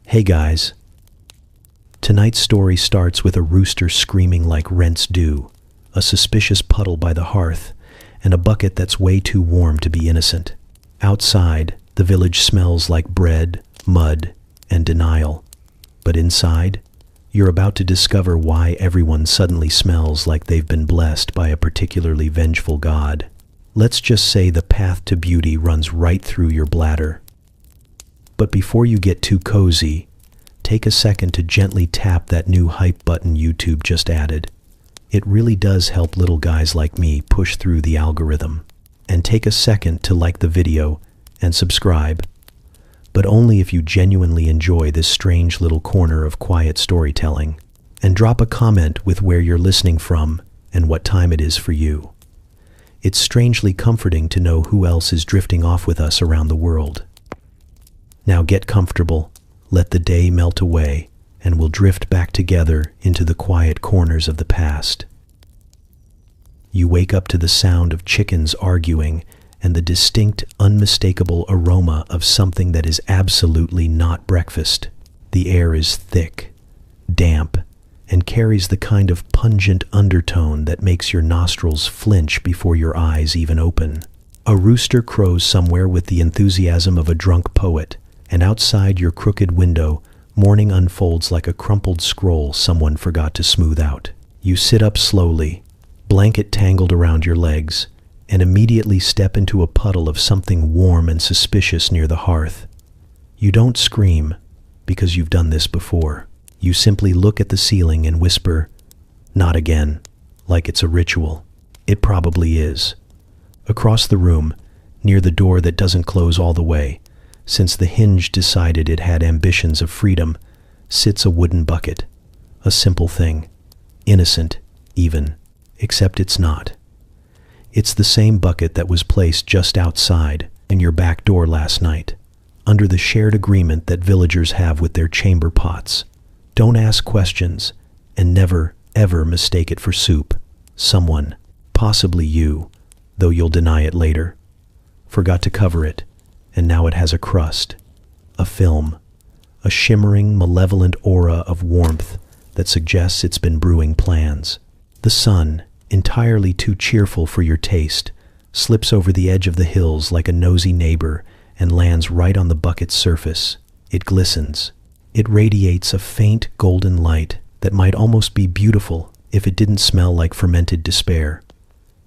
Hey guys, tonight's story starts with a rooster screaming like rents due, a suspicious puddle by the hearth, and a bucket that's way too warm to be innocent. Outside, the village smells like bread, mud, and denial. But inside, you're about to discover why everyone suddenly smells like they've been blessed by a particularly vengeful god. Let's just say the path to beauty runs right through your bladder. But before you get too cozy, take a second to gently tap that new hype button YouTube just added. It really does help little guys like me push through the algorithm. And take a second to like the video and subscribe, but only if you genuinely enjoy this strange little corner of quiet storytelling. And drop a comment with where you're listening from and what time it is for you. It's strangely comforting to know who else is drifting off with us around the world. Now get comfortable, let the day melt away, and we'll drift back together into the quiet corners of the past. You wake up to the sound of chickens arguing and the distinct, unmistakable aroma of something that is absolutely not breakfast. The air is thick, damp, and carries the kind of pungent undertone that makes your nostrils flinch before your eyes even open. A rooster crows somewhere with the enthusiasm of a drunk poet, and outside your crooked window, morning unfolds like a crumpled scroll someone forgot to smooth out. You sit up slowly, blanket tangled around your legs, and immediately step into a puddle of something warm and suspicious near the hearth. You don't scream, because you've done this before. You simply look at the ceiling and whisper, "Not again," like it's a ritual. It probably is. Across the room, near the door that doesn't close all the way, since the hinge decided it had ambitions of freedom, sits a wooden bucket. A simple thing. Innocent, even. Except it's not. It's the same bucket that was placed just outside in your back door last night, under the shared agreement that villagers have with their chamber pots. Don't ask questions, and never, ever mistake it for soup. Someone, possibly you, though you'll deny it later, forgot to cover it, and now it has a crust, a film, a shimmering, malevolent aura of warmth that suggests it's been brewing plans. The sun, entirely too cheerful for your taste, slips over the edge of the hills like a nosy neighbor and lands right on the bucket's surface. It glistens. It radiates a faint golden light that might almost be beautiful if it didn't smell like fermented despair.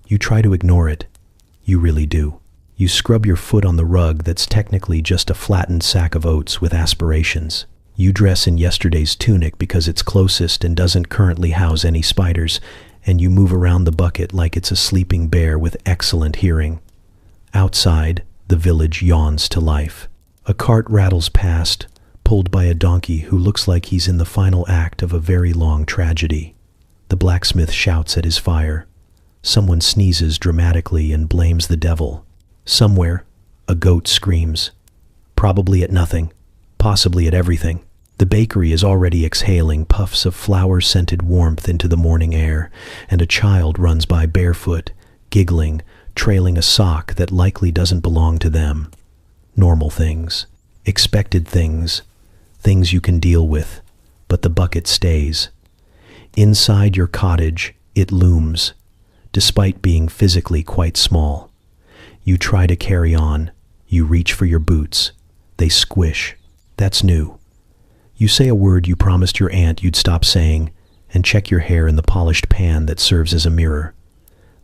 You try to ignore it. You really do. You scrub your foot on the rug that's technically just a flattened sack of oats with aspirations. You dress in yesterday's tunic because it's closest and doesn't currently house any spiders, and you move around the bucket like it's a sleeping bear with excellent hearing. Outside, the village yawns to life. A cart rattles past, pulled by a donkey who looks like he's in the final act of a very long tragedy. The blacksmith shouts at his fire. Someone sneezes dramatically and blames the devil. Somewhere, a goat screams. Probably at nothing, possibly at everything. The bakery is already exhaling puffs of flower-scented warmth into the morning air, and a child runs by barefoot, giggling, trailing a sock that likely doesn't belong to them. Normal things, expected things, things you can deal with, but the bucket stays. Inside your cottage, it looms, despite being physically quite small. You try to carry on. You reach for your boots. They squish. That's new. You say a word you promised your aunt you'd stop saying, and check your hair in the polished pan that serves as a mirror.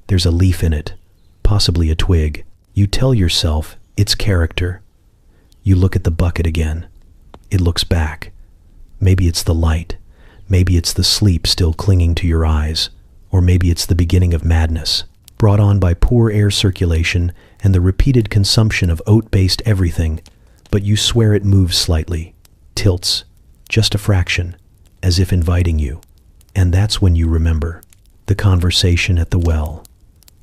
There's a leaf in it, possibly a twig. You tell yourself it's character. You look at the bucket again. It looks back. Maybe it's the light. Maybe it's the sleep still clinging to your eyes. Or maybe it's the beginning of madness, brought on by poor air circulation and the repeated consumption of oat-based everything, but you swear it moves slightly, tilts, just a fraction, as if inviting you. And that's when you remember. The conversation at the well,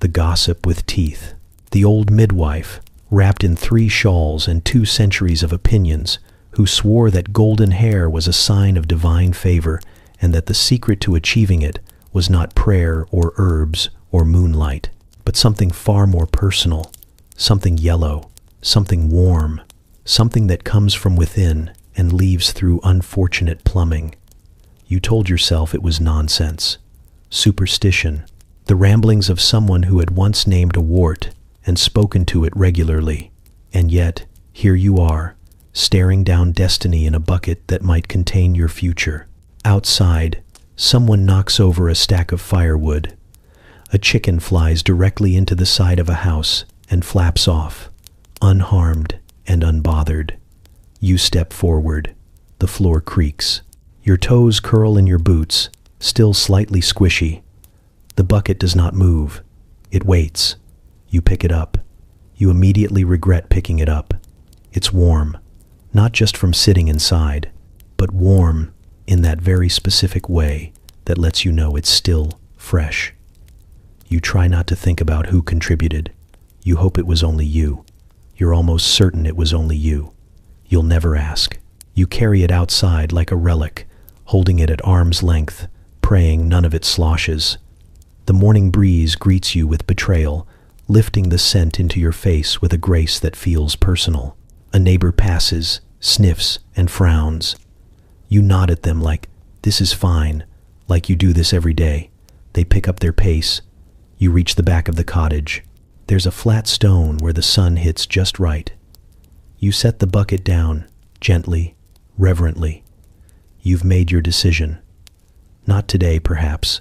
the gossip with teeth, the old midwife, wrapped in 3 shawls and 2 centuries of opinions, who swore that golden hair was a sign of divine favor and that the secret to achieving it was not prayer or herbs or moonlight, but something far more personal, something yellow, something warm, something that comes from within and leaves through unfortunate plumbing. You told yourself it was nonsense, superstition, the ramblings of someone who had once named a wart and spoken to it regularly. And yet, here you are, staring down destiny in a bucket that might contain your future. Outside, someone knocks over a stack of firewood. A chicken flies directly into the side of a house and flaps off, unharmed and unbothered. You step forward. The floor creaks. Your toes curl in your boots, still slightly squishy. The bucket does not move. It waits. You pick it up. You immediately regret picking it up. It's warm, not just from sitting inside, but warm in that very specific way that lets you know it's still fresh. You try not to think about who contributed. You hope it was only you. You're almost certain it was only you. You'll never ask. You carry it outside like a relic, holding it at arm's length, praying none of it sloshes. The morning breeze greets you with betrayal, lifting the scent into your face with a grace that feels personal. A neighbor passes, sniffs, and frowns. You nod at them like, "This is fine," like you do this every day. They pick up their pace. You reach the back of the cottage. There's a flat stone where the sun hits just right. You set the bucket down, gently, reverently. You've made your decision. Not today, perhaps,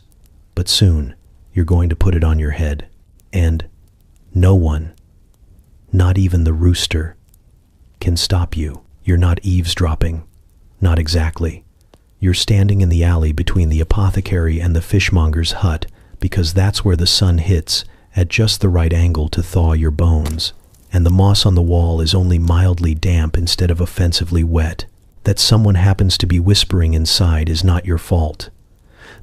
but soon you're going to put it on your head. And no one, not even the rooster, can stop you. You're not eavesdropping. Not exactly. You're standing in the alley between the apothecary and the fishmonger's hut because that's where the sun hits at just the right angle to thaw your bones. And the moss on the wall is only mildly damp instead of offensively wet. That someone happens to be whispering inside is not your fault.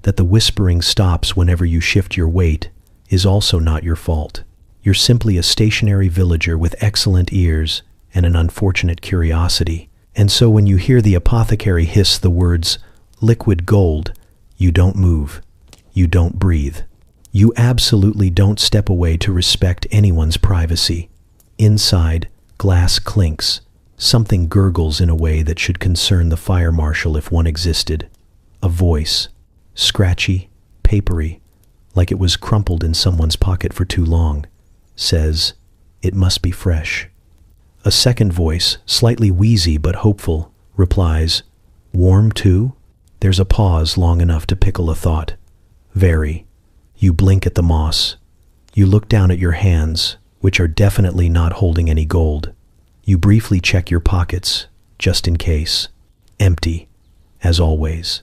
That the whispering stops whenever you shift your weight is also not your fault. You're simply a stationary villager with excellent ears and an unfortunate curiosity. And so when you hear the apothecary hiss the words, "liquid gold," you don't move. You don't breathe. You absolutely don't step away to respect anyone's privacy. Inside, glass clinks. Something gurgles in a way that should concern the fire marshal if one existed. A voice, scratchy, papery, like it was crumpled in someone's pocket for too long, says, "It must be fresh." A second voice, slightly wheezy but hopeful, replies, "Warm too?" There's a pause long enough to pickle a thought. Very. You blink at the moss. You look down at your hands, which are definitely not holding any gold. You briefly check your pockets, just in case. Empty, as always.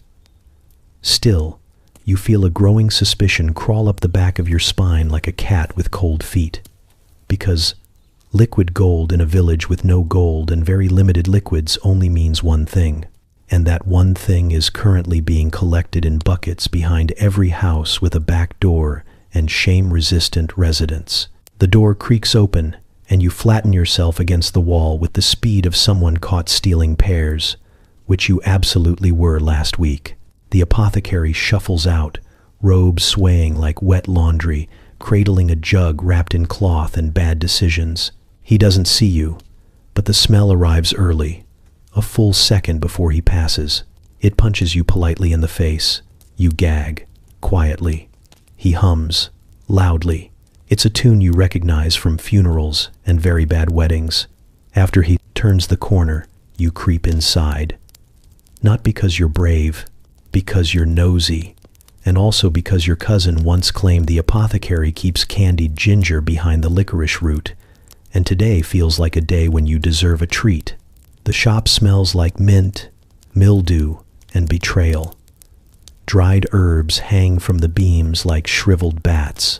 Still, you feel a growing suspicion crawl up the back of your spine like a cat with cold feet. Because liquid gold in a village with no gold and very limited liquids only means one thing. And that one thing is currently being collected in buckets behind every house with a back door and shame-resistant residents. The door creaks open, and you flatten yourself against the wall with the speed of someone caught stealing pears, which you absolutely were last week. The apothecary shuffles out, robes swaying like wet laundry, cradling a jug wrapped in cloth and bad decisions. He doesn't see you, but the smell arrives early, a full second before he passes. It punches you politely in the face. You gag, quietly. He hums, loudly. It's a tune you recognize from funerals and very bad weddings. After he turns the corner, you creep inside. Not because you're brave, because you're nosy, and also because your cousin once claimed the apothecary keeps candied ginger behind the licorice root, and today feels like a day when you deserve a treat. The shop smells like mint, mildew, and betrayal. Dried herbs hang from the beams like shriveled bats.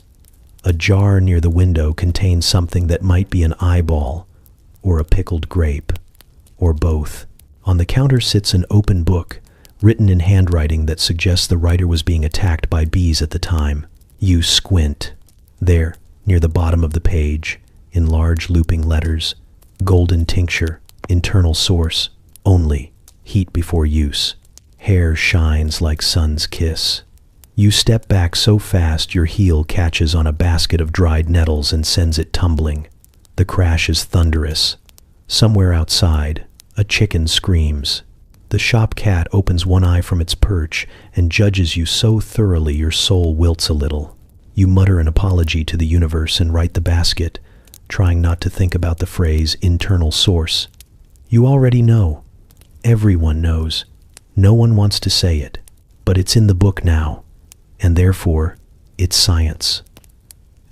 A jar near the window contains something that might be an eyeball, or a pickled grape, or both. On the counter sits an open book, written in handwriting that suggests the writer was being attacked by bees at the time. You squint. There, near the bottom of the page, in large looping letters, golden tincture, internal source, only, heat before use. Hair shines like sun's kiss. You step back so fast your heel catches on a basket of dried nettles and sends it tumbling. The crash is thunderous. Somewhere outside, A chicken screams. The shop cat opens one eye from its perch and judges you so thoroughly your soul wilts a little. You mutter an apology to the universe and right the basket, trying not to think about the phrase internal source. You already know. Everyone knows. No one wants to say it, but it's in the book now, and therefore, it's science.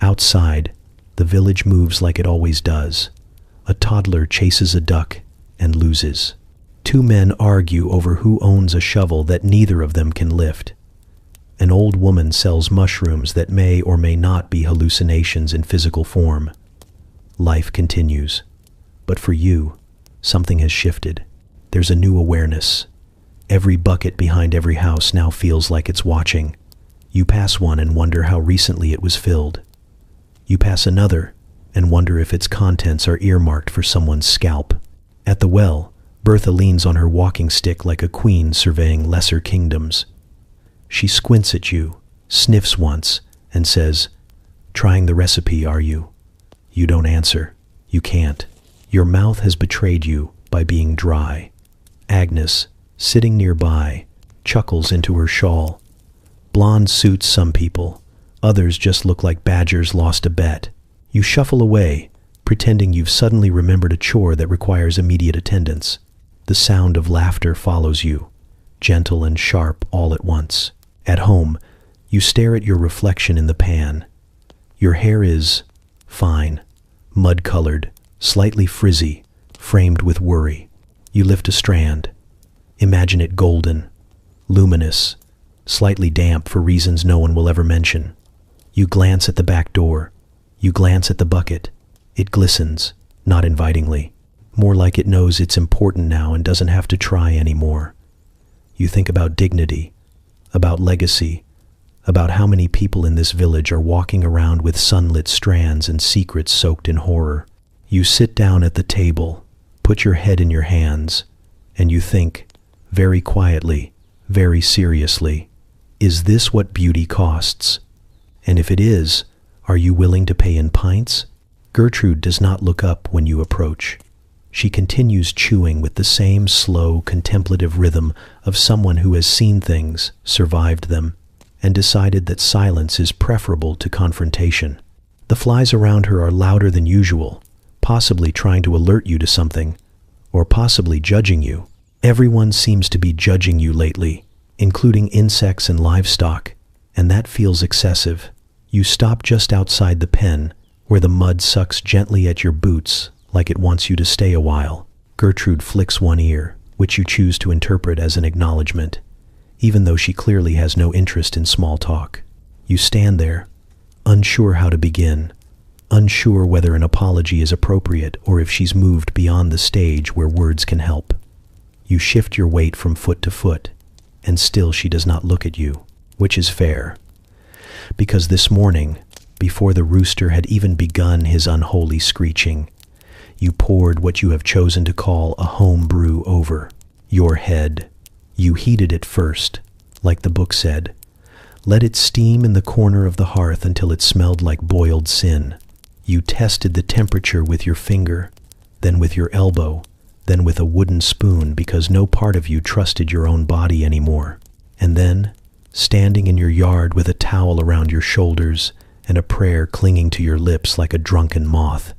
Outside, the village moves like it always does. A toddler chases a duck and loses. Two men argue over who owns a shovel that neither of them can lift. An old woman sells mushrooms that may or may not be hallucinations in physical form. Life continues. But for you, something has shifted. There's a new awareness. Every bucket behind every house now feels like it's watching. You pass one and wonder how recently it was filled. You pass another and wonder if its contents are earmarked for someone's scalp. At the well, Bertha leans on her walking stick like a queen surveying lesser kingdoms. She squints at you, sniffs once, and says, "Trying the recipe, are you?" You don't answer. You can't. Your mouth has betrayed you by being dry. Agnes, sitting nearby, chuckles into her shawl. Blonde suits some people. Others just look like badgers lost a bet. You shuffle away, pretending you've suddenly remembered a chore that requires immediate attendance. The sound of laughter follows you, gentle and sharp all at once. At home, you stare at your reflection in the pan. Your hair is fine, mud-colored, slightly frizzy, framed with worry. You lift a strand. Imagine it golden, luminous, slightly damp for reasons no one will ever mention. You glance at the back door. You glance at the bucket. It glistens, not invitingly. More like it knows it's important now and doesn't have to try anymore. You think about dignity, about legacy, about how many people in this village are walking around with sunlit strands and secrets soaked in horror. You sit down at the table, put your head in your hands, and you think, very quietly, very seriously, is this what beauty costs? And if it is, are you willing to pay in pints? Gertrude does not look up when you approach. She continues chewing with the same slow, contemplative rhythm of someone who has seen things, survived them, and decided that silence is preferable to confrontation. The flies around her are louder than usual, possibly trying to alert you to something, or possibly judging you. Everyone seems to be judging you lately, including insects and livestock, and that feels excessive. You stop just outside the pen, where the mud sucks gently at your boots like it wants you to stay a while. Gertrude flicks one ear, which you choose to interpret as an acknowledgement, even though she clearly has no interest in small talk. You stand there, unsure how to begin, unsure whether an apology is appropriate or if she's moved beyond the stage where words can help. You shift your weight from foot to foot, and still she does not look at you, which is fair. Because this morning, before the rooster had even begun his unholy screeching, you poured what you have chosen to call a home brew over your head. You heated it first, like the book said. Let it steam in the corner of the hearth until it smelled like boiled sin. You tested the temperature with your finger, then with your elbow, then with a wooden spoon because no part of you trusted your own body anymore. And then, standing in your yard with a towel around your shoulders and a prayer clinging to your lips like a drunken moth,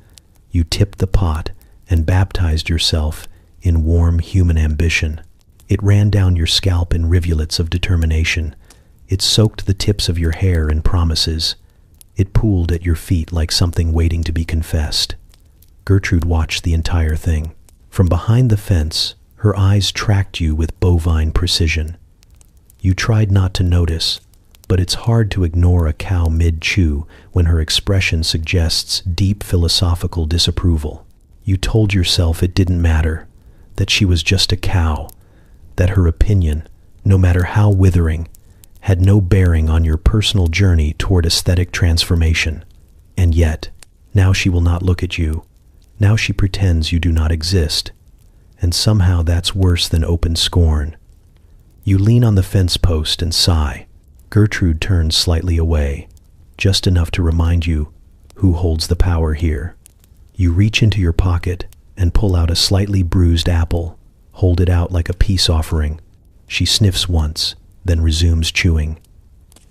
you tipped the pot and baptized yourself in warm human ambition. It ran down your scalp in rivulets of determination. It soaked the tips of your hair in promises. It pooled at your feet like something waiting to be confessed. Gertrude watched the entire thing. From behind the fence, her eyes tracked you with bovine precision. You tried not to notice, but it's hard to ignore a cow mid-chew when her expression suggests deep philosophical disapproval. You told yourself it didn't matter, that she was just a cow, that her opinion, no matter how withering, had no bearing on your personal journey toward aesthetic transformation. And yet, now she will not look at you. Now she pretends you do not exist. And somehow that's worse than open scorn. You lean on the fence post and sigh. Gertrude turns slightly away, just enough to remind you who holds the power here. You reach into your pocket and pull out a slightly bruised apple, hold it out like a peace offering. She sniffs once, then resumes chewing.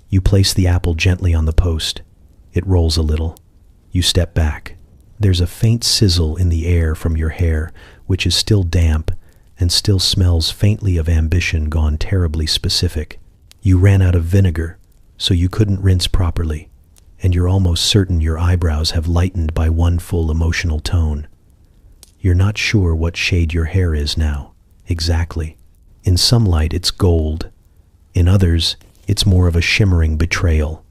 You place the apple gently on the post. It rolls a little. You step back. There's a faint sizzle in the air from your hair, which is still damp and still smells faintly of ambition gone terribly specific. You ran out of vinegar, so you couldn't rinse properly, and you're almost certain your eyebrows have lightened by one full emotional tone. You're not sure what shade your hair is now, exactly. In some light it's gold. In others, it's more of a shimmering betrayal.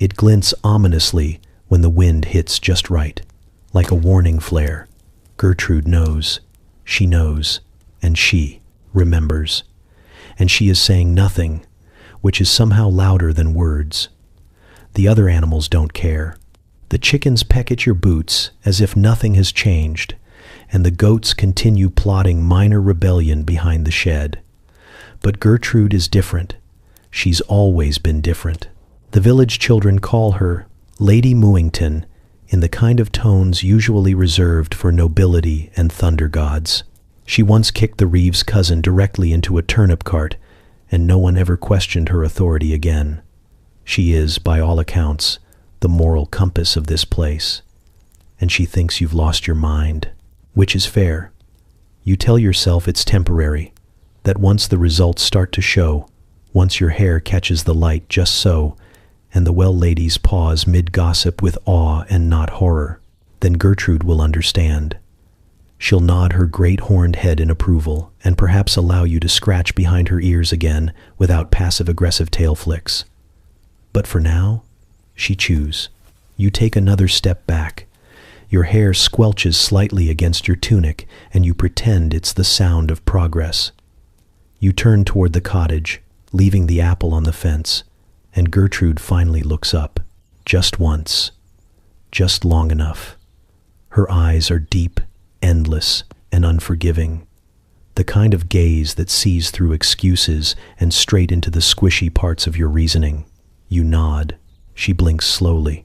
It glints ominously when the wind hits just right, like a warning flare. Gertrude knows, and she remembers. And she is saying nothing, which is somehow louder than words. The other animals don't care. The chickens peck at your boots as if nothing has changed, and the goats continue plotting minor rebellion behind the shed. But Gertrude is different. She's always been different. The village children call her Lady Mooington in the kind of tones usually reserved for nobility and thunder gods. She once kicked the Reeves' cousin directly into a turnip cart, and no one ever questioned her authority again. She is, by all accounts, the moral compass of this place, and she thinks you've lost your mind, which is fair. You tell yourself it's temporary, that once the results start to show, once your hair catches the light just so, and the well ladies pause mid-gossip with awe and not horror, then Gertrude will understand. She'll nod her great horned head in approval and perhaps allow you to scratch behind her ears again without passive-aggressive tail flicks. But for now, she chews. You take another step back. Your hair squelches slightly against your tunic, and you pretend it's the sound of progress. You turn toward the cottage, leaving the apple on the fence, and Gertrude finally looks up. Just once. Just long enough. Her eyes are deep, endless, and unforgiving. The kind of gaze that sees through excuses and straight into the squishy parts of your reasoning. You nod. She blinks slowly.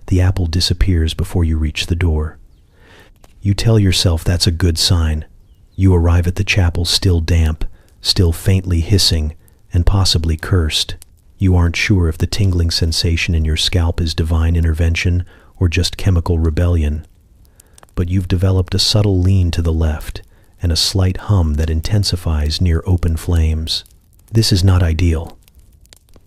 The apple disappears before you reach the door. You tell yourself that's a good sign. You arrive at the chapel still damp, still faintly hissing, and possibly cursed. You aren't sure if the tingling sensation in your scalp is divine intervention or just chemical rebellion. But you've developed a subtle lean to the left and a slight hum that intensifies near open flames. This is not ideal.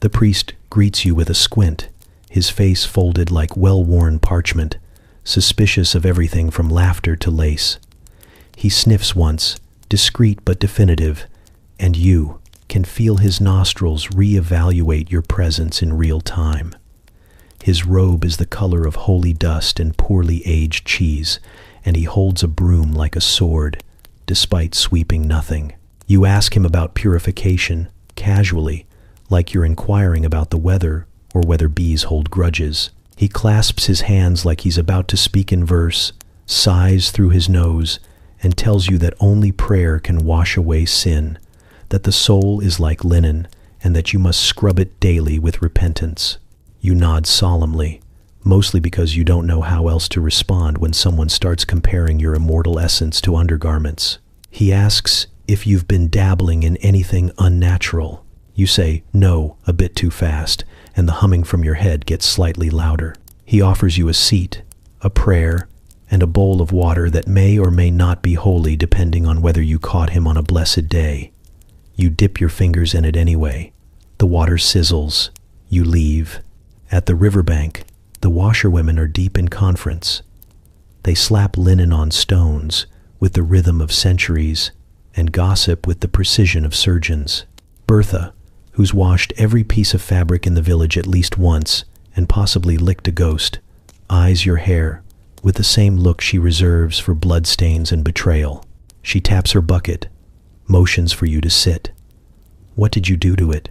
The priest greets you with a squint, his face folded like well-worn parchment, suspicious of everything from laughter to lace. He sniffs once, discreet but definitive, and you can feel his nostrils re-evaluate your presence in real time. His robe is the color of holy dust and poorly aged cheese, and he holds a broom like a sword, despite sweeping nothing. You ask him about purification, casually, like you're inquiring about the weather or whether bees hold grudges. He clasps his hands like he's about to speak in verse, sighs through his nose, and tells you that only prayer can wash away sin, that the soul is like linen, and that you must scrub it daily with repentance. You nod solemnly, mostly because you don't know how else to respond when someone starts comparing your immortal essence to undergarments. He asks if you've been dabbling in anything unnatural. You say no a bit too fast, and the humming from your head gets slightly louder. He offers you a seat, a prayer, and a bowl of water that may or may not be holy depending on whether you caught him on a blessed day. You dip your fingers in it anyway. The water sizzles. You leave. At the riverbank, the washerwomen are deep in conference. They slap linen on stones with the rhythm of centuries and gossip with the precision of surgeons. Bertha, who's washed every piece of fabric in the village at least once and possibly licked a ghost, eyes your hair with the same look she reserves for bloodstains and betrayal. She taps her bucket, motions for you to sit. "What did you do to it?"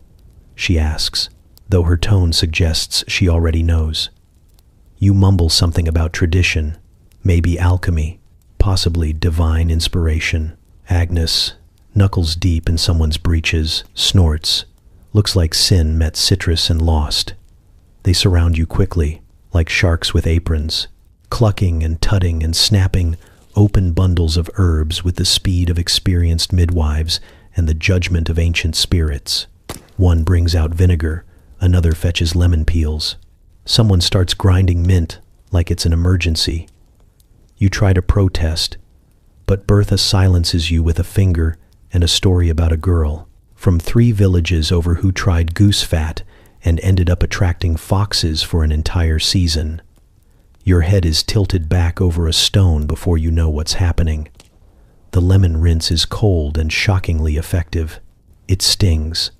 she asks, though her tone suggests she already knows. You mumble something about tradition, maybe alchemy, possibly divine inspiration. Agnes, knuckles deep in someone's breeches, snorts. Looks like sin met citrus and lost. They surround you quickly, like sharks with aprons, clucking and tutting and snapping open bundles of herbs with the speed of experienced midwives and the judgment of ancient spirits. One brings out vinegar, another fetches lemon peels. Someone starts grinding mint like it's an emergency. You try to protest, but Bertha silences you with a finger and a story about a girl from 3 villages over who tried goose fat and ended up attracting foxes for an entire season. Your head is tilted back over a stone before you know what's happening. The lemon rinse is cold and shockingly effective. It stings,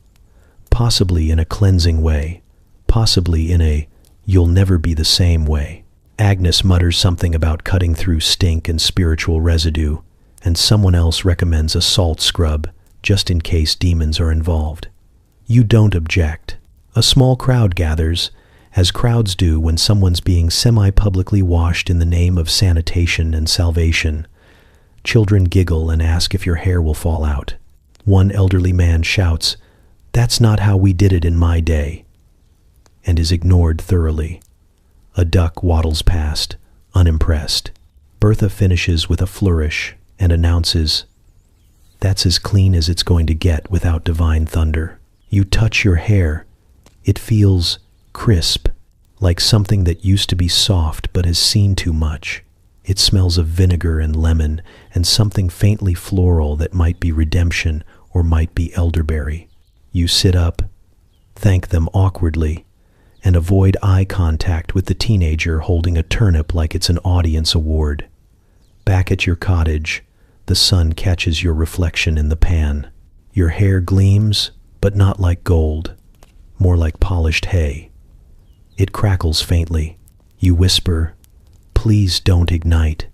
possibly in a cleansing way, possibly in a you'll never be the same way. Agnes mutters something about cutting through stink and spiritual residue, and someone else recommends a salt scrub, just in case demons are involved. You don't object. A small crowd gathers, as crowds do when someone's being semi-publicly washed in the name of sanitation and salvation. Children giggle and ask if your hair will fall out. One elderly man shouts, "That's not how we did it in my day," and is ignored thoroughly. A duck waddles past, unimpressed. Bertha finishes with a flourish and announces, "That's as clean as it's going to get without divine thunder." You touch your hair. It feels crisp, like something that used to be soft but has seen too much. It smells of vinegar and lemon and something faintly floral that might be redemption or might be elderberry. You sit up, thank them awkwardly, and avoid eye contact with the teenager holding a turnip like it's an audience award. Back at your cottage, the sun catches your reflection in the pan. Your hair gleams, but not like gold, more like polished hay. It crackles faintly. You whisper, "Please don't ignite,"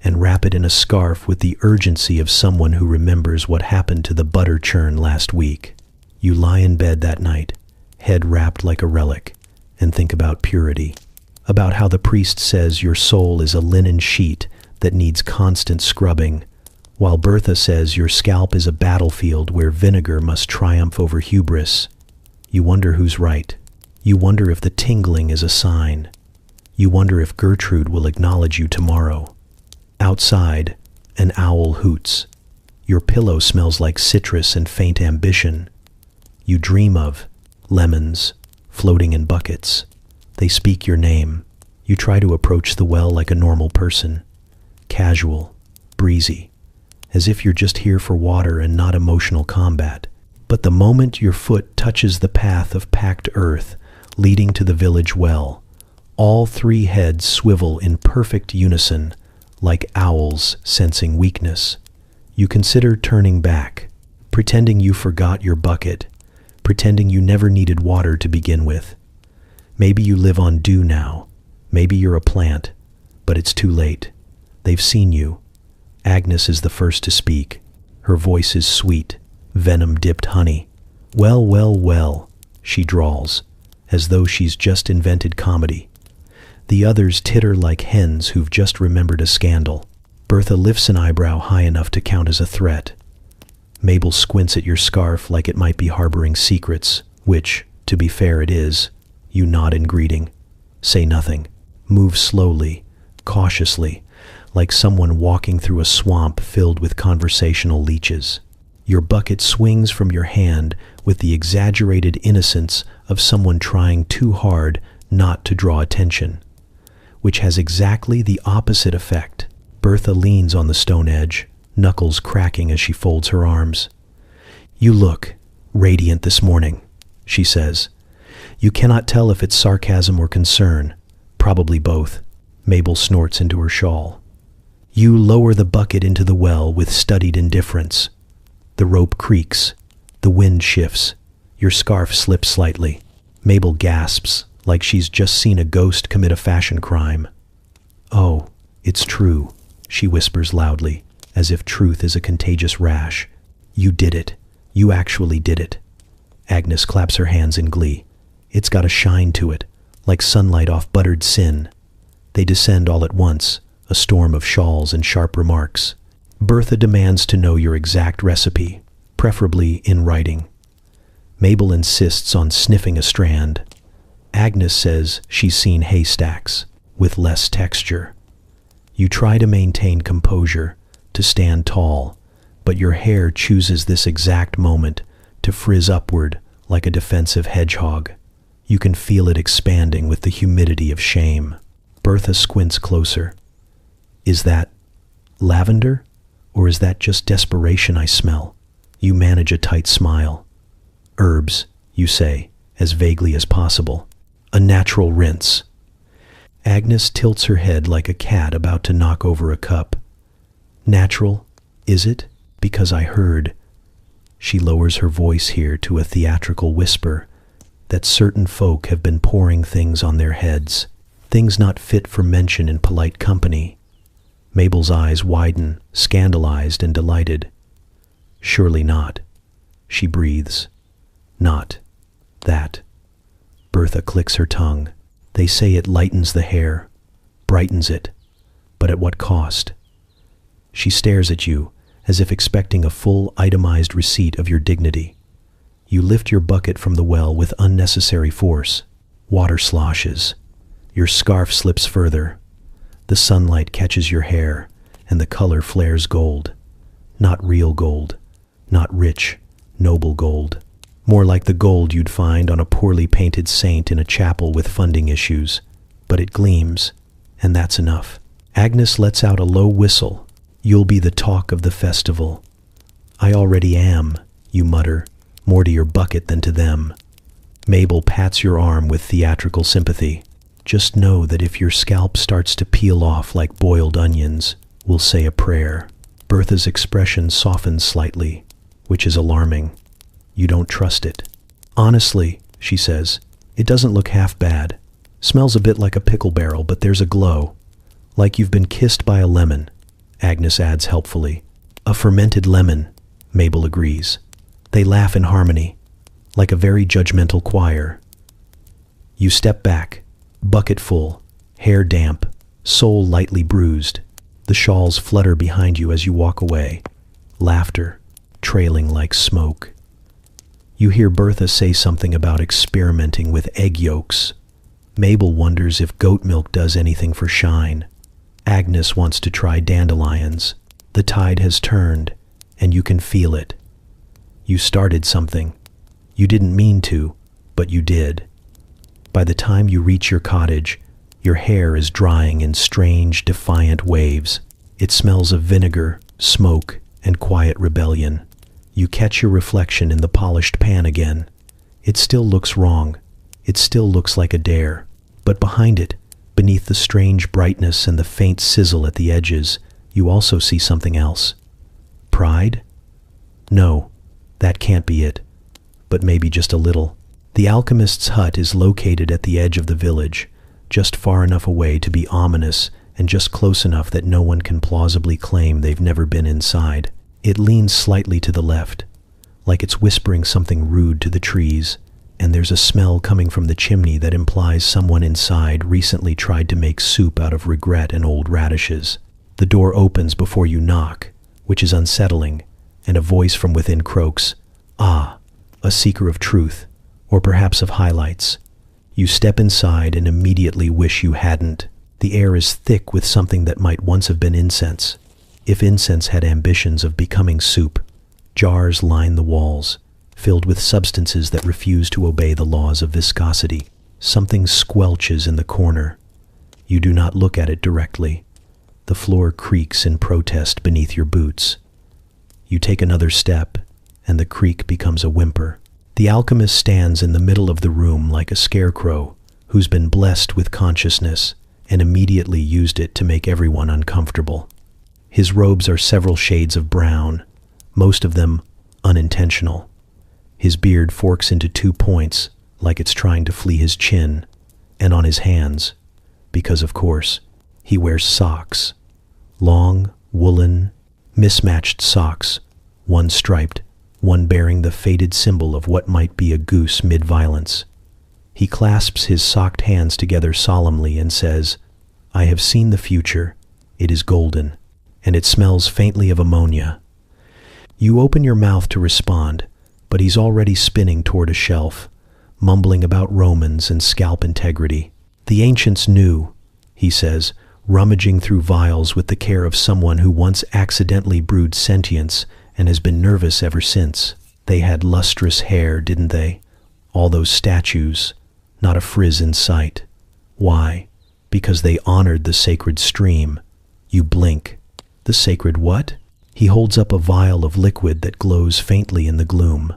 and wrap it in a scarf with the urgency of someone who remembers what happened to the butter churn last week. You lie in bed that night, head wrapped like a relic, and think about purity, about how the priest says your soul is a linen sheet that needs constant scrubbing, while Bertha says your scalp is a battlefield where vinegar must triumph over hubris. You wonder who's right. You wonder if the tingling is a sign. You wonder if Gertrude will acknowledge you tomorrow. Outside, an owl hoots. Your pillow smells like citrus and faint ambition. You dream of lemons floating in buckets. They speak your name. You try to approach the well like a normal person. Casual, breezy, as if you're just here for water and not emotional combat. But the moment your foot touches the path of packed earth leading to the village well, all 3 heads swivel in perfect unison, like owls sensing weakness. You consider turning back, pretending you forgot your bucket, pretending you never needed water to begin with. Maybe you live on dew now. Maybe you're a plant, but it's too late. They've seen you. Agnes is the first to speak. Her voice is sweet, venom-dipped honey. "Well, well, well," she drawls, as though she's just invented comedy. The others titter like hens who've just remembered a scandal. Bertha lifts an eyebrow high enough to count as a threat. Mabel squints at your scarf like it might be harboring secrets, which, to be fair, it is. You nod in greeting. Say nothing. Move slowly, cautiously, like someone walking through a swamp filled with conversational leeches. Your bucket swings from your hand with the exaggerated innocence of someone trying too hard not to draw attention, which has exactly the opposite effect. Bertha leans on the stone edge, knuckles cracking as she folds her arms. "You look radiant this morning," she says. You cannot tell if it's sarcasm or concern, probably both. Mabel snorts into her shawl. You lower the bucket into the well with studied indifference. The rope creaks. The wind shifts. Your scarf slips slightly. Mabel gasps, like she's just seen a ghost commit a fashion crime. "Oh, it's true," she whispers loudly, as if truth is a contagious rash. "You did it. You actually did it." Agnes claps her hands in glee. It's got a shine to it, like sunlight off buttered sin. They descend all at once, a storm of shawls and sharp remarks. Bertha demands to know your exact recipe, preferably in writing. Mabel insists on sniffing a strand. Agnes says she's seen haystacks, with less texture. You try to maintain composure, to stand tall, but your hair chooses this exact moment to frizz upward like a defensive hedgehog. You can feel it expanding with the humidity of shame. Bertha squints closer. Is that lavender? Or is that just desperation I smell? You manage a tight smile. Herbs, you say, as vaguely as possible. A natural rinse. Agnes tilts her head like a cat about to knock over a cup. Natural, is it? Because I heard. She lowers her voice here to a theatrical whisper that certain folk have been pouring things on their heads, things not fit for mention in polite company. Mabel's eyes widen, scandalized and delighted. Surely not. She breathes. Not that. Bertha clicks her tongue. They say it lightens the hair, brightens it, but at what cost? She stares at you, as if expecting a full, itemized receipt of your dignity. You lift your bucket from the well with unnecessary force. Water sloshes. Your scarf slips further. The sunlight catches your hair, and the color flares gold. Not real gold. Not rich, noble gold. More like the gold you'd find on a poorly painted saint in a chapel with funding issues. But it gleams, and that's enough. Agnes lets out a low whistle. You'll be the talk of the festival. I already am, you mutter, more to your bucket than to them. Mabel pats your arm with theatrical sympathy. Just know that if your scalp starts to peel off like boiled onions, we'll say a prayer. Bertha's expression softens slightly, which is alarming. You don't trust it. Honestly, she says, it doesn't look half bad. Smells a bit like a pickle barrel, but there's a glow. Like you've been kissed by a lemon, Agnes adds helpfully. A fermented lemon, Mabel agrees. They laugh in harmony, like a very judgmental choir. You step back, bucket full, hair damp, soul lightly bruised. The shawls flutter behind you as you walk away, laughter trailing like smoke. You hear Bertha say something about experimenting with egg yolks. Mabel wonders if goat milk does anything for shine. Agnes wants to try dandelions. The tide has turned, and you can feel it. You started something. You didn't mean to, but you did. By the time you reach your cottage, your hair is drying in strange, defiant waves. It smells of vinegar, smoke, and quiet rebellion. You catch your reflection in the polished pan again. It still looks wrong. It still looks like a dare. But behind it, beneath the strange brightness and the faint sizzle at the edges, you also see something else. Pride? No, that can't be it. But maybe just a little. The alchemist's hut is located at the edge of the village, just far enough away to be ominous and just close enough that no one can plausibly claim they've never been inside. It leans slightly to the left, like it's whispering something rude to the trees, and there's a smell coming from the chimney that implies someone inside recently tried to make soup out of regret and old radishes. The door opens before you knock, which is unsettling, and a voice from within croaks, "Ah, a seeker of truth, or perhaps of highlights." You step inside and immediately wish you hadn't. The air is thick with something that might once have been incense. If incense had ambitions of becoming soup, jars line the walls, filled with substances that refuse to obey the laws of viscosity. Something squelches in the corner. You do not look at it directly. The floor creaks in protest beneath your boots. You take another step, and the creak becomes a whimper. The alchemist stands in the middle of the room like a scarecrow who's been blessed with consciousness and immediately used it to make everyone uncomfortable. His robes are several shades of brown, most of them unintentional. His beard forks into 2 points, like it's trying to flee his chin, and on his hands, because of course, he wears socks. Long, woolen, mismatched socks, one striped, one bearing the faded symbol of what might be a goose mid-violence. He clasps his socked hands together solemnly and says, "I have seen the future. It is golden, and it smells faintly of ammonia." You open your mouth to respond, but he's already spinning toward a shelf, mumbling about Romans and scalp integrity. "The ancients knew," he says, rummaging through vials with the care of someone who once accidentally brewed sentience and has been nervous ever since. They had lustrous hair, didn't they? All those statues, not a frizz in sight. Why? Because they honored the sacred stream. You blink. The sacred what? He holds up a vial of liquid that glows faintly in the gloom.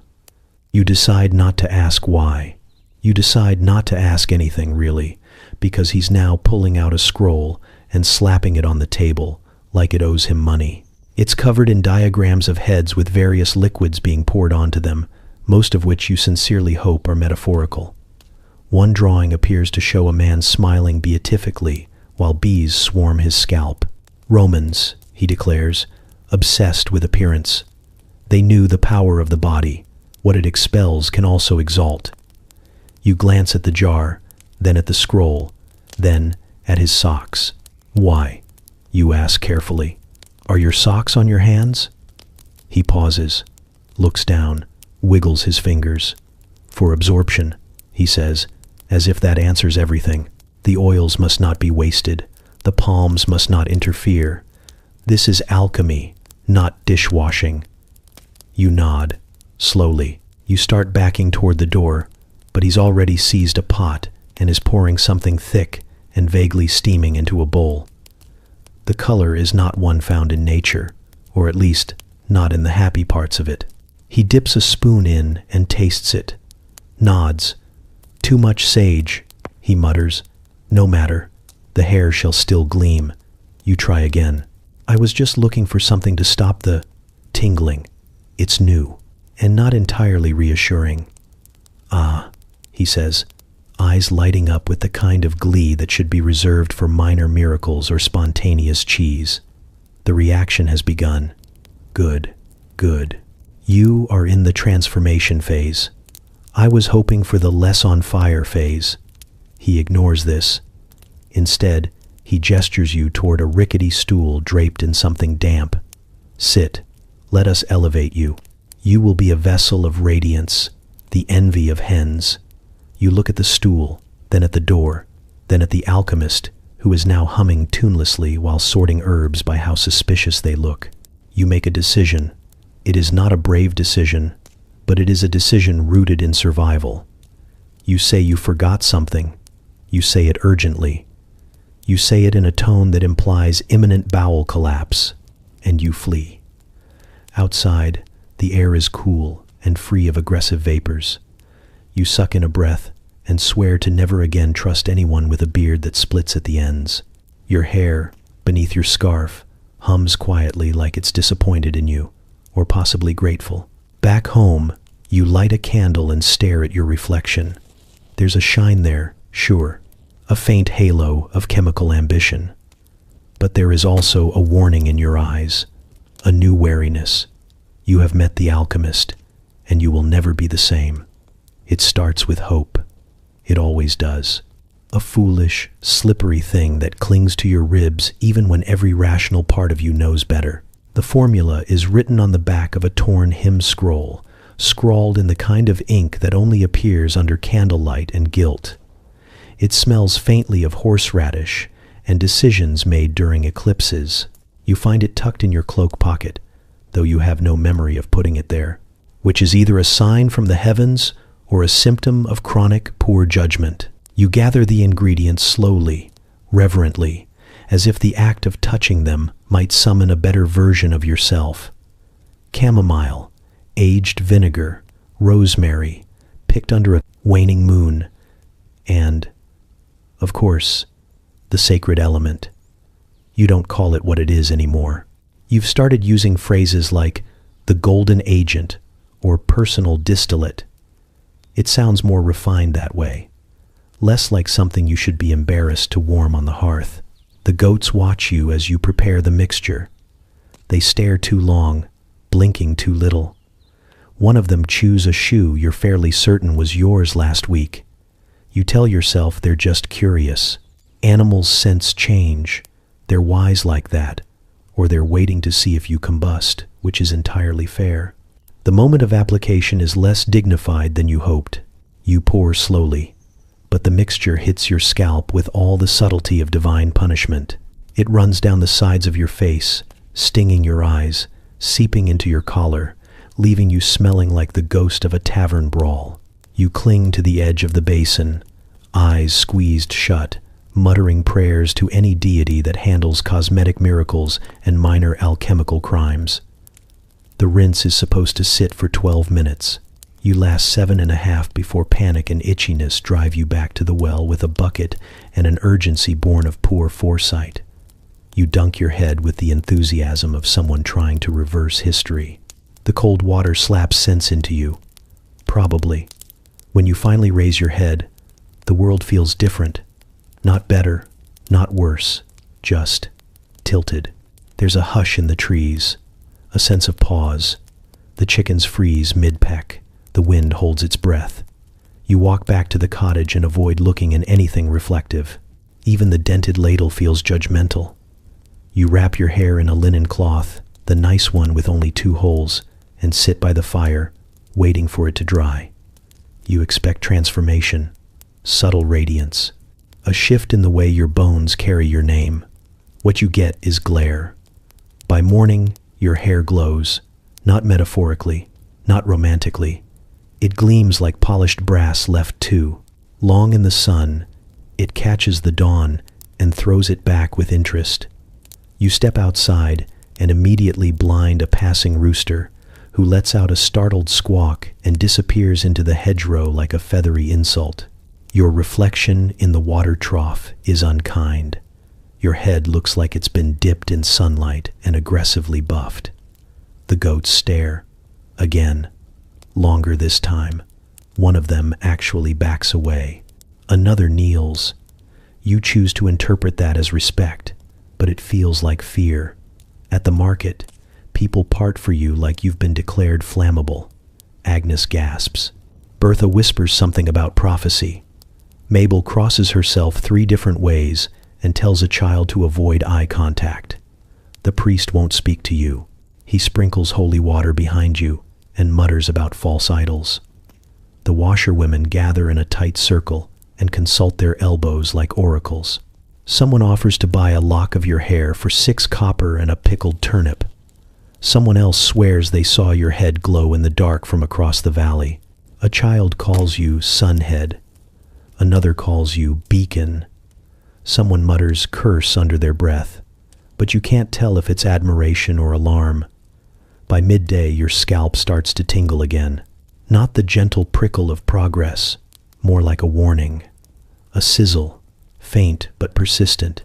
You decide not to ask why. You decide not to ask anything, really, because he's now pulling out a scroll and slapping it on the table like it owes him money. It's covered in diagrams of heads with various liquids being poured onto them, most of which you sincerely hope are metaphorical. One drawing appears to show a man smiling beatifically while bees swarm his scalp. Romans, he declares, obsessed with appearance. They knew the power of the body. What it expels can also exalt. You glance at the jar, then at the scroll, then at his socks. Why? You ask carefully. Are your socks on your hands? He pauses, looks down, wiggles his fingers. For absorption, he says, as if that answers everything. The oils must not be wasted. The palms must not interfere. This is alchemy, not dishwashing. You nod. Slowly, you start backing toward the door, but he's already seized a pot and is pouring something thick and vaguely steaming into a bowl. The color is not one found in nature, or at least not in the happy parts of it. He dips a spoon in and tastes it. Nods. Too much sage, he mutters. No matter. The hair shall still gleam. You try again. I was just looking for something to stop the tingling. It's new, and not entirely reassuring. Ah, he says, eyes lighting up with the kind of glee that should be reserved for minor miracles or spontaneous cheese. The reaction has begun. Good, good. You are in the transformation phase. I was hoping for the less on fire phase. He ignores this. Instead, he gestures you toward a rickety stool draped in something damp. Sit. Let us elevate you. You will be a vessel of radiance, the envy of hens. You look at the stool, then at the door, then at the alchemist, who is now humming tunelessly while sorting herbs by how suspicious they look. You make a decision. It is not a brave decision, but it is a decision rooted in survival. You say you forgot something. You say it urgently. You say it in a tone that implies imminent bowel collapse, and you flee. Outside, the air is cool and free of aggressive vapors. You suck in a breath and swear to never again trust anyone with a beard that splits at the ends. Your hair, beneath your scarf, hums quietly like it's disappointed in you, or possibly grateful. Back home, you light a candle and stare at your reflection. There's a shine there, sure, a faint halo of chemical ambition. But there is also a warning in your eyes, a new wariness. You have met the alchemist, and you will never be the same. It starts with hope. It always does. A foolish, slippery thing that clings to your ribs even when every rational part of you knows better. The formula is written on the back of a torn hymn scroll, scrawled in the kind of ink that only appears under candlelight and gilt. It smells faintly of horseradish and decisions made during eclipses. You find it tucked in your cloak pocket, though you have no memory of putting it there, which is either a sign from the heavens or a symptom of chronic poor judgment. You gather the ingredients slowly, reverently, as if the act of touching them might summon a better version of yourself. Chamomile, aged vinegar, rosemary, picked under a waning moon, and, of course, the sacred element. You don't call it what it is anymore. You've started using phrases like the golden agent or personal distillate. It sounds more refined that way, less like something you should be embarrassed to warm on the hearth. The goats watch you as you prepare the mixture. They stare too long, blinking too little. One of them chews a shoe you're fairly certain was yours last week. You tell yourself they're just curious. Animals sense change. They're wise like that, or they're waiting to see if you combust, which is entirely fair. The moment of application is less dignified than you hoped. You pour slowly, but the mixture hits your scalp with all the subtlety of divine punishment. It runs down the sides of your face, stinging your eyes, seeping into your collar, leaving you smelling like the ghost of a tavern brawl. You cling to the edge of the basin, eyes squeezed shut, muttering prayers to any deity that handles cosmetic miracles and minor alchemical crimes. The rinse is supposed to sit for 12 minutes. You last 7.5 before panic and itchiness drive you back to the well with a bucket and an urgency born of poor foresight. You dunk your head with the enthusiasm of someone trying to reverse history. The cold water slaps sense into you. Probably. When you finally raise your head, the world feels different. Not better, not worse, just tilted. There's a hush in the trees, a sense of pause. The chickens freeze mid-peck. The wind holds its breath. You walk back to the cottage and avoid looking in anything reflective. Even the dented ladle feels judgmental. You wrap your hair in a linen cloth, the nice one with only 2 holes, and sit by the fire, waiting for it to dry. You expect transformation, subtle radiance, a shift in the way your bones carry your name. What you get is glare. By morning, your hair glows, not metaphorically, not romantically. It gleams like polished brass left too long in the sun. It catches the dawn and throws it back with interest. You step outside and immediately blind a passing rooster who lets out a startled squawk and disappears into the hedgerow like a feathery insult. Your reflection in the water trough is unkind. Your head looks like it's been dipped in sunlight and aggressively buffed. The goats stare. Again. Longer this time. One of them actually backs away. Another kneels. You choose to interpret that as respect, but it feels like fear. At the market, people part for you like you've been declared flammable. Agnes gasps. Bertha whispers something about prophecy. Mabel crosses herself 3 different ways and tells a child to avoid eye contact. The priest won't speak to you. He sprinkles holy water behind you and mutters about false idols. The washerwomen gather in a tight circle and consult their elbows like oracles. Someone offers to buy a lock of your hair for 6 copper and a pickled turnip. Someone else swears they saw your head glow in the dark from across the valley. A child calls you sunhead. Another calls you beacon. Someone mutters curse under their breath, but you can't tell if it's admiration or alarm. By midday, your scalp starts to tingle again. Not the gentle prickle of progress, more like a warning. A sizzle, faint but persistent,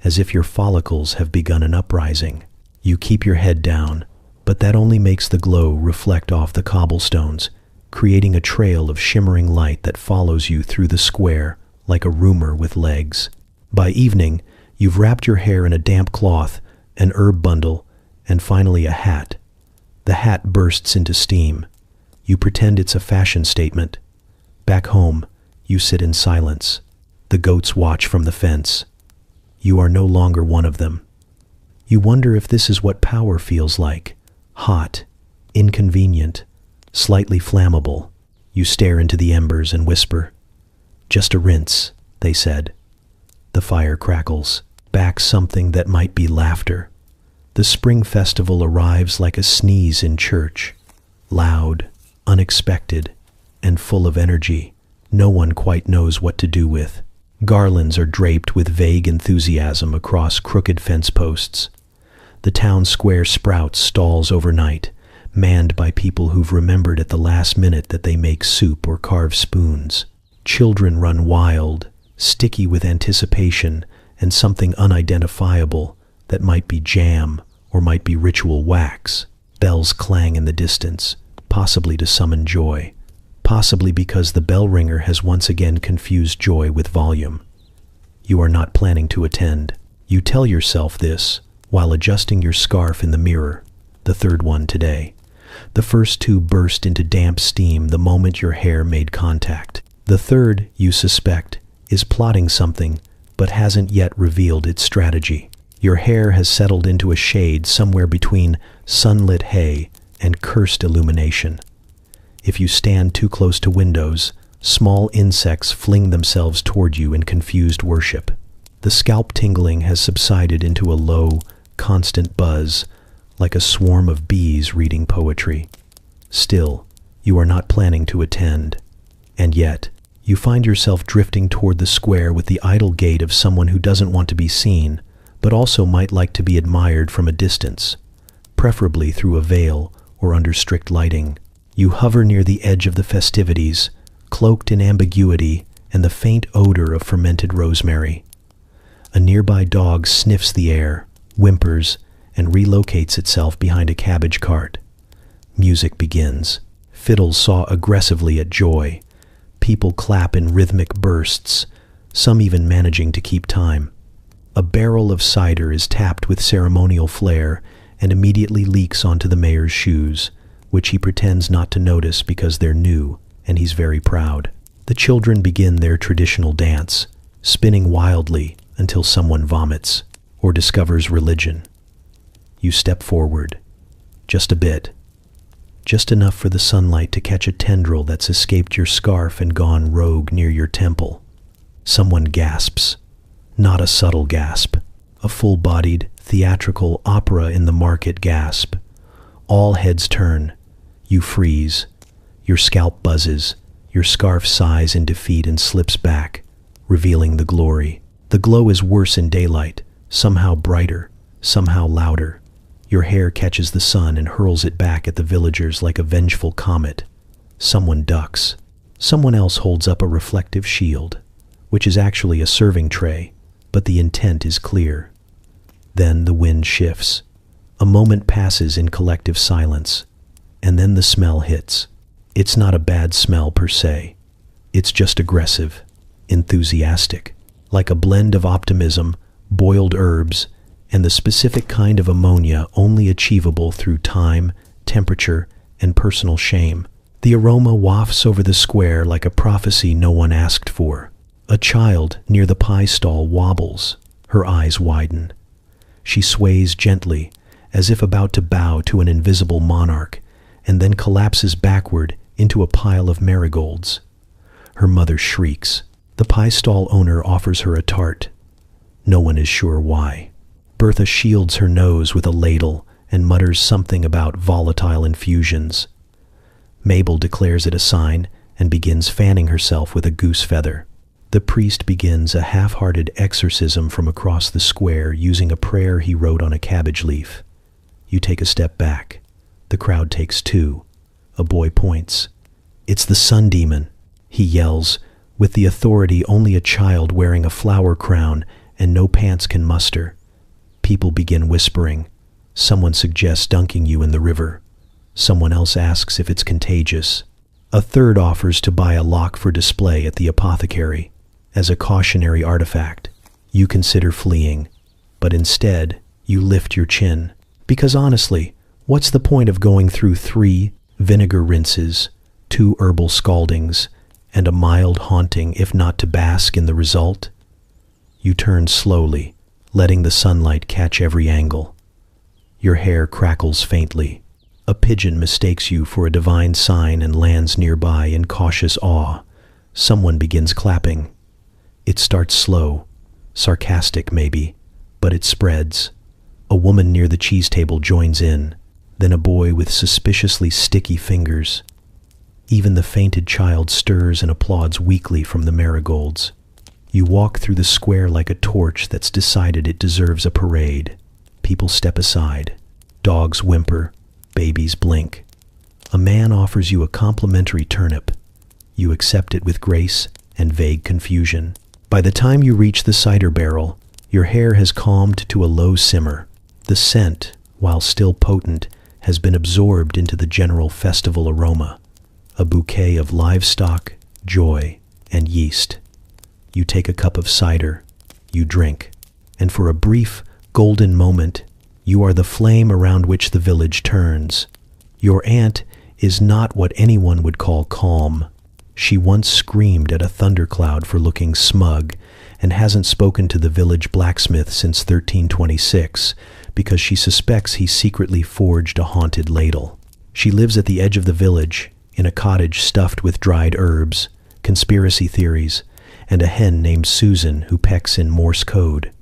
as if your follicles have begun an uprising. You keep your head down, but that only makes the glow reflect off the cobblestones, creating a trail of shimmering light that follows you through the square like a rumor with legs. By evening, you've wrapped your hair in a damp cloth, an herb bundle, and finally a hat. The hat bursts into steam. You pretend it's a fashion statement. Back home, you sit in silence. The goats watch from the fence. You are no longer one of them. You wonder if this is what power feels like. Hot, inconvenient, slightly flammable. You stare into the embers and whisper, "Just a rinse," they said. The fire crackles. Back something that might be laughter. The spring festival arrives like a sneeze in church. Loud, unexpected, and full of energy. No one quite knows what to do with. Garlands are draped with vague enthusiasm across crooked fence posts. The town square sprouts stalls overnight, manned by people who've remembered at the last minute that they make soup or carve spoons. Children run wild, sticky with anticipation and something unidentifiable that might be jam or might be ritual wax. Bells clang in the distance, possibly to summon joy, possibly because the bell ringer has once again confused joy with volume. You are not planning to attend. You tell yourself this while adjusting your scarf in the mirror, the 3rd one today. The first 2 burst into damp steam the moment your hair made contact. The 3rd, you suspect, is plotting something but hasn't yet revealed its strategy. Your hair has settled into a shade somewhere between sunlit hay and cursed illumination. If you stand too close to windows, small insects fling themselves toward you in confused worship. The scalp tingling has subsided into a low, constant buzz, like a swarm of bees reading poetry. Still, you are not planning to attend. And yet, you find yourself drifting toward the square with the idle gait of someone who doesn't want to be seen, but also might like to be admired from a distance, preferably through a veil or under strict lighting. You hover near the edge of the festivities, cloaked in ambiguity and the faint odor of fermented rosemary. A nearby dog sniffs the air, whimpers, and relocates itself behind a cabbage cart. Music begins. Fiddles saw aggressively at joy. People clap in rhythmic bursts, some even managing to keep time. A barrel of cider is tapped with ceremonial flair and immediately leaks onto the mayor's shoes, which he pretends not to notice because they're new, and he's very proud. The children begin their traditional dance, spinning wildly until someone vomits or discovers religion. You step forward, just a bit, just enough for the sunlight to catch a tendril that's escaped your scarf and gone rogue near your temple. Someone gasps, not a subtle gasp, a full-bodied, theatrical opera-in-the-market gasp. All heads turn. You freeze. Your scalp buzzes. Your scarf sighs in defeat and slips back, revealing the glory. The glow is worse in daylight, somehow brighter, somehow louder. Your hair catches the sun and hurls it back at the villagers like a vengeful comet. Someone ducks. Someone else holds up a reflective shield, which is actually a serving tray, but the intent is clear. Then the wind shifts. A moment passes in collective silence, and then the smell hits. It's not a bad smell per se. It's just aggressive, enthusiastic, like a blend of optimism, boiled herbs, and the specific kind of ammonia only achievable through time, temperature, and personal shame. The aroma wafts over the square like a prophecy no one asked for. A child near the pie stall wobbles. Her eyes widen. She sways gently, as if about to bow to an invisible monarch, and then collapses backward into a pile of marigolds. Her mother shrieks. The pie stall owner offers her a tart. No one is sure why. Bertha shields her nose with a ladle and mutters something about volatile infusions. Mabel declares it a sign and begins fanning herself with a goose feather. The priest begins a half-hearted exorcism from across the square using a prayer he wrote on a cabbage leaf. You take a step back. The crowd takes two. A boy points. "It's the sun demon," he yells, with the authority only a child wearing a flower crown and no pants can muster. People begin whispering. Someone suggests dunking you in the river. Someone else asks if it's contagious. A third offers to buy a lock for display at the apothecary. As a cautionary artifact, you consider fleeing, but instead, you lift your chin. Because honestly, what's the point of going through 3 vinegar rinses, 2 herbal scaldings, and a mild haunting if not to bask in the result? You turn slowly, letting the sunlight catch every angle. Your hair crackles faintly. A pigeon mistakes you for a divine sign and lands nearby in cautious awe. Someone begins clapping. It starts slow, sarcastic maybe, but it spreads. A woman near the cheese table joins in, then a boy with suspiciously sticky fingers. Even the fainted child stirs and applauds weakly from the marigolds. You walk through the square like a torch that's decided it deserves a parade. People step aside. Dogs whimper. Babies blink. A man offers you a complimentary turnip. You accept it with grace and vague confusion. By the time you reach the cider barrel, your hair has calmed to a low simmer. The scent, while still potent, has been absorbed into the general festival aroma. A bouquet of livestock, joy, and yeast. You take a cup of cider. You drink. And for a brief, golden moment, you are the flame around which the village turns. Your aunt is not what anyone would call calm. She once screamed at a thundercloud for looking smug and hasn't spoken to the village blacksmith since 1326 because she suspects he secretly forged a haunted ladle. She lives at the edge of the village, in a cottage stuffed with dried herbs, conspiracy theories, and a hen named Susan who pecks in Morse code.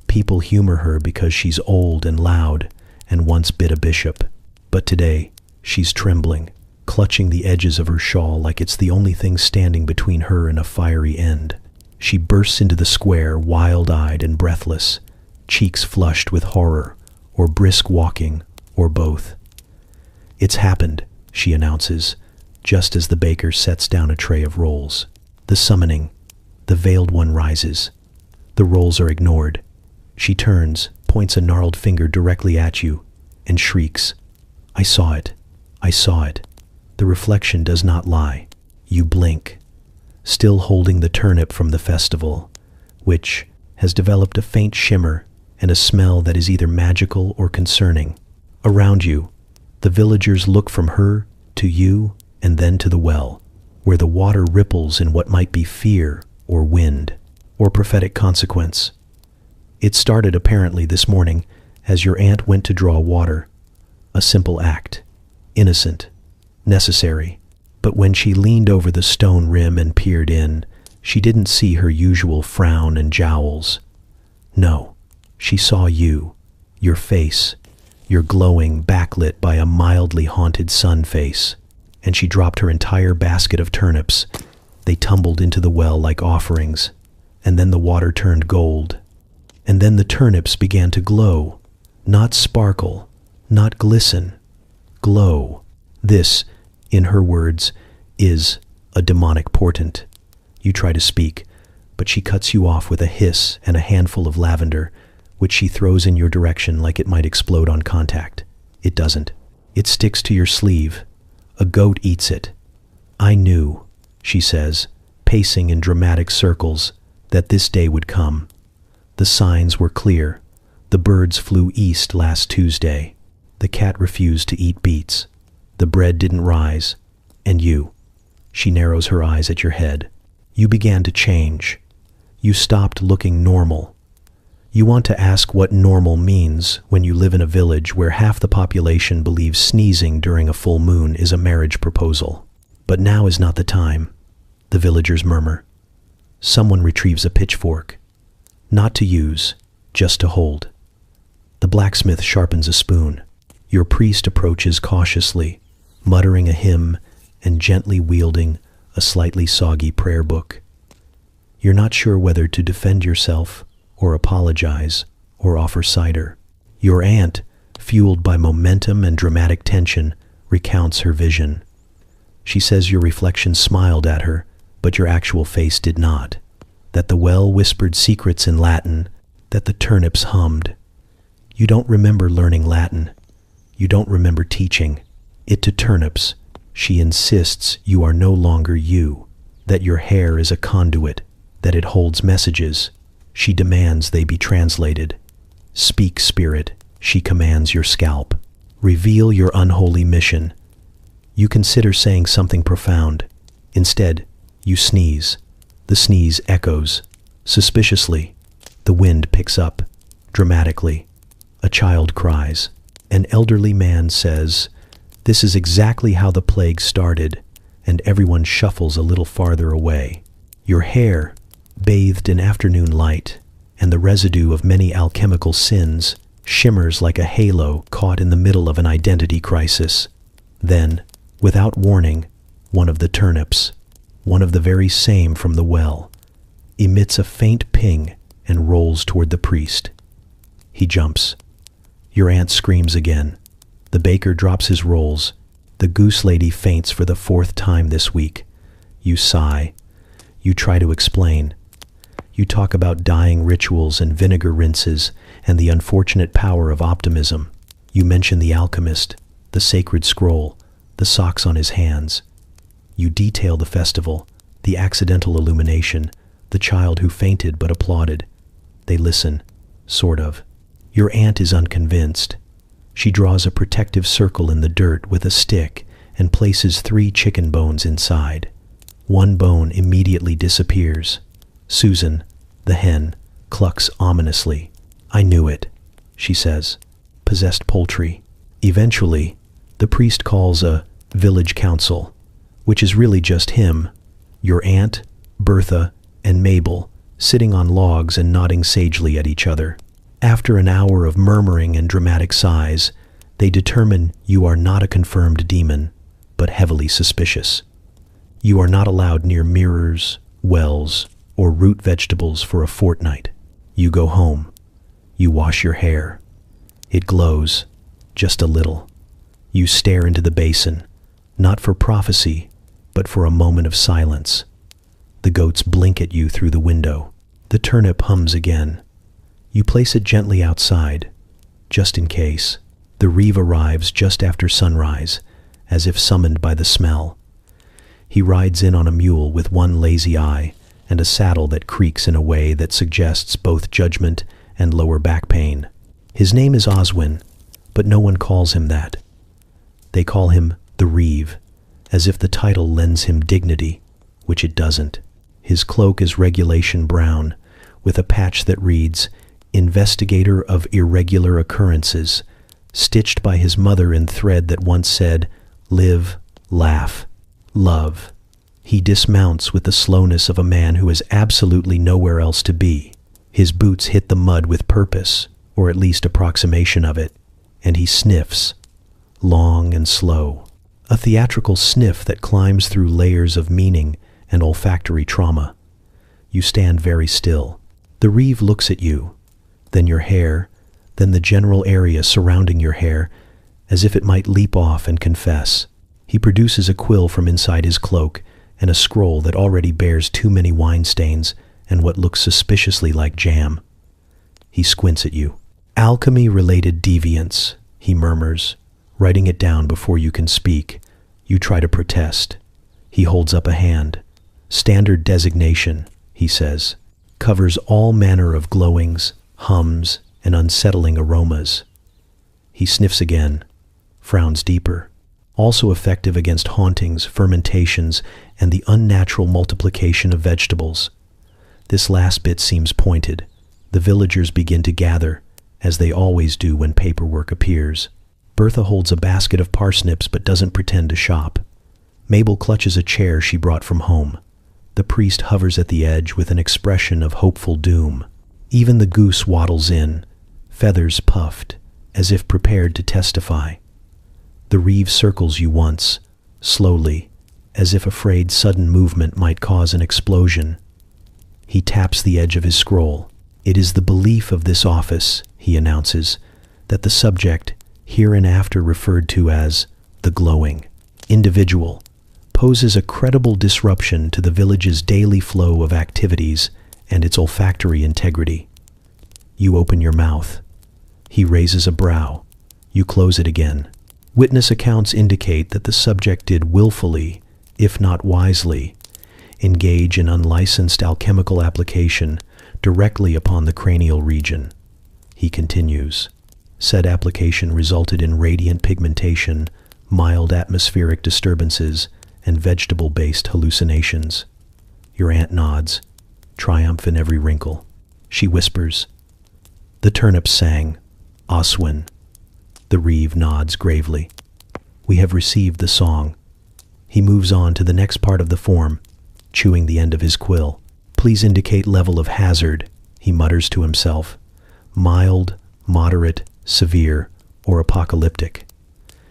People humor her because she's old and loud and once bit a bishop. But today, she's trembling, clutching the edges of her shawl like it's the only thing standing between her and a fiery end. She bursts into the square, wild-eyed and breathless, cheeks flushed with horror, or brisk walking, or both. "It's happened," she announces, just as the baker sets down a tray of rolls. The summoning, the veiled one rises. The rolls are ignored. She turns, points a gnarled finger directly at you, and shrieks, "I saw it. I saw it." The reflection does not lie. You blink, still holding the turnip from the festival, which has developed a faint shimmer and a smell that is either magical or concerning. Around you, the villagers look from her to you and then to the well, where the water ripples in what might be fear or wind or prophetic consequence. It started apparently this morning as your aunt went to draw water, a simple act, innocent, necessary. But when she leaned over the stone rim and peered in, she didn't see her usual frown and jowls. No, she saw you, your face, your glowing, backlit by a mildly haunted sun face, and she dropped her entire basket of turnips. They tumbled into the well like offerings, and then the water turned gold. And then the turnips began to glow, not sparkle, not glisten, glow. This, in her words, is a demonic portent. You try to speak, but she cuts you off with a hiss and a handful of lavender, which she throws in your direction like it might explode on contact. It doesn't. It sticks to your sleeve. A goat eats it. "I knew," she says, pacing in dramatic circles, "that this day would come. The signs were clear. The birds flew east last Tuesday. The cat refused to eat beets. The bread didn't rise. And you." She narrows her eyes at your head. "You began to change. You stopped looking normal. You want to ask what normal means when you live in a village where half the population believes sneezing during a full moon is a marriage proposal. But now is not the time," the villagers murmur. Someone retrieves a pitchfork. Not to use, just to hold. The blacksmith sharpens a spoon. Your priest approaches cautiously, muttering a hymn and gently wielding a slightly soggy prayer book. You're not sure whether to defend yourself or apologize or offer cider. Your aunt, fueled by momentum and dramatic tension, recounts her vision. She says your reflection smiled at her, but your actual face did not. That the well whispered secrets in Latin, that the turnips hummed. You don't remember learning Latin. You don't remember teaching it to turnips. She insists you are no longer you, that your hair is a conduit, that it holds messages. She demands they be translated. "Speak, spirit," she commands your scalp. "Reveal your unholy mission." You consider saying something profound. Instead, you sneeze. The sneeze echoes. Suspiciously, the wind picks up. Dramatically, a child cries. An elderly man says, "This is exactly how the plague started," and everyone shuffles a little farther away. Your hair, bathed in afternoon light, and the residue of many alchemical sins, shimmers like a halo caught in the middle of an identity crisis. Then, without warning, one of the turnips, one of the very same from the well, emits a faint ping and rolls toward the priest. He jumps. Your aunt screams again. The baker drops his rolls. The goose lady faints for the 4th time this week. You sigh. You try to explain. You talk about dying rituals and vinegar rinses and the unfortunate power of optimism. You mention the alchemist, the sacred scroll, the socks on his hands. You detail the festival, the accidental illumination, the child who fainted but applauded. They listen, sort of. Your aunt is unconvinced. She draws a protective circle in the dirt with a stick and places 3 chicken bones inside. One bone immediately disappears. Susan, the hen, clucks ominously. "I knew it," she says. "Possessed poultry." Eventually, the priest calls a village council, which is really just him, your aunt, Bertha, and Mabel, sitting on logs and nodding sagely at each other. After an hour of murmuring and dramatic sighs, they determine you are not a confirmed demon, but heavily suspicious. You are not allowed near mirrors, wells, or root vegetables for a fortnight. You go home. You wash your hair. It glows, just a little. You stare into the basin, not for prophecy, but for a moment of silence. The goats blink at you through the window. The turnip hums again. You place it gently outside, just in case. The reeve arrives just after sunrise, as if summoned by the smell. He rides in on a mule with one lazy eye and a saddle that creaks in a way that suggests both judgment and lower back pain. His name is Oswin, but no one calls him that. They call him the Reeve, as if the title lends him dignity, which it doesn't. His cloak is regulation brown, with a patch that reads, "Investigator of Irregular Occurrences," stitched by his mother in thread that once said, "Live, laugh, love." He dismounts with the slowness of a man who has absolutely nowhere else to be. His boots hit the mud with purpose, or at least approximation of it, and he sniffs, long and slow. A theatrical sniff that climbs through layers of meaning and olfactory trauma. You stand very still. The Reeve looks at you, then your hair, then the general area surrounding your hair, as if it might leap off and confess. He produces a quill from inside his cloak and a scroll that already bears too many wine stains and what looks suspiciously like jam. He squints at you. "Alchemy-related deviance," he murmurs, writing it down before you can speak. You try to protest. He holds up a hand. "Standard designation," he says. "Covers all manner of glowings, hums, and unsettling aromas." He sniffs again, frowns deeper. Also effective against hauntings, fermentations, and the unnatural multiplication of vegetables. This last bit seems pointed. The villagers begin to gather, as they always do when paperwork appears. Bertha holds a basket of parsnips but doesn't pretend to shop. Mabel clutches a chair she brought from home. The priest hovers at the edge with an expression of hopeful doom. Even the goose waddles in, feathers puffed, as if prepared to testify. The Reeve circles you once, slowly, as if afraid sudden movement might cause an explosion. He taps the edge of his scroll. "It is the belief of this office," he announces, "that the subject, hereinafter referred to as the glowing individual, poses a credible disruption to the village's daily flow of activities and its olfactory integrity." You open your mouth. He raises a brow. You close it again. Witness accounts indicate that the subject did willfully, if not wisely, engage in unlicensed alchemical application directly upon the cranial region. He continues. Said application resulted in radiant pigmentation, mild atmospheric disturbances, and vegetable-based hallucinations. Your aunt nods, triumph in every wrinkle. She whispers, "The turnips sang, Oswin." The Reeve nods gravely. "We have received the song." He moves on to the next part of the form, chewing the end of his quill. "Please indicate level of hazard," he mutters to himself. "Mild, moderate, severe, or apocalyptic."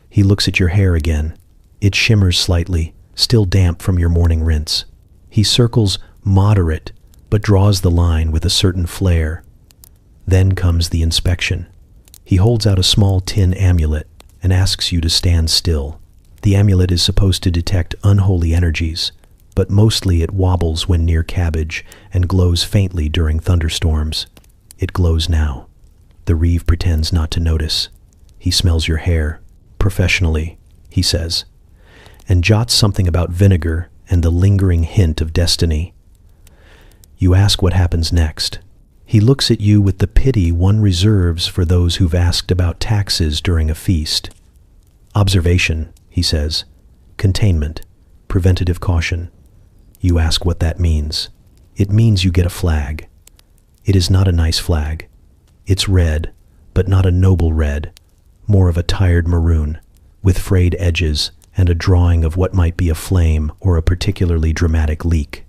He looks at your hair again. It shimmers slightly, still damp from your morning rinse. He circles moderate, but draws the line with a certain flair. Then comes the inspection. He holds out a small tin amulet and asks you to stand still. The amulet is supposed to detect unholy energies, but mostly it wobbles when near cabbage and glows faintly during thunderstorms. It glows now. The Reeve pretends not to notice. He smells your hair, professionally, he says, and jots something about vinegar and the lingering hint of destiny. You ask what happens next. He looks at you with the pity one reserves for those who've asked about taxes during a feast. "Observation," he says. "Containment. Preventative caution." You ask what that means. It means you get a flag. It is not a nice flag. It's red, but not a noble red, more of a tired maroon, with frayed edges and a drawing of what might be a flame or a particularly dramatic leak.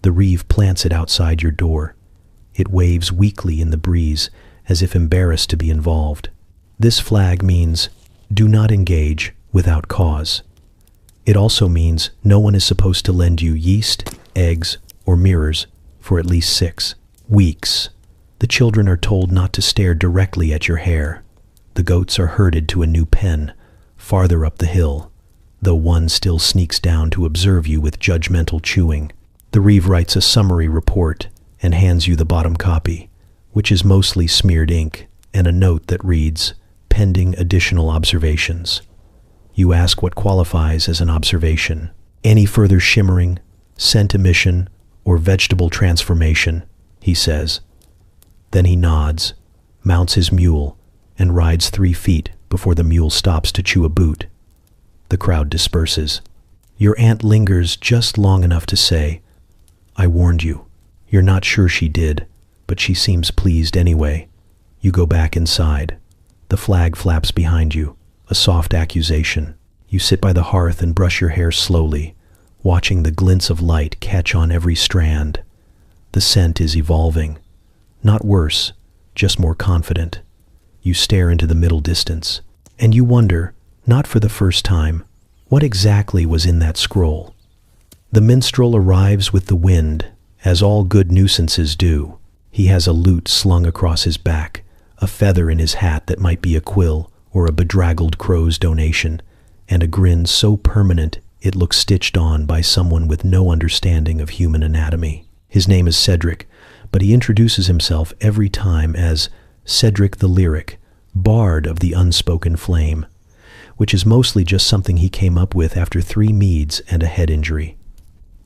The reeve plants it outside your door. It waves weakly in the breeze, as if embarrassed to be involved. This flag means, do not engage without cause. It also means no one is supposed to lend you yeast, eggs, or mirrors for at least 6 weeks. The children are told not to stare directly at your hair. The goats are herded to a new pen, farther up the hill, though one still sneaks down to observe you with judgmental chewing. The reeve writes a summary report and hands you the bottom copy, which is mostly smeared ink, and a note that reads, pending additional observations. You ask what qualifies as an observation. Any further shimmering, scent emission, or vegetable transformation, he says. Then he nods, mounts his mule, and rides 3 feet before the mule stops to chew a boot. The crowd disperses. Your aunt lingers just long enough to say, I warned you. You're not sure she did, but she seems pleased anyway. You go back inside. The flag flaps behind you, a soft accusation. You sit by the hearth and brush your hair slowly, watching the glints of light catch on every strand. The scent is evolving. Not worse, just more confident. You stare into the middle distance, and you wonder, not for the first time, what exactly was in that scroll. The minstrel arrives with the wind, as all good nuisances do. He has a lute slung across his back, a feather in his hat that might be a quill or a bedraggled crow's donation, and a grin so permanent it looks stitched on by someone with no understanding of human anatomy. His name is Cedric, but he introduces himself every time as Cedric the Lyric, Bard of the Unspoken Flame, which is mostly just something he came up with after 3 meads and a head injury.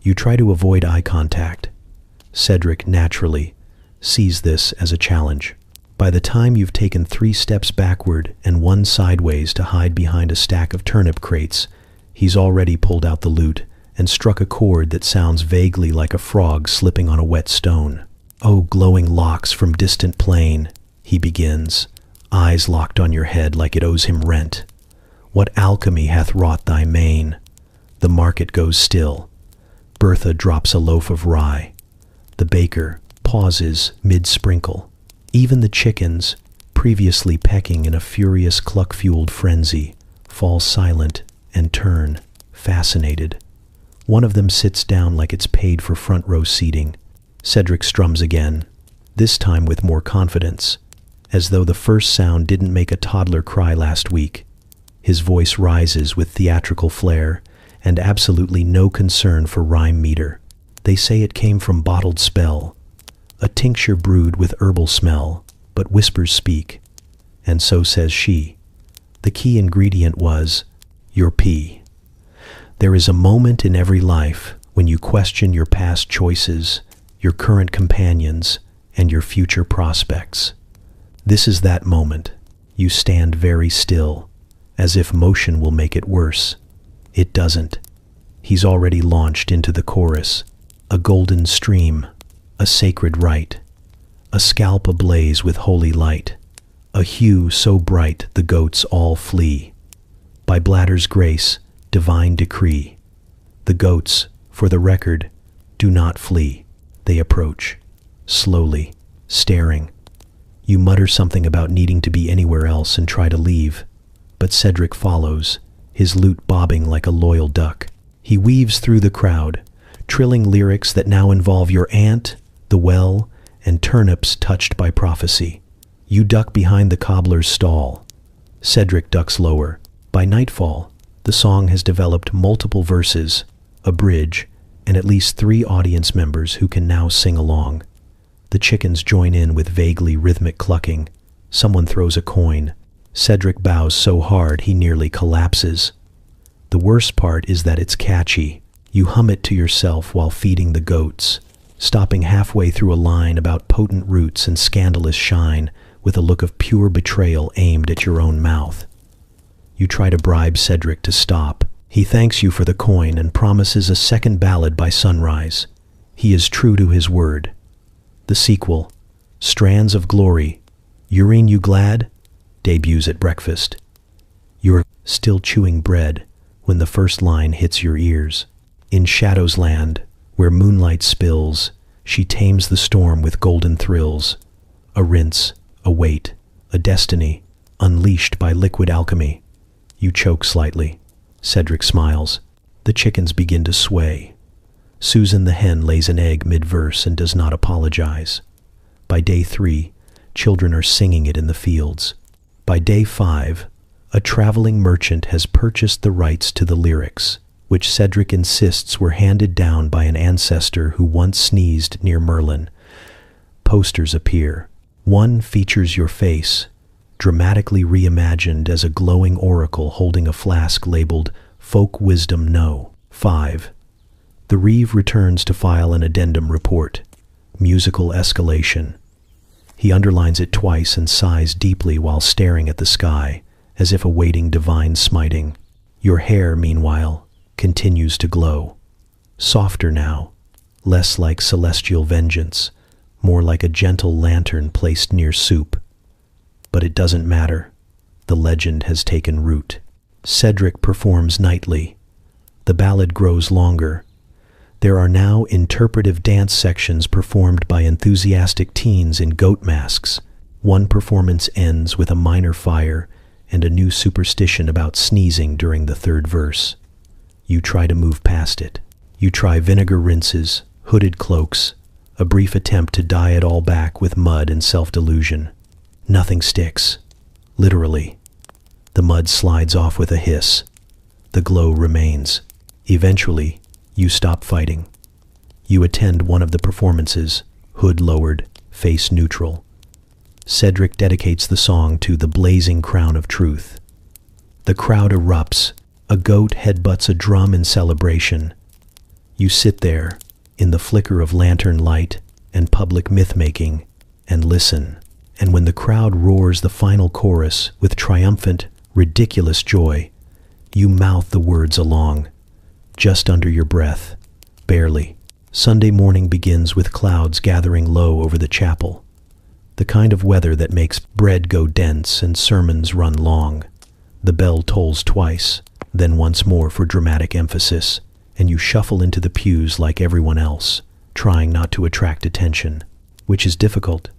You try to avoid eye contact. Cedric, naturally, sees this as a challenge. By the time you've taken 3 steps backward and 1 sideways to hide behind a stack of turnip crates, he's already pulled out the lute and struck a chord that sounds vaguely like a frog slipping on a wet stone. Oh, glowing locks from distant plain, he begins, eyes locked on your head like it owes him rent. What alchemy hath wrought thy mane? The market goes still. Bertha drops a loaf of rye. The baker pauses mid-sprinkle. Even the chickens, previously pecking in a furious cluck-fueled frenzy, fall silent and turn, fascinated. One of them sits down like it's paid for front-row seating. Cedric strums again, this time with more confidence, as though the first sound didn't make a toddler cry last week. His voice rises with theatrical flair and absolutely no concern for rhyme meter. They say it came from bottled spell, a tincture brewed with herbal smell, but whispers speak, and so says she. The key ingredient was your pee. There is a moment in every life when you question your past choices, your current companions, and your future prospects. This is that moment. You stand very still, as if motion will make it worse. It doesn't. He's already launched into the chorus. A golden stream, a sacred rite, a scalp ablaze with holy light, a hue so bright the goats all flee. By bladder's grace, divine decree. The goats, for the record, do not flee. They approach, slowly, staring. You mutter something about needing to be anywhere else and try to leave, but Cedric follows, his lute bobbing like a loyal duck. He weaves through the crowd, trilling lyrics that now involve your aunt, the well, and turnips touched by prophecy. You duck behind the cobbler's stall. Cedric ducks lower. By nightfall, the song has developed multiple verses, a bridge, and at least 3 audience members who can now sing along. The chickens join in with vaguely rhythmic clucking. Someone throws a coin. Cedric bows so hard he nearly collapses. The worst part is that it's catchy. You hum it to yourself while feeding the goats, stopping halfway through a line about potent roots and scandalous shine with a look of pure betrayal aimed at your own mouth. You try to bribe Cedric to stop. He thanks you for the coin and promises a second ballad by sunrise. He is true to his word. The sequel, Strands of Glory, Urine You Glad, debuts at breakfast. You're still chewing bread when the first line hits your ears. In Shadow's Land, Where moonlight spills, she tames the storm with golden thrills. A rinse, a weight, a destiny, unleashed by liquid alchemy. You choke slightly. Cedric smiles. The chickens begin to sway. Susan the hen lays an egg mid-verse and does not apologize. By day 3, children are singing it in the fields. By day 5, a traveling merchant has purchased the rights to the lyrics, which Cedric insists were handed down by an ancestor who once sneezed near Merlin. Posters appear. One features your face, dramatically reimagined as a glowing oracle holding a flask labeled Folk Wisdom No. 5. The Reeve returns to file an addendum report. Musical escalation. He underlines it twice and sighs deeply while staring at the sky, as if awaiting divine smiting. Your hair, meanwhile, continues to glow. Softer now, less like celestial vengeance, more like a gentle lantern placed near soup. But it doesn't matter. The legend has taken root. Cedric performs nightly. The ballad grows longer. There are now interpretive dance sections performed by enthusiastic teens in goat masks. One performance ends with a minor fire and a new superstition about sneezing during the 3rd verse. You try to move past it. You try vinegar rinses, hooded cloaks, a brief attempt to dye it all back with mud and self-delusion. Nothing sticks. Literally. The mud slides off with a hiss. The glow remains. Eventually, you stop fighting. You attend one of the performances, hood lowered, face neutral. Cedric dedicates the song to the blazing crown of truth. The crowd erupts. A goat headbutts a drum in celebration. You sit there, in the flicker of lantern light and public myth-making, and listen. And when the crowd roars the final chorus with triumphant, ridiculous joy, you mouth the words along, just under your breath, barely. Sunday morning begins with clouds gathering low over the chapel, the kind of weather that makes bread go dense and sermons run long. The bell tolls twice, then once more for dramatic emphasis, and you shuffle into the pews like everyone else, trying not to attract attention, which is difficult,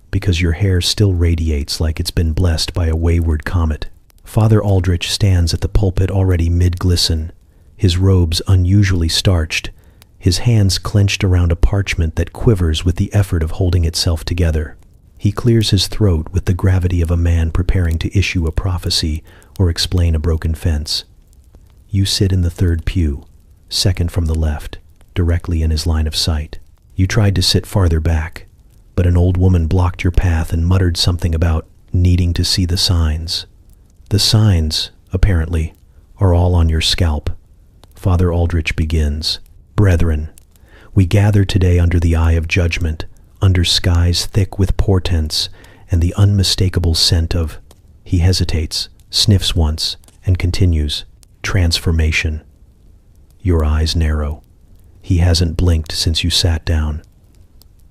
because your hair still radiates like it's been blessed by a wayward comet. Father Aldrich stands at the pulpit already mid-glisten, his robes unusually starched, his hands clenched around a parchment that quivers with the effort of holding itself together. He clears his throat with the gravity of a man preparing to issue a prophecy or explain a broken fence. You sit in the 3rd pew, second from the left, directly in his line of sight. You tried to sit farther back, but an old woman blocked your path and muttered something about needing to see the signs. The signs, apparently, are all on your scalp. Father Aldrich begins. Brethren, we gather today under the eye of judgment, under skies thick with portents and the unmistakable scent of... He hesitates, sniffs once, and continues. Transformation. Your eyes narrow. He hasn't blinked since you sat down.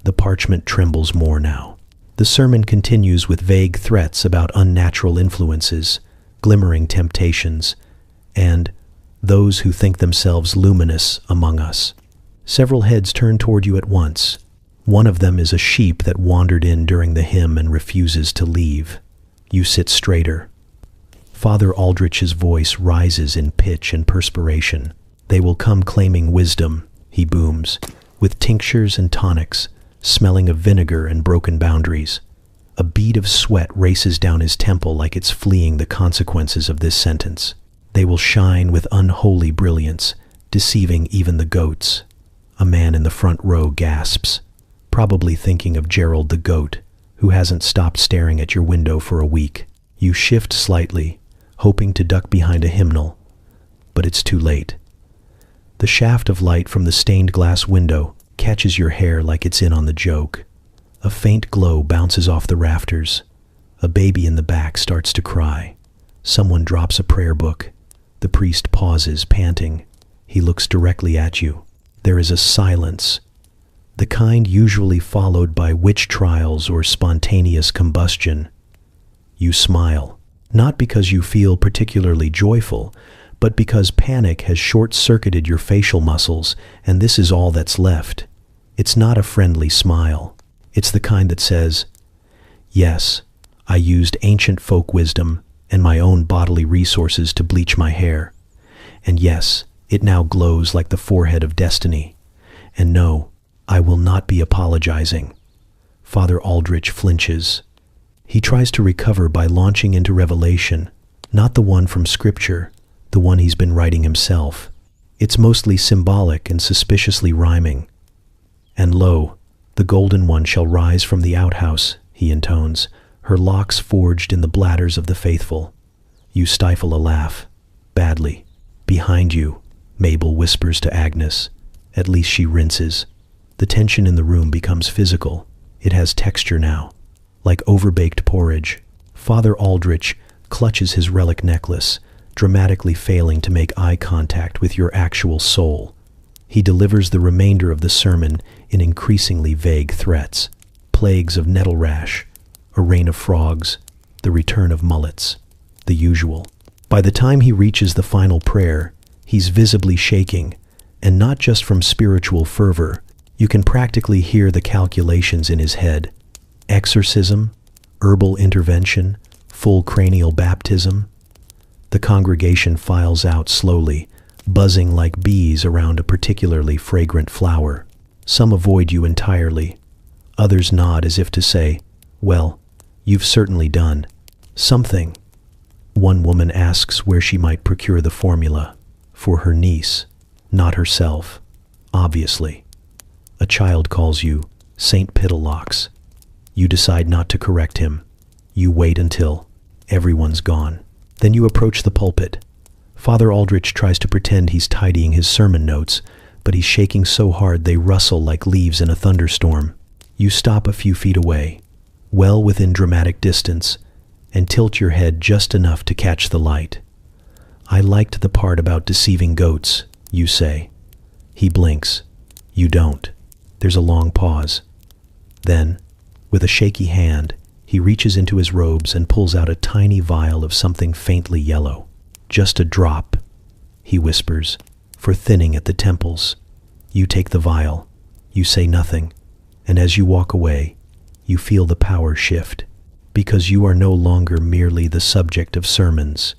The parchment trembles more now. The sermon continues with vague threats about unnatural influences, glimmering temptations, and those who think themselves luminous among us. Several heads turn toward you at once. One of them is a sheep that wandered in during the hymn and refuses to leave. You sit straighter. Father Aldrich's voice rises in pitch and perspiration. They will come claiming wisdom, he booms, with tinctures and tonics, smelling of vinegar and broken boundaries. A bead of sweat races down his temple like it's fleeing the consequences of this sentence. They will shine with unholy brilliance, deceiving even the goats. A man in the front row gasps, probably thinking of Gerald the goat, who hasn't stopped staring at your window for a week. You shift slightly, hoping to duck behind a hymnal, but it's too late. The shaft of light from the stained glass window catches your hair like it's in on the joke. A faint glow bounces off the rafters. A baby in the back starts to cry. Someone drops a prayer book. The priest pauses, panting. He looks directly at you. There is a silence, the kind usually followed by witch trials or spontaneous combustion. You smile, not because you feel particularly joyful, but because panic has short-circuited your facial muscles, and this is all that's left. It's not a friendly smile. It's the kind that says, "Yes, I used ancient folk wisdom and my own bodily resources to bleach my hair. And yes, it now glows like the forehead of destiny. And no, I will not be apologizing." Father Aldrich flinches. He tries to recover by launching into revelation, not the one from Scripture, the one he's been writing himself. It's mostly symbolic and suspiciously rhyming. "And lo, the golden one shall rise from the outhouse," he intones, "her locks forged in the bladders of the faithful." You stifle a laugh. Badly. Behind you, Mabel whispers to Agnes. At least she rinses. The tension in the room becomes physical. It has texture now, like overbaked porridge. Father Aldrich clutches his relic necklace, dramatically failing to make eye contact with your actual soul. He delivers the remainder of the sermon in increasingly vague threats. Plagues of nettle rash, a rain of frogs, the return of mullets, the usual. By the time he reaches the final prayer, he's visibly shaking, and not just from spiritual fervor. You can practically hear the calculations in his head. Exorcism, herbal intervention, full cranial baptism. The congregation files out slowly, buzzing like bees around a particularly fragrant flower. Some avoid you entirely. Others nod as if to say, "Well, you've certainly done something." One woman asks where she might procure the formula. For her niece, not herself, obviously. A child calls you Saint Pittlelocks. You decide not to correct him. You wait until everyone's gone. Then you approach the pulpit. Father Aldrich tries to pretend he's tidying his sermon notes, but he's shaking so hard they rustle like leaves in a thunderstorm. You stop a few feet away, well within dramatic distance, and tilt your head just enough to catch the light. "I liked the part about deceiving goats," you say. He blinks. You don't. There's a long pause. Then, with a shaky hand, he reaches into his robes and pulls out a tiny vial of something faintly yellow. "Just a drop," he whispers, "for thinning at the temples." You take the vial. You say nothing, and as you walk away, you feel the power shift, because you are no longer merely the subject of sermons.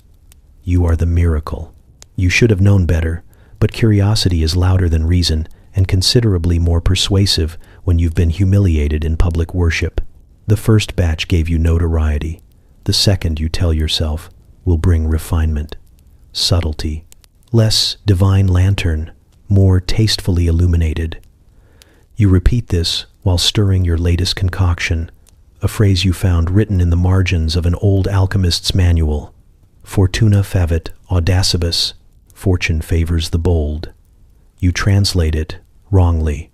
You are the miracle. You should have known better, but curiosity is louder than reason and considerably more persuasive when you've been humiliated in public worship. The first batch gave you notoriety. The second, you tell yourself, will bring refinement, subtlety, less divine lantern, more tastefully illuminated. You repeat this while stirring your latest concoction, a phrase you found written in the margins of an old alchemist's manual. Fortuna favit audacibus, fortune favors the bold. You translate it, wrongly,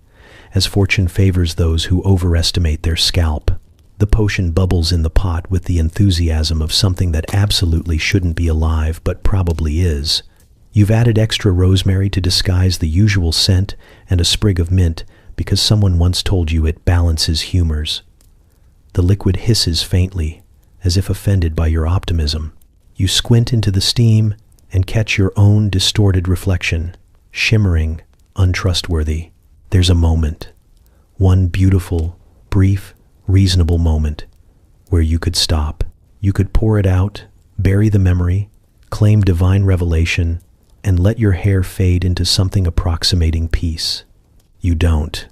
as fortune favors those who overestimate their scalp. The potion bubbles in the pot with the enthusiasm of something that absolutely shouldn't be alive but probably is. You've added extra rosemary to disguise the usual scent and a sprig of mint because someone once told you it balances humors. The liquid hisses faintly, as if offended by your optimism. You squint into the steam and catch your own distorted reflection, shimmering, untrustworthy. There's a moment, one beautiful, brief, reasonable moment, where you could stop. You could pour it out, bury the memory, claim divine revelation, and let your hair fade into something approximating peace. You don't.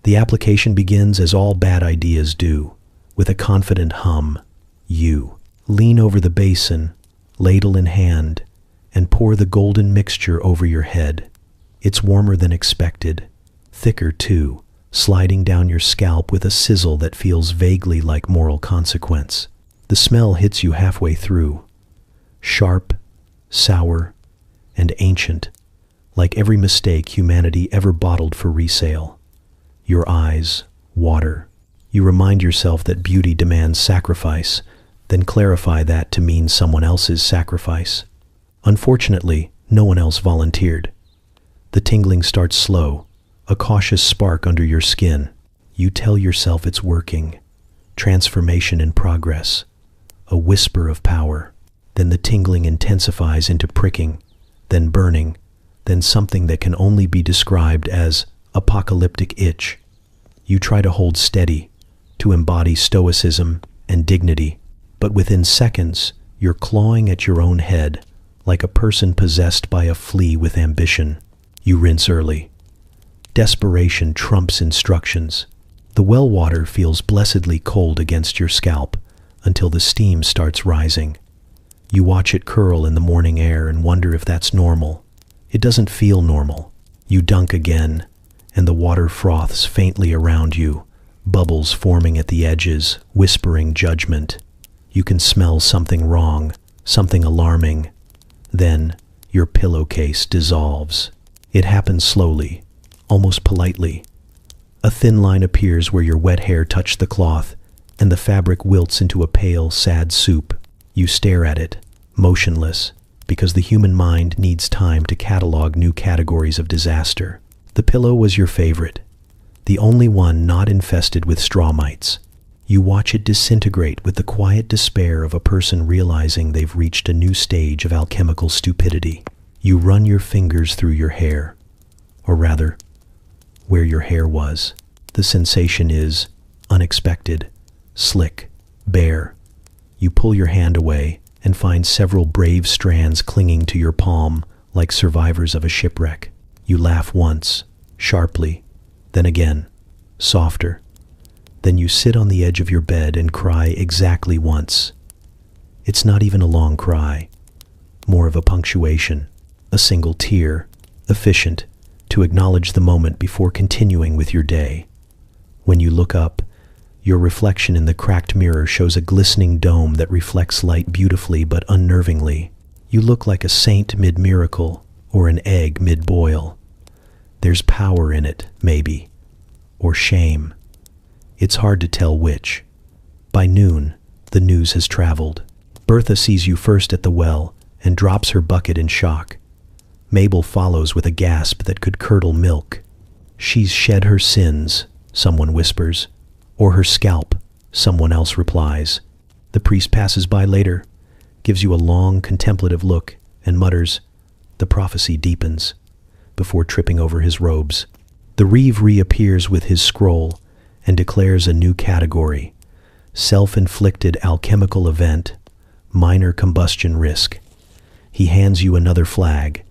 The application begins as all bad ideas do, with a confident hum. You lean over the basin, ladle in hand, and pour the golden mixture over your head. It's warmer than expected, thicker too, sliding down your scalp with a sizzle that feels vaguely like moral consequence. The smell hits you halfway through, sharp, sour, and ancient, like every mistake humanity ever bottled for resale. Your eyes water. You remind yourself that beauty demands sacrifice, then clarify that to mean someone else's sacrifice. Unfortunately, no one else volunteered. The tingling starts slow, a cautious spark under your skin. You tell yourself it's working. Transformation in progress. A whisper of power. Then the tingling intensifies into pricking, then burning, then something that can only be described as apocalyptic itch. You try to hold steady, to embody stoicism and dignity, but within seconds, you're clawing at your own head like a person possessed by a flea with ambition. You rinse early. Desperation trumps instructions. The well water feels blessedly cold against your scalp until the steam starts rising. You watch it curl in the morning air and wonder if that's normal. It doesn't feel normal. You dunk again, and the water froths faintly around you, bubbles forming at the edges, whispering judgment. You can smell something wrong, something alarming. Then, your pillowcase dissolves. It happens slowly, almost politely. A thin line appears where your wet hair touched the cloth, and the fabric wilts into a pale, sad soup. You stare at it, motionless, because the human mind needs time to catalog new categories of disaster. The pillow was your favorite, the only one not infested with straw mites. You watch it disintegrate with the quiet despair of a person realizing they've reached a new stage of alchemical stupidity. You run your fingers through your hair, or rather, where your hair was. The sensation is unexpected, slick, bare. You pull your hand away and find several brave strands clinging to your palm like survivors of a shipwreck. You laugh once, sharply, then again, softer. Then you sit on the edge of your bed and cry exactly once. It's not even a long cry, more of a punctuation, a single tear, efficient, to acknowledge the moment before continuing with your day. When you look up, your reflection in the cracked mirror shows a glistening dome that reflects light beautifully but unnervingly. You look like a saint mid-miracle or an egg mid-boil. There's power in it, maybe, or shame. It's hard to tell which. By noon, the news has traveled. Bertha sees you first at the well and drops her bucket in shock. Mabel follows with a gasp that could curdle milk. She's shed her sins, someone whispers, or her scalp, someone else replies. The priest passes by later, gives you a long, contemplative look, and mutters, "The prophecy deepens," before tripping over his robes. The reeve reappears with his scroll and declares a new category: self-inflicted alchemical event, minor combustion risk. He hands you another flag.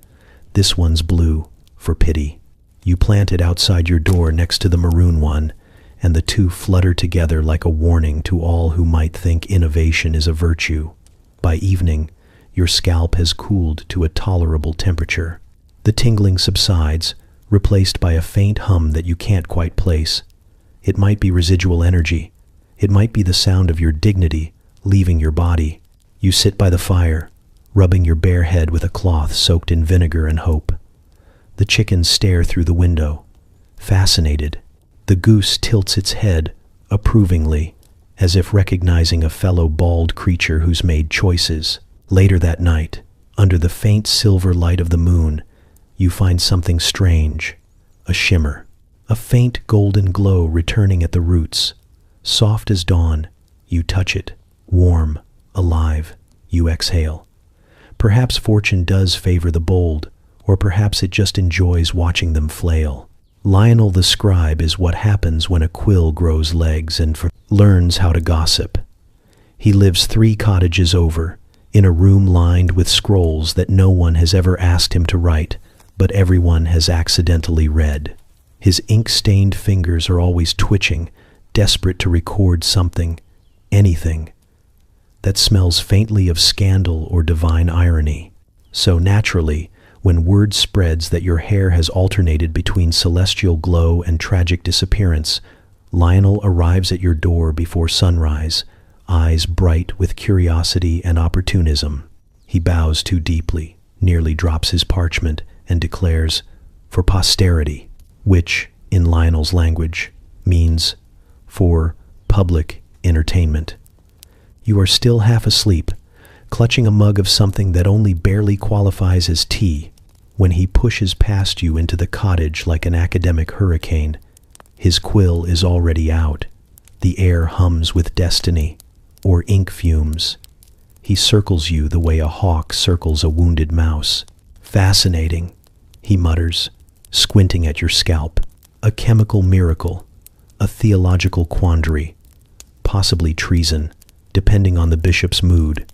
This one's blue, for pity. You plant it outside your door next to the maroon one, and the two flutter together like a warning to all who might think innovation is a virtue. By evening, your scalp has cooled to a tolerable temperature. The tingling subsides, replaced by a faint hum that you can't quite place. It might be residual energy. It might be the sound of your dignity leaving your body. You sit by the fire, rubbing your bare head with a cloth soaked in vinegar and hope. The chickens stare through the window, fascinated. The goose tilts its head approvingly, as if recognizing a fellow bald creature who's made choices. Later that night, under the faint silver light of the moon, you find something strange, a shimmer. A faint golden glow returning at the roots. Soft as dawn, you touch it. Warm, alive, you exhale. Perhaps fortune does favor the bold, or perhaps it just enjoys watching them flail. Lionel the scribe is what happens when a quill grows legs and learns how to gossip. He lives 3 cottages over, in a room lined with scrolls that no one has ever asked him to write, but everyone has accidentally read. His ink-stained fingers are always twitching, desperate to record something, anything, that smells faintly of scandal or divine irony. So naturally, when word spreads that your hair has alternated between celestial glow and tragic disappearance, Lionel arrives at your door before sunrise, eyes bright with curiosity and opportunism. He bows too deeply, nearly drops his parchment, and declares, "For posterity," which, in Lionel's language, means for public entertainment. You are still half asleep, clutching a mug of something that only barely qualifies as tea, when he pushes past you into the cottage like an academic hurricane. His quill is already out. The air hums with destiny, or ink fumes. He circles you the way a hawk circles a wounded mouse. Fascinating, he mutters, squinting at your scalp. A chemical miracle, a theological quandary, possibly treason, depending on the bishop's mood.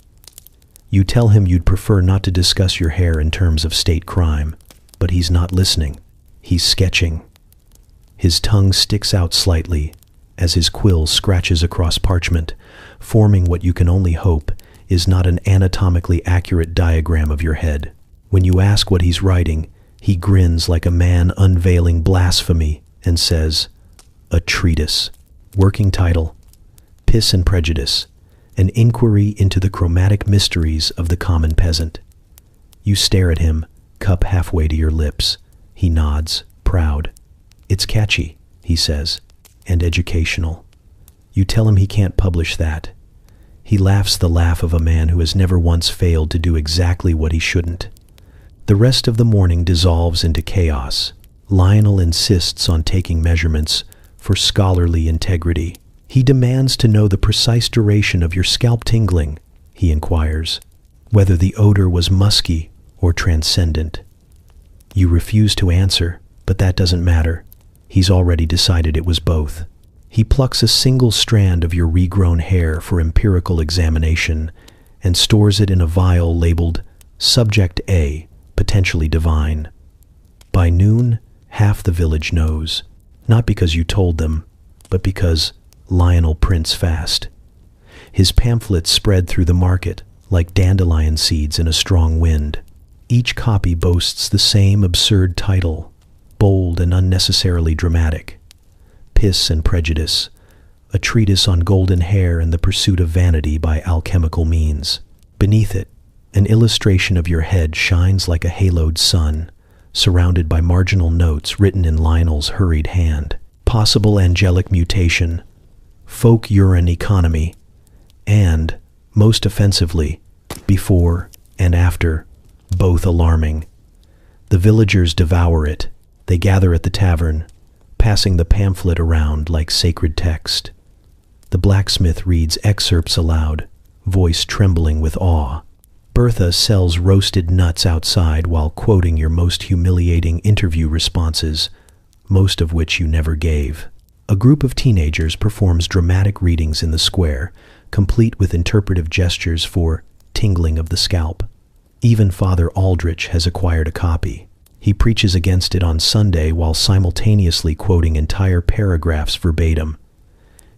You tell him you'd prefer not to discuss your hair in terms of state crime, but he's not listening. He's sketching. His tongue sticks out slightly as his quill scratches across parchment, forming what you can only hope is not an anatomically accurate diagram of your head. When you ask what he's writing, he grins like a man unveiling blasphemy and says, "A treatise." Working title, Piss and Prejudice, an inquiry into the chromatic mysteries of the common peasant. You stare at him, cup halfway to your lips. He nods, proud. "It's catchy," he says, "and educational." You tell him he can't publish that. He laughs the laugh of a man who has never once failed to do exactly what he shouldn't. The rest of the morning dissolves into chaos. Lionel insists on taking measurements for scholarly integrity. He demands to know the precise duration of your scalp tingling, he inquires, whether the odor was musky or transcendent. You refuse to answer, but that doesn't matter. He's already decided it was both. He plucks a single strand of your regrown hair for empirical examination and stores it in a vial labeled Subject A, potentially divine. By noon, half the village knows, not because you told them, but because Lionel prints fast. His pamphlets spread through the market like dandelion seeds in a strong wind. Each copy boasts the same absurd title, bold and unnecessarily dramatic. Piss and Prejudice, a treatise on golden hair and the pursuit of vanity by alchemical means. Beneath it, an illustration of your head shines like a haloed sun, surrounded by marginal notes written in Lionel's hurried hand. Possible angelic mutation, folk urine economy, and, most offensively, before and after, both alarming. The villagers devour it. They gather at the tavern, passing the pamphlet around like sacred text. The blacksmith reads excerpts aloud, voice trembling with awe. Bertha sells roasted nuts outside while quoting your most humiliating interview responses, most of which you never gave. A group of teenagers performs dramatic readings in the square, complete with interpretive gestures for tingling of the scalp. Even Father Aldrich has acquired a copy. He preaches against it on Sunday while simultaneously quoting entire paragraphs verbatim.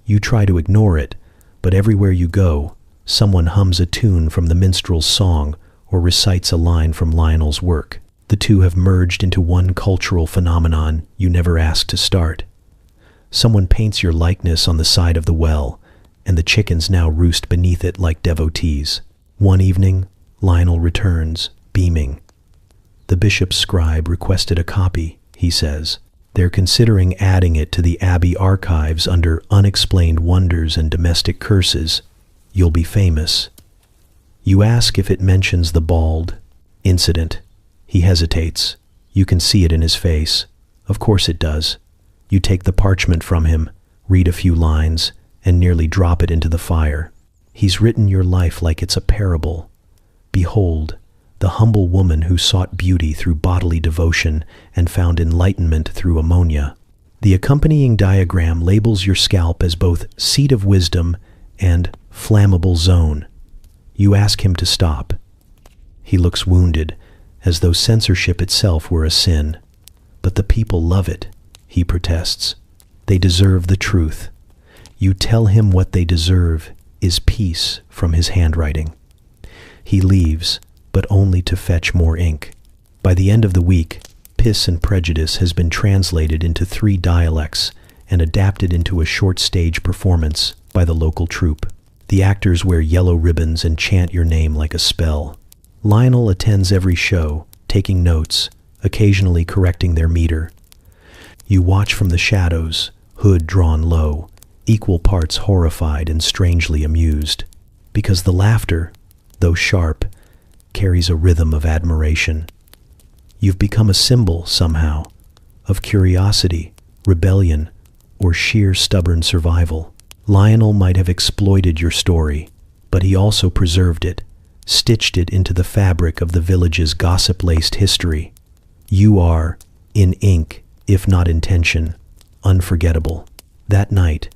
You try to ignore it, but everywhere you go, someone hums a tune from the minstrel's song or recites a line from Lionel's work. The two have merged into one cultural phenomenon you never asked to start. Someone paints your likeness on the side of the well, and the chickens now roost beneath it like devotees. One evening, Lionel returns, beaming. The bishop's scribe requested a copy, he says. They're considering adding it to the Abbey archives under Unexplained Wonders and Domestic Curses. You'll be famous. You ask if it mentions the bald incident. He hesitates. You can see it in his face. Of course it does. You take the parchment from him, read a few lines, and nearly drop it into the fire. He's written your life like it's a parable. Behold, the humble woman who sought beauty through bodily devotion and found enlightenment through ammonia. The accompanying diagram labels your scalp as both seat of wisdom and flammable zone. You ask him to stop. He looks wounded, as though censorship itself were a sin. But the people love it, he protests. They deserve the truth. You tell him what they deserve is peace from his handwriting. He leaves, but only to fetch more ink. By the end of the week, Piss and Prejudice has been translated into 3 dialects and adapted into a short stage performance by the local troupe. The actors wear yellow ribbons and chant your name like a spell. Lionel attends every show, taking notes, occasionally correcting their meter. You watch from the shadows, hood drawn low, equal parts horrified and strangely amused, because the laughter, though sharp, carries a rhythm of admiration. You've become a symbol, somehow, of curiosity, rebellion, or sheer stubborn survival. Lionel might have exploited your story, but he also preserved it, stitched it into the fabric of the village's gossip-laced history. You are, in ink, if not in tension, unforgettable. That night,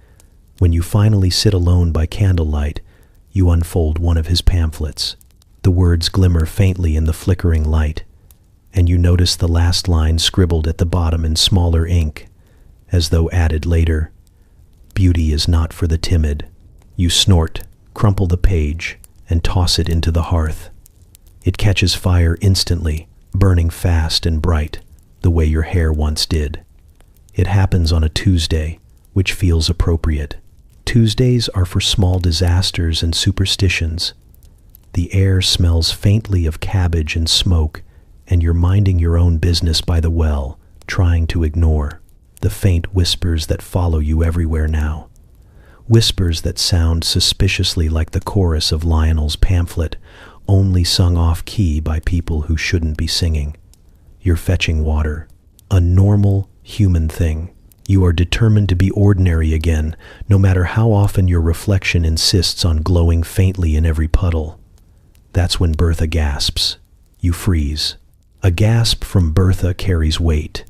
when you finally sit alone by candlelight, you unfold one of his pamphlets. The words glimmer faintly in the flickering light, and you notice the last line scribbled at the bottom in smaller ink, as though added later. Beauty is not for the timid. You snort, crumple the page, and toss it into the hearth. It catches fire instantly, burning fast and bright, the way your hair once did. It happens on a Tuesday, which feels appropriate. Tuesdays are for small disasters and superstitions. The air smells faintly of cabbage and smoke, and you're minding your own business by the well, trying to ignore the faint whispers that follow you everywhere now. Whispers that sound suspiciously like the chorus of Lionel's pamphlet, only sung off-key by people who shouldn't be singing. You're fetching water, a normal, human thing. You are determined to be ordinary again, no matter how often your reflection insists on glowing faintly in every puddle. That's when Bertha gasps. You freeze. A gasp from Bertha carries weight.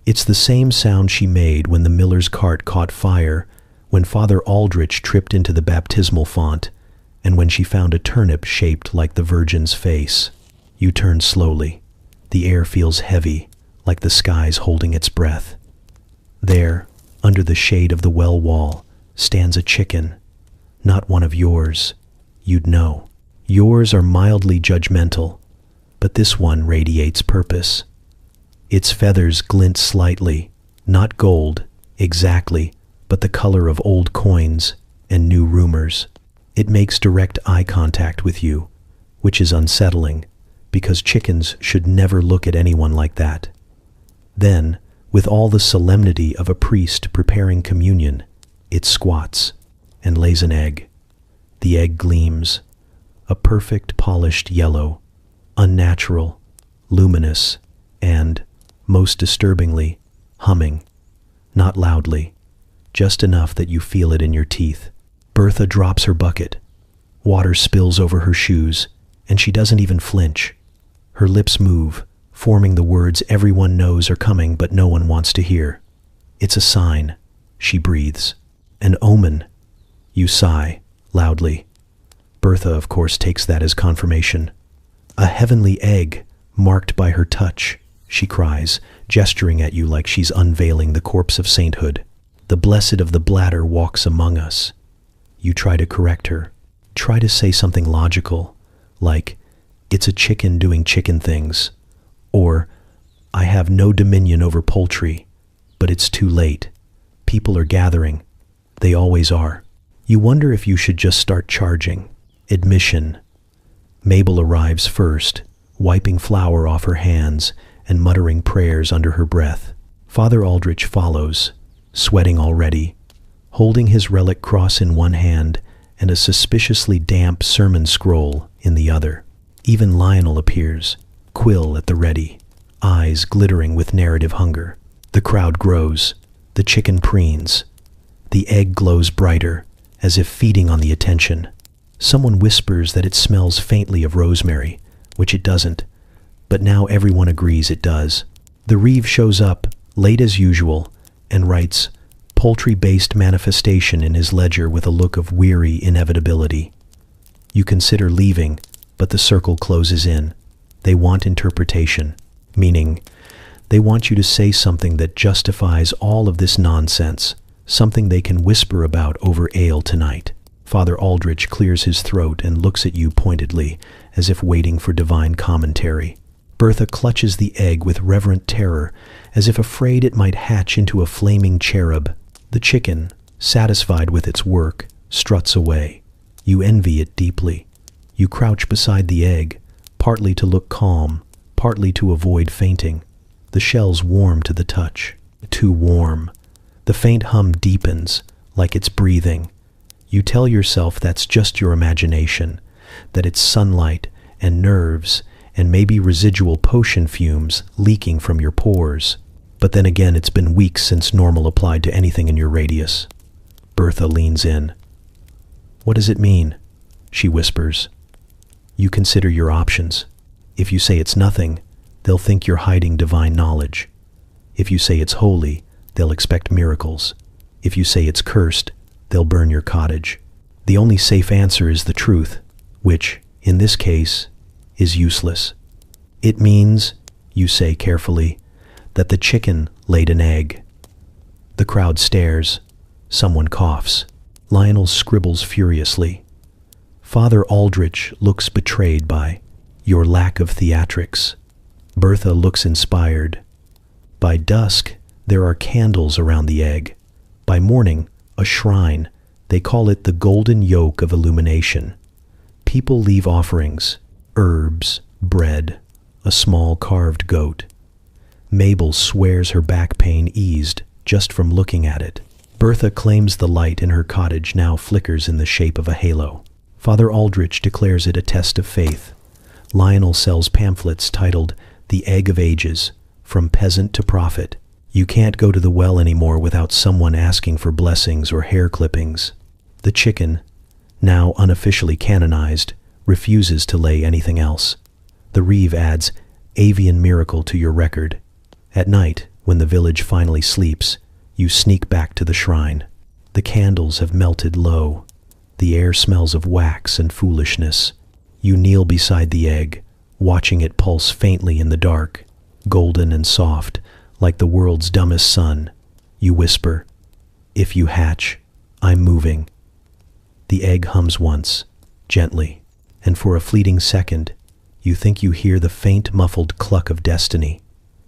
It's the same sound she made when the miller's cart caught fire, when Father Aldrich tripped into the baptismal font, and when she found a turnip shaped like the Virgin's face. You turn slowly. The air feels heavy, like the sky's holding its breath. There, under the shade of the well wall, stands a chicken. Not one of yours. You'd know. Yours are mildly judgmental, but this one radiates purpose. Its feathers glint slightly, not gold, exactly, but the color of old coins and new rumors. It makes direct eye contact with you, which is unsettling, because chickens should never look at anyone like that. Then, with all the solemnity of a priest preparing communion, it squats and lays an egg. The egg gleams, a perfect polished yellow, unnatural, luminous, and, most disturbingly, humming. Not loudly, just enough that you feel it in your teeth. Bertha drops her bucket. Water spills over her shoes, and she doesn't even flinch. Her lips move, forming the words everyone knows are coming but no one wants to hear. It's a sign, she breathes. An omen. You sigh, loudly. Bertha, of course, takes that as confirmation. A heavenly egg, marked by her touch, she cries, gesturing at you like she's unveiling the corpse of sainthood. The blessed of the bladder walks among us. You try to correct her. Try to say something logical, like, it's a chicken doing chicken things, or, I have no dominion over poultry, but it's too late. People are gathering. They always are. You wonder if you should just start charging. Admission. Mabel arrives first, wiping flour off her hands and muttering prayers under her breath. Father Aldrich follows, sweating already, holding his relic cross in one hand and a suspiciously damp sermon scroll in the other. Even Lionel appears, quill at the ready, eyes glittering with narrative hunger. The crowd grows. The chicken preens. The egg glows brighter, as if feeding on the attention. Someone whispers that it smells faintly of rosemary, which it doesn't, but now everyone agrees it does. The Reeve shows up, late as usual, and writes, poultry-based manifestation in his ledger with a look of weary inevitability. You consider leaving, but the circle closes in. They want interpretation, meaning they want you to say something that justifies all of this nonsense, something they can whisper about over ale tonight. Father Aldrich clears his throat and looks at you pointedly, as if waiting for divine commentary. Bertha clutches the egg with reverent terror, as if afraid it might hatch into a flaming cherub. The chicken, satisfied with its work, struts away. You envy it deeply. You crouch beside the egg, partly to look calm, partly to avoid fainting. The shell's warm to the touch. Too warm. The faint hum deepens, like it's breathing. You tell yourself that's just your imagination, that it's sunlight and nerves and maybe residual potion fumes leaking from your pores. But then again, it's been weeks since normal applied to anything in your radius. Bertha leans in. What does it mean? She whispers. You consider your options. If you say it's nothing, they'll think you're hiding divine knowledge. If you say it's holy, they'll expect miracles. If you say it's cursed, they'll burn your cottage. The only safe answer is the truth, which, in this case, is useless. It means, you say carefully, that the chicken laid an egg. The crowd stares. Someone coughs. Lionel scribbles furiously. Father Aldrich looks betrayed by your lack of theatrics. Bertha looks inspired. By dusk, there are candles around the egg. By morning, a shrine. They call it the golden yoke of illumination. People leave offerings, herbs, bread, a small carved goat. Mabel swears her back pain eased just from looking at it. Bertha claims the light in her cottage now flickers in the shape of a halo. Father Aldrich declares it a test of faith. Lionel sells pamphlets titled The Egg of Ages, From Peasant to Prophet. You can't go to the well anymore without someone asking for blessings or hair clippings. The chicken, now unofficially canonized, refuses to lay anything else. The Reeve adds avian miracle to your record. At night, when the village finally sleeps, you sneak back to the shrine. The candles have melted low. The air smells of wax and foolishness. You kneel beside the egg, watching it pulse faintly in the dark, golden and soft, like the world's dumbest sun. You whisper, "If you hatch, I'm moving." The egg hums once, gently, and for a fleeting second, you think you hear the faint, muffled cluck of destiny.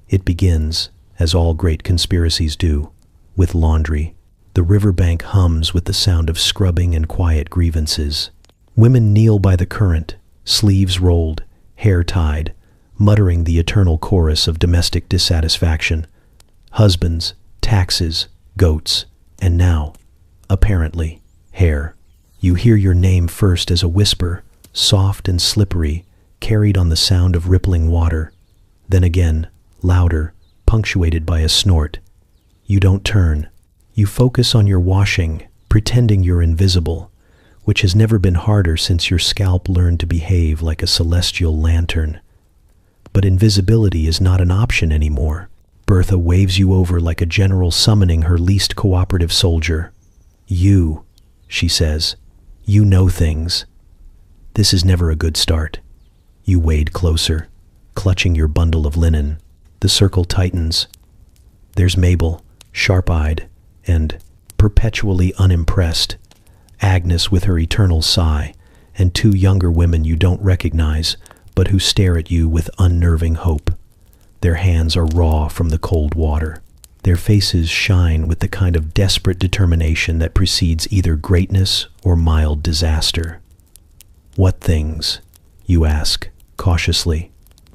It begins, as all great conspiracies do, with laundry. The riverbank hums with the sound of scrubbing and quiet grievances. Women kneel by the current, sleeves rolled, hair tied, muttering the eternal chorus of domestic dissatisfaction. Husbands, taxes, goats, and now, apparently, hair. You hear your name first as a whisper, soft and slippery, carried on the sound of rippling water. Then again, louder, punctuated by a snort. You don't turn. You focus on your washing, pretending you're invisible, which has never been harder since your scalp learned to behave like a celestial lantern. But invisibility is not an option anymore. Bertha waves you over like a general summoning her least cooperative soldier. You, she says, you know things. This is never a good start. You wade closer, clutching your bundle of linen. The circle tightens. There's Mabel, sharp-eyed and perpetually unimpressed, Agnes with her eternal sigh, and two younger women you don't recognize, but who stare at you with unnerving hope. Their hands are raw from the cold water. Their faces shine with the kind of desperate determination that precedes either greatness or mild disaster. What things? You ask, cautiously.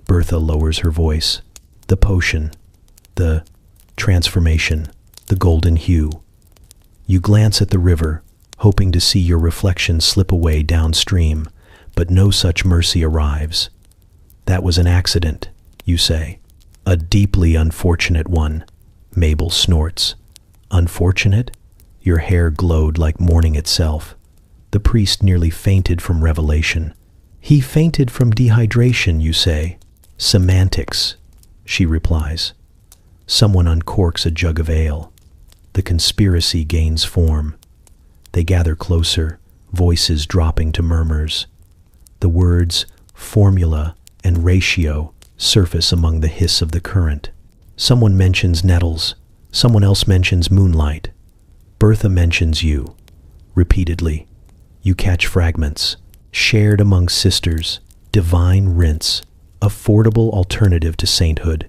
Bertha lowers her voice. The potion, the transformation, the golden hue. You glance at the river, hoping to see your reflection slip away downstream, but no such mercy arrives. That was an accident, you say. A deeply unfortunate one, Mabel snorts. Unfortunate? Your hair glowed like morning itself. The priest nearly fainted from revelation. He fainted from dehydration, you say. Semantics, she replies. Someone uncorks a jug of ale. The conspiracy gains form. They gather closer, voices dropping to murmurs. The words formula and ratio surface among the hiss of the current. Someone mentions nettles. Someone else mentions moonlight. Bertha mentions you. Repeatedly. You catch fragments. Shared among sisters. Divine rinse. Affordable alternative to sainthood.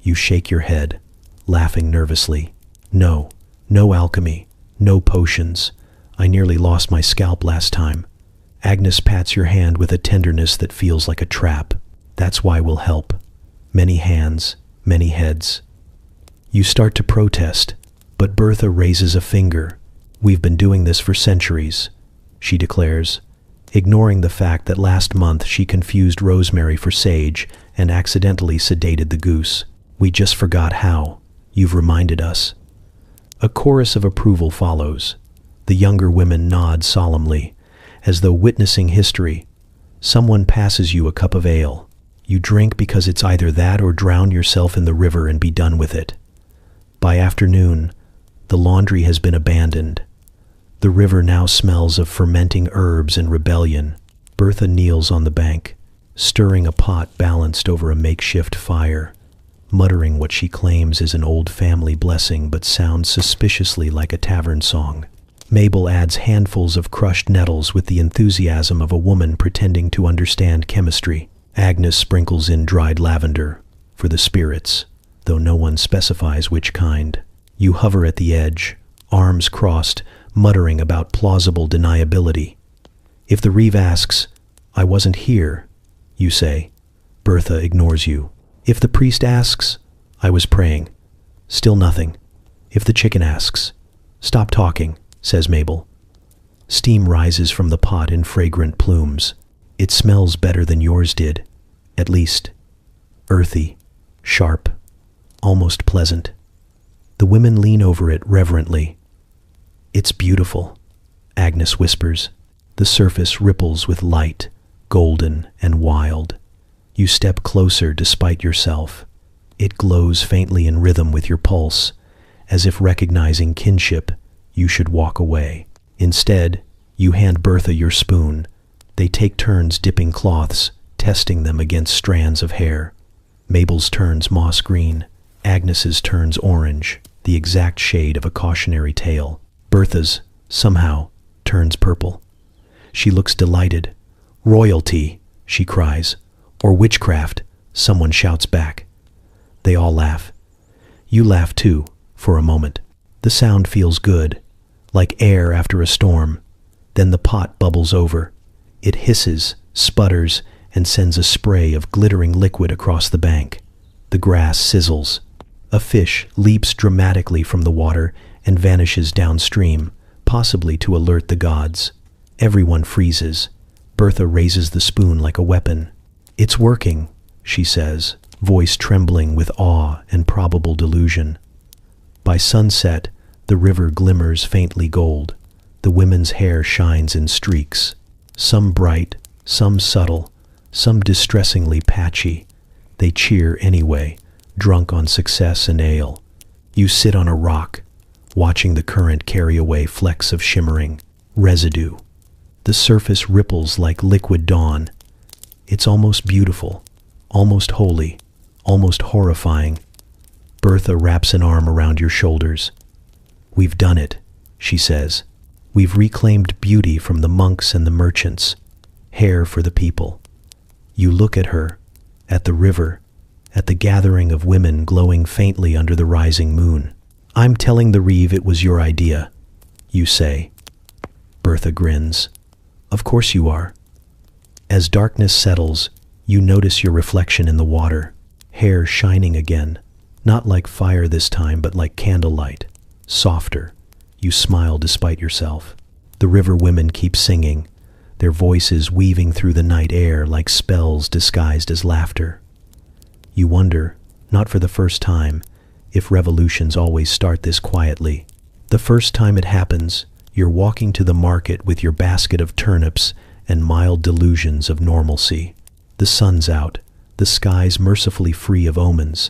You shake your head, laughing nervously. No, no alchemy. No potions. I nearly lost my scalp last time. Agnes pats your hand with a tenderness that feels like a trap. That's why we'll help. Many hands, many heads. You start to protest, but Bertha raises a finger. We've been doing this for centuries, she declares, ignoring the fact that last month she confused rosemary for sage and accidentally sedated the goose. We just forgot how. You've reminded us. A chorus of approval follows. The younger women nod solemnly, as though witnessing history. Someone passes you a cup of ale. You drink because it's either that or drown yourself in the river and be done with it. By afternoon, the laundry has been abandoned. The river now smells of fermenting herbs and rebellion. Bertha kneels on the bank, stirring a pot balanced over a makeshift fire, muttering what she claims is an old family blessing but sounds suspiciously like a tavern song. Mabel adds handfuls of crushed nettles with the enthusiasm of a woman pretending to understand chemistry. Agnes sprinkles in dried lavender for the spirits, though no one specifies which kind. You hover at the edge, arms crossed, muttering about plausible deniability. If the reeve asks, "I wasn't here," you say. Bertha ignores you. If the priest asks, "I was praying," still nothing. If the chicken asks, "Stop talking," says Mabel. Steam rises from the pot in fragrant plumes. It smells better than yours did, at least. Earthy, sharp, almost pleasant. The women lean over it reverently. "It's beautiful," Agnes whispers. The surface ripples with light, golden and wild. You step closer despite yourself. It glows faintly in rhythm with your pulse, as if recognizing kinship. You should walk away. Instead, you hand Bertha your spoon. They take turns dipping cloths, testing them against strands of hair. Mabel's turns moss green. Agnes's turns orange, the exact shade of a cautionary tale. Bertha's, somehow, turns purple. She looks delighted. "Royalty," she cries. "Or witchcraft," someone shouts back. They all laugh. You laugh too, for a moment. The sound feels good, like air after a storm. Then the pot bubbles over. It hisses, sputters, and sends a spray of glittering liquid across the bank. The grass sizzles. A fish leaps dramatically from the water and vanishes downstream, possibly to alert the gods. Everyone freezes. Bertha raises the spoon like a weapon. "It's working," she says, voice trembling with awe and probable delusion. By sunset, the river glimmers faintly gold. The women's hair shines in streaks, some bright, some subtle, some distressingly patchy. They cheer anyway, drunk on success and ale. You sit on a rock, watching the current carry away flecks of shimmering residue. The surface ripples like liquid dawn. It's almost beautiful, almost holy, almost horrifying. Bertha wraps an arm around your shoulders. "We've done it," she says. "We've reclaimed beauty from the monks and the merchants, hair for the people." You look at her, at the river, at the gathering of women glowing faintly under the rising moon. "I'm telling the reeve it was your idea," you say. Bertha grins. "Of course you are." As darkness settles, you notice your reflection in the water, hair shining again, not like fire this time, but like candlelight, softer. You smile despite yourself. The river women keep singing, their voices weaving through the night air like spells disguised as laughter. You wonder, not for the first time, if revolutions always start this quietly. The first time it happens, you're walking to the market with your basket of turnips and mild delusions of normalcy. The sun's out, the sky's mercifully free of omens,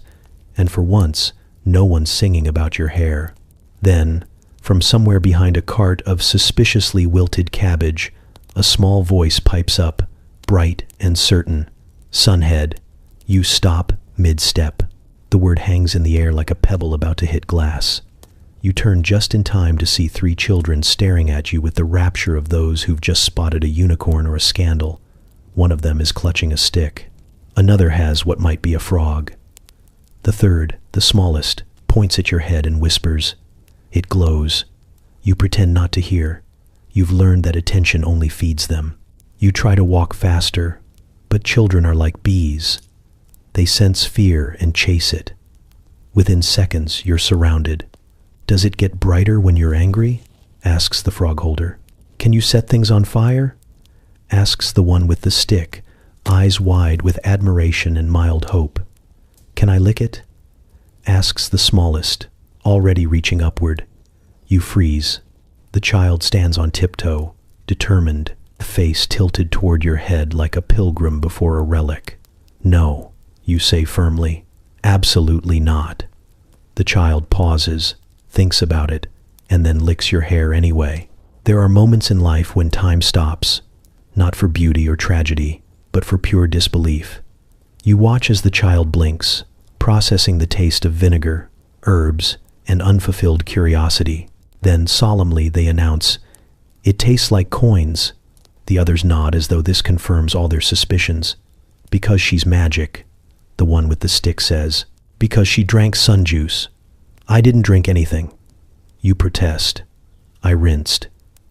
and for once, no one's singing about your hair. Then, from somewhere behind a cart of suspiciously wilted cabbage, a small voice pipes up, bright and certain. "Sunhead." You stop mid-step. The word hangs in the air like a pebble about to hit glass. You turn just in time to see 3 children staring at you with the rapture of those who've just spotted a unicorn or a scandal. One of them is clutching a stick. Another has what might be a frog. The third, the smallest, points at your head and whispers. It glows. You pretend not to hear. You've learned that attention only feeds them. You try to walk faster, but children are like bees. They sense fear and chase it. Within seconds, you're surrounded. "Does it get brighter when you're angry?" asks the frog holder. "Can you set things on fire?" asks the one with the stick, eyes wide with admiration and mild hope. "Can I lick it?" asks the smallest, already reaching upward. You freeze. The child stands on tiptoe, determined, the face tilted toward your head like a pilgrim before a relic. No, you say firmly. Absolutely not. The child pauses, thinks about it, and then licks your hair anyway. There are moments in life when time stops, not for beauty or tragedy, but for pure disbelief. You watch as the child blinks, processing the taste of vinegar, herbs, and unfulfilled curiosity. Then solemnly they announce, "It tastes like coins." The others nod as though this confirms all their suspicions. "Because she's magic," the one with the stick says. "Because she drank sun juice." "I didn't drink anything." You protest. "I rinsed."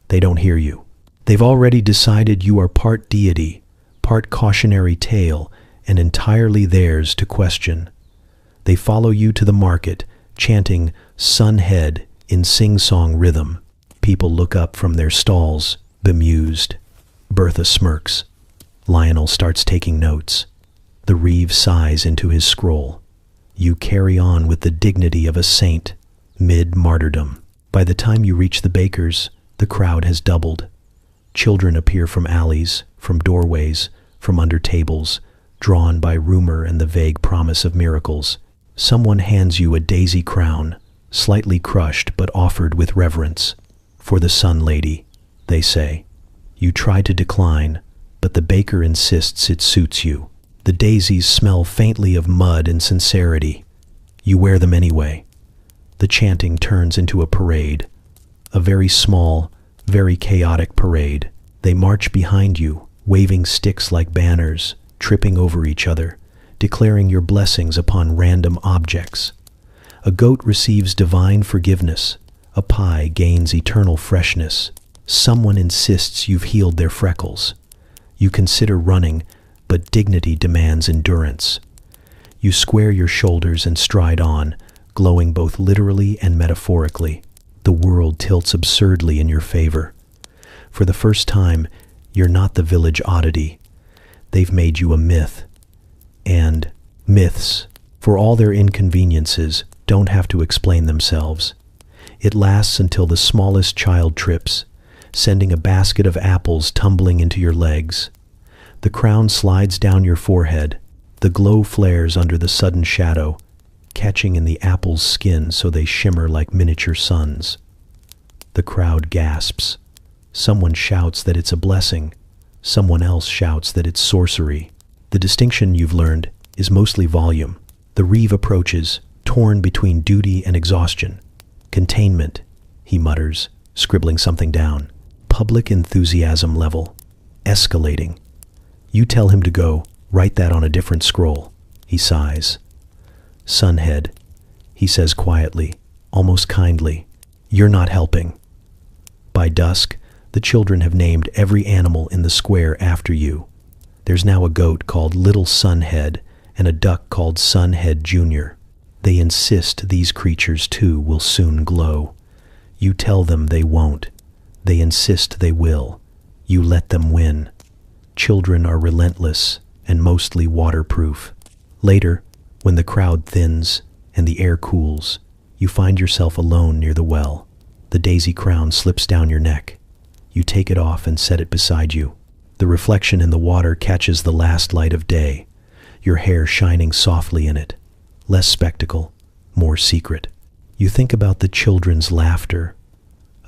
They don't hear you. They've already decided you are part deity, part cautionary tale, and entirely theirs to question. They follow you to the market, chanting "Sun Head" in sing-song rhythm. People look up from their stalls, bemused. Bertha smirks. Lionel starts taking notes. The Reeve sighs into his scroll. You carry on with the dignity of a saint, mid-martyrdom. By the time you reach the baker's, the crowd has doubled. Children appear from alleys, from doorways, from under tables, drawn by rumor and the vague promise of miracles. Someone hands you a daisy crown, slightly crushed but offered with reverence. "For the Sun Lady," they say. You try to decline, but the baker insists it suits you. The daisies smell faintly of mud and sincerity. You wear them anyway. The chanting turns into a parade. A very small, very chaotic parade. They march behind you, waving sticks like banners, tripping over each other, declaring your blessings upon random objects. A goat receives divine forgiveness. A pie gains eternal freshness. Someone insists you've healed their freckles. You consider running, but dignity demands endurance. You square your shoulders and stride on, glowing both literally and metaphorically. The world tilts absurdly in your favor. For the first time, you're not the village oddity. They've made you a myth. And myths, for all their inconveniences, don't have to explain themselves. It lasts until the smallest child trips, sending a basket of apples tumbling into your legs. The crown slides down your forehead. The glow flares under the sudden shadow, catching in the apple's skin so they shimmer like miniature suns. The crowd gasps. Someone shouts that it's a blessing. Someone else shouts that it's sorcery. The distinction you've learned is mostly volume. The Reeve approaches, torn between duty and exhaustion. "Containment," he mutters, scribbling something down. Public enthusiasm level. Escalating. You tell him to go, write that on a different scroll. He sighs. "Sunhead," he says quietly, almost kindly. "You're not helping." By dusk, the children have named every animal in the square after you. There's now a goat called Little Sunhead and a duck called Sunhead Jr. They insist these creatures too will soon glow. You tell them they won't. They insist they will. You let them win. Children are relentless and mostly waterproof. Later, when the crowd thins and the air cools, you find yourself alone near the well. The daisy crown slips down your neck. You take it off and set it beside you. The reflection in the water catches the last light of day, your hair shining softly in it. Less spectacle, more secret. You think about the children's laughter,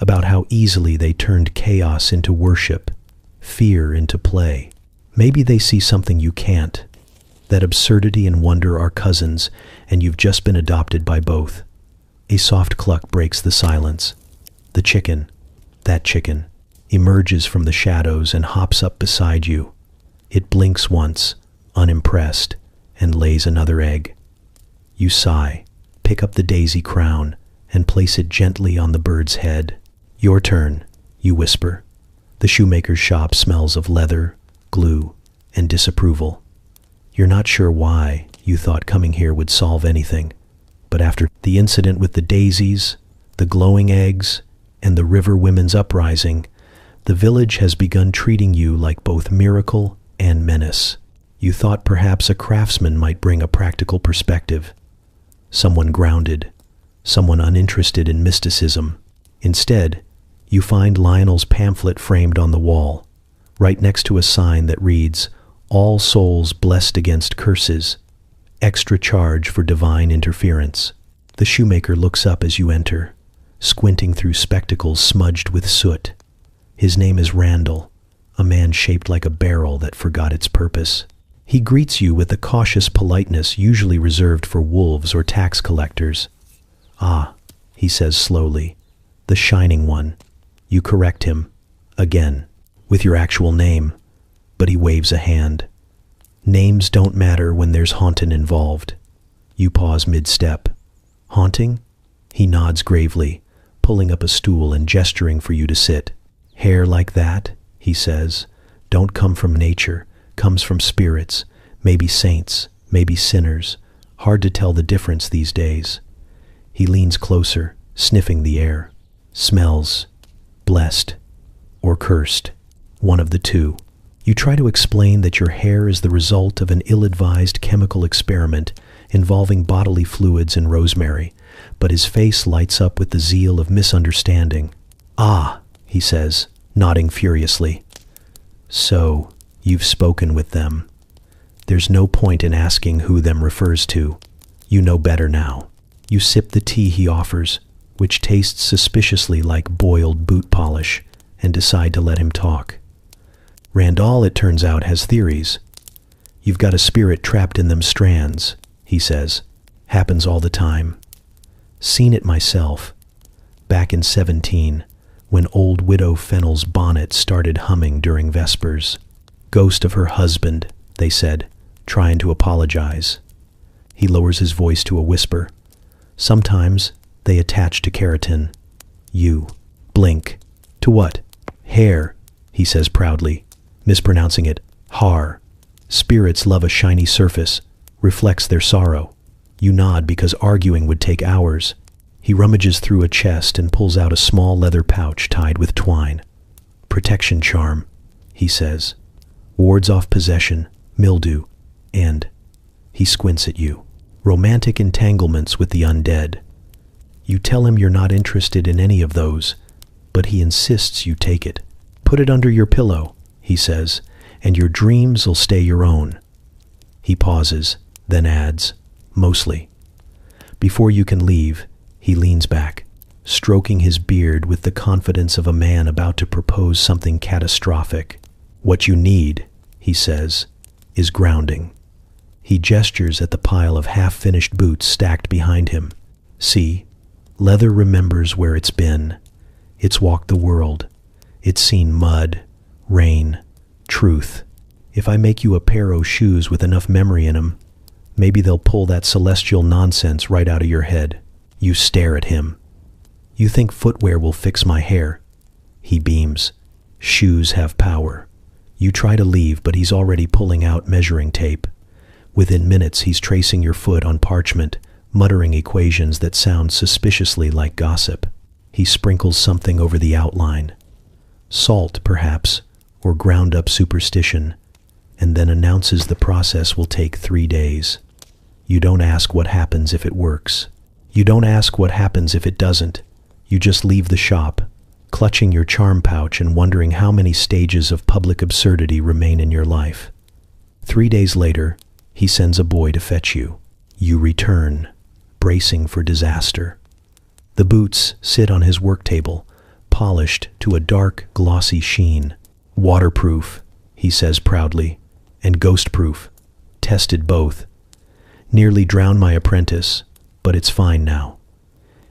about how easily they turned chaos into worship, fear into play. Maybe they see something you can't, that absurdity and wonder are cousins, and you've just been adopted by both. A soft cluck breaks the silence. The chicken, that chicken, emerges from the shadows and hops up beside you. It blinks once, unimpressed, and lays another egg. You sigh, pick up the daisy crown, and place it gently on the bird's head. "Your turn," you whisper. The shoemaker's shop smells of leather, glue, and disapproval. You're not sure why you thought coming here would solve anything, but after the incident with the daisies, the glowing eggs, and the river women's uprising, the village has begun treating you like both miracle and menace. You thought perhaps a craftsman might bring a practical perspective, someone grounded, someone uninterested in mysticism. Instead, you find Lionel's pamphlet framed on the wall, right next to a sign that reads, "All souls blessed against curses. Extra charge for divine interference." The shoemaker looks up as you enter, squinting through spectacles smudged with soot. His name is Randall, a man shaped like a barrel that forgot its purpose. He greets you with the cautious politeness usually reserved for wolves or tax collectors. "Ah," he says slowly, "the shining one." You correct him, again, with your actual name, but he waves a hand. Names don't matter when there's haunting involved. You pause mid-step. "Haunting?" He nods gravely, pulling up a stool and gesturing for you to sit. "Hair like that," he says, "don't come from nature, comes from spirits, maybe saints, maybe sinners. Hard to tell the difference these days." He leans closer, sniffing the air. "Smells blessed or cursed, one of the two." You try to explain that your hair is the result of an ill-advised chemical experiment involving bodily fluids and rosemary, but his face lights up with the zeal of misunderstanding. "Ah," he says, nodding furiously. "So, you've spoken with them. There's no point in asking who them refers to. You know better now." You sip the tea he offers, which tastes suspiciously like boiled boot polish, and decide to let him talk. Randall, it turns out, has theories. "You've got a spirit trapped in them strands," he says. "Happens all the time. Seen it myself. Back in 17, when old widow Fennel's bonnet started humming during Vespers. Ghost of her husband," they said, trying to apologize. He lowers his voice to a whisper. "Sometimes they attach to keratin." You blink. "To what?" "Hair," he says proudly, mispronouncing it. "Har. Spirits love a shiny surface, reflects their sorrow." You nod because arguing would take hours. He rummages through a chest and pulls out a small leather pouch tied with twine. "Protection charm," he says. "Wards off possession, mildew, and," he squints at you, "romantic entanglements with the undead." You tell him you're not interested in any of those, but he insists you take it. "Put it under your pillow," he says, "and your dreams'll stay your own." He pauses, then adds, "Mostly." Before you can leave, he leans back, stroking his beard with the confidence of a man about to propose something catastrophic. "What you need," he says, "is grounding." He gestures at the pile of half-finished boots stacked behind him. "See, leather remembers where it's been. It's walked the world. It's seen mud, rain, truth. If I make you a pair o' shoes with enough memory in 'em, maybe they'll pull that celestial nonsense right out of your head." You stare at him. "You think footwear will fix my hair?" He beams. "Shoes have power." You try to leave, but he's already pulling out measuring tape. Within minutes, he's tracing your foot on parchment, muttering equations that sound suspiciously like gossip. He sprinkles something over the outline. Salt, perhaps, or ground-up superstition, and then announces the process will take 3 days. You don't ask what happens if it works. You don't ask what happens if it doesn't. You just leave the shop, clutching your charm pouch and wondering how many stages of public absurdity remain in your life. 3 days later, he sends a boy to fetch you. You return, bracing for disaster. The boots sit on his work table, polished to a dark, glossy sheen. "Waterproof," he says proudly, "and ghost-proof. Tested both. Nearly drowned my apprentice, but it's fine now."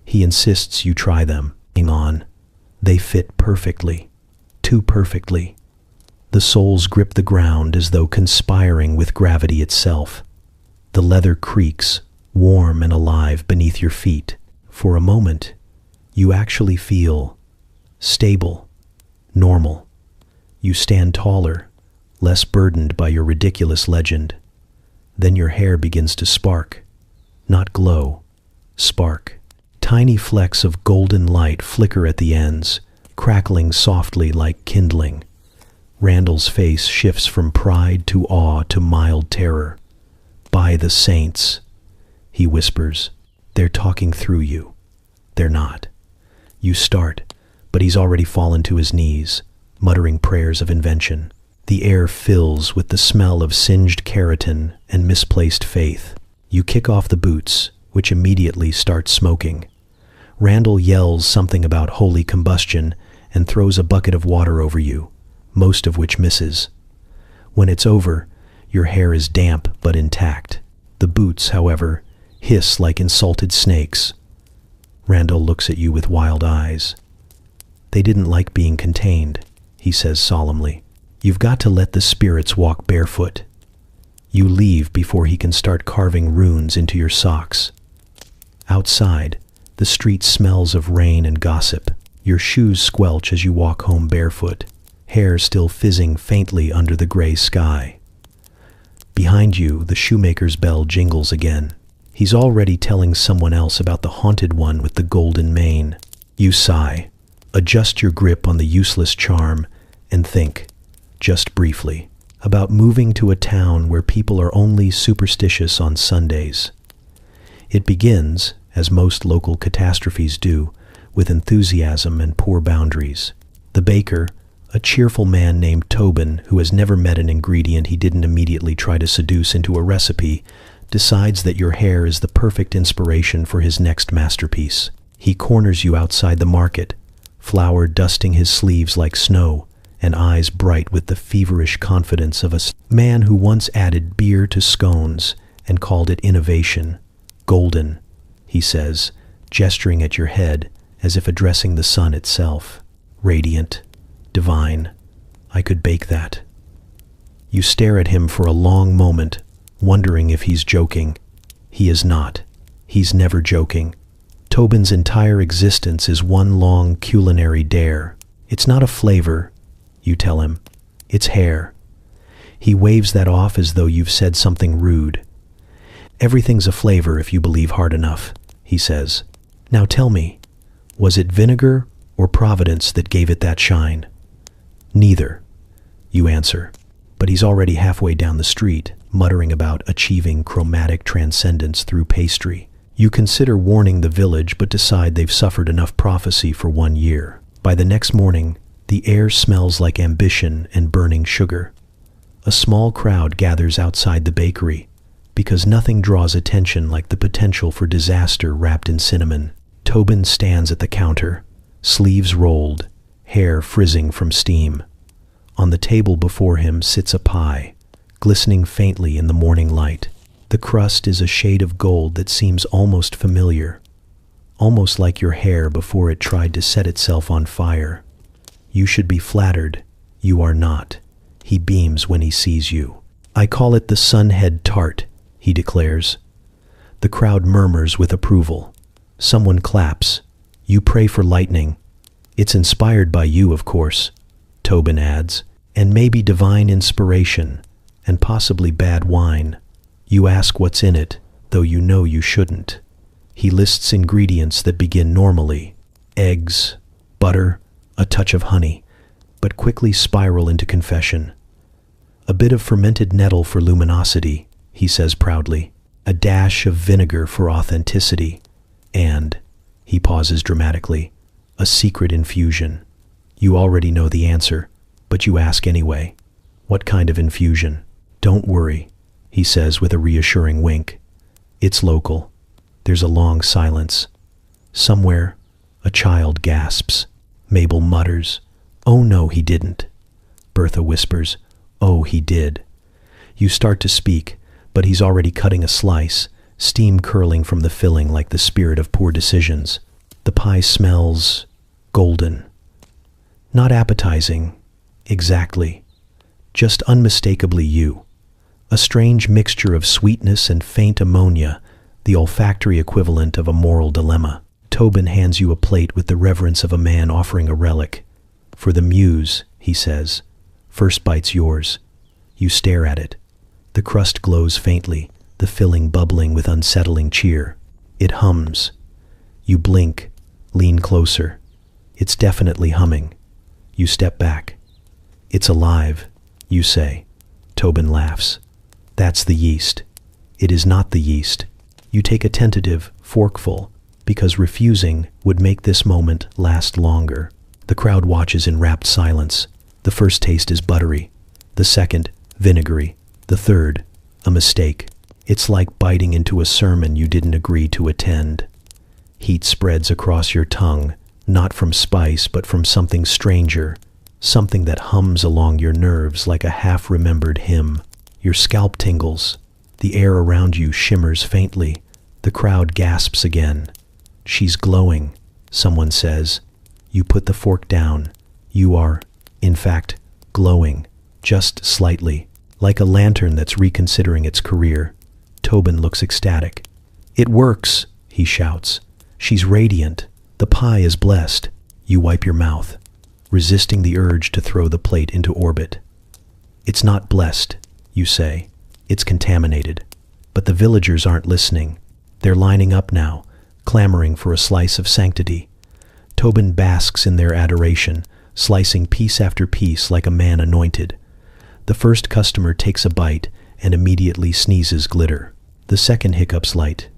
He insists you try them. Hang on. They fit perfectly. Too perfectly. The soles grip the ground as though conspiring with gravity itself. The leather creaks, warm and alive beneath your feet. For a moment, you actually feel stable, normal. You stand taller, less burdened by your ridiculous legend. Then your hair begins to spark. Not glow, spark. Tiny flecks of golden light flicker at the ends, crackling softly like kindling. Randall's face shifts from pride to awe to mild terror. "By the saints," he whispers. "They're talking through you." They're not. You start, but he's already fallen to his knees, muttering prayers of invention. The air fills with the smell of singed keratin and misplaced faith. You kick off the boots, which immediately start smoking. Randall yells something about holy combustion and throws a bucket of water over you, most of which misses. When it's over, your hair is damp but intact. The boots, however, hiss like insulted snakes. Randall looks at you with wild eyes. They didn't like being contained, he says solemnly. You've got to let the spirits walk barefoot. You leave before he can start carving runes into your socks. Outside, the street smells of rain and gossip. Your shoes squelch as you walk home barefoot, hair still fizzing faintly under the gray sky. Behind you, the shoemaker's bell jingles again. He's already telling someone else about the haunted one with the golden mane. You sigh, adjust your grip on the useless charm, and think, just briefly, about moving to a town where people are only superstitious on Sundays. It begins, as most local catastrophes do, with enthusiasm and poor boundaries. The baker, a cheerful man named Tobin who has never met an ingredient he didn't immediately try to seduce into a recipe, decides that your hair is the perfect inspiration for his next masterpiece. He corners you outside the market, flour dusting his sleeves like snow, and eyes bright with the feverish confidence of a man who once added beer to scones and called it innovation. Golden, he says, gesturing at your head as if addressing the sun itself. Radiant, divine. I could bake that. You stare at him for a long moment, wondering if he's joking. He is not. He's never joking. Tobin's entire existence is one long culinary dare. It's not a flavor, you tell him. It's hair. He waves that off as though you've said something rude. Everything's a flavor if you believe hard enough, he says. Now tell me, was it vinegar or Providence that gave it that shine? Neither, you answer. But he's already halfway down the street, muttering about achieving chromatic transcendence through pastry. You consider warning the village, but decide they've suffered enough prophecy for 1 year. By the next morning, the air smells like ambition and burning sugar. A small crowd gathers outside the bakery, because nothing draws attention like the potential for disaster wrapped in cinnamon. Tobin stands at the counter, sleeves rolled, hair frizzing from steam. On the table before him sits a pie, glistening faintly in the morning light. The crust is a shade of gold that seems almost familiar, almost like your hair before it tried to set itself on fire. You should be flattered. You are not. He beams when he sees you. I call it the sunhead tart, he declares. The crowd murmurs with approval. Someone claps. You pray for lightning. It's inspired by you, of course, Tobin adds, and maybe divine inspiration, and possibly bad wine. You ask what's in it, though you know you shouldn't. He lists ingredients that begin normally: eggs, butter, a touch of honey, but quickly spiral into confession. A bit of fermented nettle for luminosity, he says proudly, a dash of vinegar for authenticity, and, he pauses dramatically, a secret infusion. You already know the answer, but you ask anyway. What kind of infusion? Don't worry, he says with a reassuring wink. It's local. There's a long silence. Somewhere, a child gasps. Mabel mutters, "Oh no, he didn't." Bertha whispers, "Oh, he did." You start to speak, but he's already cutting a slice, steam curling from the filling like the spirit of poor decisions. The pie smells golden. Not appetizing, exactly. Just unmistakably you. A strange mixture of sweetness and faint ammonia, the olfactory equivalent of a moral dilemma. Tobin hands you a plate with the reverence of a man offering a relic. "For the muse," he says. First bite's yours. You stare at it. The crust glows faintly, the filling bubbling with unsettling cheer. It hums. You blink, lean closer. It's definitely humming. You step back. "It's alive," you say. Tobin laughs. "That's the yeast." It is not the yeast. You take a tentative, forkful, because refusing would make this moment last longer. The crowd watches in rapt silence. The first taste is buttery. The second, vinegary. The third, a mistake. It's like biting into a sermon you didn't agree to attend. Heat spreads across your tongue, not from spice but from something stranger, something that hums along your nerves like a half-remembered hymn. Your scalp tingles. The air around you shimmers faintly. The crowd gasps again. She's glowing, someone says. You put the fork down. You are, in fact, glowing, just slightly, like a lantern that's reconsidering its career. Tobin looks ecstatic. It works, he shouts. She's radiant. The pie is blessed. You wipe your mouth, resisting the urge to throw the plate into orbit. It's not blessed, you say. It's contaminated. But the villagers aren't listening. They're lining up now, clamoring for a slice of sanctity. Tobin basks in their adoration, slicing piece after piece like a man anointed. The first customer takes a bite and immediately sneezes glitter. The second hiccups light.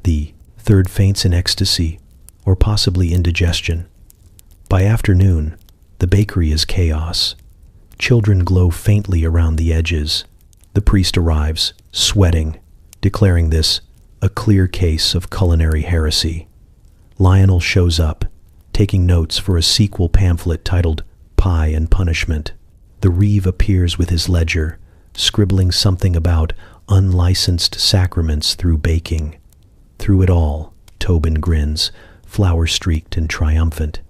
The third faints in ecstasy, or possibly indigestion. By afternoon, the bakery is chaos. Children glow faintly around the edges. The priest arrives, sweating, declaring this a clear case of culinary heresy. Lionel shows up, taking notes for a sequel pamphlet titled Pie and Punishment. The Reeve appears with his ledger, scribbling something about unlicensed sacraments through baking. Through it all, Tobin grins, flower-streaked and triumphant.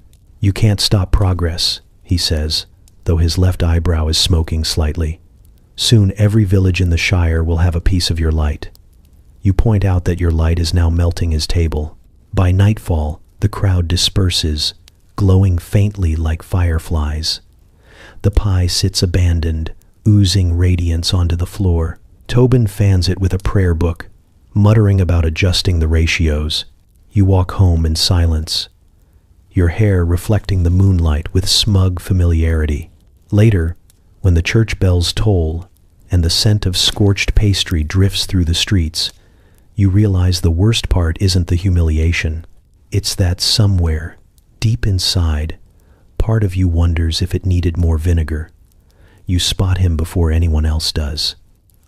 You can't stop progress, he says, though his left eyebrow is smoking slightly. Soon every village in the Shire will have a piece of your light. You point out that your light is now melting his table. By nightfall, the crowd disperses, glowing faintly like fireflies. The pie sits abandoned, oozing radiance onto the floor. Tobin fans it with a prayer book, muttering about adjusting the ratios. You walk home in silence, your hair reflecting the moonlight with smug familiarity. Later, when the church bells toll and the scent of scorched pastry drifts through the streets, you realize the worst part isn't the humiliation. It's that somewhere, deep inside, part of you wonders if it needed more vinegar. You spot him before anyone else does.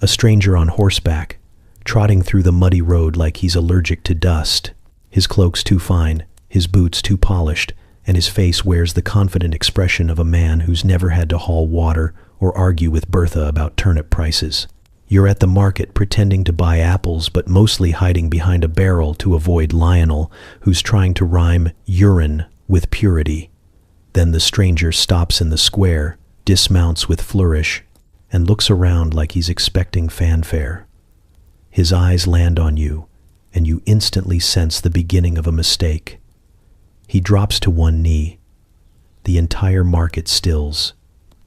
A stranger on horseback, trotting through the muddy road like he's allergic to dust. His cloak's too fine, his boots too polished, and his face wears the confident expression of a man who's never had to haul water or argue with Bertha about turnip prices. You're at the market pretending to buy apples but mostly hiding behind a barrel to avoid Lionel, who's trying to rhyme urine with purity. Then the stranger stops in the square, dismounts with flourish, and looks around like he's expecting fanfare. His eyes land on you, and you instantly sense the beginning of a mistake. He drops to one knee. The entire market stills.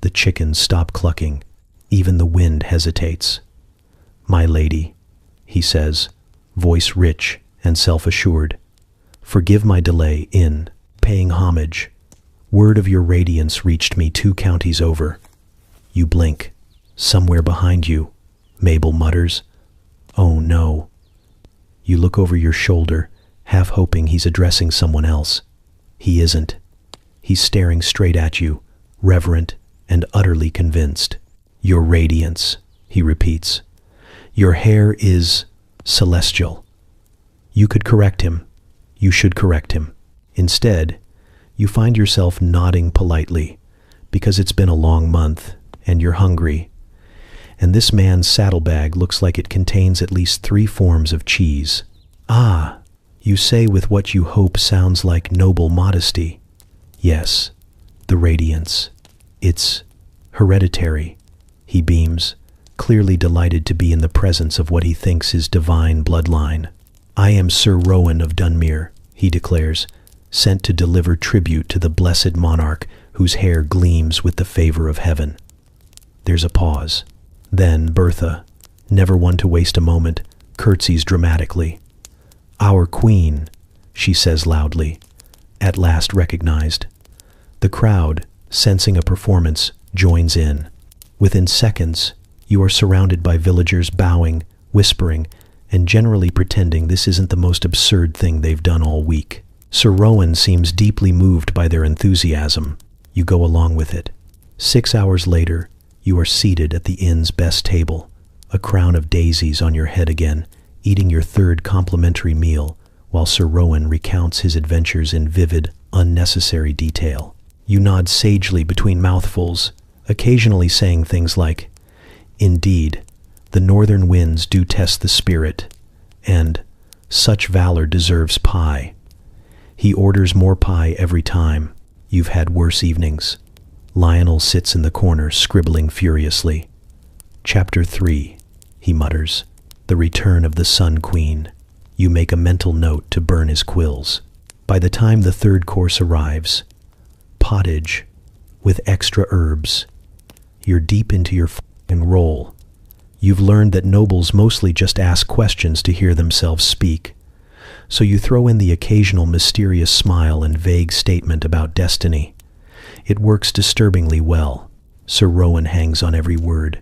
The chickens stop clucking. Even the wind hesitates. "My lady," he says, voice rich and self-assured, "forgive my delay in paying homage. Word of your radiance reached me 2 counties over." You blink. Somewhere behind you, Mabel mutters, "Oh no." You look over your shoulder, half hoping he's addressing someone else. He isn't. He's staring straight at you, reverent and utterly convinced. "Your radiance," he repeats. "Your hair is celestial." You could correct him. You should correct him. Instead, you find yourself nodding politely, because it's been a long month, and you're hungry. And this man's saddlebag looks like it contains at least 3 forms of cheese. "Ah," you say with what you hope sounds like noble modesty. "Yes, the radiance. It's hereditary." He beams, clearly delighted to be in the presence of what he thinks is divine bloodline. "I am Sir Rowan of Dunmere," he declares, sent to deliver tribute to the blessed monarch whose hair gleams with the favor of heaven. There's a pause. Then Bertha, never one to waste a moment, curtsies dramatically. "Our queen," she says loudly, at last recognized. The crowd, sensing a performance, joins in. Within seconds, you are surrounded by villagers bowing, whispering, and generally pretending this isn't the most absurd thing they've done all week. Sir Rowan seems deeply moved by their enthusiasm. You go along with it. 6 hours later, You are seated at the inn's best table, a crown of daisies on your head again, eating your third complimentary meal, while Sir Rowan recounts his adventures in vivid, unnecessary detail. You nod sagely between mouthfuls, occasionally saying things like, "Indeed, the northern winds do test the spirit," and "Such valor deserves pie." He orders more pie every time. You've had worse evenings. Lionel sits in the corner, scribbling furiously. "Chapter 3, he mutters, "The Return of the Sun Queen." You make a mental note to burn his quills. By the time the third course arrives, pottage with extra herbs, you're deep into your f***ing roll. You've learned that nobles mostly just ask questions to hear themselves speak, so you throw in the occasional mysterious smile and vague statement about destiny. It works disturbingly well. Sir Rowan hangs on every word.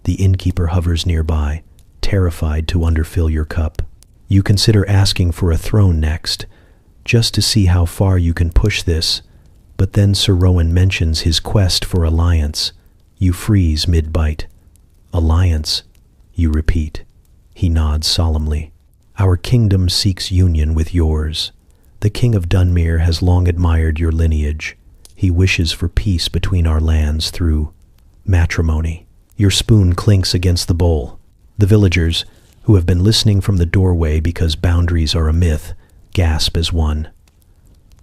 The innkeeper hovers nearby, terrified to underfill your cup. You consider asking for a throne next, just to see how far you can push this, but then Sir Rowan mentions his quest for alliance. You freeze mid-bite. "Alliance," you repeat. He nods solemnly. "Our kingdom seeks union with yours. The King of Dunmere has long admired your lineage. He wishes for peace between our lands through matrimony." Your spoon clinks against the bowl. The villagers, who have been listening from the doorway because boundaries are a myth, gasp as one.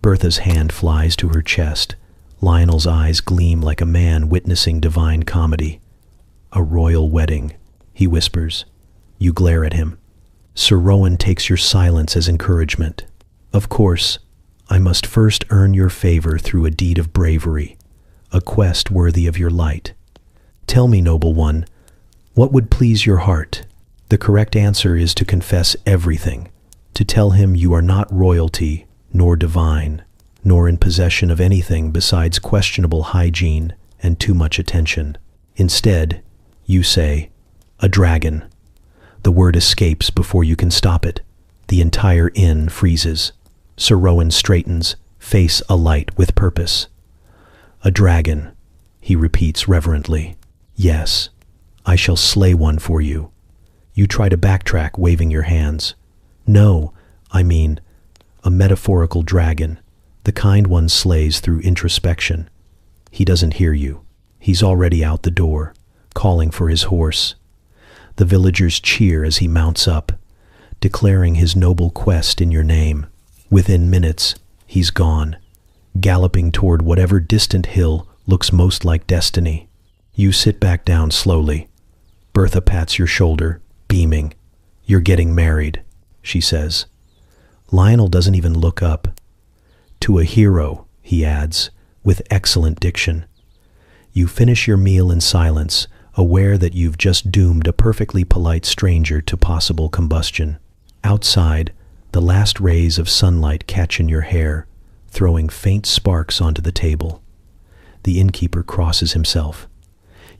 Bertha's hand flies to her chest. Lionel's eyes gleam like a man witnessing divine comedy. "A royal wedding," he whispers. You glare at him. Sir Rowan takes your silence as encouragement. "Of course, I must first earn your favor through a deed of bravery, a quest worthy of your light. Tell me, noble one, what would please your heart?" The correct answer is to confess everything, to tell him you are not royalty, nor divine, nor in possession of anything besides questionable hygiene and too much attention. Instead, you say, "A dragon." The word escapes before you can stop it. The entire inn freezes. Sir Rowan straightens, face alight with purpose. "A dragon," he repeats reverently. "Yes, I shall slay one for you." You try to backtrack, waving your hands. "No, I mean a metaphorical dragon, the kind one slays through introspection." He doesn't hear you. He's already out the door, calling for his horse. The villagers cheer as he mounts up, declaring his noble quest in your name. Within minutes, he's gone, galloping toward whatever distant hill looks most like destiny. You sit back down slowly. Bertha pats your shoulder, beaming. "You're getting married," she says. Lionel doesn't even look up. "To a hero," he adds, with excellent diction. You finish your meal in silence, aware that you've just doomed a perfectly polite stranger to possible combustion. Outside, the last rays of sunlight catch in your hair, throwing faint sparks onto the table. The innkeeper crosses himself.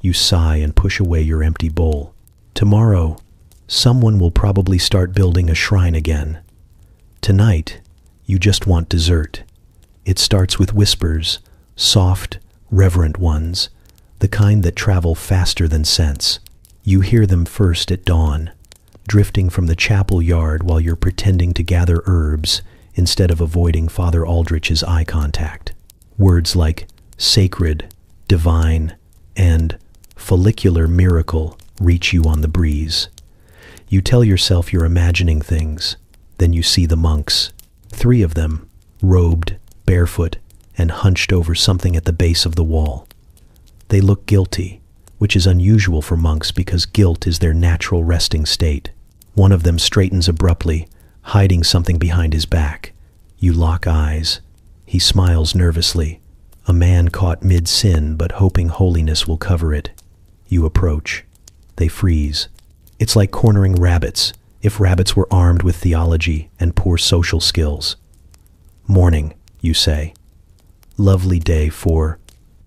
You sigh and push away your empty bowl. Tomorrow, someone will probably start building a shrine again. Tonight, you just want dessert. It starts with whispers, soft, reverent ones, the kind that travel faster than sense. You hear them first at dawn, drifting from the chapel yard while you're pretending to gather herbs instead of avoiding Father Aldrich's eye contact. Words like sacred, divine, and follicular miracle reach you on the breeze. You tell yourself you're imagining things. Then you see the monks, 3 of them, robed, barefoot, and hunched over something at the base of the wall. They look guilty, which is unusual for monks because guilt is their natural resting state. One of them straightens abruptly, hiding something behind his back. You lock eyes. He smiles nervously, a man caught mid-sin but hoping holiness will cover it. You approach. They freeze. It's like cornering rabbits, if rabbits were armed with theology and poor social skills. "Morning," you say. "Lovely day for..."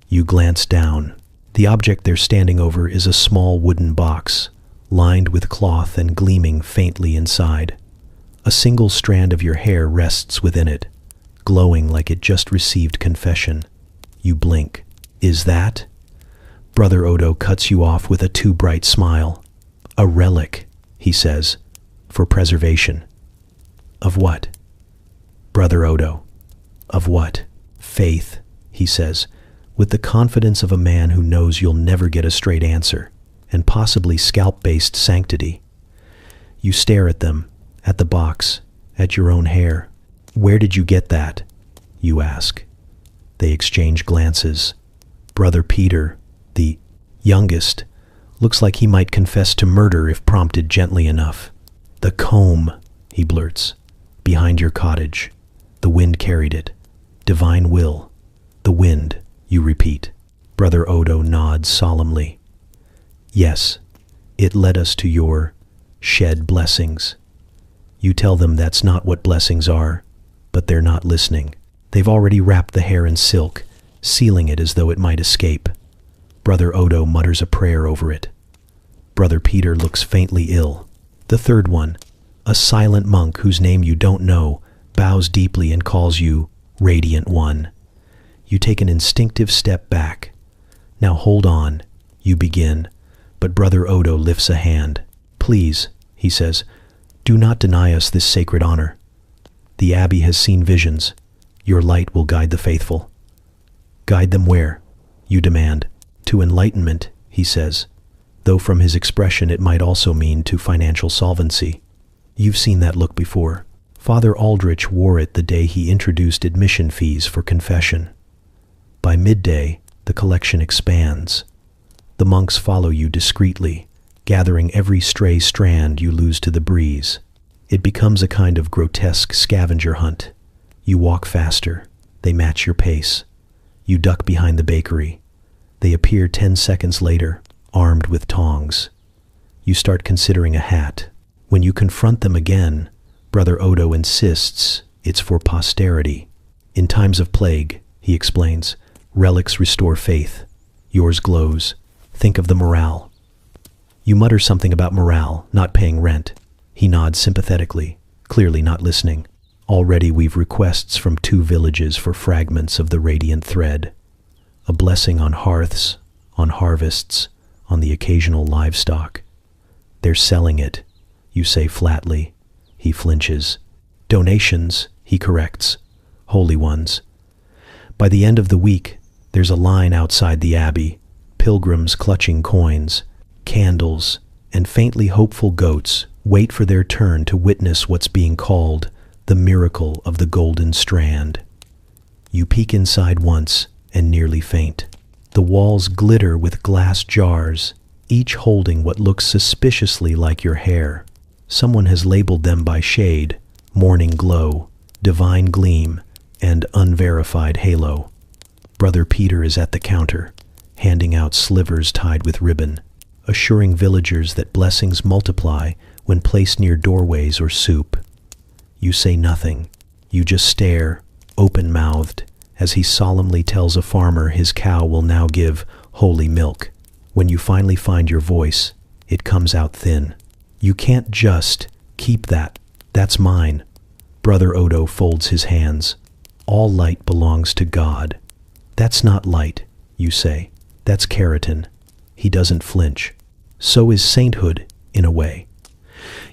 You glance down. The object they're standing over is a small wooden box, lined with cloth and gleaming faintly inside. A single strand of your hair rests within it, glowing like it just received confession. You blink. "Is that..." Brother Odo cuts you off with a too bright smile. A relic, he says, for preservation. Of what? Brother Odo. Of what? Faith, he says, with the confidence of a man who knows you'll never get a straight answer, and possibly scalp-based sanctity. You stare at them, at the box, at your own hair. Where did you get that? You ask. They exchange glances. Brother Peter, the youngest, looks like he might confess to murder if prompted gently enough. The comb, he blurts. Behind your cottage. The wind carried it. Divine will. The wind, you repeat. Brother Odo nods solemnly. Yes, it led us to your shed blessings. You tell them that's not what blessings are, but they're not listening. They've already wrapped the hair in silk, sealing it as though it might escape. Brother Odo mutters a prayer over it. Brother Peter looks faintly ill. The third one, a silent monk whose name you don't know, bows deeply and calls you Radiant One. You take an instinctive step back. Now hold on, you begin, but Brother Odo lifts a hand. Please, he says, do not deny us this sacred honor. The Abbey has seen visions. Your light will guide the faithful. Guide them where? You demand. To enlightenment, he says, though from his expression it might also mean to financial solvency. You've seen that look before. Father Aldrich wore it the day he introduced admission fees for confession. By midday, the collection expands. The monks follow you discreetly, gathering every stray strand you lose to the breeze. It becomes a kind of grotesque scavenger hunt. You walk faster. They match your pace. You duck behind the bakery. They appear 10 seconds later, armed with tongs. You start considering a hat. When you confront them again, Brother Odo insists it's for posterity. In times of plague, he explains, relics restore faith. Yours glows. Think of the morale. You mutter something about morale, not paying rent. He nods sympathetically, clearly not listening. Already we've requests from 2 villages for fragments of the radiant thread. A blessing on hearths, on harvests, on the occasional livestock. They're selling it, you say flatly. He flinches. Donations, he corrects. Holy ones. By the end of the week, there's a line outside the abbey, pilgrims clutching coins, candles, and faintly hopeful goats wait for their turn to witness what's being called the miracle of the golden strand. You peek inside once and nearly faint. The walls glitter with glass jars, each holding what looks suspiciously like your hair. Someone has labeled them by shade, morning glow, divine gleam, and unverified halo. Brother Peter is at the counter, handing out slivers tied with ribbon, assuring villagers that blessings multiply when placed near doorways or soup. You say nothing. You just stare, open-mouthed, as he solemnly tells a farmer his cow will now give holy milk. When you finally find your voice, it comes out thin. You can't just keep that. That's mine. Brother Odo folds his hands. All light belongs to God. That's not light, you say. That's keratin. He doesn't flinch. So is sainthood, in a way.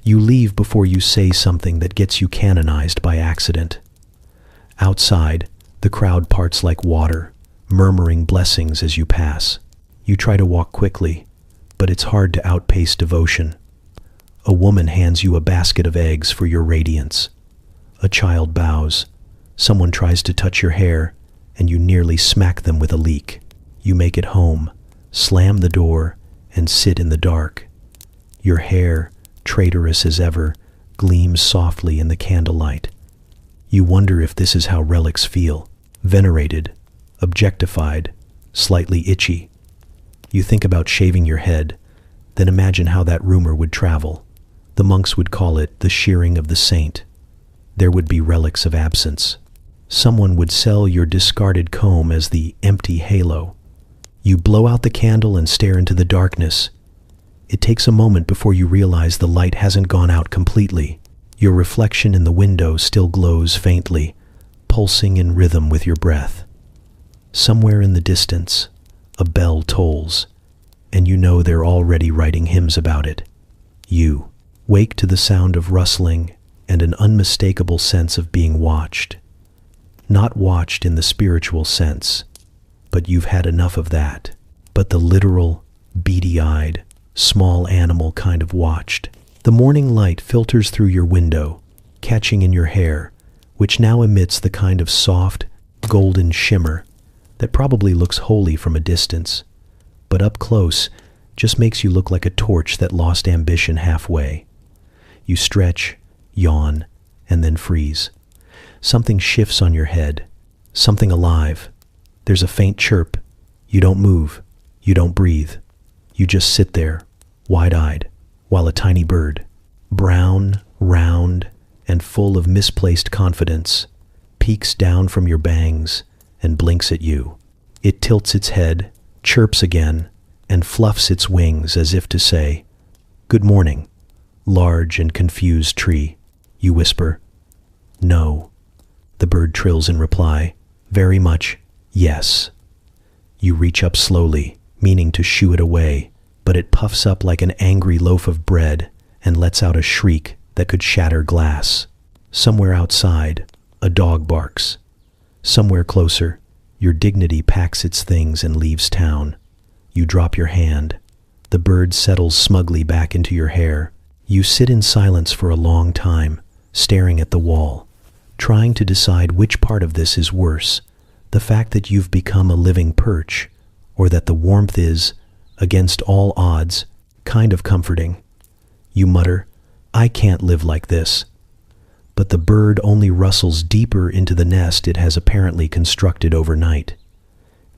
You leave before you say something that gets you canonized by accident. Outside, the crowd parts like water, murmuring blessings as you pass. You try to walk quickly, but it's hard to outpace devotion. A woman hands you a basket of eggs for your radiance. A child bows. Someone tries to touch your hair, and you nearly smack them with a leek. You make it home, slam the door, and sit in the dark. Your hair, traitorous as ever, gleams softly in the candlelight. You wonder if this is how relics feel, venerated, objectified, slightly itchy. You think about shaving your head, then imagine how that rumor would travel. The monks would call it the shearing of the saint. There would be relics of absence. Someone would sell your discarded comb as the empty halo. You blow out the candle and stare into the darkness. It takes a moment before you realize the light hasn't gone out completely. Your reflection in the window still glows faintly, pulsing in rhythm with your breath. Somewhere in the distance, a bell tolls, and you know they're already writing hymns about it. You wake to the sound of rustling and an unmistakable sense of being watched. Not watched in the spiritual sense, but you've had enough of that. But the literal, beady-eyed, small animal kind of watched. The morning light filters through your window, catching in your hair, which now emits the kind of soft, golden shimmer that probably looks holy from a distance, but up close just makes you look like a torch that lost ambition halfway. You stretch, yawn, and then freeze. Something shifts on your head, something alive. There's a faint chirp. You don't move. You don't breathe. You just sit there, wide-eyed, while a tiny bird, brown, round, and full of misplaced confidence, peeks down from your bangs and blinks at you. It tilts its head, chirps again, and fluffs its wings as if to say, "Good morning, large and confused tree." You whisper, "No." The bird trills in reply, "Very much, yes." You reach up slowly, meaning to shoo it away, but it puffs up like an angry loaf of bread and lets out a shriek that could shatter glass. Somewhere outside, a dog barks. Somewhere closer, your dignity packs its things and leaves town. You drop your hand. The bird settles smugly back into your hair. You sit in silence for a long time, staring at the wall, trying to decide which part of this is worse, the fact that you've become a living perch, or that the warmth is, against all odds, kind of comforting. You mutter, "I can't live like this." But the bird only rustles deeper into the nest it has apparently constructed overnight.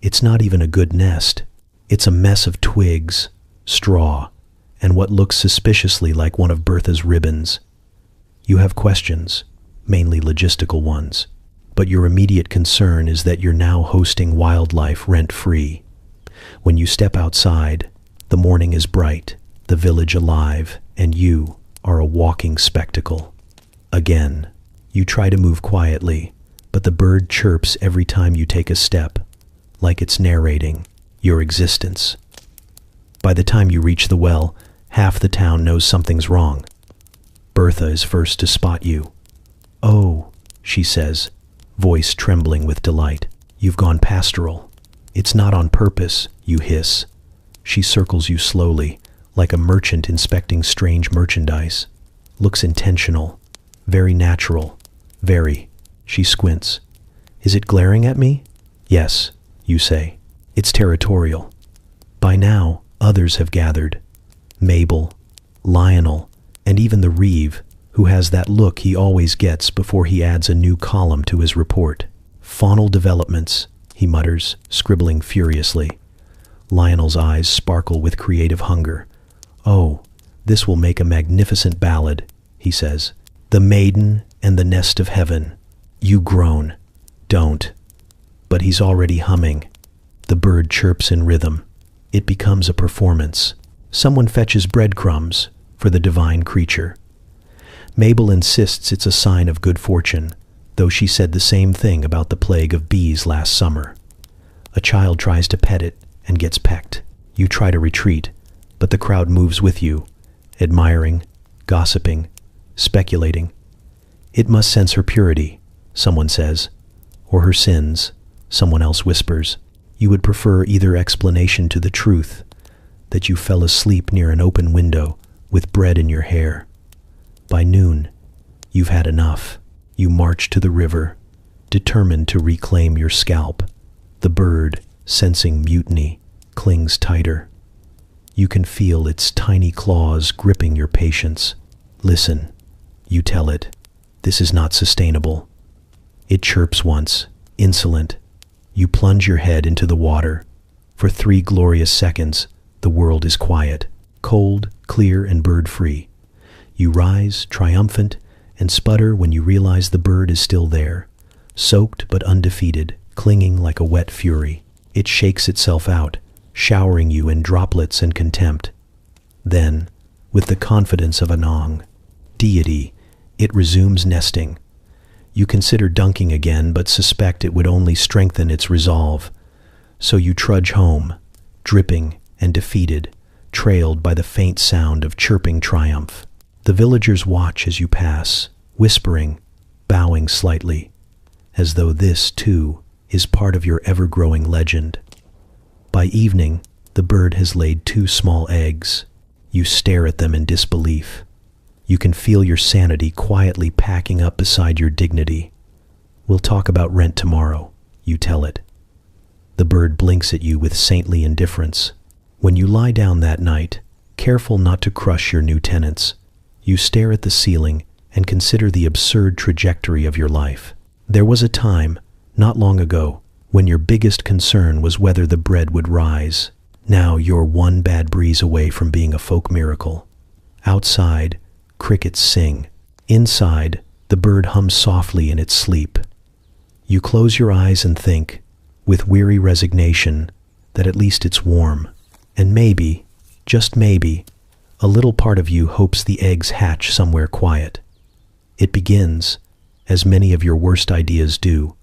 It's not even a good nest. It's a mess of twigs, straw, and what looks suspiciously like one of Bertha's ribbons. You have questions, mainly logistical ones, but your immediate concern is that you're now hosting wildlife rent-free. When you step outside, the morning is bright, the village alive, and you are a walking spectacle. Again, you try to move quietly, but the bird chirps every time you take a step, like it's narrating your existence. By the time you reach the well, half the town knows something's wrong. Bertha is first to spot you. "Oh," she says, voice trembling with delight, "you've gone pastoral." "It's not on purpose," you hiss. She circles you slowly, like a merchant inspecting strange merchandise. Looks intentional, very natural, very. She squints. "Is it glaring at me?" "Yes," you say. "It's territorial." By now, others have gathered. Mabel, Lionel, and even the Reeve, who has that look he always gets before he adds a new column to his report. "Faunal developments," he mutters, scribbling furiously. Lionel's eyes sparkle with creative hunger. "Oh, this will make a magnificent ballad," he says. "The Maiden and the Nest of Heaven." You groan. "Don't." But he's already humming. The bird chirps in rhythm. It becomes a performance. Someone fetches breadcrumbs for the divine creature. Mabel insists it's a sign of good fortune, though she said the same thing about the plague of bees last summer. A child tries to pet it and gets pecked. You try to retreat, but the crowd moves with you, admiring, gossiping, speculating. "It must sense her purity," someone says, "or her sins," someone else whispers. You would prefer either explanation to the truth, that you fell asleep near an open window with bread in your hair. By noon, you've had enough. You march to the river, determined to reclaim your scalp. The bird, sensing mutiny, clings tighter. You can feel its tiny claws gripping your patience. "Listen," you tell it, "this is not sustainable." It chirps once, insolent. You plunge your head into the water. For 3 glorious seconds, the world is quiet, cold, clear, and bird-free. You rise, triumphant, and sputter when you realize the bird is still there, soaked but undefeated, clinging like a wet fury. It shakes itself out, showering you in droplets and contempt. Then, with the confidence of a Nong deity, it resumes nesting. You consider dunking again, but suspect it would only strengthen its resolve. So you trudge home, dripping and defeated, trailed by the faint sound of chirping triumph. The villagers watch as you pass, whispering, bowing slightly, as though this, too, is part of your ever-growing legend. By evening, the bird has laid 2 small eggs. You stare at them in disbelief. You can feel your sanity quietly packing up beside your dignity. "We'll talk about rent tomorrow," you tell it. The bird blinks at you with saintly indifference. When you lie down that night, careful not to crush your new tenants, you stare at the ceiling and consider the absurd trajectory of your life. There was a time, not long ago, when your biggest concern was whether the bread would rise. Now you're one bad breeze away from being a folk miracle. Outside, crickets sing. Inside, the bird hums softly in its sleep. You close your eyes and think, with weary resignation, that at least it's warm. And maybe, just maybe, a little part of you hopes the eggs hatch somewhere quiet. It begins, as many of your worst ideas do,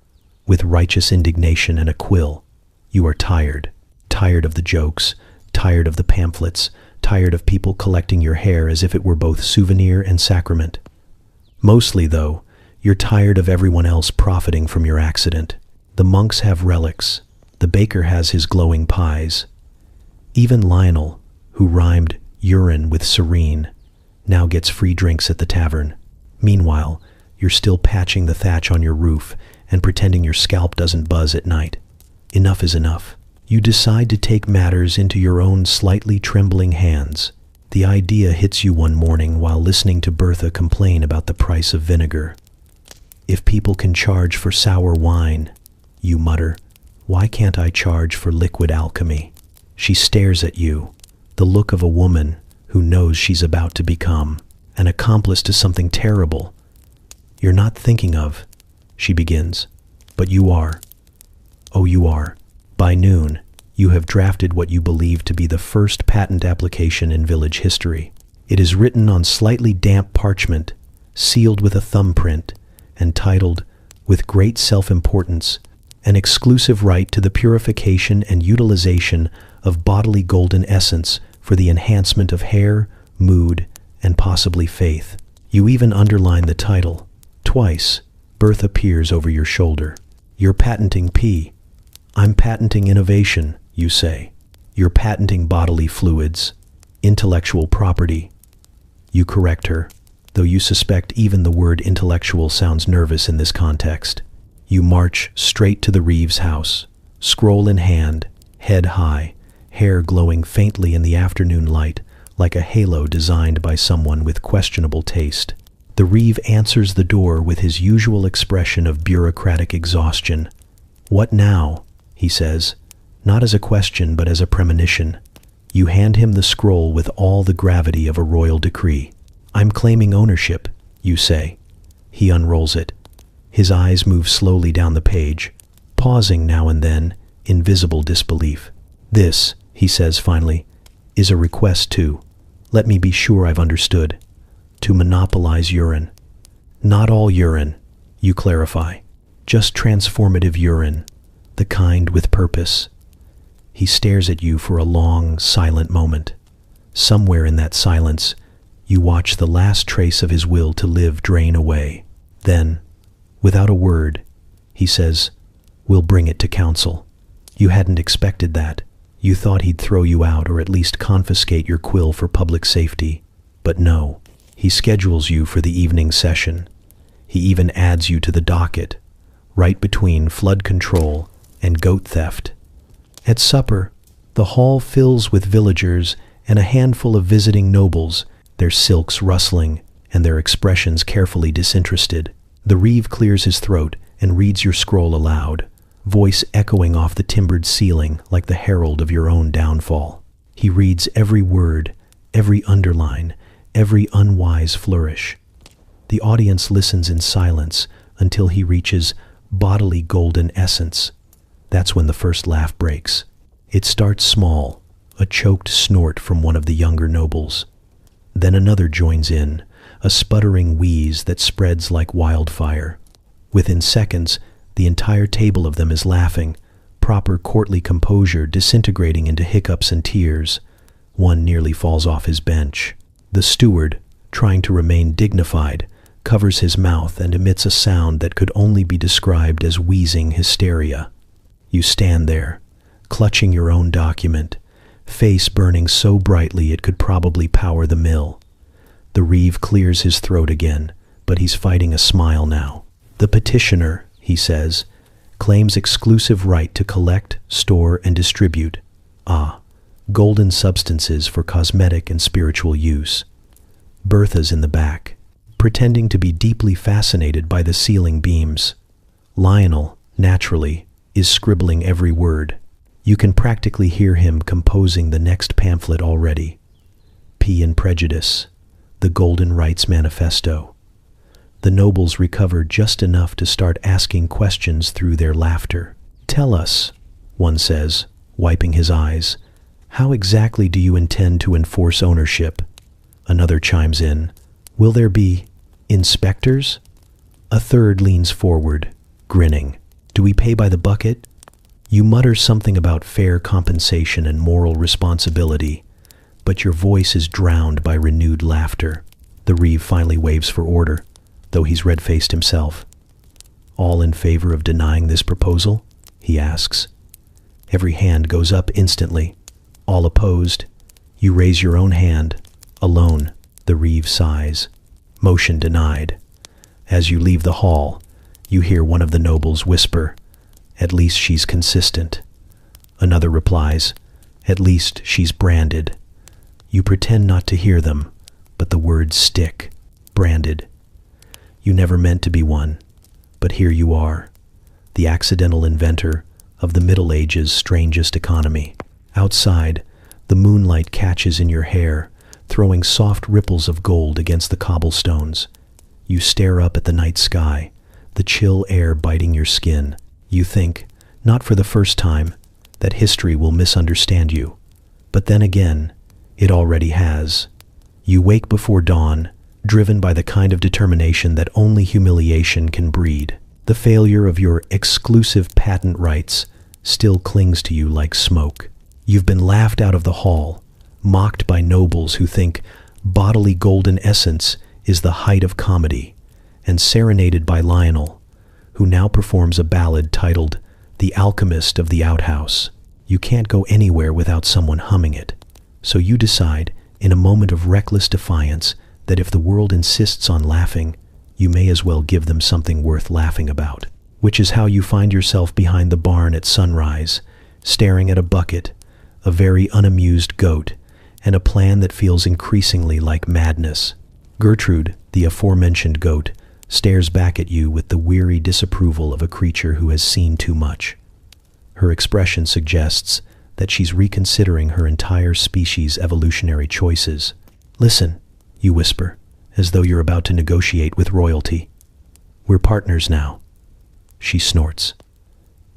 with righteous indignation and a quill. You are tired. Tired of the jokes, tired of the pamphlets, tired of people collecting your hair as if it were both souvenir and sacrament. Mostly, though, you're tired of everyone else profiting from your accident. The monks have relics. The baker has his glowing pies. Even Lionel, who rhymed urine with serene, now gets free drinks at the tavern. Meanwhile, you're still patching the thatch on your roof and pretending your scalp doesn't buzz at night. Enough is enough. You decide to take matters into your own slightly trembling hands. The idea hits you one morning while listening to Bertha complain about the price of vinegar. "If people can charge for sour wine," you mutter, "why can't I charge for liquid alchemy?" She stares at you, the look of a woman who knows she's about to become an accomplice to something terrible. "You're not thinking of," she begins, "but you are. Oh, you are. By noon, you have drafted what you believe to be the first patent application in village history. It is written on slightly damp parchment, sealed with a thumbprint, and titled, with great self-importance, "An exclusive right to the purification and utilization of bodily golden essence for the enhancement of hair, mood, and possibly faith." You even underline the title. Twice, Bertha peers over your shoulder. "You're patenting P." "I'm patenting innovation," you say. "You're patenting bodily fluids, intellectual property." You correct her, though you suspect even the word intellectual sounds nervous in this context. You march straight to the Reeves house, scroll in hand, head high, hair glowing faintly in the afternoon light like a halo designed by someone with questionable taste. The Reeve answers the door with his usual expression of bureaucratic exhaustion. "What now?" he says, not as a question but as a premonition. You hand him the scroll with all the gravity of a royal decree. "I'm claiming ownership," you say. He unrolls it. His eyes move slowly down the page, pausing now and then in visible disbelief. "This," he says finally, "is a request to, let me be sure I've understood, to monopolize urine." "Not all urine," you clarify, "just transformative urine, the kind with purpose." He stares at you for a long, silent moment. Somewhere in that silence, you watch the last trace of his will to live drain away. Then, without a word, he says, "We'll bring it to council." You hadn't expected that. You thought he'd throw you out or at least confiscate your quill for public safety. But no, he schedules you for the evening session. He even adds you to the docket, right between flood control and goat theft. At supper, the hall fills with villagers and a handful of visiting nobles, their silks rustling and their expressions carefully disinterested. The Reeve clears his throat and reads your scroll aloud, voice echoing off the timbered ceiling like the herald of your own downfall. He reads every word, every underline, every unwise flourish. The audience listens in silence until he reaches bodily golden essence. That's when the first laugh breaks. It starts small, a choked snort from one of the younger nobles. Then another joins in, a sputtering wheeze that spreads like wildfire. Within seconds, the entire table of them is laughing, proper courtly composure disintegrating into hiccups and tears. One nearly falls off his bench. The steward, trying to remain dignified, covers his mouth and emits a sound that could only be described as wheezing hysteria. You stand there, clutching your own document, face burning so brightly it could probably power the mill. The reeve clears his throat again, but he's fighting a smile now. The petitioner, he says, claims exclusive right to collect, store, and distribute, golden substances for cosmetic and spiritual use. Bertha's in the back, pretending to be deeply fascinated by the ceiling beams. Lionel, naturally, is scribbling every word. You can practically hear him composing the next pamphlet already. P and Prejudice, the Golden Rights Manifesto. The nobles recover just enough to start asking questions through their laughter. "Tell us," one says, wiping his eyes, "how exactly do you intend to enforce ownership?" Another chimes in, "Will there be inspectors?" A third leans forward, grinning. "Do we pay by the bucket?" You mutter something about fair compensation and moral responsibility, but your voice is drowned by renewed laughter. The reeve finally waves for order, though he's red-faced himself. "All in favor of denying this proposal?" he asks. Every hand goes up instantly. All opposed? You raise your own hand. Alone. The reeve sighs. Motion denied. As you leave the hall, you hear one of the nobles whisper, "At least she's consistent." Another replies, "At least she's branded." You pretend not to hear them, but the words stick. Branded. You never meant to be one, but here you are, the accidental inventor of the Middle Ages' strangest economy. Outside, the moonlight catches in your hair, throwing soft ripples of gold against the cobblestones. You stare up at the night sky, the chill air biting your skin. You think, not for the first time, that history will misunderstand you. But then again, it already has. You wake before dawn, driven by the kind of determination that only humiliation can breed. The failure of your exclusive patent rights still clings to you like smoke. You've been laughed out of the hall, mocked by nobles who think bodily golden essence is the height of comedy, and serenaded by Lionel, who now performs a ballad titled "The Alchemist of the Outhouse." You can't go anywhere without someone humming it, so you decide, in a moment of reckless defiance, that if the world insists on laughing, you may as well give them something worth laughing about. Which is how you find yourself behind the barn at sunrise, staring at a bucket, a very unamused goat, and a plan that feels increasingly like madness. Gertrude, the aforementioned goat, stares back at you with the weary disapproval of a creature who has seen too much. Her expression suggests that she's reconsidering her entire species' evolutionary choices. "Listen," you whisper, as though you're about to negotiate with royalty. "We're partners now." She snorts.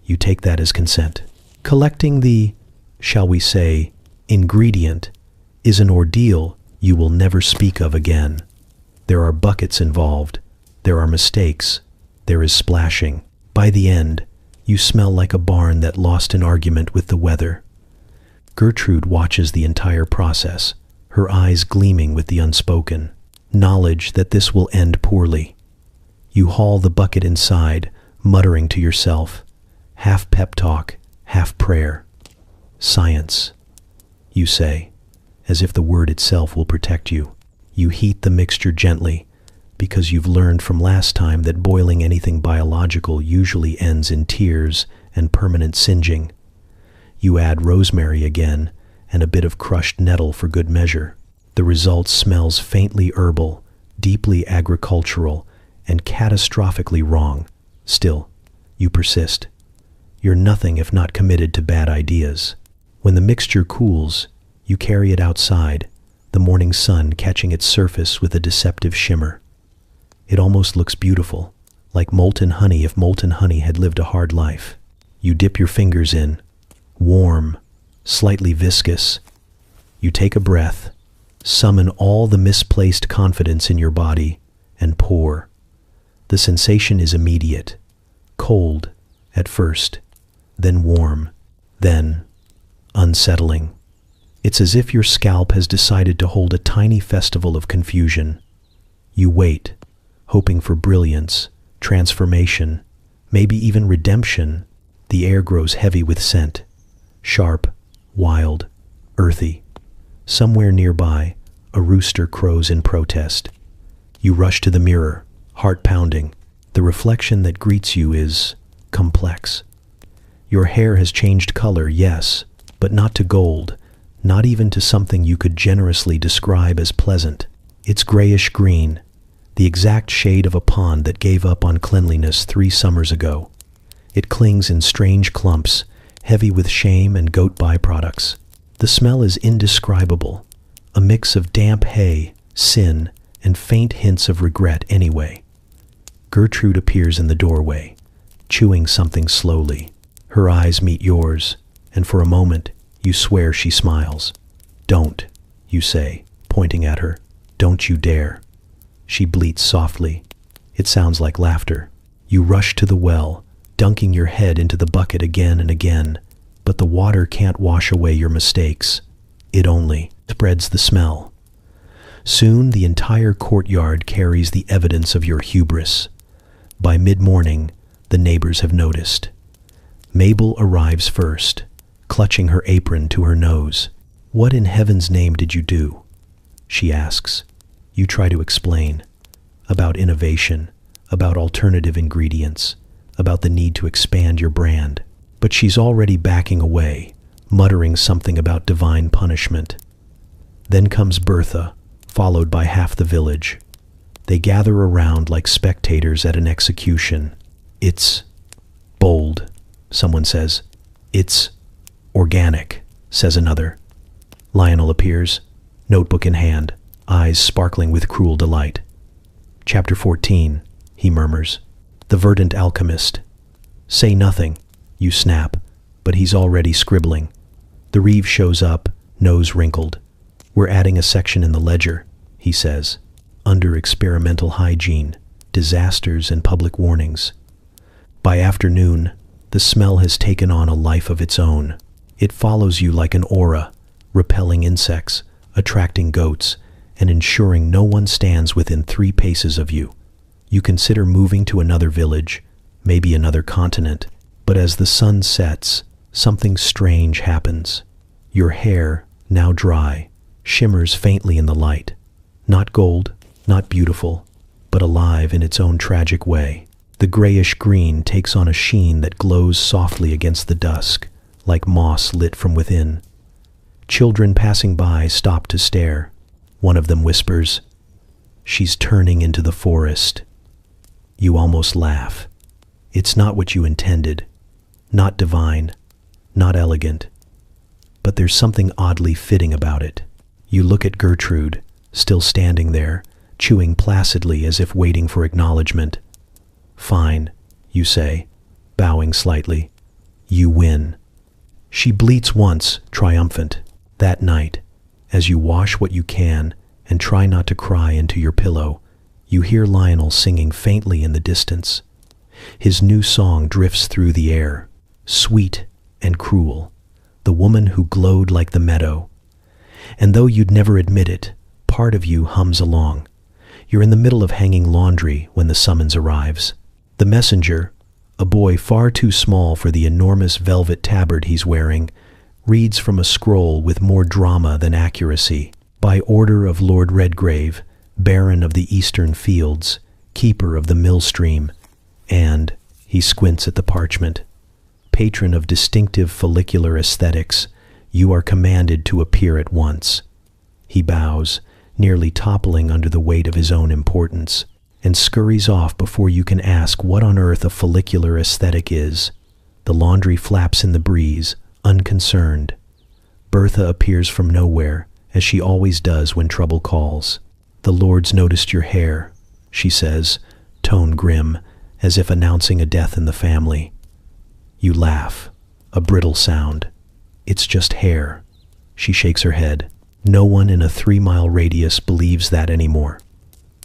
You take that as consent. Collecting the, shall we say, ingredient is an ordeal you will never speak of again. There are buckets involved. There are mistakes. There is splashing. By the end, you smell like a barn that lost an argument with the weather. Gertrude watches the entire process, her eyes gleaming with the unspoken knowledge that this will end poorly. You haul the bucket inside, muttering to yourself, half pep talk, half prayer. "Science," you say, as if the word itself will protect you. You heat the mixture gently, because you've learned from last time that boiling anything biological usually ends in tears and permanent singeing. You add rosemary again, and a bit of crushed nettle for good measure. The result smells faintly herbal, deeply agricultural, and catastrophically wrong. Still, you persist. You're nothing if not committed to bad ideas. When the mixture cools, you carry it outside, the morning sun catching its surface with a deceptive shimmer. It almost looks beautiful, like molten honey if molten honey had lived a hard life. You dip your fingers in, warm, slightly viscous. You take a breath, summon all the misplaced confidence in your body, and pour. The sensation is immediate, cold at first, then warm, then unsettling. It's as if your scalp has decided to hold a tiny festival of confusion. You wait, hoping for brilliance, transformation, maybe even redemption. The air grows heavy with scent, sharp, wild, earthy. Somewhere nearby, a rooster crows in protest. You rush to the mirror, heart pounding. The reflection that greets you is complex. Your hair has changed color, yes, but not to gold, not even to something you could generously describe as pleasant. It's grayish green, the exact shade of a pond that gave up on cleanliness 3 summers ago. It clings in strange clumps, heavy with shame and goat byproducts. The smell is indescribable, a mix of damp hay, sin, and faint hints of regret anyway. Gertrude appears in the doorway, chewing something slowly. Her eyes meet yours, and for a moment, you swear she smiles. "Don't," you say, pointing at her. "Don't you dare." She bleats softly. It sounds like laughter. You rush to the well, dunking your head into the bucket again and again, but the water can't wash away your mistakes. It only spreads the smell. Soon the entire courtyard carries the evidence of your hubris. By mid-morning, the neighbors have noticed. Mabel arrives first, clutching her apron to her nose. "What in heaven's name did you do?" she asks. You try to explain. About innovation, about alternative ingredients, about the need to expand your brand. But she's already backing away, muttering something about divine punishment. Then comes Bertha, followed by half the village. They gather around like spectators at an execution. "It's bold," someone says. "It's organic," says another. Lionel appears, notebook in hand, eyes sparkling with cruel delight. "Chapter 14, he murmurs. "The verdant alchemist." "Say nothing," you snap, but he's already scribbling. The Reeve shows up, nose wrinkled. "We're adding a section in the ledger," he says, "under experimental hygiene, disasters and public warnings." By afternoon, the smell has taken on a life of its own. It follows you like an aura, repelling insects, attracting goats, and ensuring no one stands within 3 paces of you. You consider moving to another village, maybe another continent, but as the sun sets, something strange happens. Your hair, now dry, shimmers faintly in the light. Not gold, not beautiful, but alive in its own tragic way. The grayish green takes on a sheen that glows softly against the dusk, like moss lit from within. Children passing by stop to stare. One of them whispers, "She's turning into the forest." You almost laugh. It's not what you intended. Not divine, not elegant. But there's something oddly fitting about it. You look at Gertrude, still standing there, chewing placidly as if waiting for acknowledgement. "Fine," you say, bowing slightly. "You win." She bleats once, triumphant. That night, as you wash what you can and try not to cry into your pillow, you hear Lionel singing faintly in the distance. His new song drifts through the air, sweet and cruel, the woman who glowed like the meadow. And though you'd never admit it, part of you hums along. You're in the middle of hanging laundry when the summons arrives. The messenger, a boy far too small for the enormous velvet tabard he's wearing, reads from a scroll with more drama than accuracy. "By order of Lord Redgrave, Baron of the Eastern Fields, Keeper of the Millstream, and," he squints at the parchment, "patron of distinctive follicular aesthetics, you are commanded to appear at once." He bows, nearly toppling under the weight of his own importance, and scurries off before you can ask what on earth a follicular aesthetic is. The laundry flaps in the breeze, unconcerned. Bertha appears from nowhere, as she always does when trouble calls. "The Lord's noticed your hair," she says, tone grim, as if announcing a death in the family. You laugh, a brittle sound. "It's just hair." She shakes her head. No one in a 3-mile radius believes that anymore.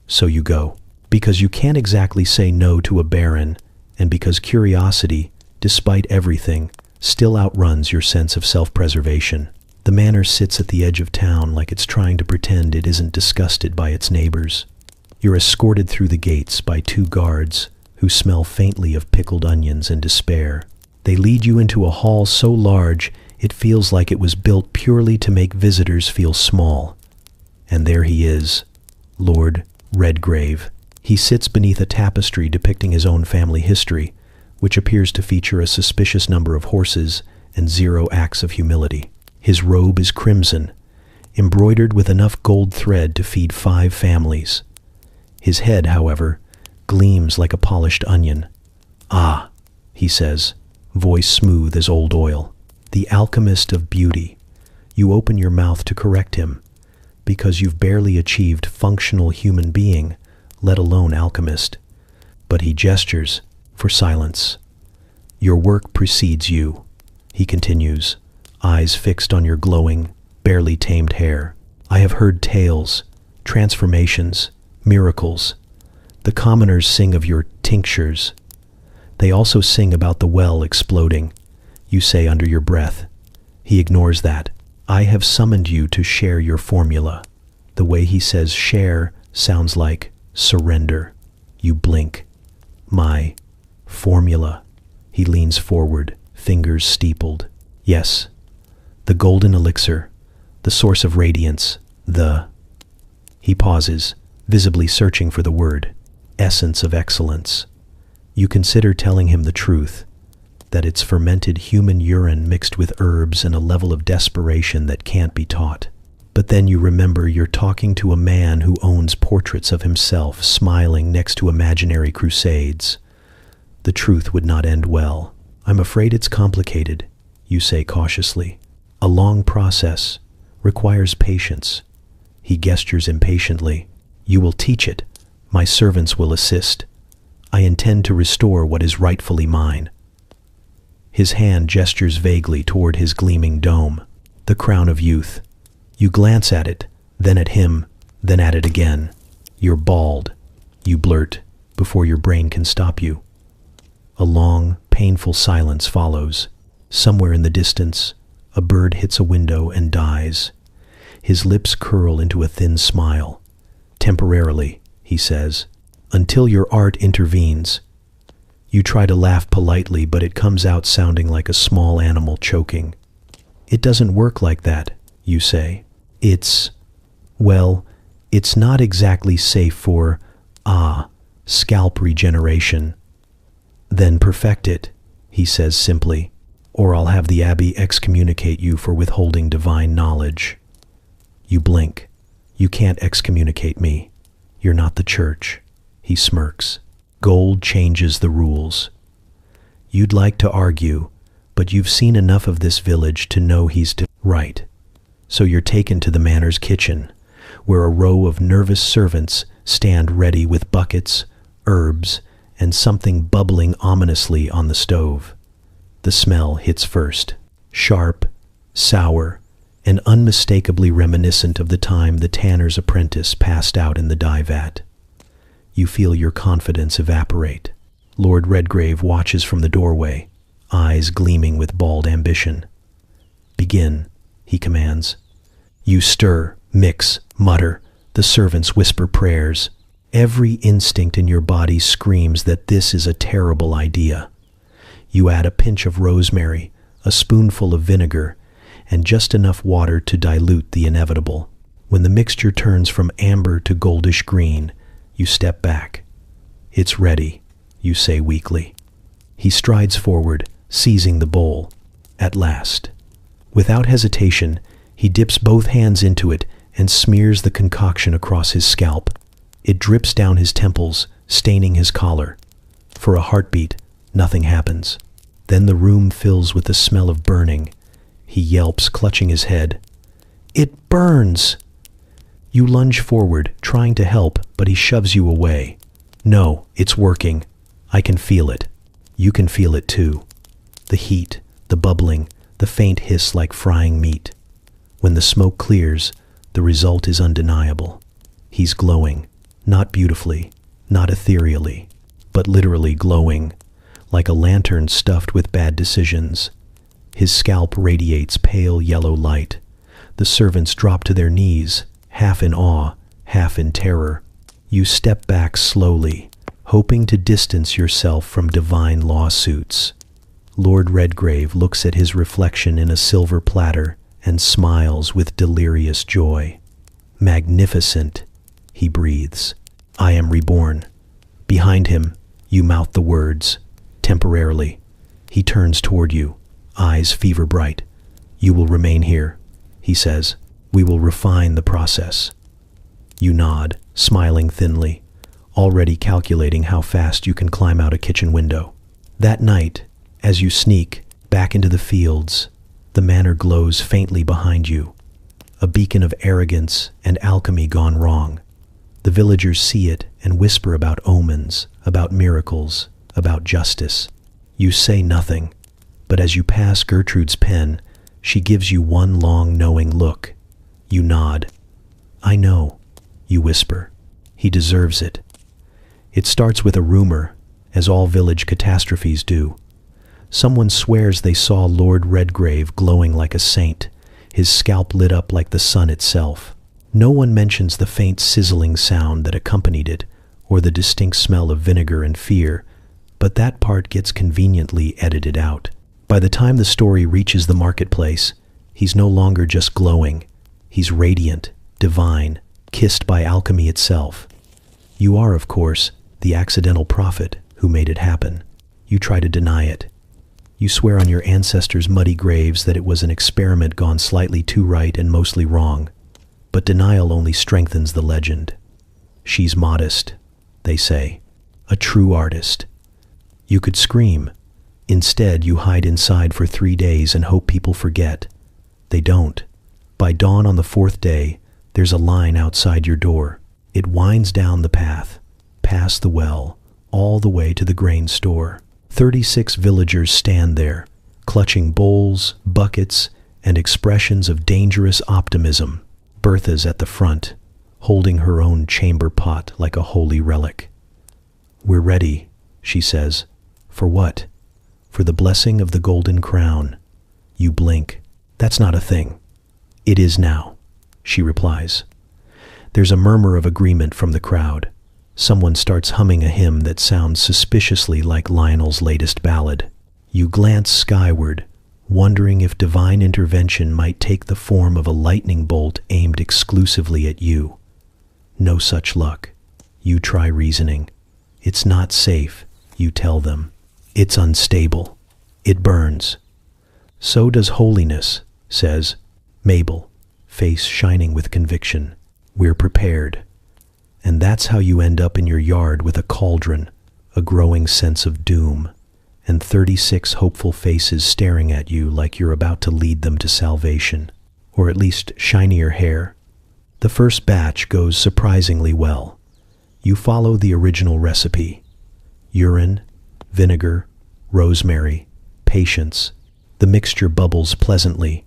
So you go, because you can't exactly say no to a baron, and because curiosity, despite everything, still outruns your sense of self-preservation. The manor sits at the edge of town like it's trying to pretend it isn't disgusted by its neighbors. You're escorted through the gates by two guards who smell faintly of pickled onions and despair. They lead you into a hall so large it feels like it was built purely to make visitors feel small. And there he is, Lord Redgrave. He sits beneath a tapestry depicting his own family history, which appears to feature a suspicious number of horses and 0 acts of humility. His robe is crimson, embroidered with enough gold thread to feed 5 families. His head, however, gleams like a polished onion. "Ah," he says, voice smooth as old oil. "The alchemist of beauty." You open your mouth to correct him, because you've barely achieved functional human being, let alone alchemist. But he gestures for silence. "Your work precedes you," he continues, eyes fixed on your glowing, barely tamed hair. "I have heard tales, transformations, miracles. The commoners sing of your tinctures. They also sing about the well exploding," you say under your breath. He ignores that. "I have summoned you to share your formula." The way he says share sounds like surrender. You blink. "My formula." He leans forward, fingers steepled. "Yes, the golden elixir, the source of radiance, the..." He pauses, visibly searching for the word. "Essence of excellence." You consider telling him the truth, that it's fermented human urine mixed with herbs and a level of desperation that can't be taught. But then you remember you're talking to a man who owns portraits of himself smiling next to imaginary crusades. The truth would not end well. "I'm afraid it's complicated," you say cautiously. "A long process, requires patience." He gestures impatiently. "You will teach it. My servants will assist. I intend to restore what is rightfully mine." His hand gestures vaguely toward his gleaming dome, the crown of youth. You glance at it, then at him, then at it again. "You're bald," you blurt, before your brain can stop you. A long, painful silence follows. Somewhere in the distance, a bird hits a window and dies. His lips curl into a thin smile. "Temporarily," he says, "until your art intervenes." You try to laugh politely, but it comes out sounding like a small animal choking. "It doesn't work like that," you say. Well, it's not exactly safe for, scalp regeneration." "Then perfect it," he says simply, "or I'll have the Abbey excommunicate you for withholding divine knowledge." You blink. "You can't excommunicate me. You're not the church." He smirks. "Gold changes the rules." You'd like to argue, but you've seen enough of this village to know he's right. So you're taken to the manor's kitchen, where a row of nervous servants stand ready with buckets, herbs, and something bubbling ominously on the stove. The smell hits first, sharp, sour, and unmistakably reminiscent of the time the tanner's apprentice passed out in the dye vat. You feel your confidence evaporate. Lord Redgrave watches from the doorway, eyes gleaming with bald ambition. "Begin," he commands. You stir, mix, mutter. The servants whisper prayers. Every instinct in your body screams that this is a terrible idea. You add a pinch of rosemary, a spoonful of vinegar, and just enough water to dilute the inevitable. When the mixture turns from amber to goldish green, you step back. "It's ready," you say weakly. He strides forward, seizing the bowl. At last. Without hesitation, he dips both hands into it and smears the concoction across his scalp. It drips down his temples, staining his collar. For a heartbeat, nothing happens. Then the room fills with the smell of burning. He yelps, clutching his head. "It burns!" You lunge forward, trying to help, but he shoves you away. "No, it's working. I can feel it." You can feel it too. The heat, the bubbling, the faint hiss like frying meat. When the smoke clears, the result is undeniable. He's glowing, not beautifully, not ethereally, but literally glowing, like a lantern stuffed with bad decisions. His scalp radiates pale yellow light. The servants drop to their knees, half in awe, half in terror. You step back slowly, hoping to distance yourself from divine lawsuits. Lord Redgrave looks at his reflection in a silver platter and smiles with delirious joy. "Magnificent," he breathes. "I am reborn." Behind him, you mouth the words, "Temporarily." He turns toward you, eyes fever bright. "You will remain here," he says. "We will refine the process." You nod, smiling thinly, already calculating how fast you can climb out a kitchen window. That night, as you sneak back into the fields, the manor glows faintly behind you, a beacon of arrogance and alchemy gone wrong. The villagers see it and whisper about omens, about miracles, about justice. You say nothing, but as you pass Gertrude's pen, she gives you one long knowing look. You nod. "I know," you whisper. "He deserves it." It starts with a rumor, as all village catastrophes do. Someone swears they saw Lord Redgrave glowing like a saint, his scalp lit up like the sun itself. No one mentions the faint sizzling sound that accompanied it, or the distinct smell of vinegar and fear, but that part gets conveniently edited out. By the time the story reaches the marketplace, he's no longer just glowing. He's radiant, divine, kissed by alchemy itself. You are, of course, the accidental prophet who made it happen. You try to deny it. You swear on your ancestors' muddy graves that it was an experiment gone slightly too right and mostly wrong. But denial only strengthens the legend. She's modest, they say, a true artist. You could scream. Instead, you hide inside for 3 days and hope people forget. They don't. By dawn on the 4th day, there's a line outside your door. It winds down the path, past the well, all the way to the grain store. 36 villagers stand there, clutching bowls, buckets, and expressions of dangerous optimism. Bertha's at the front, holding her own chamber pot like a holy relic. "We're ready," she says. "For what?" "For the blessing of the golden crown." You blink. "That's not a thing." "It is now," she replies. There's a murmur of agreement from the crowd. Someone starts humming a hymn that sounds suspiciously like Lionel's latest ballad. You glance skyward, wondering if divine intervention might take the form of a lightning bolt aimed exclusively at you. No such luck. You try reasoning. It's not safe, you tell them. It's unstable. It burns. "So does holiness," says Mabel, face shining with conviction. "We're prepared." And that's how you end up in your yard with a cauldron, a growing sense of doom, and 36 hopeful faces staring at you like you're about to lead them to salvation, or at least shinier hair. The first batch goes surprisingly well. You follow the original recipe. Urine, vinegar, rosemary, patience. The mixture bubbles pleasantly,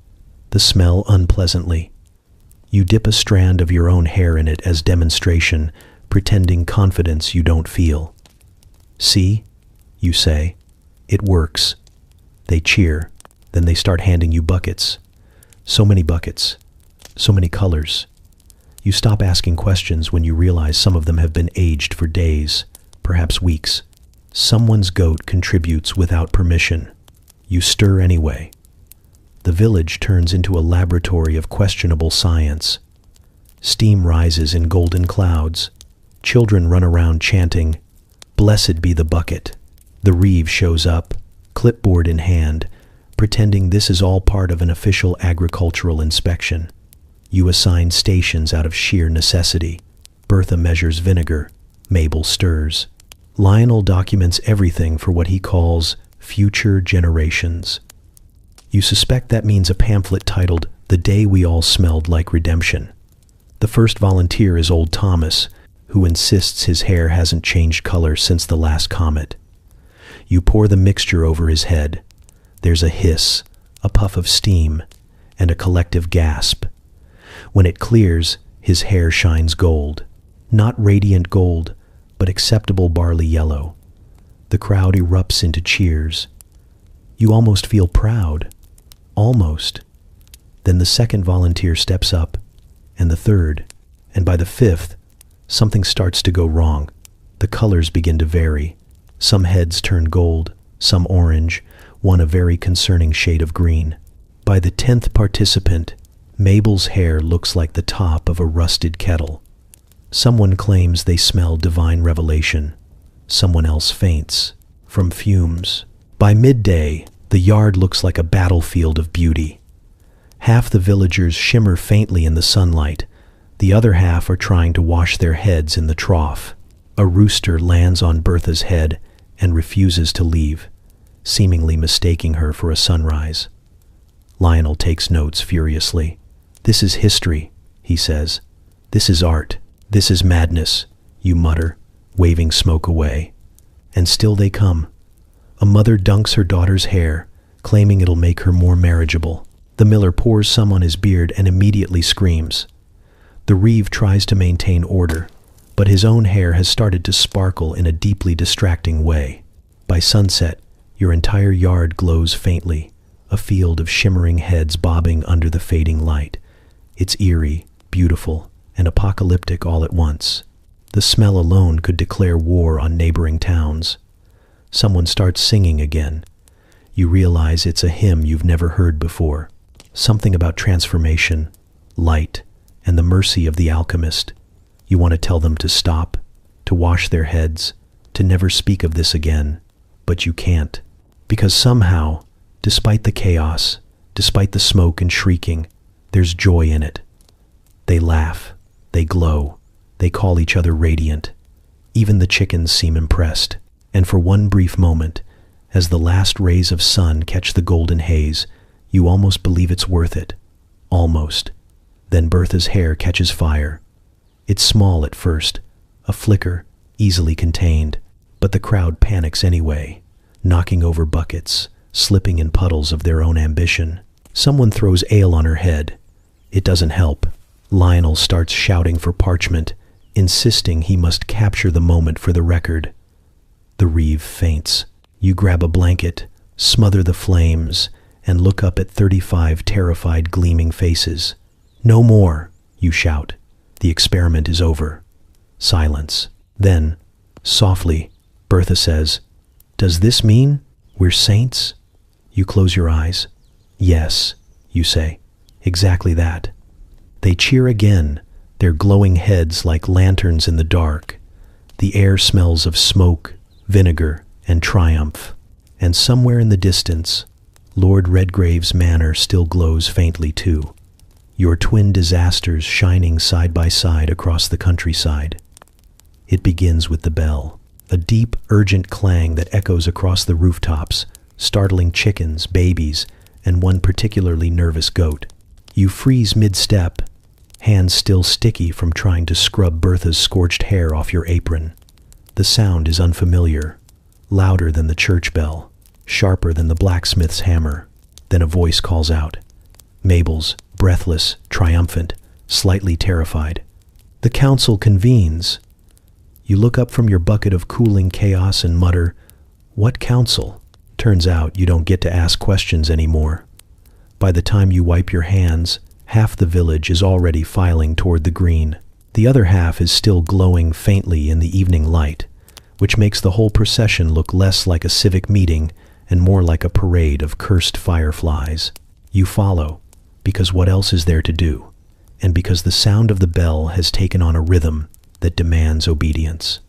the smell unpleasantly. You dip a strand of your own hair in it as demonstration, pretending confidence you don't feel. "See," you say, "it works." They cheer, then they start handing you buckets. So many buckets, so many colors. You stop asking questions when you realize some of them have been aged for days, perhaps weeks. Someone's goat contributes without permission. You stir anyway. The village turns into a laboratory of questionable science. Steam rises in golden clouds. Children run around chanting, "Blessed be the bucket." The reeve shows up, clipboard in hand, pretending this is all part of an official agricultural inspection. You assign stations out of sheer necessity. Bertha measures vinegar. Mabel stirs. Lionel documents everything for what he calls future generations. You suspect that means a pamphlet titled "The Day We All Smelled Like Redemption." The first volunteer is old Thomas, who insists his hair hasn't changed color since the last comet. You pour the mixture over his head. There's a hiss, a puff of steam, and a collective gasp. When it clears, his hair shines gold. Not radiant gold, but acceptable barley yellow. The crowd erupts into cheers. You almost feel proud. Almost. Then the second volunteer steps up, and the third, and by the fifth, something starts to go wrong. The colors begin to vary. Some heads turn gold, some orange, one a very concerning shade of green. By the 10th participant, Mabel's hair looks like the top of a rusted kettle. Someone claims they smell divine revelation. Someone else faints from fumes. By midday, the yard looks like a battlefield of beauty. Half the villagers shimmer faintly in the sunlight. The other half are trying to wash their heads in the trough. A rooster lands on Bertha's head and refuses to leave, seemingly mistaking her for a sunrise. Lionel takes notes furiously. "This is history," he says. "This is art. This is madness," you mutter, waving smoke away. And still they come. A mother dunks her daughter's hair, claiming it'll make her more marriageable. The miller pours some on his beard and immediately screams. The reeve tries to maintain order, but his own hair has started to sparkle in a deeply distracting way. By sunset, your entire yard glows faintly, a field of shimmering heads bobbing under the fading light. It's eerie, beautiful, and apocalyptic all at once. The smell alone could declare war on neighboring towns. Someone starts singing again. You realize it's a hymn you've never heard before. Something about transformation, light, and the mercy of the alchemist. You want to tell them to stop, to wash their heads, to never speak of this again, but you can't. Because somehow, despite the chaos, despite the smoke and shrieking, there's joy in it. They laugh, they glow, they call each other radiant. Even the chickens seem impressed, and for one brief moment, as the last rays of sun catch the golden haze, you almost believe it's worth it. Almost. Then Bertha's hair catches fire. It's small at first, a flicker, easily contained, but the crowd panics anyway, knocking over buckets, slipping in puddles of their own ambition. Someone throws ale on her head. It doesn't help. Lionel starts shouting for parchment, insisting he must capture the moment for the record. The reeve faints. You grab a blanket, smother the flames, and look up at 35 terrified, gleaming faces. "No more," you shout. The experiment is over. Silence. Then, softly, Bertha says, "Does this mean we're saints?" You close your eyes. "Yes," you say. "Exactly that." They cheer again, their glowing heads like lanterns in the dark. The air smells of smoke, vinegar, and triumph. And somewhere in the distance, Lord Redgrave's manor still glows faintly too. Your twin disasters shining side by side across the countryside. It begins with the bell, a deep, urgent clang that echoes across the rooftops, startling chickens, babies, and one particularly nervous goat. You freeze mid-step, hands still sticky from trying to scrub Bertha's scorched hair off your apron. The sound is unfamiliar, louder than the church bell, sharper than the blacksmith's hammer. Then a voice calls out. Mabel's, breathless, triumphant, slightly terrified. The council convenes. You look up from your bucket of cooling chaos and mutter, "What council?" Turns out you don't get to ask questions anymore. By the time you wipe your hands, half the village is already filing toward the green. The other half is still glowing faintly in the evening light, which makes the whole procession look less like a civic meeting and more like a parade of cursed fireflies. You follow, because what else is there to do, and because the sound of the bell has taken on a rhythm that demands obedience.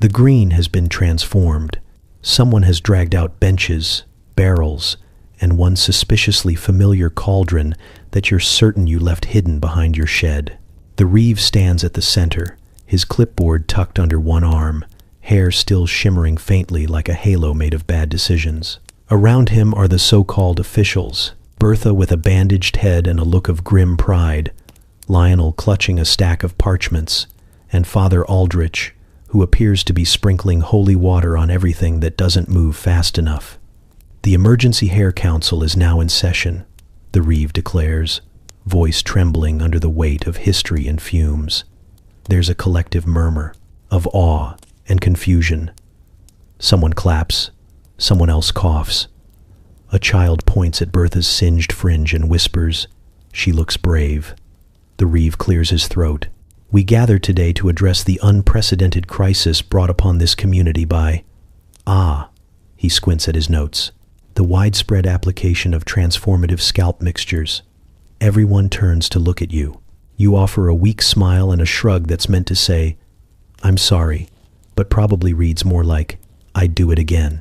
The green has been transformed. Someone has dragged out benches, barrels, and one suspiciously familiar cauldron that you're certain you left hidden behind your shed. The reeve stands at the center, his clipboard tucked under one arm, hair still shimmering faintly like a halo made of bad decisions. Around him are the so-called officials, Bertha with a bandaged head and a look of grim pride, Lionel clutching a stack of parchments, and Father Aldrich, who appears to be sprinkling holy water on everything that doesn't move fast enough. The Emergency Hair Council is now in session, the reeve declares, voice trembling under the weight of history and fumes. There's a collective murmur of awe and confusion. Someone claps, someone else coughs. A child points at Bertha's singed fringe and whispers, "She looks brave." The reeve clears his throat. "We gather today to address the unprecedented crisis brought upon this community by..." He squints at his notes. "The widespread application of transformative scalp mixtures." Everyone turns to look at you. You offer a weak smile and a shrug that's meant to say, "I'm sorry," but probably reads more like, "I'd do it again."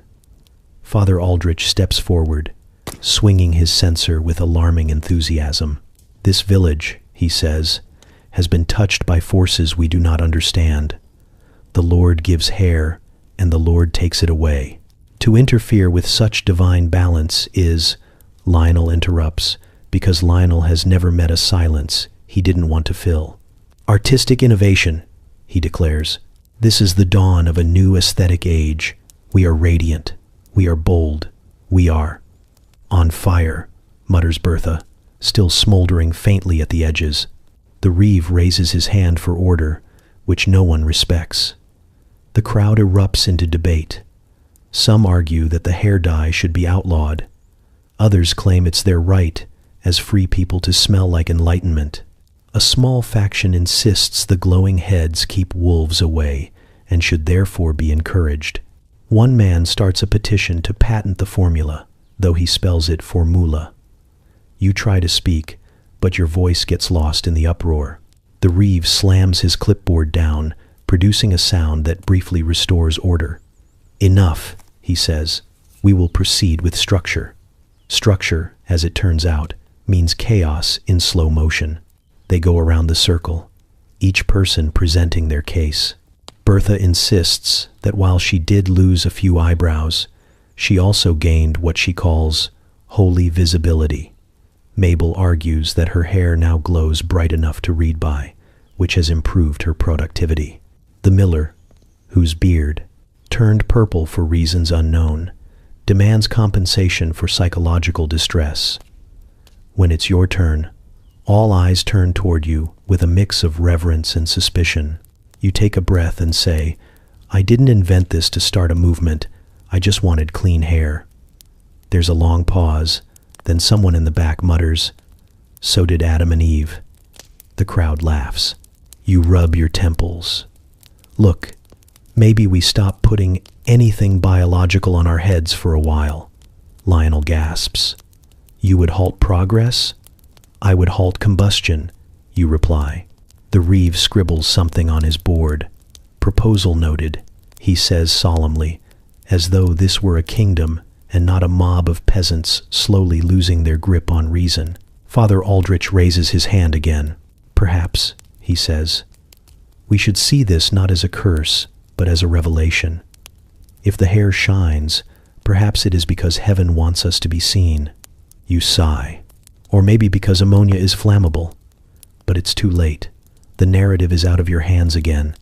Father Aldrich steps forward, swinging his censer with alarming enthusiasm. "This village," he says, "has been touched by forces we do not understand. The Lord gives hair, and the Lord takes it away. To interfere with such divine balance is..." Lionel interrupts, because Lionel has never met a silence he didn't want to fill. "Artistic innovation," he declares. "This is the dawn of a new aesthetic age. We are radiant. We are bold. We are..." "On fire," mutters Bertha, still smoldering faintly at the edges. The reeve raises his hand for order, which no one respects. The crowd erupts into debate. Some argue that the hair dye should be outlawed. Others claim it's their right, as free people, to smell like enlightenment. A small faction insists the glowing heads keep wolves away and should therefore be encouraged. One man starts a petition to patent the formula, though he spells it formula. You try to speak, but your voice gets lost in the uproar. The reeve slams his clipboard down, producing a sound that briefly restores order. "Enough," he says. "We will proceed with structure." Structure, as it turns out, means chaos in slow motion. They go around the circle, each person presenting their case. Bertha insists that while she did lose a few eyebrows, she also gained what she calls holy visibility. Mabel argues that her hair now glows bright enough to read by, which has improved her productivity. The miller, whose beard, turned purple for reasons unknown, demands compensation for psychological distress. When it's your turn, all eyes turn toward you with a mix of reverence and suspicion. You take a breath and say, "I didn't invent this to start a movement, I just wanted clean hair." There's a long pause, then someone in the back mutters, "So did Adam and Eve." The crowd laughs. You rub your temples. "Look, maybe we stop putting anything biological on our heads for a while." Lionel gasps. "You would halt progress? I would halt combustion," you reply. The reeve scribbles something on his board. "Proposal noted," he says solemnly, as though this were a kingdom and not a mob of peasants slowly losing their grip on reason. Father Aldrich raises his hand again. "Perhaps," he says, "we should see this not as a curse, but as a revelation. If the hair shines, perhaps it is because heaven wants us to be seen." You sigh. "Or maybe because ammonia is flammable." But it's too late. The narrative is out of your hands again.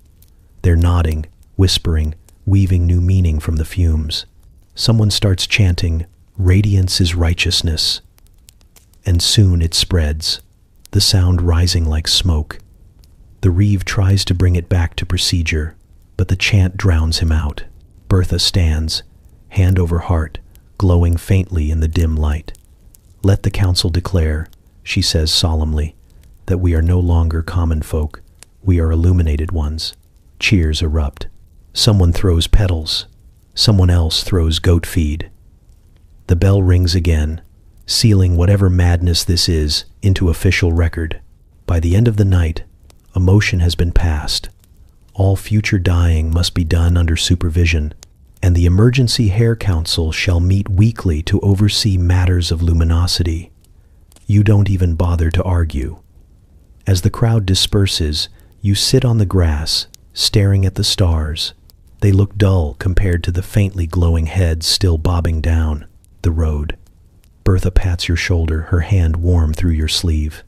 They're nodding, whispering, weaving new meaning from the fumes. Someone starts chanting, "Radiance is righteousness." And soon it spreads, the sound rising like smoke. The reeve tries to bring it back to procedure, but the chant drowns him out. Bertha stands, hand over heart, glowing faintly in the dim light. "Let the council declare," she says solemnly, "that we are no longer common folk, we are illuminated ones." Cheers erupt. Someone throws petals. Someone else throws goat feed. The bell rings again, sealing whatever madness this is into official record. By the end of the night, a motion has been passed. All future dyeing must be done under supervision, and the Emergency Hair Council shall meet weekly to oversee matters of luminosity. You don't even bother to argue. As the crowd disperses, you sit on the grass, staring at the stars. They look dull compared to the faintly glowing heads still bobbing down the road. Bertha pats your shoulder, her hand warm through your sleeve.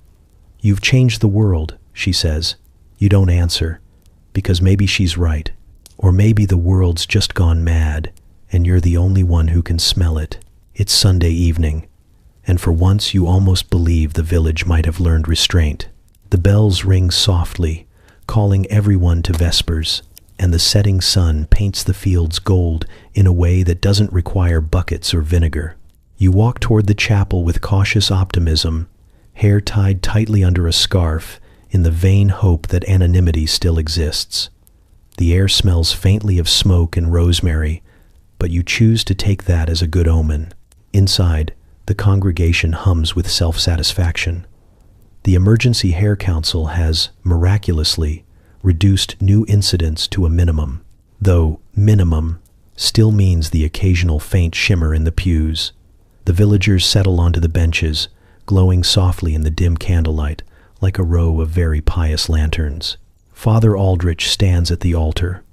"You've changed the world," she says. You don't answer, because maybe she's right. Or maybe the world's just gone mad, and you're the only one who can smell it. It's Sunday evening, and for once you almost believe the village might have learned restraint. The bells ring softly, calling everyone to vespers, and the setting sun paints the fields gold in a way that doesn't require buckets or vinegar. You walk toward the chapel with cautious optimism, hair tied tightly under a scarf, in the vain hope that anonymity still exists. The air smells faintly of smoke and rosemary, but you choose to take that as a good omen. Inside, the congregation hums with self-satisfaction. The Emergency Hair Council has, miraculously, reduced new incidents to a minimum, though minimum still means the occasional faint shimmer in the pews. The villagers settle onto the benches, glowing softly in the dim candlelight, like a row of very pious lanterns. Father Aldrich stands at the altar,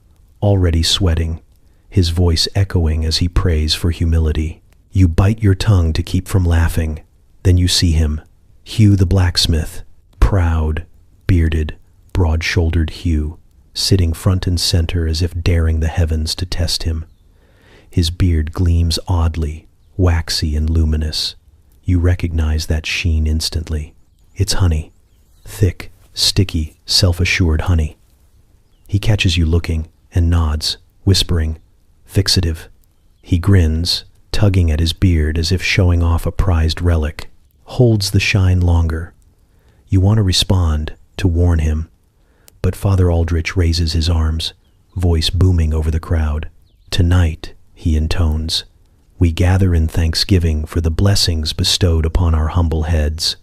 already sweating, his voice echoing as he prays for humility. You bite your tongue to keep from laughing. Then you see him, Hugh the blacksmith, proud, bearded, broad-shouldered Hugh, sitting front and center as if daring the heavens to test him. His beard gleams oddly, waxy and luminous. You recognize that sheen instantly. It's honey. Thick, sticky, self-assured honey. He catches you looking and nods, whispering, fixative. He grins, tugging at his beard as if showing off a prized relic, holds the shine longer. You want to respond, to warn him, but Father Aldrich raises his arms, voice booming over the crowd. Tonight, he intones, we gather in thanksgiving for the blessings bestowed upon our humble heads.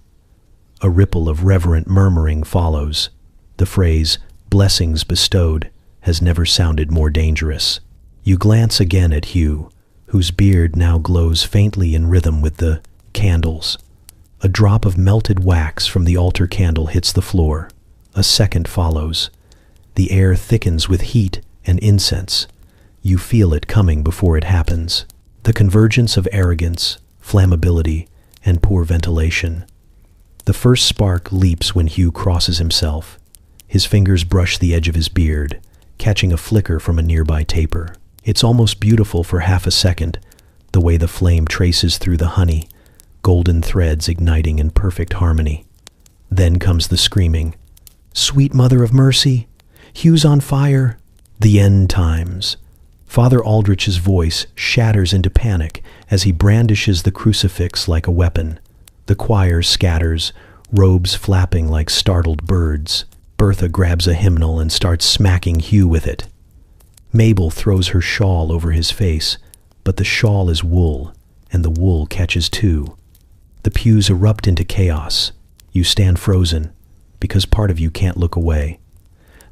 A ripple of reverent murmuring follows. The phrase, blessings bestowed, has never sounded more dangerous. You glance again at Hugh, whose beard now glows faintly in rhythm with the candles. A drop of melted wax from the altar candle hits the floor. A second follows. The air thickens with heat and incense. You feel it coming before it happens. The convergence of arrogance, flammability, and poor ventilation. The first spark leaps when Hugh crosses himself. His fingers brush the edge of his beard, catching a flicker from a nearby taper. It's almost beautiful for half a second, the way the flame traces through the honey, golden threads igniting in perfect harmony. Then comes the screaming. Sweet Mother of Mercy! Hugh's on fire! The end times. Father Aldrich's voice shatters into panic as he brandishes the crucifix like a weapon. The choir scatters, robes flapping like startled birds. Bertha grabs a hymnal and starts smacking Hugh with it. Mabel throws her shawl over his face, but the shawl is wool, and the wool catches too. The pews erupt into chaos. You stand frozen, because part of you can't look away.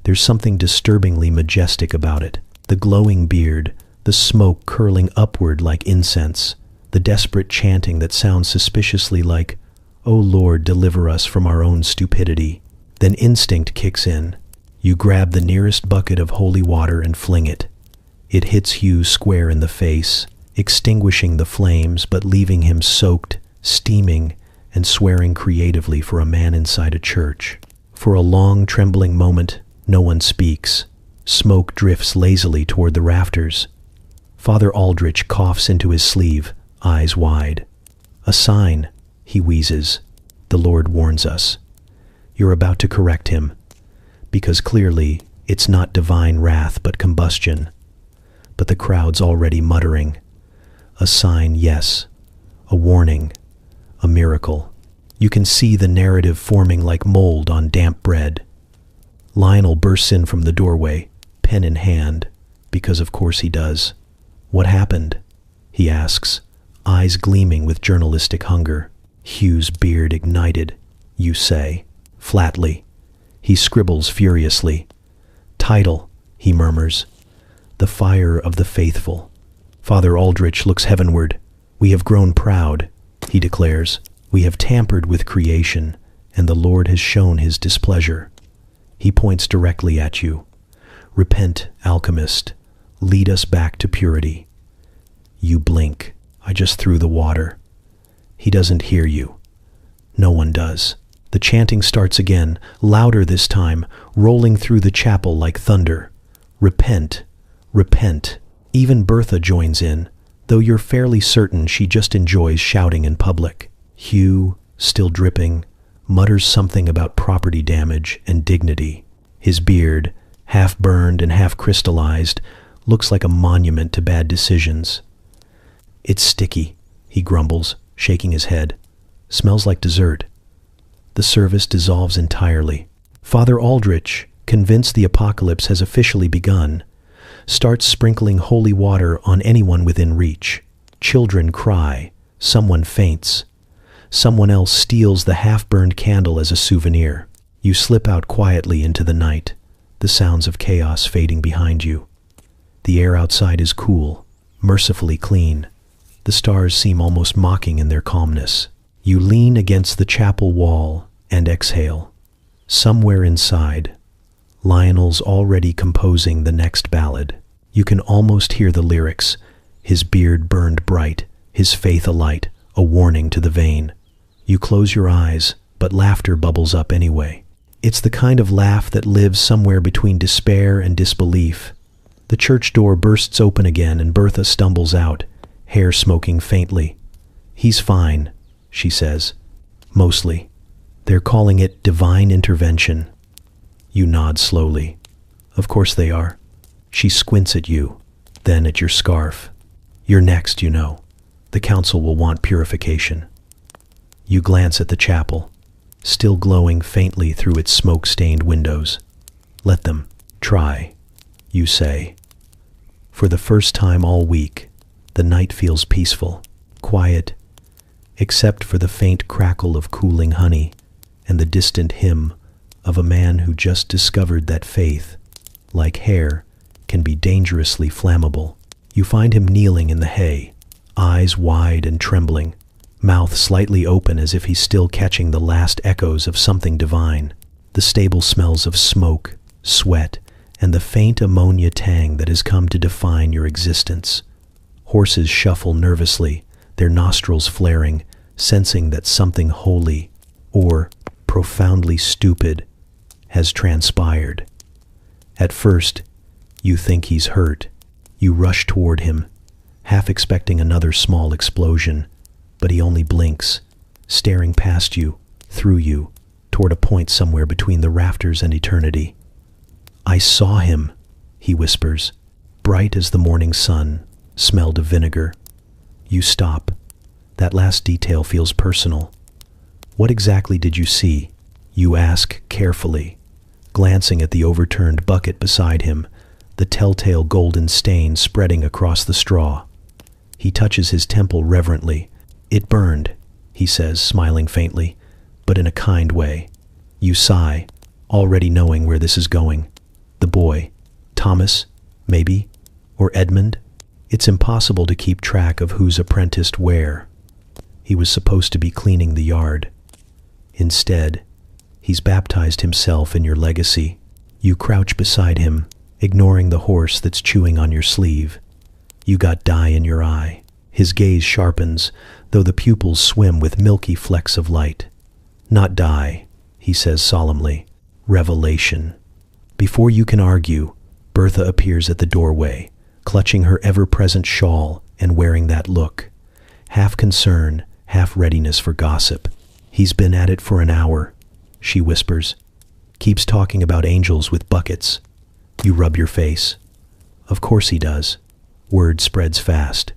There's something disturbingly majestic about it. The glowing beard, the smoke curling upward like incense, the desperate chanting that sounds suspiciously like, "O Lord, deliver us from our own stupidity." Then instinct kicks in. You grab the nearest bucket of holy water and fling it. It hits Hugh square in the face, extinguishing the flames but leaving him soaked, steaming, and swearing creatively for a man inside a church. For a long, trembling moment, no one speaks. Smoke drifts lazily toward the rafters. Father Aldrich coughs into his sleeve, eyes wide. "A sign," he wheezes. "The Lord warns us. You're about to correct him, because clearly it's not divine wrath but combustion." But the crowd's already muttering. A sign, yes. A warning. A miracle. You can see the narrative forming like mold on damp bread. Lionel bursts in from the doorway, pen in hand, because of course he does. "What happened?" he asks, eyes gleaming with journalistic hunger. Hugh's beard ignited, you say, flatly. He scribbles furiously. "Title," he murmurs. "The Fire of the Faithful." Father Aldrich looks heavenward. "We have grown proud," he declares. "We have tampered with creation, and the Lord has shown his displeasure." He points directly at you. "Repent, alchemist. Lead us back to purity." You blink. "I just threw the water." He doesn't hear you. No one does. The chanting starts again, louder this time, rolling through the chapel like thunder. "Repent, repent." Even Bertha joins in, though you're fairly certain she just enjoys shouting in public. Hugh, still dripping, mutters something about property damage and dignity. His beard, half burned and half crystallized, looks like a monument to bad decisions. "It's sticky," he grumbles, shaking his head. Smells like dessert. The service dissolves entirely. Father Aldrich, convinced the apocalypse has officially begun, starts sprinkling holy water on anyone within reach. Children cry. Someone faints. Someone else steals the half-burned candle as a souvenir. You slip out quietly into the night, the sounds of chaos fading behind you. The air outside is cool, mercifully clean. The stars seem almost mocking in their calmness. You lean against the chapel wall and exhale. Somewhere inside, Lionel's already composing the next ballad. You can almost hear the lyrics, his beard burned bright, his faith alight, a warning to the vain. You close your eyes, but laughter bubbles up anyway. It's the kind of laugh that lives somewhere between despair and disbelief. The church door bursts open again and Bertha stumbles out, hair smoking faintly. "He's fine," she says. "Mostly. They're calling it divine intervention." You nod slowly. "Of course they are." She squints at you, then at your scarf. "You're next, you know. The council will want purification." You glance at the chapel, still glowing faintly through its smoke-stained windows. "Let them try," you say. For the first time all week, the night feels peaceful, quiet, except for the faint crackle of cooling honey and the distant hymn of a man who just discovered that faith, like hair, can be dangerously flammable. You find him kneeling in the hay, eyes wide and trembling, mouth slightly open as if he's still catching the last echoes of something divine. The stable smells of smoke, sweat, and the faint ammonia tang that has come to define your existence. Horses shuffle nervously, their nostrils flaring, sensing that something holy, or profoundly stupid, has transpired. At first, you think he's hurt. You rush toward him, half expecting another small explosion, but he only blinks, staring past you, through you, toward a point somewhere between the rafters and eternity. "I saw him," he whispers, bright as the morning sun, smelled of vinegar. You stop. That last detail feels personal. "What exactly did you see?" you ask carefully, glancing at the overturned bucket beside him, the telltale golden stain spreading across the straw. He touches his temple reverently. "It burned," he says, smiling faintly, but in a kind way. You sigh, already knowing where this is going. The boy, Thomas, maybe, or Edmund? It's impossible to keep track of who's apprenticed where. He was supposed to be cleaning the yard. Instead, he's baptized himself in your legacy. You crouch beside him, ignoring the horse that's chewing on your sleeve. You got dye in your eye. His gaze sharpens, though the pupils swim with milky flecks of light. "Not dye," he says solemnly. "Revelation." Before you can argue, Bertha appears at the doorway, clutching her ever-present shawl and wearing that look. Half concern, half readiness for gossip. "He's been at it for an hour," she whispers. "Keeps talking about angels with buckets." You rub your face. "Of course he does." Word spreads fast.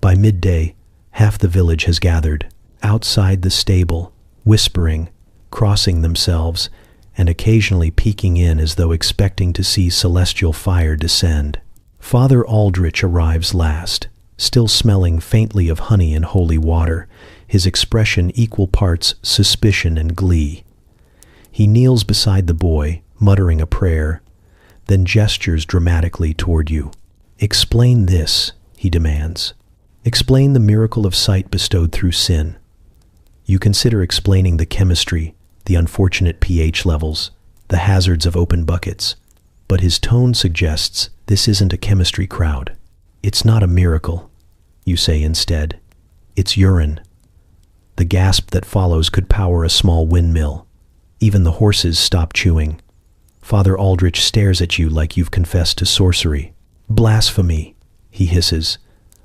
By midday, half the village has gathered, outside the stable, whispering, crossing themselves, and occasionally peeking in as though expecting to see celestial fire descend. Father Aldrich arrives last, still smelling faintly of honey and holy water, his expression equal parts suspicion and glee. He kneels beside the boy, muttering a prayer, then gestures dramatically toward you. "Explain this," he demands. "Explain the miracle of sight bestowed through sin." You consider explaining the chemistry, the unfortunate pH levels, the hazards of open buckets, but his tone suggests this isn't a chemistry crowd. "It's not a miracle," you say instead. "It's urine." The gasp that follows could power a small windmill. Even the horses stop chewing. Father Aldrich stares at you like you've confessed to sorcery. "Blasphemy," he hisses.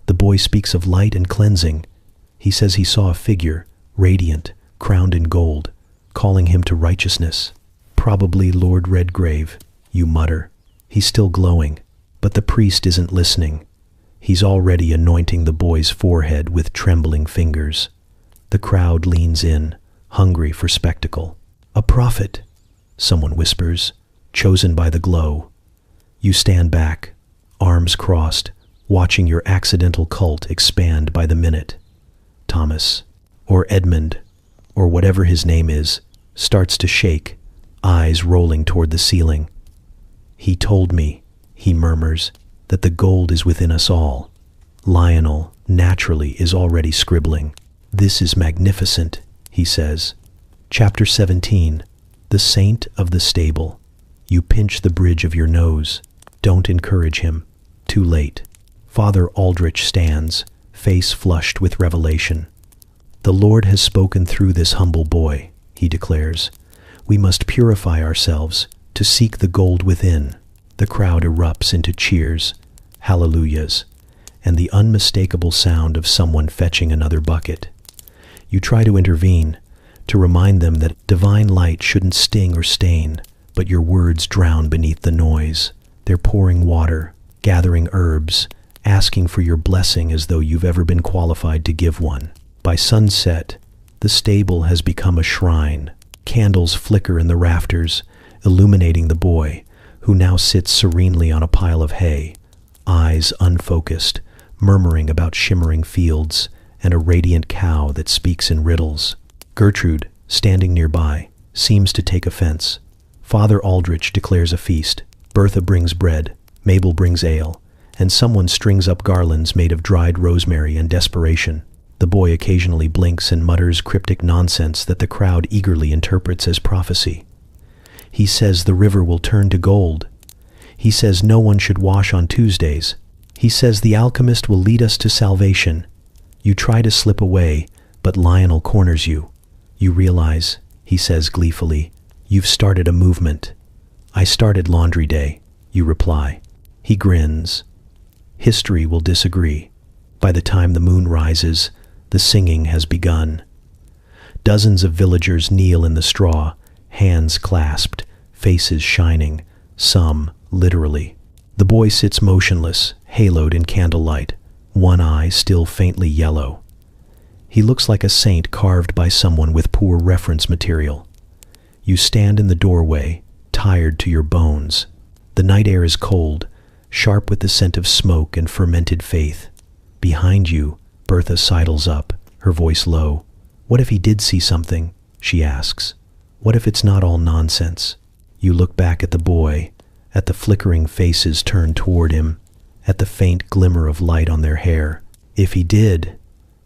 The boy speaks of light and cleansing. He says he saw a figure, radiant, crowned in gold, calling him to righteousness. "Probably Lord Redgrave," you mutter. He's still glowing, but the priest isn't listening. He's already anointing the boy's forehead with trembling fingers. The crowd leans in, hungry for spectacle. "A prophet," someone whispers, "chosen by the glow." You stand back, arms crossed, watching your accidental cult expand by the minute. Thomas, or Edmund, or whatever his name is, starts to shake, eyes rolling toward the ceiling. "He told me," he murmurs, "that the gold is within us all." Lionel, naturally, is already scribbling. "This is magnificent," he says. Chapter 17. The Saint of the Stable. You pinch the bridge of your nose. Don't encourage him. Too late. Father Aldrich stands, face flushed with revelation. "The Lord has spoken through this humble boy," he declares. "We must purify ourselves to seek the gold within." The crowd erupts into cheers, hallelujahs, and the unmistakable sound of someone fetching another bucket. You try to intervene, to remind them that divine light shouldn't sting or stain, but your words drown beneath the noise. They're pouring water, gathering herbs, asking for your blessing as though you've ever been qualified to give one. By sunset, the stable has become a shrine. Candles flicker in the rafters, illuminating the boy, who now sits serenely on a pile of hay, eyes unfocused, murmuring about shimmering fields and a radiant cow that speaks in riddles. Gertrude, standing nearby, seems to take offense. Father Aldrich declares a feast. Bertha brings bread, Mabel brings ale, and someone strings up garlands made of dried rosemary and desperation. The boy occasionally blinks and mutters cryptic nonsense that the crowd eagerly interprets as prophecy. He says the river will turn to gold. He says no one should wash on Tuesdays. He says the alchemist will lead us to salvation. You try to slip away, but Lionel corners you. You realize, he says gleefully, you've started a movement. "I started Laundry Day," you reply. He grins. History will disagree. By the time the moon rises, the singing has begun. Dozens of villagers kneel in the straw, hands clasped, faces shining, some literally. The boy sits motionless, haloed in candlelight, one eye still faintly yellow. He looks like a saint carved by someone with poor reference material. You stand in the doorway, tired to your bones. The night air is cold, sharp with the scent of smoke and fermented faith. Behind you, Bertha sidles up, her voice low. "What if he did see something?" she asks. "What if it's not all nonsense?" You look back at the boy, at the flickering faces turned toward him, at the faint glimmer of light on their hair. "If he did,"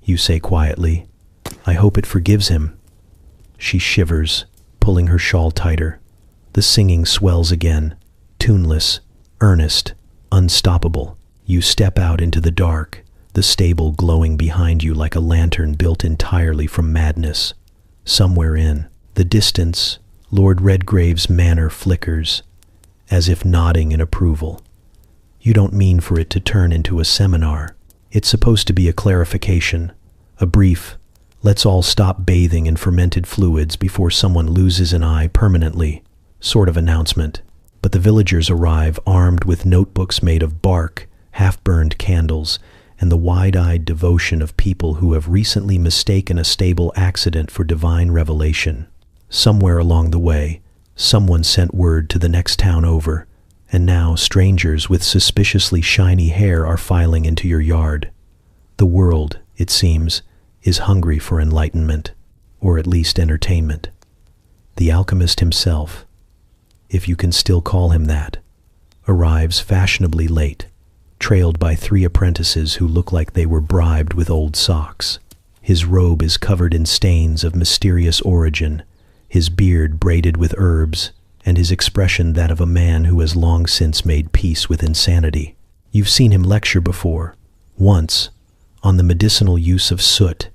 you say quietly, "I hope it forgives him." She shivers, pulling her shawl tighter. The singing swells again, tuneless, earnest, unstoppable. You step out into the dark, the stable glowing behind you like a lantern built entirely from madness. Somewhere in the distance, Lord Redgrave's manor flickers, as if nodding in approval. You don't mean for it to turn into a seminar. It's supposed to be a clarification, a brief, let's all stop bathing in fermented fluids before someone loses an eye permanently, sort of announcement. But the villagers arrive armed with notebooks made of bark, half-burned candles, and the wide-eyed devotion of people who have recently mistaken a stable accident for divine revelation. Somewhere along the way, someone sent word to the next town over, and now strangers with suspiciously shiny hair are filing into your yard. The world, it seems, is hungry for enlightenment, or at least entertainment. The alchemist himself, if you can still call him that, arrives fashionably late, trailed by 3 apprentices who look like they were bribed with old socks. His robe is covered in stains of mysterious origin, his beard braided with herbs, and his expression that of a man who has long since made peace with insanity. You've seen him lecture before, once, on the medicinal use of soot,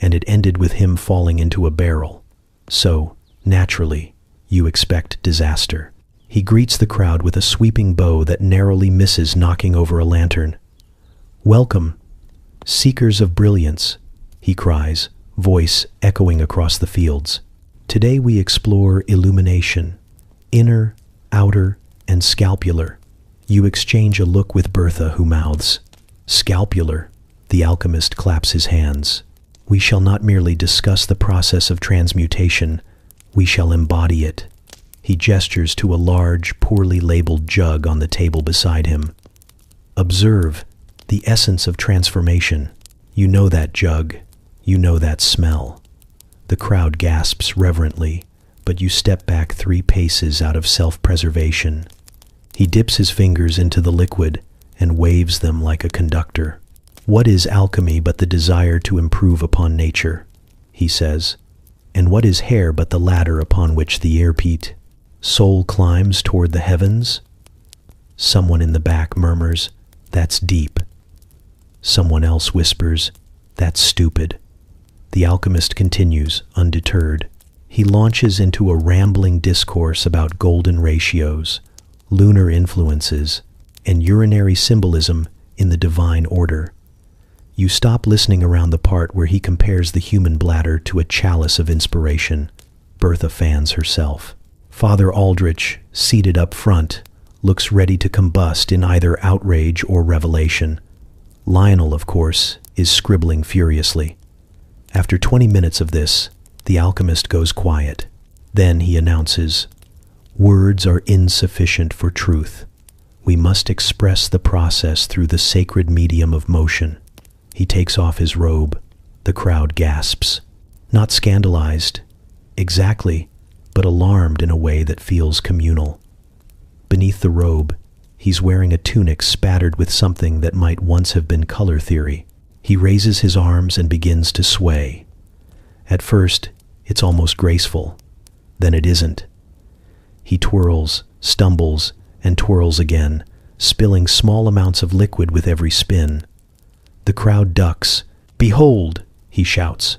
and it ended with him falling into a barrel. So, naturally, you expect disaster. He greets the crowd with a sweeping bow that narrowly misses knocking over a lantern. "Welcome, seekers of brilliance," he cries, voice echoing across the fields. "Today we explore illumination, inner, outer, and scapular." You exchange a look with Bertha, who mouths, Scapular, the alchemist claps his hands. We shall not merely discuss the process of transmutation, we shall embody it. He gestures to a large, poorly labeled jug on the table beside him. Observe the essence of transformation. You know that jug. You know that smell. The crowd gasps reverently, but you step back 3 paces out of self-preservation. He dips his fingers into the liquid and waves them like a conductor. What is alchemy but the desire to improve upon nature? He says. And what is hair but the ladder upon which the airpeat soul climbs toward the heavens? Someone in the back murmurs, "That's deep." Someone else whispers, "That's stupid." The alchemist continues, undeterred. He launches into a rambling discourse about golden ratios, lunar influences, and urinary symbolism in the divine order. You stop listening around the part where he compares the human bladder to a chalice of inspiration. Bertha fans herself. Father Aldrich, seated up front, looks ready to combust in either outrage or revelation. Lionel, of course, is scribbling furiously. After 20 minutes of this, the alchemist goes quiet. Then he announces, "Words are insufficient for truth. We must express the process through the sacred medium of motion." He takes off his robe. The crowd gasps. Not scandalized, exactly, but alarmed in a way that feels communal. Beneath the robe, he's wearing a tunic spattered with something that might once have been color theory. He raises his arms and begins to sway. At first, it's almost graceful. Then it isn't. He twirls, stumbles, and twirls again, spilling small amounts of liquid with every spin. The crowd ducks. "Behold," he shouts.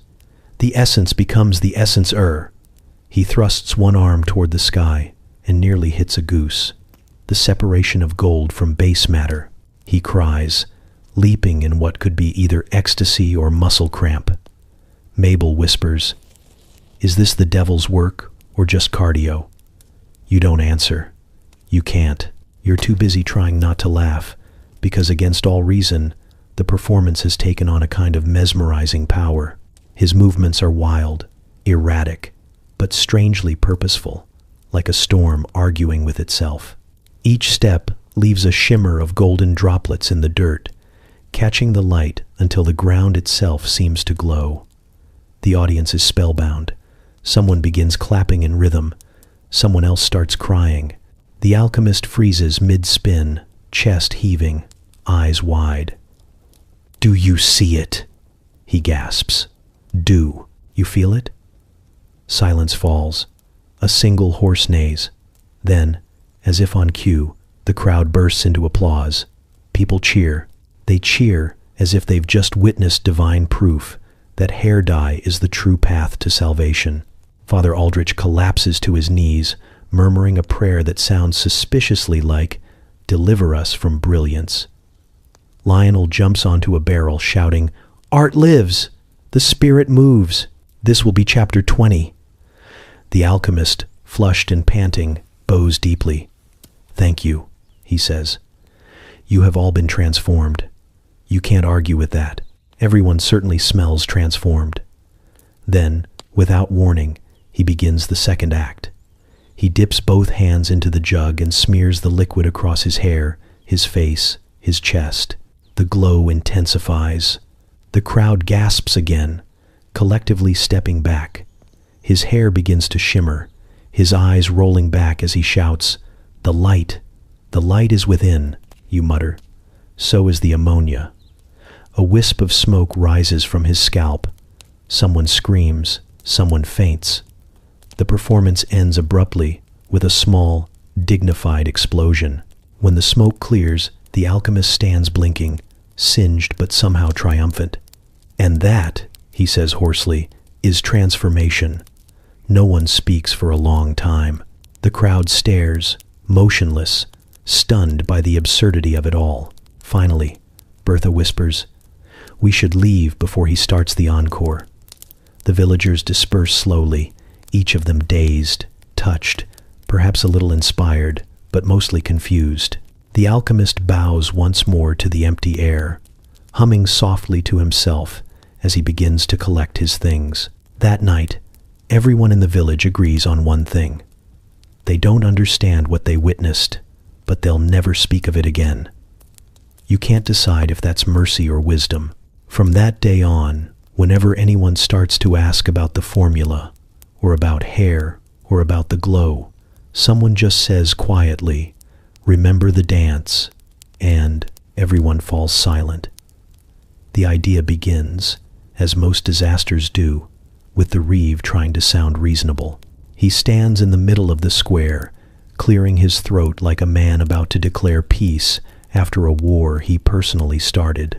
"The essence becomes the essence-er." He thrusts one arm toward the sky and nearly hits a goose. "The separation of gold from base matter," he cries, leaping in what could be either ecstasy or muscle cramp. Mabel whispers, "Is this the devil's work or just cardio?" You don't answer. You can't. You're too busy trying not to laugh, because against all reason, the performance has taken on a kind of mesmerizing power. His movements are wild, erratic, but strangely purposeful, like a storm arguing with itself. Each step leaves a shimmer of golden droplets in the dirt, catching the light until the ground itself seems to glow. The audience is spellbound. Someone begins clapping in rhythm. Someone else starts crying. The alchemist freezes mid-spin, chest heaving, eyes wide. "Do you see it?" he gasps. "Do you feel it?" Silence falls. A single hoarse neighs. Then, as if on cue, the crowd bursts into applause. People cheer. They cheer as if they've just witnessed divine proof that hair dye is the true path to salvation. Father Aldrich collapses to his knees, murmuring a prayer that sounds suspiciously like, "Deliver us from brilliance." Lionel jumps onto a barrel, shouting, "Art lives! The spirit moves! This will be chapter 20. The alchemist, flushed and panting, bows deeply. "Thank you," he says. "You have all been transformed. You can't argue with that. Everyone certainly smells transformed." Then, without warning, he begins the second act. He dips both hands into the jug and smears the liquid across his hair, his face, his chest. The glow intensifies. The crowd gasps again, collectively stepping back. His hair begins to shimmer, his eyes rolling back as he shouts, the light is within," you mutter. So is the ammonia. A wisp of smoke rises from his scalp. Someone screams, someone faints. The performance ends abruptly with a small, dignified explosion. When the smoke clears, the alchemist stands blinking, singed but somehow triumphant. "And that," he says hoarsely, "is transformation." No one speaks for a long time. The crowd stares, motionless, stunned by the absurdity of it all. Finally, Bertha whispers, "We should leave before he starts the encore." The villagers disperse slowly, each of them dazed, touched, perhaps a little inspired, but mostly confused. The alchemist bows once more to the empty air, humming softly to himself as he begins to collect his things. That night, everyone in the village agrees on one thing. They don't understand what they witnessed, but they'll never speak of it again. You can't decide if that's mercy or wisdom. From that day on, whenever anyone starts to ask about the formula, or about hair, or about the glow, someone just says quietly, "Remember the dance," and everyone falls silent. The idea begins, as most disasters do, with the Reeve trying to sound reasonable. He stands in the middle of the square, clearing his throat like a man about to declare peace after a war he personally started.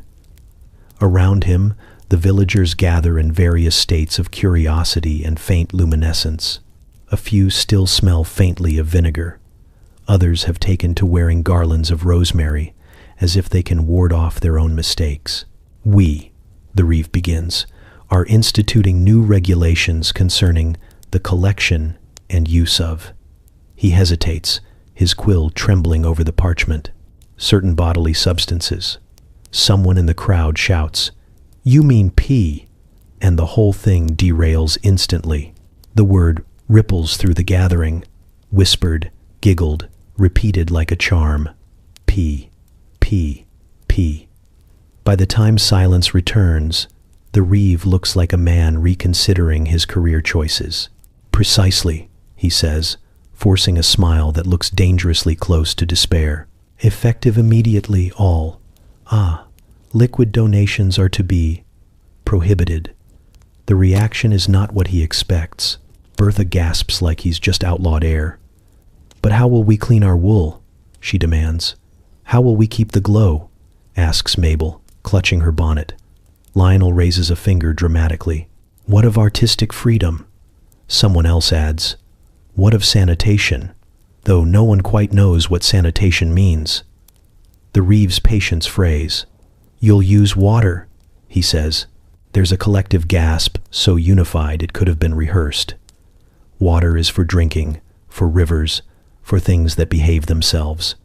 Around him, the villagers gather in various states of curiosity and faint luminescence. A few still smell faintly of vinegar. Others have taken to wearing garlands of rosemary, as if they can ward off their own mistakes. We, the Reeve begins, are instituting new regulations concerning the collection and use of. He hesitates, his quill trembling over the parchment. Certain bodily substances. Someone in the crowd shouts, "You mean pee," and the whole thing derails instantly. The word ripples through the gathering, whispered, giggled, repeated like a charm. Pee, pee, pee. By the time silence returns, the Reeve looks like a man reconsidering his career choices. "Precisely," he says, forcing a smile that looks dangerously close to despair. "Effective immediately, all. Liquid donations are to be prohibited." The reaction is not what he expects. Bertha gasps like he's just outlawed air. "But how will we clean our wool?" she demands. "How will we keep the glow?" asks Mabel, clutching her bonnet. Lionel raises a finger dramatically. "What of artistic freedom?" Someone else adds, "What of sanitation?" Though no one quite knows what sanitation means. The Reeve's patience phrase. "You'll use water," he says. There's a collective gasp, so unified it could have been rehearsed. Water is for drinking, for rivers, for things that behave themselves.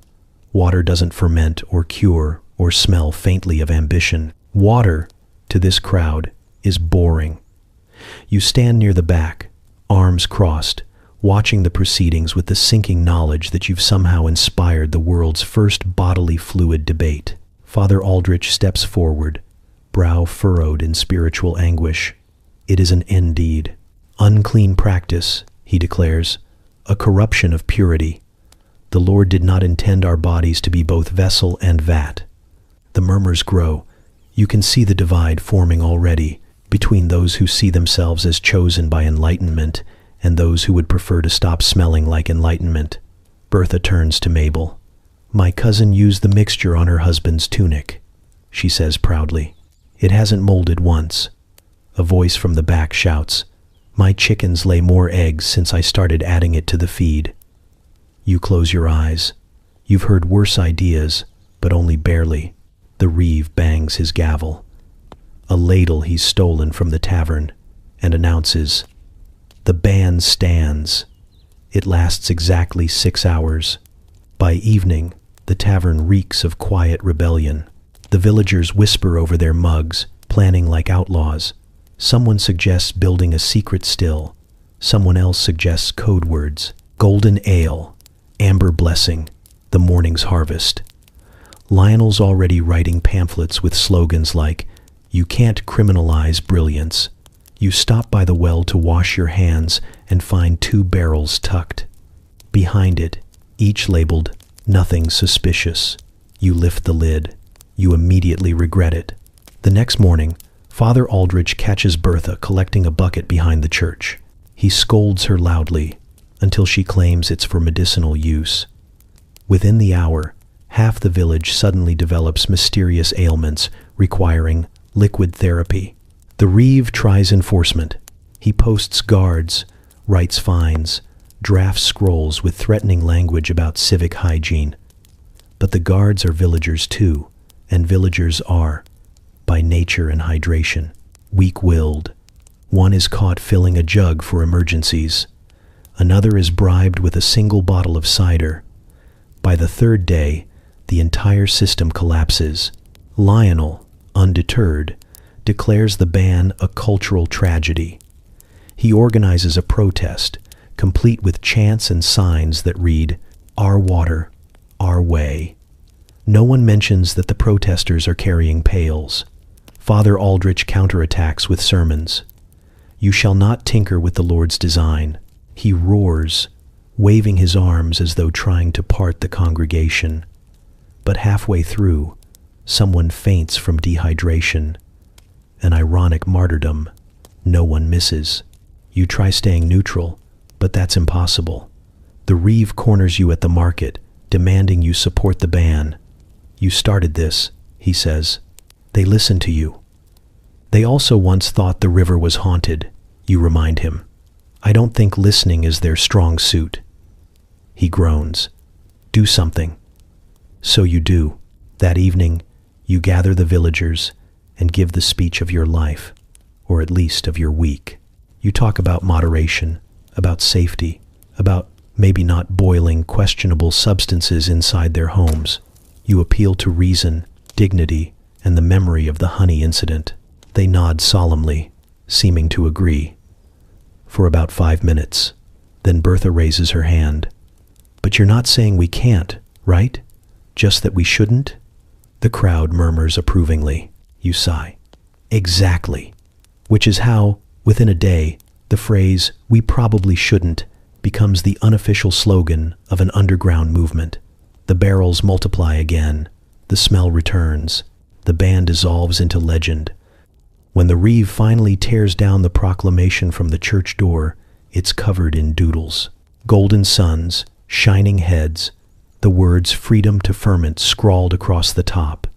Water doesn't ferment or cure or smell faintly of ambition. Water, to this crowd, is boring. You stand near the back, arms crossed, watching the proceedings with the sinking knowledge that you've somehow inspired the world's first bodily fluid debate. Father Aldrich steps forward, brow furrowed in spiritual anguish. It is an indeed unclean practice, he declares, a corruption of purity. The Lord did not intend our bodies to be both vessel and vat. The murmurs grow. You can see the divide forming already between those who see themselves as chosen by enlightenment and those who would prefer to stop smelling like enlightenment. Bertha turns to Mabel. "My cousin used the mixture on her husband's tunic," she says proudly. "It hasn't molded once." A voice from the back shouts, "My chickens lay more eggs since I started adding it to the feed." You close your eyes. You've heard worse ideas, but only barely. The Reeve bangs his gavel. A ladle he's stolen from the tavern, and announces, "The band stands." It lasts exactly 6 hours. By evening, the tavern reeks of quiet rebellion. The villagers whisper over their mugs, planning like outlaws. Someone suggests building a secret still. Someone else suggests code words. Golden ale, amber blessing, the morning's harvest. Lionel's already writing pamphlets with slogans like, "You can't criminalize brilliance." You stop by the well to wash your hands and find 2 barrels tucked. Behind it, each labeled, "Nothing suspicious." You lift the lid. You immediately regret it. The next morning, Father Aldrich catches Bertha collecting a bucket behind the church. He scolds her loudly until she claims it's for medicinal use. Within the hour, half the village suddenly develops mysterious ailments requiring liquid therapy. The Reeve tries enforcement. He posts guards, writes fines, drafts scrolls with threatening language about civic hygiene. But the guards are villagers too, and villagers are, by nature and hydration, weak-willed. One is caught filling a jug for emergencies. Another is bribed with a single bottle of cider. By the 3rd day, the entire system collapses. Lionel, undeterred, declares the ban a cultural tragedy. He organizes a protest, complete with chants and signs that read, "Our water, our way." No one mentions that the protesters are carrying pails. Father Aldrich counterattacks with sermons. "You shall not tinker with the Lord's design." He roars, waving his arms as though trying to part the congregation. But halfway through, someone faints from dehydration. An ironic martyrdom. No one misses. You try staying neutral, but that's impossible. The Reeve corners you at the market, demanding you support the ban. "You started this," he says. "They listen to you." "They also once thought the river was haunted," you remind him. "I don't think listening is their strong suit." He groans. "Do something." So you do. That evening, you gather the villagers and give the speech of your life, or at least of your week. You talk about moderation, about safety, about maybe not boiling questionable substances inside their homes. You appeal to reason, dignity, and the memory of the honey incident. They nod solemnly, seeming to agree. For about 5 minutes, then Bertha raises her hand. "But you're not saying we can't, right? Just that we shouldn't?" The crowd murmurs approvingly. You sigh. "Exactly." Which is how, within a day, the phrase, "we probably shouldn't," becomes the unofficial slogan of an underground movement. The barrels multiply again. The smell returns. The ban dissolves into legend. When the Reeve finally tears down the proclamation from the church door, it's covered in doodles. Golden suns, shining heads, the words "freedom to ferment" scrawled across the top.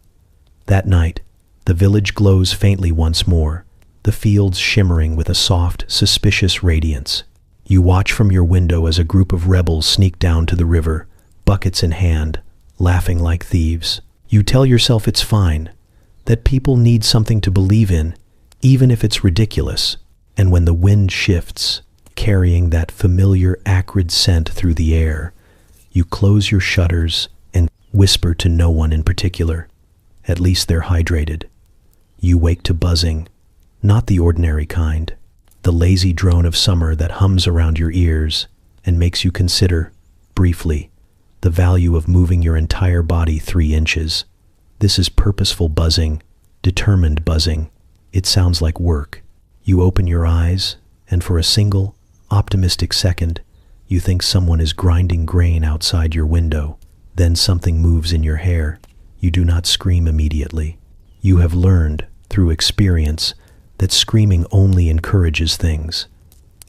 That night, the village glows faintly once more, the fields shimmering with a soft, suspicious radiance. You watch from your window as a group of rebels sneak down to the river, buckets in hand, laughing like thieves. You tell yourself it's fine, that people need something to believe in, even if it's ridiculous. And when the wind shifts, carrying that familiar acrid scent through the air, you close your shutters and whisper to no one in particular. At least they're hydrated. You wake to buzzing, not the ordinary kind, the lazy drone of summer that hums around your ears and makes you consider, briefly, the value of moving your entire body 3 inches. This is purposeful buzzing, determined buzzing. It sounds like work. You open your eyes, and for a single, optimistic second, you think someone is grinding grain outside your window. Then something moves in your hair. You do not scream immediately. You have learned, through experience, that screaming only encourages things.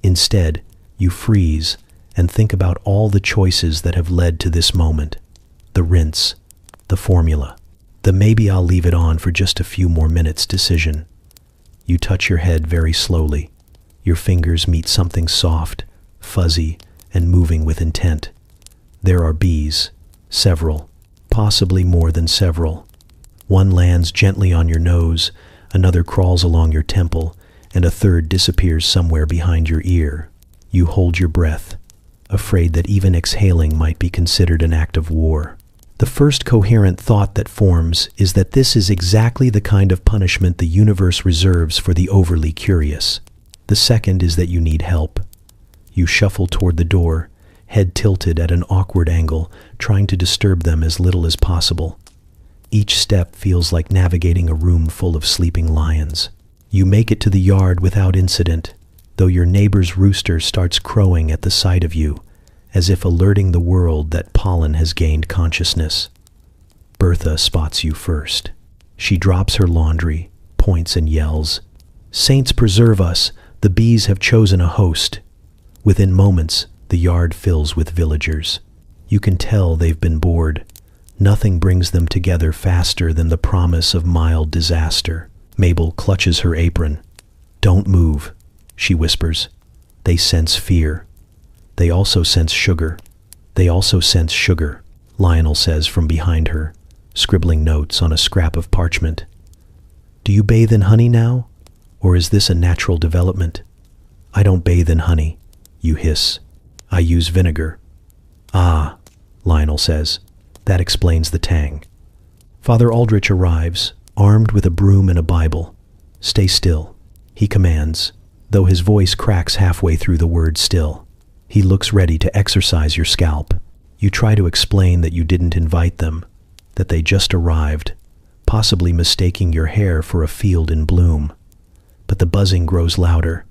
Instead, you freeze and think about all the choices that have led to this moment. The rinse, the formula, the "maybe I'll leave it on for just a few more minutes" decision. You touch your head very slowly. Your fingers meet something soft, fuzzy, and moving with intent. There are bees, several, possibly more than several. One lands gently on your nose, another crawls along your temple, and a third disappears somewhere behind your ear. You hold your breath, afraid that even exhaling might be considered an act of war. The first coherent thought that forms is that this is exactly the kind of punishment the universe reserves for the overly curious. The second is that you need help. You shuffle toward the door, head tilted at an awkward angle, trying to disturb them as little as possible. Each step feels like navigating a room full of sleeping lions. You make it to the yard without incident, though your neighbor's rooster starts crowing at the sight of you, as if alerting the world that pollen has gained consciousness. Bertha spots you first. She drops her laundry, points and yells, "Saints preserve us! The bees have chosen a host." Within moments, the yard fills with villagers. You can tell they've been bored. Nothing brings them together faster than the promise of mild disaster. Mabel clutches her apron. "Don't move," she whispers. They sense fear. They also sense sugar. They also sense sugar, Lionel says from behind her, scribbling notes on a scrap of parchment. "Do you bathe in honey now? Or is this a natural development?" "I don't bathe in honey," you hiss. "I use vinegar." "Ah," Lionel says. That explains the tang. Father Aldrich arrives, armed with a broom and a Bible. "Stay still," he commands, though his voice cracks halfway through the word still. He looks ready to exercise your scalp. You try to explain that you didn't invite them, that they just arrived, possibly mistaking your hair for a field in bloom. But the buzzing grows louder,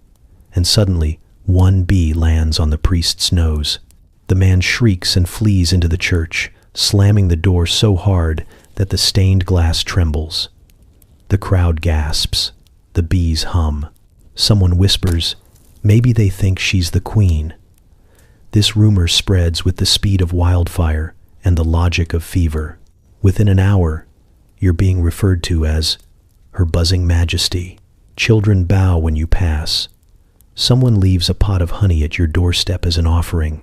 and suddenly one bee lands on the priest's nose. The man shrieks and flees into the church, slamming the door so hard that the stained glass trembles. The crowd gasps. The bees hum. Someone whispers, "Maybe they think she's the queen." This rumor spreads with the speed of wildfire and the logic of fever. Within an hour, you're being referred to as Her Buzzing Majesty. Children bow when you pass. Someone leaves a pot of honey at your doorstep as an offering.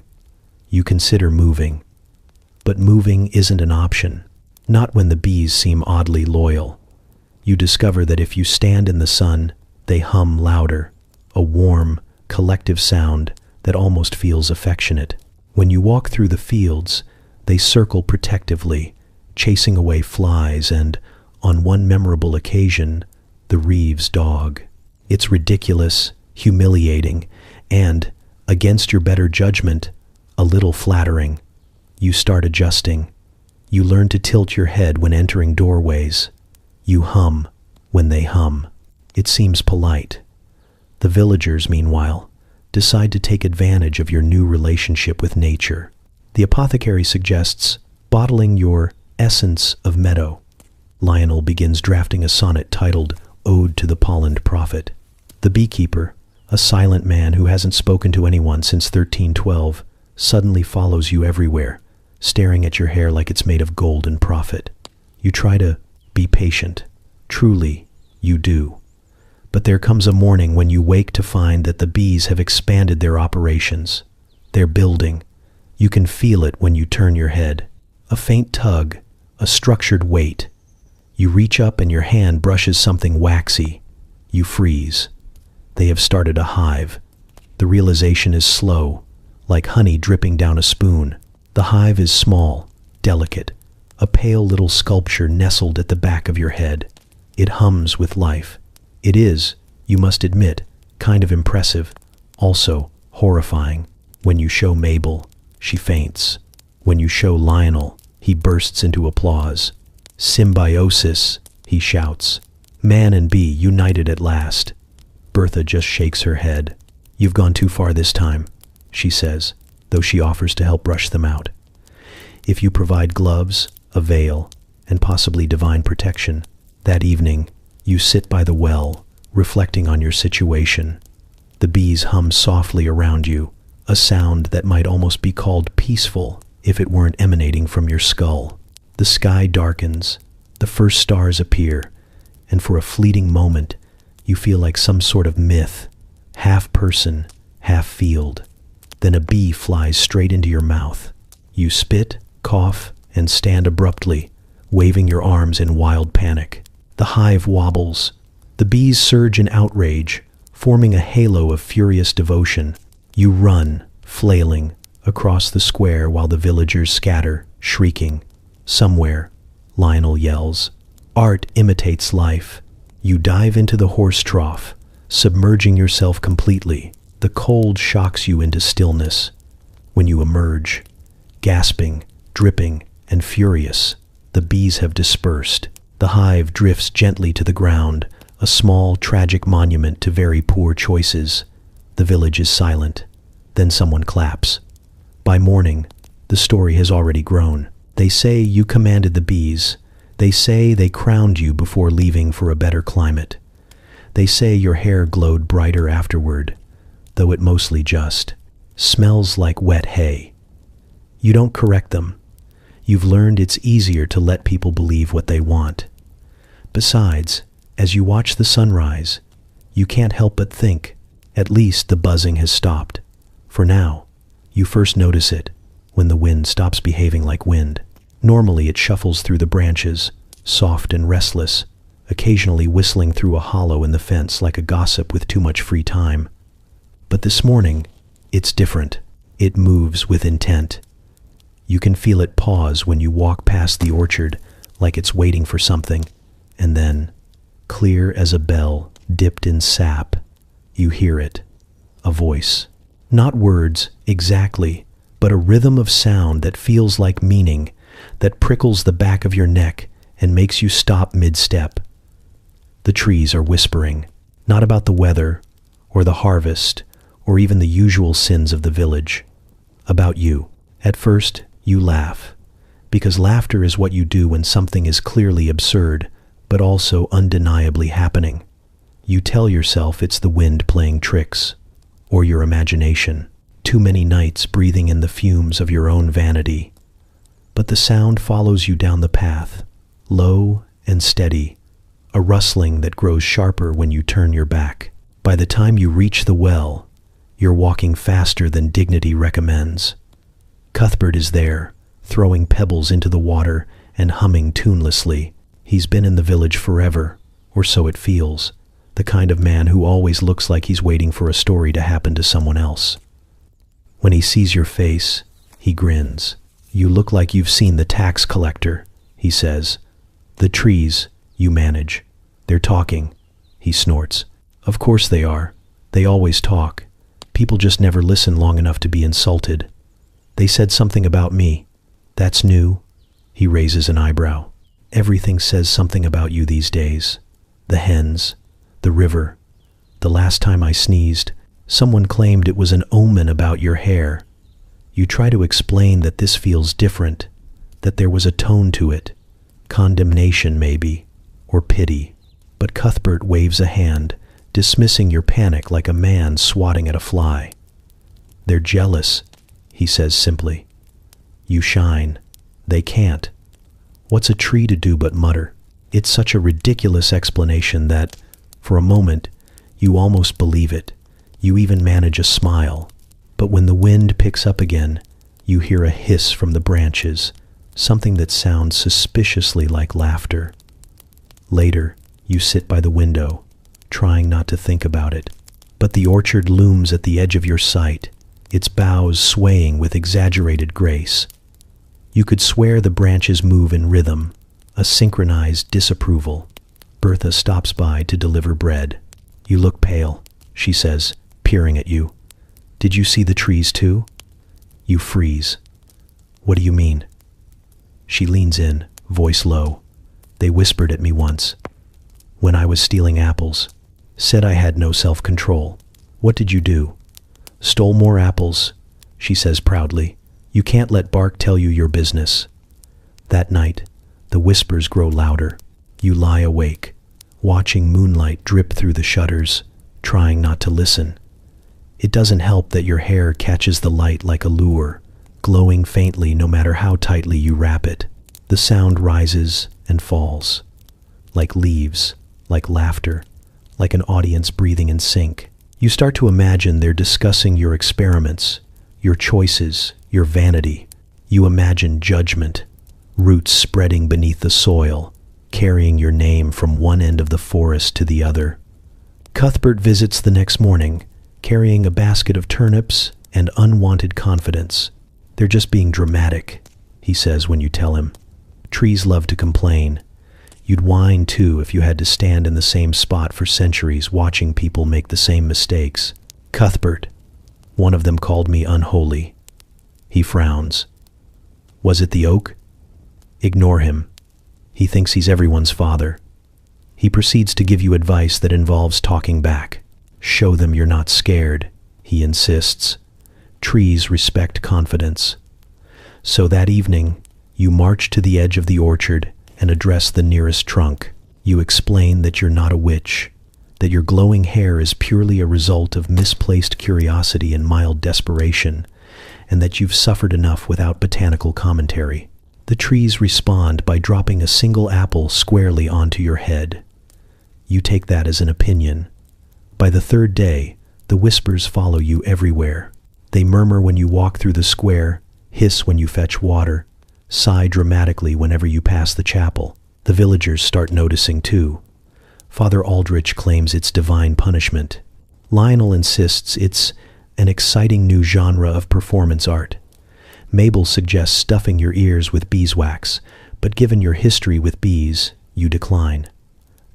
You consider moving. But moving isn't an option, not when the bees seem oddly loyal. You discover that if you stand in the sun, they hum louder, a warm, collective sound that almost feels affectionate. When you walk through the fields, they circle protectively, chasing away flies and, on one memorable occasion, the Reeves dog. It's ridiculous, humiliating, and, against your better judgment, a little flattering. You start adjusting. You learn to tilt your head when entering doorways. You hum when they hum. It seems polite. The villagers, meanwhile, decide to take advantage of your new relationship with nature. The apothecary suggests bottling your essence of meadow. Lionel begins drafting a sonnet titled Ode to the Pollened Prophet. The beekeeper, a silent man who hasn't spoken to anyone since 1312, suddenly follows you everywhere, staring at your hair like it's made of gold and profit. You try to be patient. Truly, you do. But there comes a morning when you wake to find that the bees have expanded their operations. They're building. You can feel it when you turn your head. A faint tug, a structured weight. You reach up and your hand brushes something waxy. You freeze. They have started a hive. The realization is slow, like honey dripping down a spoon. The hive is small, delicate, a pale little sculpture nestled at the back of your head. It hums with life. It is, you must admit, kind of impressive, also horrifying. When you show Mabel, she faints. When you show Lionel, he bursts into applause. "Symbiosis," he shouts. Man and bee united at last. Bertha just shakes her head. "You've gone too far this time," she says, though she offers to help brush them out. If you provide gloves, a veil, and possibly divine protection, that evening, you sit by the well, reflecting on your situation. The bees hum softly around you, a sound that might almost be called peaceful if it weren't emanating from your skull. The sky darkens, the first stars appear, and for a fleeting moment, you feel like some sort of myth, half person, half field. Then a bee flies straight into your mouth. You spit, cough, and stand abruptly, waving your arms in wild panic. The hive wobbles. The bees surge in outrage, forming a halo of furious devotion. You run, flailing, across the square while the villagers scatter, shrieking. Somewhere, Lionel yells. Art imitates life. You dive into the horse trough, submerging yourself completely. The cold shocks you into stillness. When you emerge, gasping, dripping, and furious, the bees have dispersed. The hive drifts gently to the ground, a small, tragic monument to very poor choices. The village is silent. Then someone claps. By morning, the story has already grown. They say you commanded the bees. They say they crowned you before leaving for a better climate. They say your hair glowed brighter afterward, though it mostly just smells like wet hay. You don't correct them. You've learned it's easier to let people believe what they want. Besides, as you watch the sunrise, you can't help but think, at least the buzzing has stopped. For now, you first notice it when the wind stops behaving like wind. Normally it shuffles through the branches, soft and restless, occasionally whistling through a hollow in the fence like a gossip with too much free time. But this morning, it's different. It moves with intent. You can feel it pause when you walk past the orchard, like it's waiting for something. And then, clear as a bell dipped in sap, you hear it, a voice. Not words, exactly, but a rhythm of sound that feels like meaning, that prickles the back of your neck and makes you stop mid-step. The trees are whispering, not about the weather, or the harvest, or even the usual sins of the village. About you. At first, you laugh, because laughter is what you do when something is clearly absurd, but also undeniably happening. You tell yourself it's the wind playing tricks, or your imagination, too many nights breathing in the fumes of your own vanity. But the sound follows you down the path, low and steady, a rustling that grows sharper when you turn your back. By the time you reach the well, you're walking faster than dignity recommends. Cuthbert is there, throwing pebbles into the water and humming tunelessly. He's been in the village forever, or so it feels, the kind of man who always looks like he's waiting for a story to happen to someone else. When he sees your face, he grins. You look like you've seen the tax collector, he says. The trees, you manage. They're talking, he snorts. Of course they are. They always talk. People just never listen long enough to be insulted. They said something about me. That's new. He raises an eyebrow. Everything says something about you these days. The hens, the river. The last time I sneezed, someone claimed it was an omen about your hair. You try to explain that this feels different, that there was a tone to it. Condemnation, maybe, or pity. But Cuthbert waves a hand, dismissing your panic like a man swatting at a fly. They're jealous, he says simply. You shine. They can't. What's a tree to do but mutter? It's such a ridiculous explanation that, for a moment, you almost believe it. You even manage a smile. But when the wind picks up again, you hear a hiss from the branches, something that sounds suspiciously like laughter. Later, you sit by the window, trying not to think about it. But the orchard looms at the edge of your sight, its boughs swaying with exaggerated grace. You could swear the branches move in rhythm, a synchronized disapproval. Bertha stops by to deliver bread. You look pale, she says, peering at you. Did you see the trees too? You freeze. What do you mean? She leans in, voice low. They whispered at me once. When I was stealing apples. Said I had no self-control. What did you do? Stole more apples, she says proudly. You can't let Bark tell you your business. That night, the whispers grow louder. You lie awake, watching moonlight drip through the shutters, trying not to listen. It doesn't help that your hair catches the light like a lure, glowing faintly no matter how tightly you wrap it. The sound rises and falls, like leaves, like laughter, like an audience breathing in sync. You start to imagine they're discussing your experiments, your choices, your vanity. You imagine judgment, roots spreading beneath the soil, carrying your name from one end of the forest to the other. Cuthbert visits the next morning, carrying a basket of turnips and unwanted confidence. They're just being dramatic, he says when you tell him. Trees love to complain. You'd whine too if you had to stand in the same spot for centuries watching people make the same mistakes. Cuthbert, one of them called me unholy. He frowns. Was it the oak? Ignore him. He thinks he's everyone's father. He proceeds to give you advice that involves talking back. Show them you're not scared, he insists. Trees respect confidence. So that evening, you march to the edge of the orchard and address the nearest trunk. You explain that you're not a witch, that your glowing hair is purely a result of misplaced curiosity and mild desperation, and that you've suffered enough without botanical commentary. The trees respond by dropping a single apple squarely onto your head. You take that as an opinion. By the third day, the whispers follow you everywhere. They murmur when you walk through the square, hiss when you fetch water, sigh dramatically whenever you pass the chapel. The villagers start noticing too. Father Aldrich claims it's divine punishment. Lionel insists it's an exciting new genre of performance art. Mabel suggests stuffing your ears with beeswax, but given your history with bees, you decline.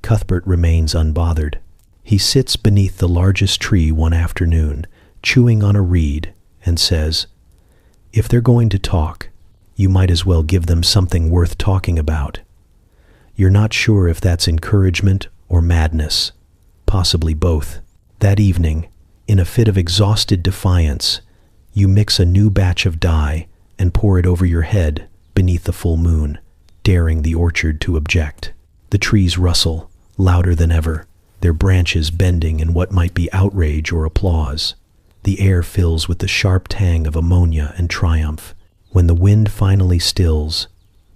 Cuthbert remains unbothered. He sits beneath the largest tree one afternoon, chewing on a reed, and says, "If they're going to talk, you might as well give them something worth talking about." You're not sure if that's encouragement or madness, possibly both. That evening, in a fit of exhausted defiance, you mix a new batch of dye and pour it over your head beneath the full moon, daring the orchard to object. The trees rustle, louder than ever, their branches bending in what might be outrage or applause. The air fills with the sharp tang of ammonia and triumph. When the wind finally stills,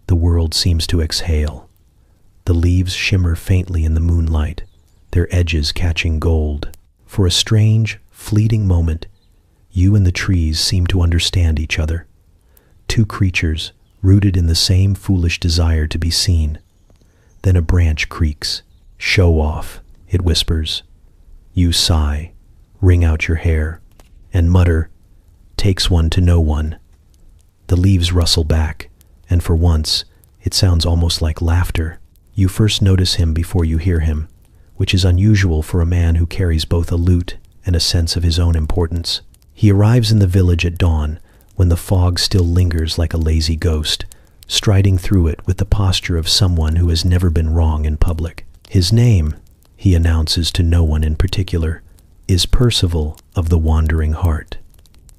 the world seems to exhale. The leaves shimmer faintly in the moonlight, their edges catching gold. For a strange, fleeting moment, you and the trees seem to understand each other. Two creatures rooted in the same foolish desire to be seen. Then a branch creaks. "Show off," it whispers. You sigh, wring out your hair, and mutter, "Takes one to know one." The leaves rustle back, and for once, it sounds almost like laughter. You first notice him before you hear him, which is unusual for a man who carries both a lute and a sense of his own importance. He arrives in the village at dawn, when the fog still lingers like a lazy ghost, striding through it with the posture of someone who has never been wrong in public. His name, he announces to no one in particular, is Percival of the Wandering Heart.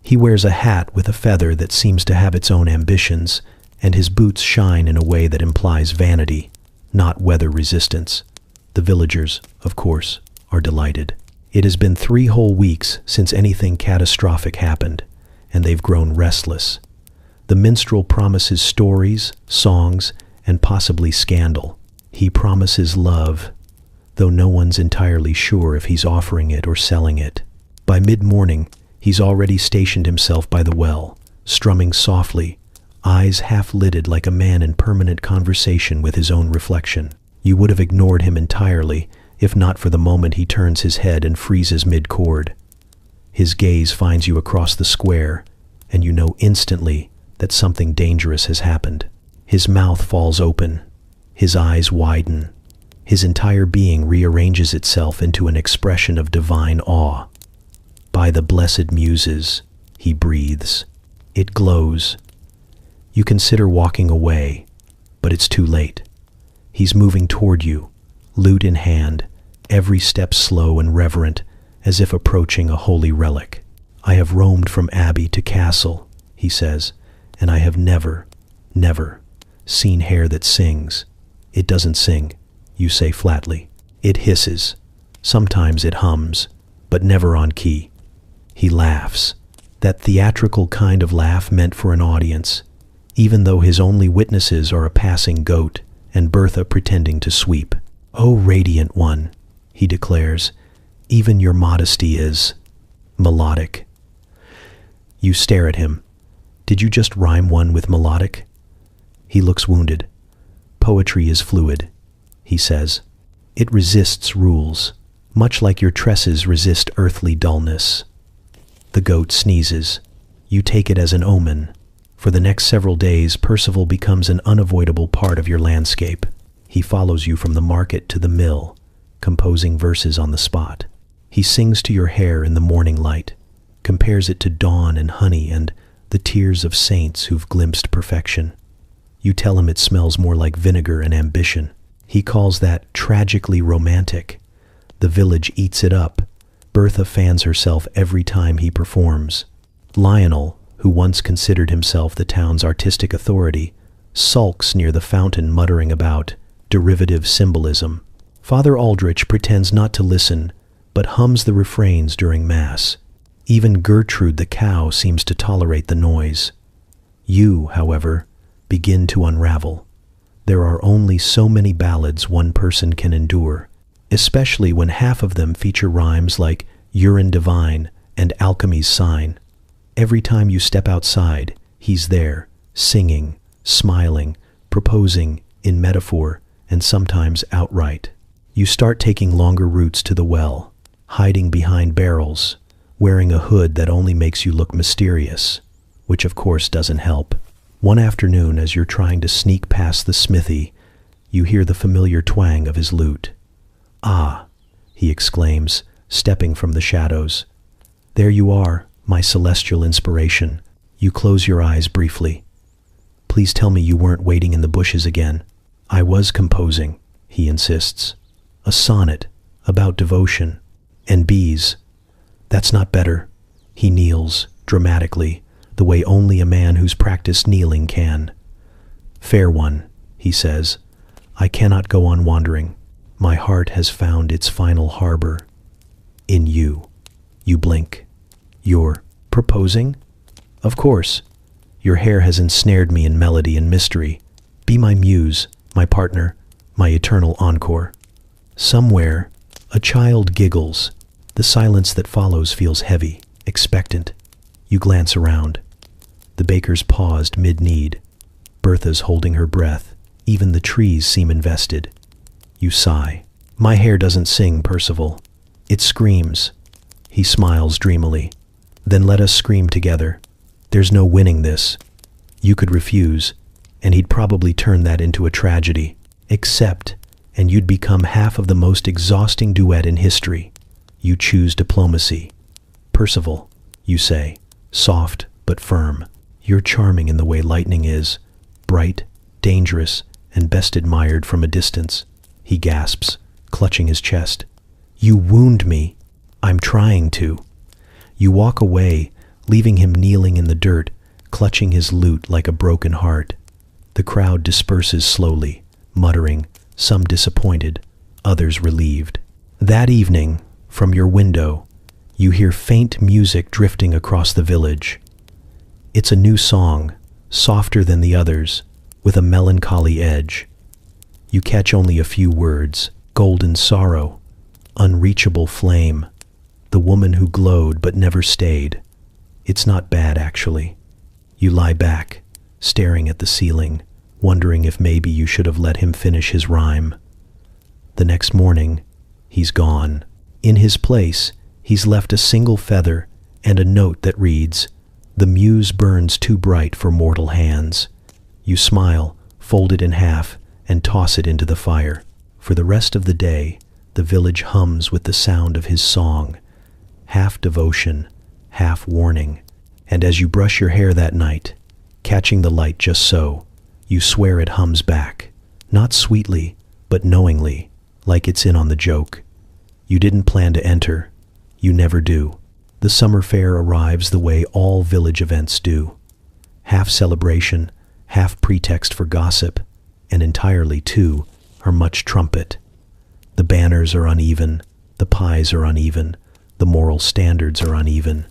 He wears a hat with a feather that seems to have its own ambitions, and his boots shine in a way that implies vanity, not weather resistance. The villagers, of course, are delighted. It has been 3 whole weeks since anything catastrophic happened, and they've grown restless. The minstrel promises stories, songs, and possibly scandal. He promises love, though no one's entirely sure if he's offering it or selling it. By mid-morning, he's already stationed himself by the well, strumming softly, eyes half-lidded like a man in permanent conversation with his own reflection. You would have ignored him entirely, if not for the moment he turns his head and freezes mid-chord. His gaze finds you across the square, and you know instantly that something dangerous has happened. His mouth falls open, his eyes widen, his entire being rearranges itself into an expression of divine awe. "By the blessed muses," he breathes. It glows. You consider walking away, but it's too late. He's moving toward you, lute in hand, every step slow and reverent, as if approaching a holy relic. "I have roamed from abbey to castle," he says, "and I have never seen hair that sings." "It doesn't sing," you say flatly. "It hisses. Sometimes it hums, but never on key." He laughs, that theatrical kind of laugh meant for an audience, even though his only witnesses are a passing goat and Bertha pretending to sweep. "Oh, radiant one," he declares, "even your modesty is melodic." You stare at him. Did you just rhyme one with melodic? He looks wounded. "Poetry is fluid," he says. "It resists rules, much like your tresses resist earthly dullness." The goat sneezes. You take it as an omen. For the next several days, Percival becomes an unavoidable part of your landscape. He follows you from the market to the mill, composing verses on the spot. He sings to your hair in the morning light, compares it to dawn and honey and the tears of saints who've glimpsed perfection. You tell him it smells more like vinegar and ambition. He calls that tragically romantic. The village eats it up. Bertha fans herself every time he performs. Lionel, who once considered himself the town's artistic authority, sulks near the fountain muttering about derivative symbolism. Father Aldrich pretends not to listen, but hums the refrains during Mass. Even Gertrude the cow seems to tolerate the noise. You, however, begin to unravel. There are only so many ballads one person can endure, especially when half of them feature rhymes like urine divine and alchemy's sign. Every time you step outside, he's there, singing, smiling, proposing, in metaphor, and sometimes outright. You start taking longer routes to the well, hiding behind barrels, wearing a hood that only makes you look mysterious, which of course doesn't help. One afternoon, as you're trying to sneak past the smithy, you hear the familiar twang of his lute. Ah, he exclaims, stepping from the shadows. There you are, my celestial inspiration. You close your eyes briefly. Please tell me you weren't waiting in the bushes again. I was composing, he insists. A sonnet about devotion and bees. That's not better. He kneels, dramatically, the way only a man who's practiced kneeling can. Fair one, he says, I cannot go on wandering. My heart has found its final harbor. In you. You blink. You're proposing? Of course. Your hair has ensnared me in melody and mystery. Be my muse, my partner, my eternal encore. Somewhere, a child giggles. The silence that follows feels heavy, expectant. You glance around. The baker's paused mid-need. Bertha's holding her breath. Even the trees seem invested. You sigh. My hair doesn't sing, Percival. It screams. He smiles dreamily. Then let us scream together. There's no winning this. You could refuse, and he'd probably turn that into a tragedy. Accept, and you'd become half of the most exhausting duet in history. You choose diplomacy. Percival, you say, soft but firm. You're charming in the way lightning is, bright, dangerous, and best admired from a distance. He gasps, clutching his chest. You wound me. I'm trying to. You walk away, leaving him kneeling in the dirt, clutching his lute like a broken heart. The crowd disperses slowly, muttering, some disappointed, others relieved. That evening, from your window, you hear faint music drifting across the village. It's a new song, softer than the others, with a melancholy edge. You catch only a few words: golden sorrow, unreachable flame, the woman who glowed but never stayed. It's not bad, actually. You lie back, staring at the ceiling, wondering if maybe you should have let him finish his rhyme. The next morning, he's gone. In his place, he's left a single feather and a note that reads, "The muse burns too bright for mortal hands." You smile, fold it in half, and toss it into the fire. For the rest of the day, the village hums with the sound of his song, half devotion, half warning. And as you brush your hair that night, catching the light just so, you swear it hums back, not sweetly, but knowingly, like it's in on the joke. You didn't plan to enter. You never do. The summer fair arrives the way all village events do. Half celebration, half pretext for gossip, and entirely, too, are much trumpet. The banners are uneven, the pies are uneven, the moral standards are uneven.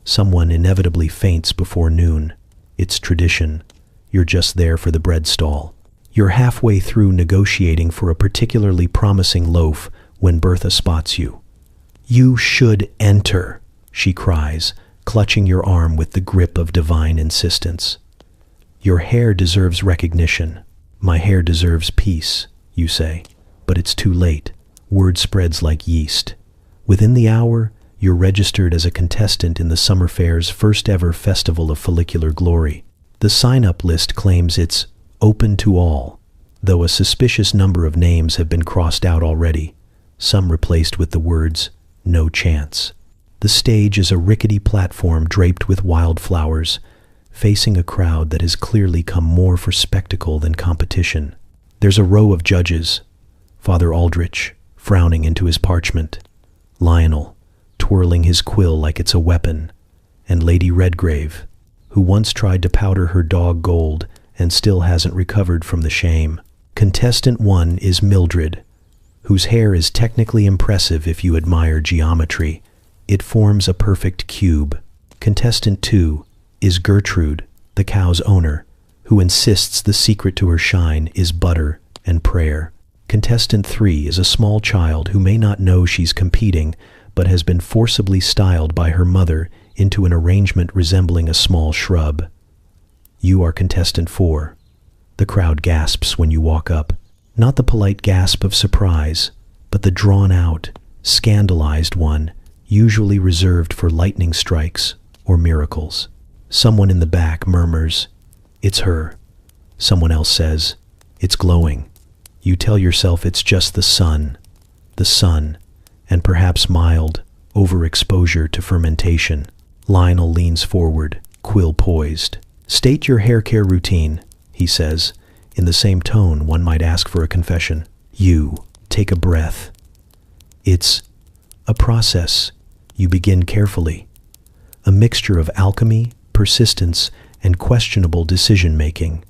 Someone inevitably faints before noon. It's tradition. You're just there for the bread stall. You're halfway through negotiating for a particularly promising loaf when Bertha spots you. "You should enter," she cries, clutching your arm with the grip of divine insistence. "Your hair deserves recognition. My hair deserves peace," you say. But it's too late. Word spreads like yeast. Within the hour, you're registered as a contestant in the summer fair's first ever festival of follicular glory. The sign-up list claims it's open to all, though a suspicious number of names have been crossed out already, some replaced with the words, "no chance." The stage is a rickety platform draped with wildflowers, facing a crowd that has clearly come more for spectacle than competition. There's a row of judges, Father Aldrich, frowning into his parchment, Lionel, twirling his quill like it's a weapon, and Lady Redgrave, who once tried to powder her dog gold and still hasn't recovered from the shame. Contestant 1 is Mildred, whose hair is technically impressive if you admire geometry. It forms a perfect cube. Contestant 2 is Gertrude, the cow's owner, who insists the secret to her shine is butter and prayer. Contestant 3 is a small child who may not know she's competing, but has been forcibly styled by her mother into an arrangement resembling a small shrub. You are contestant 4. The crowd gasps when you walk up. Not the polite gasp of surprise, but the drawn-out, scandalized one, usually reserved for lightning strikes or miracles. Someone in the back murmurs, "It's her." Someone else says, "It's glowing." You tell yourself it's just the sun. the sun, and perhaps mild overexposure to fermentation. Lionel leans forward, quill poised. "State your hair care routine," he says. In the same tone, one might ask for a confession. You take a breath. It's a process. You begin carefully. A mixture of alchemy, persistence, and questionable decision-making.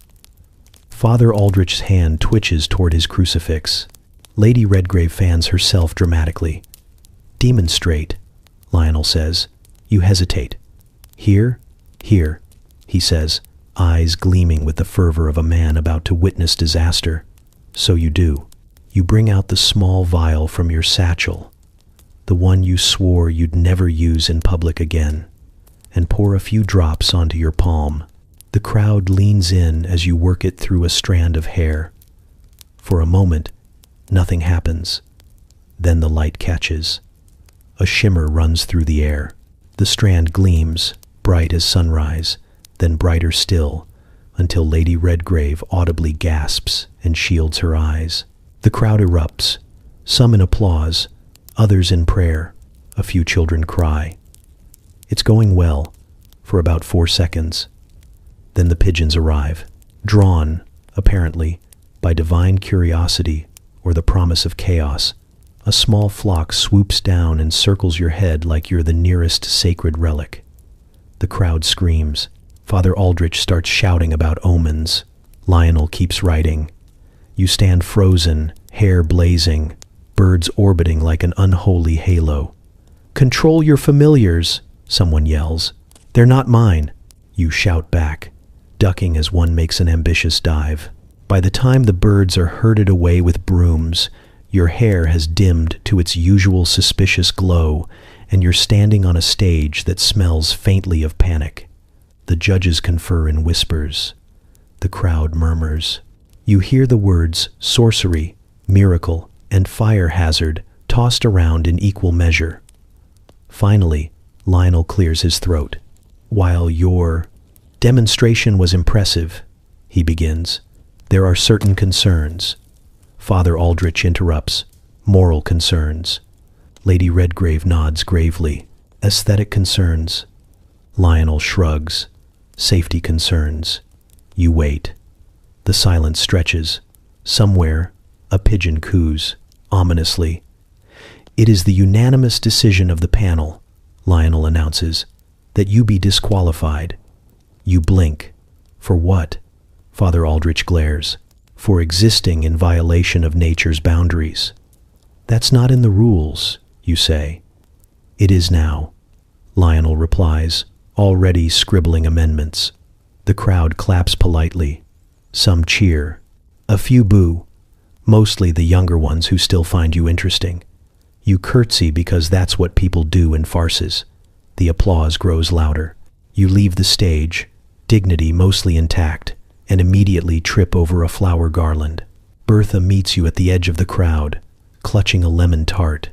Father Aldrich's hand twitches toward his crucifix. Lady Redgrave fans herself dramatically. "Demonstrate," Lionel says. You hesitate. "Here, here," he says, eyes gleaming with the fervor of a man about to witness disaster. So you do. You bring out the small vial from your satchel, the one you swore you'd never use in public again, and pour a few drops onto your palm. The crowd leans in as you work it through a strand of hair. For a moment, nothing happens. Then the light catches. A shimmer runs through the air. The strand gleams, bright as sunrise, then brighter still, until Lady Redgrave audibly gasps and shields her eyes. The crowd erupts, some in applause, others in prayer. A few children cry. It's going well, for about 4 seconds. Then the pigeons arrive, drawn, apparently, by divine curiosity or the promise of chaos. A small flock swoops down and circles your head like you're the nearest sacred relic. The crowd screams. Father Aldrich starts shouting about omens. Lionel keeps writing. You stand frozen, hair blazing, birds orbiting like an unholy halo. "Control your familiars," someone yells. "They're not mine," you shout back, ducking as one makes an ambitious dive. By the time the birds are herded away with brooms, your hair has dimmed to its usual suspicious glow, and you're standing on a stage that smells faintly of panic. The judges confer in whispers. The crowd murmurs. You hear the words sorcery, miracle, and fire hazard tossed around in equal measure. Finally, Lionel clears his throat. "While your demonstration was impressive," he begins, "there are certain concerns." Father Aldrich interrupts. "Moral concerns." Lady Redgrave nods gravely. "Aesthetic concerns." Lionel shrugs. "Safety concerns." You wait. The silence stretches. Somewhere, a pigeon coos, ominously. "It is the unanimous decision of the panel," Lionel announces, "that you be disqualified." You blink. "For what?" Father Aldrich glares. "For existing in violation of nature's boundaries." "That's not in the rules," you say. "It is now," Lionel replies, already scribbling amendments. The crowd claps politely. Some cheer. A few boo, mostly the younger ones who still find you interesting. You curtsy because that's what people do in farces. The applause grows louder. You leave the stage, dignity mostly intact, and immediately trip over a flower garland. Bertha meets you at the edge of the crowd, clutching a lemon tart.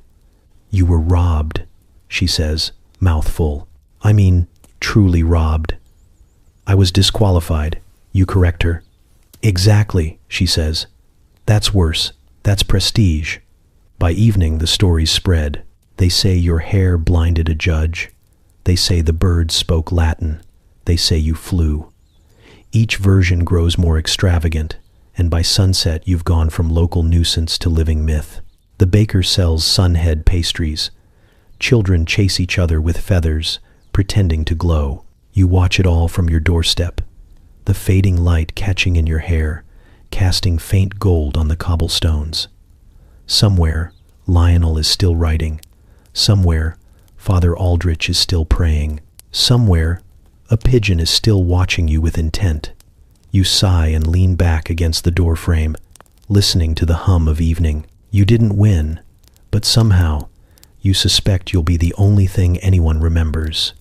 "You were robbed," she says, mouth full. "I mean, truly robbed." "I was disqualified," you correct her. "Exactly," she says. "That's worse. That's prestige." By evening, the stories spread. They say your hair blinded a judge. They say the birds spoke Latin. They say you flew. Each version grows more extravagant, and by sunset you've gone from local nuisance to living myth. The baker sells sunhead pastries. Children chase each other with feathers, pretending to glow. You watch it all from your doorstep, the fading light catching in your hair, casting faint gold on the cobblestones. Somewhere, Lionel is still writing. Somewhere, Father Aldrich is still praying. Somewhere, a pigeon is still watching you with intent. You sigh and lean back against the doorframe, listening to the hum of evening. You didn't win, but somehow, you suspect you'll be the only thing anyone remembers.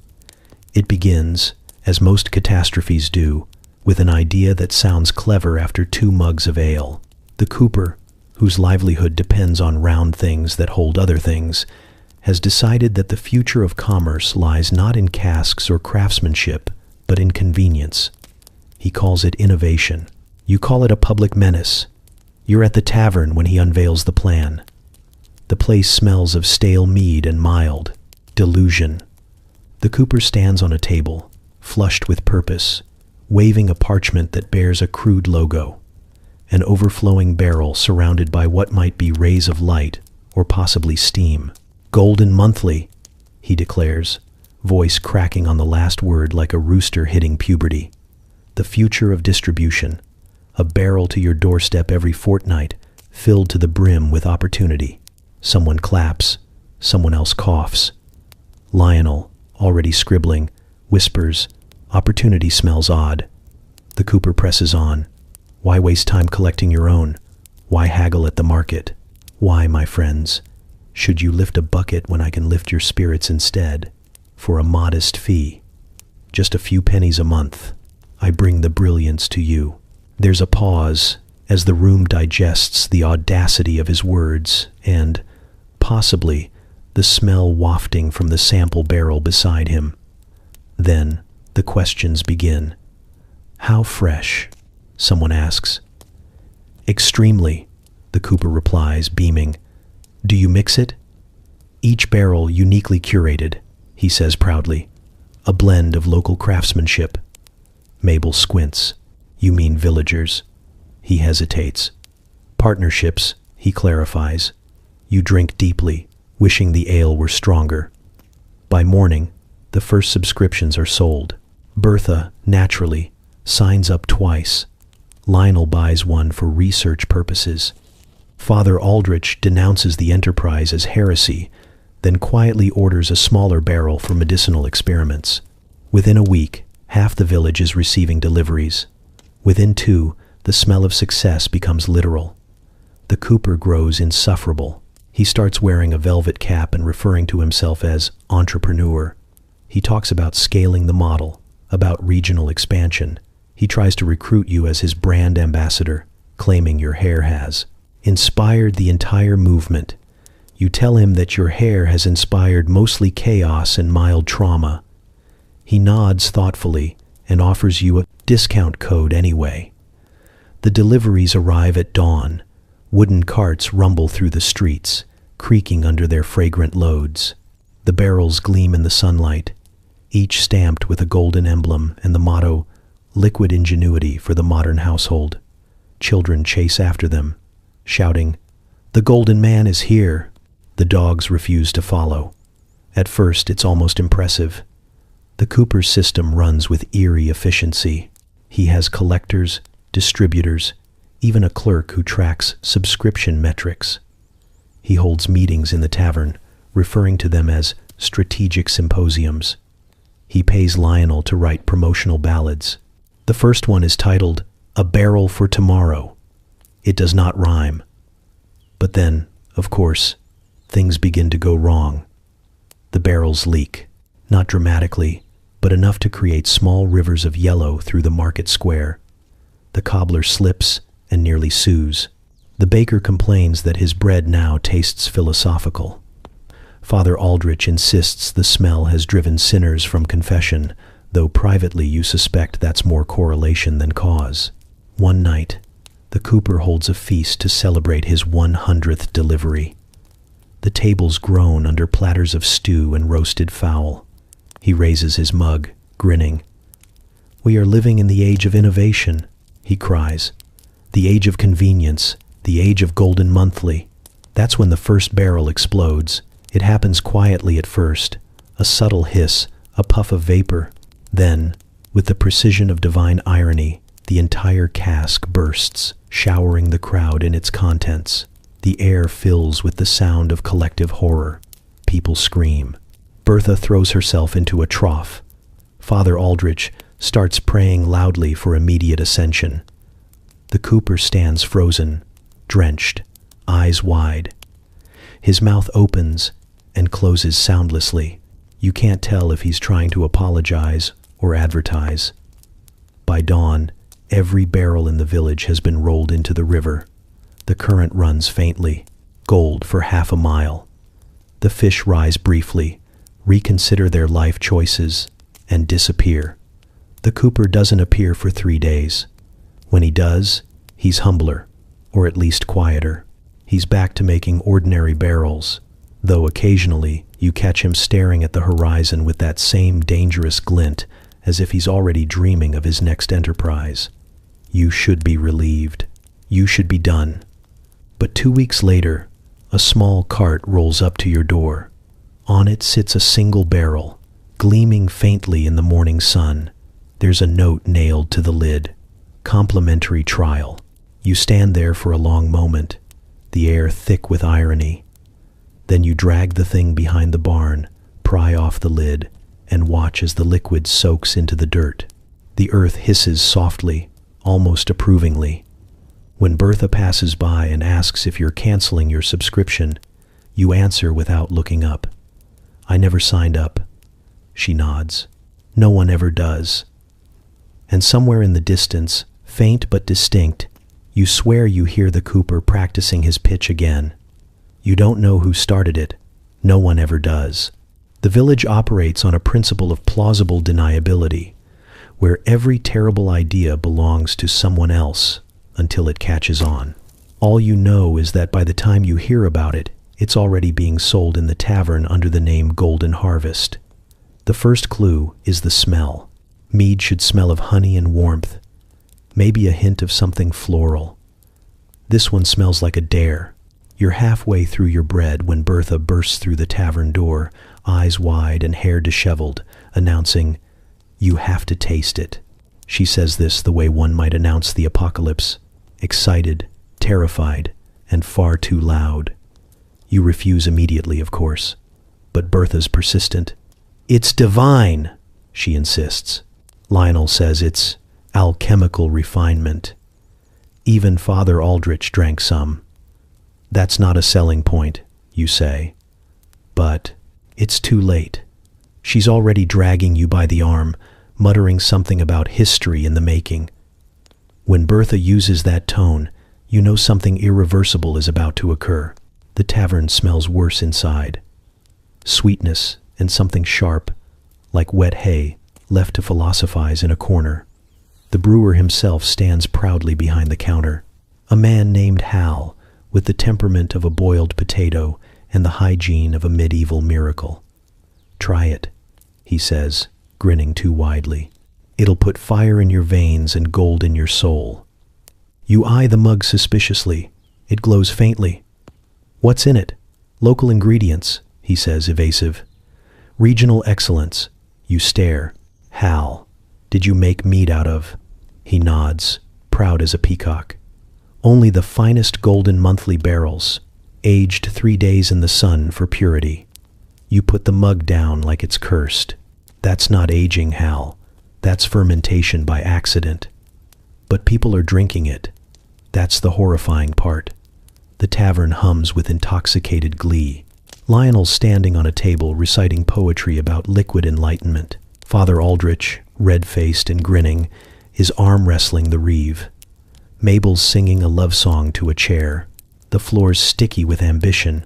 It begins, as most catastrophes do, with an idea that sounds clever after 2 mugs of ale. The cooper, whose livelihood depends on round things that hold other things, has decided that the future of commerce lies not in casks or craftsmanship, but in convenience. He calls it innovation. You call it a public menace. You're at the tavern when he unveils the plan. The place smells of stale mead and mild delusion. The cooper stands on a table, flushed with purpose, waving a parchment that bears a crude logo, an overflowing barrel surrounded by what might be rays of light or possibly steam. "Golden Monthly," he declares, voice cracking on the last word like a rooster hitting puberty. "The future of distribution. A barrel to your doorstep every fortnight, filled to the brim with opportunity." Someone claps, someone else coughs. Lionel, already scribbling, whispers, "Opportunity smells odd." The cooper presses on. "Why waste time collecting your own? Why haggle at the market? Why, my friends, should you lift a bucket when I can lift your spirits instead? For a modest fee, just a few pennies a month, I bring the brilliance to you." There's a pause as the room digests the audacity of his words and, possibly, the smell wafting from the sample barrel beside him. Then the questions begin. "How fresh?" someone asks. "Extremely," the cooper replies, beaming. "Do you mix it?" "Each barrel uniquely curated," he says proudly. "A blend of local craftsmanship." Mabel squints. "You mean villagers?" He hesitates. "Partnerships," he clarifies. "You drink deeply, wishing the ale were stronger." By morning, the first subscriptions are sold. Bertha, naturally, signs up twice. Lionel buys one for research purposes. Father Aldrich denounces the enterprise as heresy, then quietly orders a smaller barrel for medicinal experiments. Within a week, half the village is receiving deliveries. Within 2, the smell of success becomes literal. The cooper grows insufferable. He starts wearing a velvet cap and referring to himself as entrepreneur. He talks about scaling the model, about regional expansion. He tries to recruit you as his brand ambassador, claiming your hair has inspired the entire movement. You tell him that your hair has inspired mostly chaos and mild trauma. He nods thoughtfully and offers you a discount code anyway. The deliveries arrive at dawn. Wooden carts rumble through the streets, creaking under their fragrant loads. The barrels gleam in the sunlight, each stamped with a golden emblem and the motto, "Liquid ingenuity for the modern household." Children chase after them, shouting, "The golden man is here!" The dogs refuse to follow. At first, it's almost impressive. The cooper's system runs with eerie efficiency. He has collectors, distributors, even a clerk who tracks subscription metrics. He holds meetings in the tavern, referring to them as strategic symposiums. He pays Lionel to write promotional ballads. The first one is titled, "A Barrel for Tomorrow." It does not rhyme. But then, of course, things begin to go wrong. The barrels leak, not dramatically, but enough to create small rivers of yellow through the market square. The cobbler slips and nearly sues. The baker complains that his bread now tastes philosophical. Father Aldrich insists the smell has driven sinners from confession, though privately you suspect that's more correlation than cause. One night, the cooper holds a feast to celebrate his 100th delivery. The tables groan under platters of stew and roasted fowl. He raises his mug, grinning. "We are living in the age of innovation," he cries. "The age of convenience, the age of golden monthly." That's when the first barrel explodes. It happens quietly at first, a subtle hiss, a puff of vapor. Then, with the precision of divine irony, the entire cask bursts, showering the crowd in its contents. The air fills with the sound of collective horror. People scream. Bertha throws herself into a trough. Father Aldrich starts praying loudly for immediate ascension. The cooper stands frozen, drenched, eyes wide. His mouth opens and closes soundlessly. You can't tell if he's trying to apologize or advertise. By dawn, every barrel in the village has been rolled into the river. The current runs faintly, gold for half a mile. The fish rise briefly, reconsider their life choices, and disappear. The cooper doesn't appear for 3 days. When he does, he's humbler, or at least quieter. He's back to making ordinary barrels, though occasionally you catch him staring at the horizon with that same dangerous glint, as if he's already dreaming of his next enterprise. You should be relieved. You should be done. But 2 weeks later, a small cart rolls up to your door. On it sits a single barrel, gleaming faintly in the morning sun. There's a note nailed to the lid. Complimentary trial. You stand there for a long moment, the air thick with irony. Then you drag the thing behind the barn, pry off the lid, and watch as the liquid soaks into the dirt. The earth hisses softly, almost approvingly. When Bertha passes by and asks if you're canceling your subscription, you answer without looking up. "I never signed up." She nods. "No one ever does." And somewhere in the distance, faint but distinct, you swear you hear the Cooper practicing his pitch again. You don't know who started it. No one ever does. The village operates on a principle of plausible deniability, where every terrible idea belongs to someone else until it catches on. All you know is that by the time you hear about it, it's already being sold in the tavern under the name Golden Harvest. The first clue is the smell. Mead should smell of honey and warmth, maybe a hint of something floral. This one smells like a dare. You're halfway through your bread when Bertha bursts through the tavern door, eyes wide and hair disheveled, announcing, "You have to taste it." She says this the way one might announce the apocalypse, excited, terrified, and far too loud. You refuse immediately, of course, but Bertha's persistent. "It's divine," she insists. Lionel says it's alchemical refinement. Even Father Aldrich drank some. "That's not a selling point," you say. But it's too late. She's already dragging you by the arm, muttering something about history in the making. When Bertha uses that tone, you know something irreversible is about to occur. The tavern smells worse inside. Sweetness and something sharp, like wet hay, left to philosophize in a corner. The brewer himself stands proudly behind the counter. A man named Hal, with the temperament of a boiled potato and the hygiene of a medieval miracle. "Try it," he says, grinning too widely. "It'll put fire in your veins and gold in your soul." You eye the mug suspiciously. It glows faintly. "What's in it?" "Local ingredients," he says, evasive. "Regional excellence." You stare. "Hal, did you make mead out of?" He nods, proud as a peacock. "Only the finest golden monthly barrels, aged 3 days in the sun for purity." You put the mug down like it's cursed. "That's not aging, Hal. That's fermentation by accident." But people are drinking it. That's the horrifying part. The tavern hums with intoxicated glee. Lionel's standing on a table reciting poetry about liquid enlightenment. Father Aldrich, red-faced and grinning, is arm-wrestling the reeve. Mabel's singing a love song to a chair. The floor's sticky with ambition.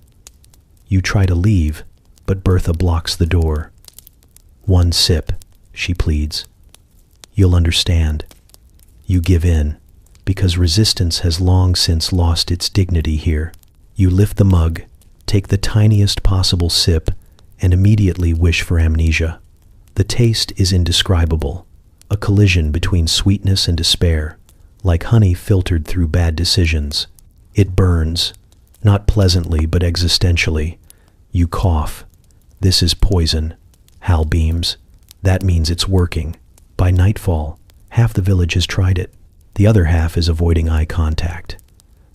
You try to leave, but Bertha blocks the door. "One sip," she pleads. "You'll understand." You give in, because resistance has long since lost its dignity here. You lift the mug, take the tiniest possible sip, and immediately wish for amnesia. The taste is indescribable, a collision between sweetness and despair, like honey filtered through bad decisions. It burns, not pleasantly but existentially. You cough. This is poison. Hal beams. That means it's working. By nightfall, half the village has tried it. The other half is avoiding eye contact.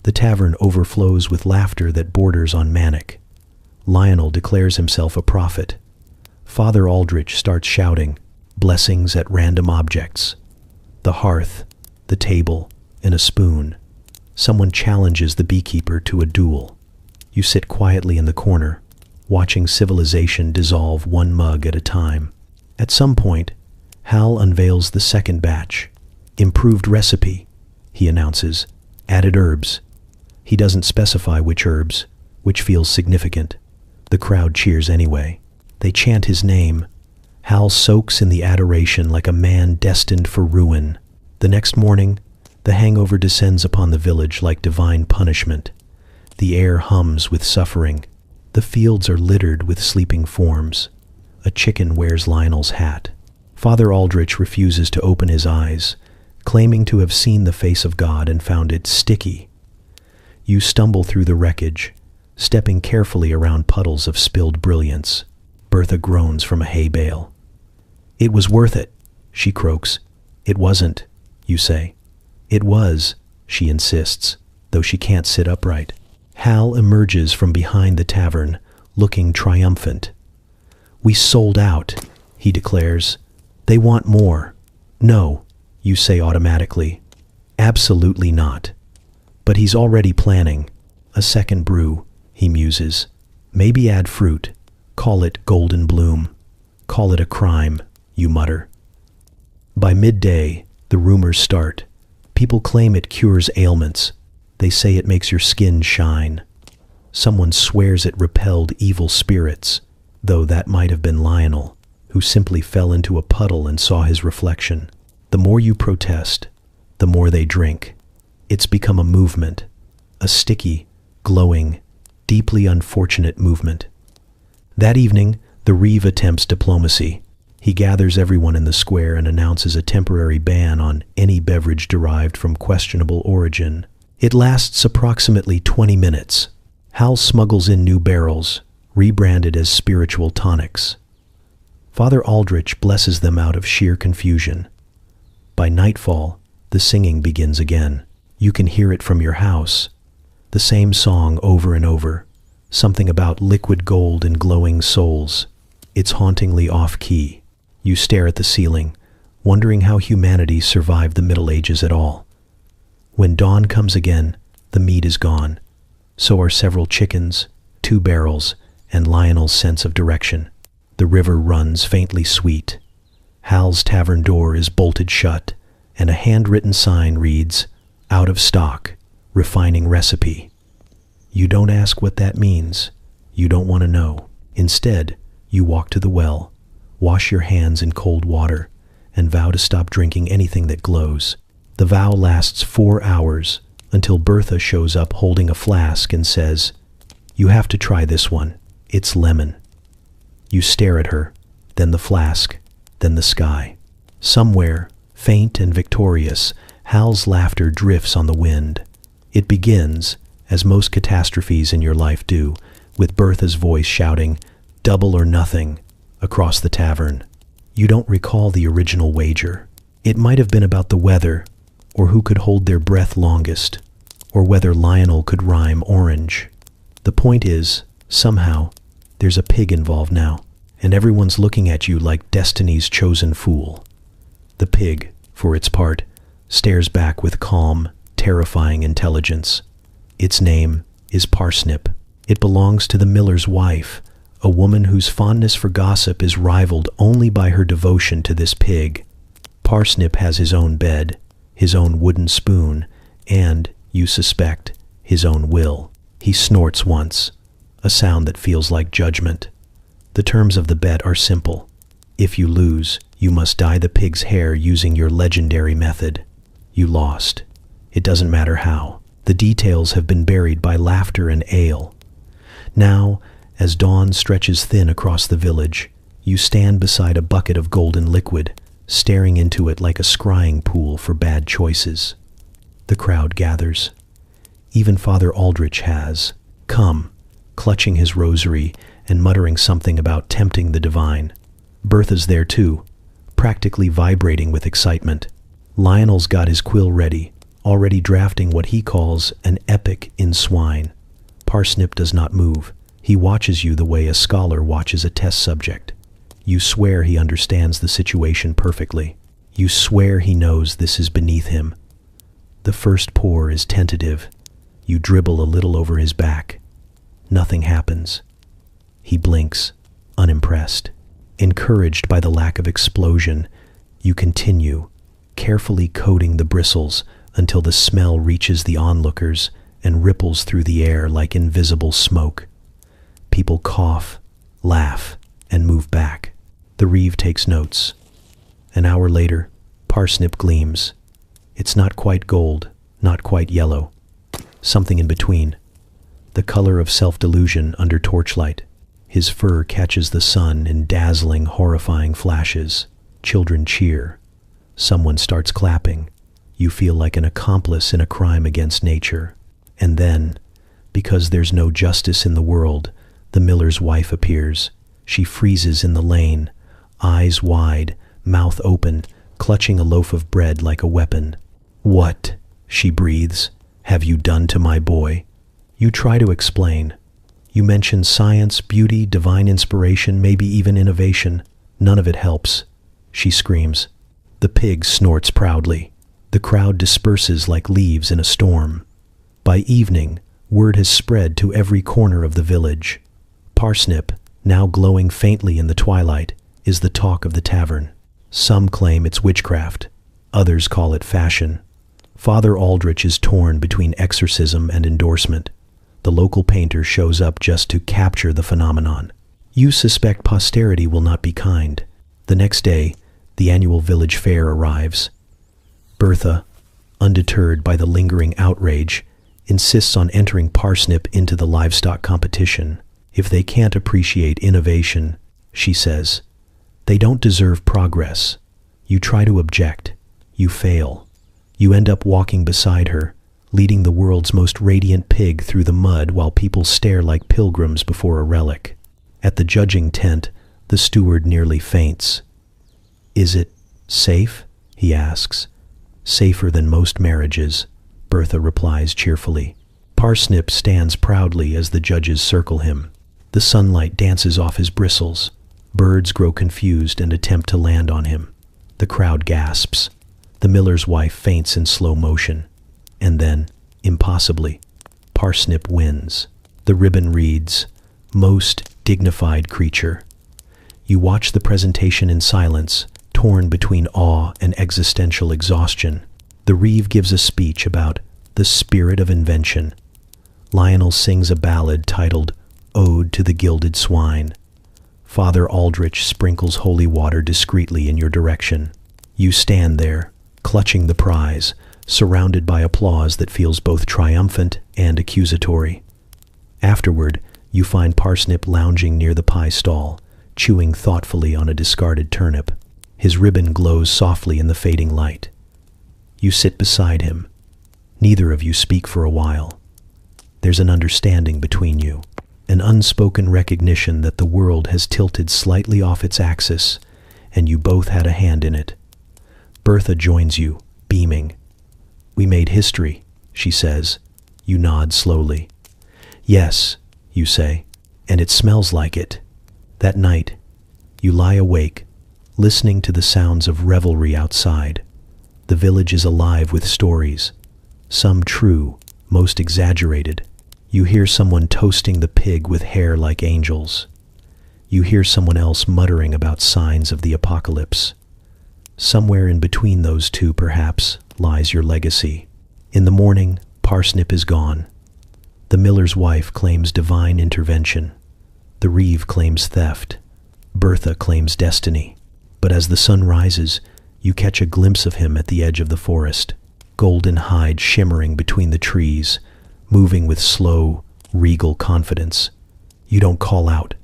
The tavern overflows with laughter that borders on manic. Lionel declares himself a prophet. Father Aldrich starts shouting, blessings at random objects. The hearth, the table, and a spoon. Someone challenges the beekeeper to a duel. You sit quietly in the corner, watching civilization dissolve one mug at a time. At some point, Hal unveils the second batch. Improved recipe, he announces. Added herbs. He doesn't specify which herbs, which feels significant. The crowd cheers anyway. They chant his name. Hal soaks in the adoration like a man destined for ruin. The next morning, the hangover descends upon the village like divine punishment. The air hums with suffering. The fields are littered with sleeping forms. A chicken wears Lionel's hat. Father Aldrich refuses to open his eyes, claiming to have seen the face of God and found it sticky. You stumble through the wreckage, stepping carefully around puddles of spilled brilliance. Bertha groans from a hay bale. "It was worth it," she croaks. "It wasn't," you say. "It was," she insists, though she can't sit upright. Hal emerges from behind the tavern, looking triumphant. "We sold out," he declares. "They want more." "No," you say automatically. "Absolutely not." But he's already planning. "A second brew," he muses. "Maybe add fruit. Call it Golden Bloom. Call it a crime," you mutter. By midday, the rumors start. People claim it cures ailments. They say it makes your skin shine. Someone swears it repelled evil spirits, though that might have been Lionel, who simply fell into a puddle and saw his reflection. The more you protest, the more they drink. It's become a movement, a sticky, glowing, deeply unfortunate movement. That evening, the Reeve attempts diplomacy. He gathers everyone in the square and announces a temporary ban on any beverage derived from questionable origin. It lasts approximately 20 minutes. Hal smuggles in new barrels, rebranded as spiritual tonics. Father Aldrich blesses them out of sheer confusion. By nightfall, the singing begins again. You can hear it from your house. The same song over and over, something about liquid gold and glowing souls. It's hauntingly off-key. You stare at the ceiling, wondering how humanity survived the Middle Ages at all. When dawn comes again, the meat is gone. So are several chickens, 2 barrels, and Lionel's sense of direction. The river runs faintly sweet. Hal's tavern door is bolted shut, and a handwritten sign reads, "Out of stock, refining recipe." You don't ask what that means. You don't want to know. Instead, you walk to the well, wash your hands in cold water, and vow to stop drinking anything that glows. The vow lasts 4 hours, until Bertha shows up holding a flask and says, "You have to try this one. It's lemon." You stare at her, then the flask, then the sky. Somewhere, faint and victorious, Hal's laughter drifts on the wind. It begins, as most catastrophes in your life do, with Bertha's voice shouting, "Double or nothing," across the tavern. You don't recall the original wager. It might have been about the weather, or who could hold their breath longest, or whether Lionel could rhyme orange. The point is, somehow, there's a pig involved now, and everyone's looking at you like destiny's chosen fool. The pig, for its part, stares back with calm, terrifying intelligence. Its name is Parsnip. It belongs to the miller's wife, a woman whose fondness for gossip is rivaled only by her devotion to this pig. Parsnip has his own bed, his own wooden spoon, and, you suspect, his own will. He snorts once, a sound that feels like judgment. The terms of the bet are simple. If you lose, you must dye the pig's hair using your legendary method. You lost. It doesn't matter how. The details have been buried by laughter and ale. Now, as dawn stretches thin across the village, you stand beside a bucket of golden liquid, staring into it like a scrying pool for bad choices. The crowd gathers. Even Father Aldrich has come, clutching his rosary and muttering something about tempting the divine. Bertha's there too, practically vibrating with excitement. Lionel's got his quill ready, already drafting what he calls an epic in swine. Parsnip does not move. He watches you the way a scholar watches a test subject. You swear he understands the situation perfectly. You swear he knows this is beneath him. The first pour is tentative. You dribble a little over his back. Nothing happens. He blinks, unimpressed. Encouraged by the lack of explosion, you continue, carefully coating the bristles until the smell reaches the onlookers and ripples through the air like invisible smoke. People cough, laugh, and move back. The Reeve takes notes. An hour later, Parsnip gleams. It's not quite gold, not quite yellow. Something in between. the color of self-delusion under torchlight. His fur catches the sun in dazzling, horrifying flashes. Children cheer. Someone starts clapping. You feel like an accomplice in a crime against nature. And then, because there's no justice in the world, the miller's wife appears. She freezes in the lane, eyes wide, mouth open, clutching a loaf of bread like a weapon. "What," she breathes, "have you done to my boy?" You try to explain. You mention science, beauty, divine inspiration, maybe even innovation. None of it helps. She screams. The pig snorts proudly. The crowd disperses like leaves in a storm. By evening, word has spread to every corner of the village. Parsnip, now glowing faintly in the twilight, is the talk of the tavern. Some claim it's witchcraft. Others call it fashion. Father Aldrich is torn between exorcism and endorsement. The local painter shows up just to capture the phenomenon. You suspect posterity will not be kind. The next day, the annual village fair arrives. Bertha, undeterred by the lingering outrage, insists on entering Parsnip into the livestock competition. If they can't appreciate innovation, she says, they don't deserve progress. You try to object. You fail. You end up walking beside her, leading the world's most radiant pig through the mud while people stare like pilgrims before a relic. At the judging tent, the steward nearly faints. "Is it safe?" he asks. "Safer than most marriages," Bertha replies cheerfully. Parsnip stands proudly as the judges circle him. The sunlight dances off his bristles. Birds grow confused and attempt to land on him. The crowd gasps. The miller's wife faints in slow motion. And then, impossibly, Parsnip wins. The ribbon reads, "Most dignified creature." You watch the presentation in silence, torn between awe and existential exhaustion. The Reeve gives a speech about the spirit of invention. Lionel sings a ballad titled Ode to the Gilded Swine. Father Aldrich sprinkles holy water discreetly in your direction. You stand there, clutching the prize, surrounded by applause that feels both triumphant and accusatory. Afterward, you find Parsnip lounging near the pie stall, chewing thoughtfully on a discarded turnip. His ribbon glows softly in the fading light. You sit beside him. Neither of you speak for a while. There's an understanding between you, an unspoken recognition that the world has tilted slightly off its axis, and you both had a hand in it. Bertha joins you, beaming. "We made history," she says. You nod slowly. "Yes," you say, "and it smells like it." That night, you lie awake, listening to the sounds of revelry outside. The village is alive with stories, some true, most exaggerated. You hear someone toasting the pig with hair like angels. You hear someone else muttering about signs of the apocalypse. Somewhere in between those two, perhaps, lies your legacy. In the morning, Parsnip is gone. The miller's wife claims divine intervention. The Reeve claims theft. Bertha claims destiny. But as the sun rises, you catch a glimpse of him at the edge of the forest, golden hide shimmering between the trees, moving with slow, regal confidence. You don't call out.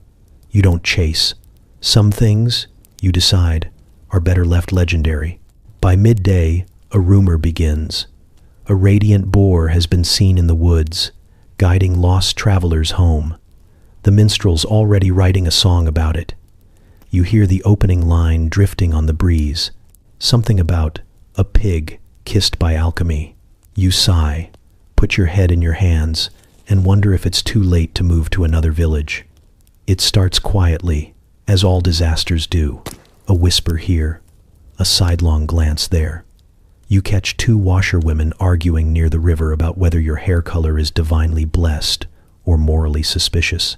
You don't chase. Some things, you decide, are better left legendary. By midday, a rumor begins. A radiant boar has been seen in the woods, guiding lost travelers home. The minstrel's already writing a song about it. You hear the opening line drifting on the breeze, something about a pig kissed by alchemy. You sigh, put your head in your hands, and wonder if it's too late to move to another village. It starts quietly, as all disasters do. A whisper here, a sidelong glance there. You catch two washerwomen arguing near the river about whether your hair color is divinely blessed or morally suspicious.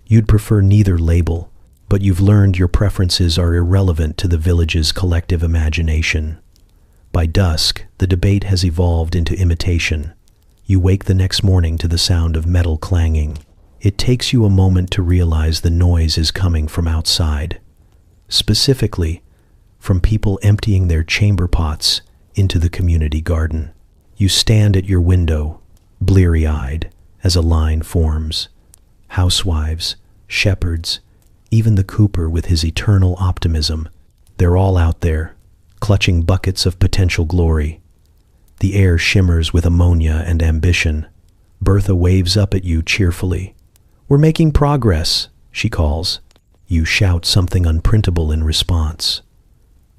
You'd prefer neither label, but you've learned your preferences are irrelevant to the village's collective imagination. By dusk, the debate has evolved into imitation. You wake the next morning to the sound of metal clanging. It takes you a moment to realize the noise is coming from outside. Specifically, from people emptying their chamber pots into the community garden. You stand at your window, bleary-eyed, as a line forms. Housewives, shepherds, even the cooper with his eternal optimism, they're all out there, clutching buckets of potential glory. The air shimmers with ammonia and ambition. Bertha waves up at you cheerfully. "We're making progress," she calls. You shout something unprintable in response.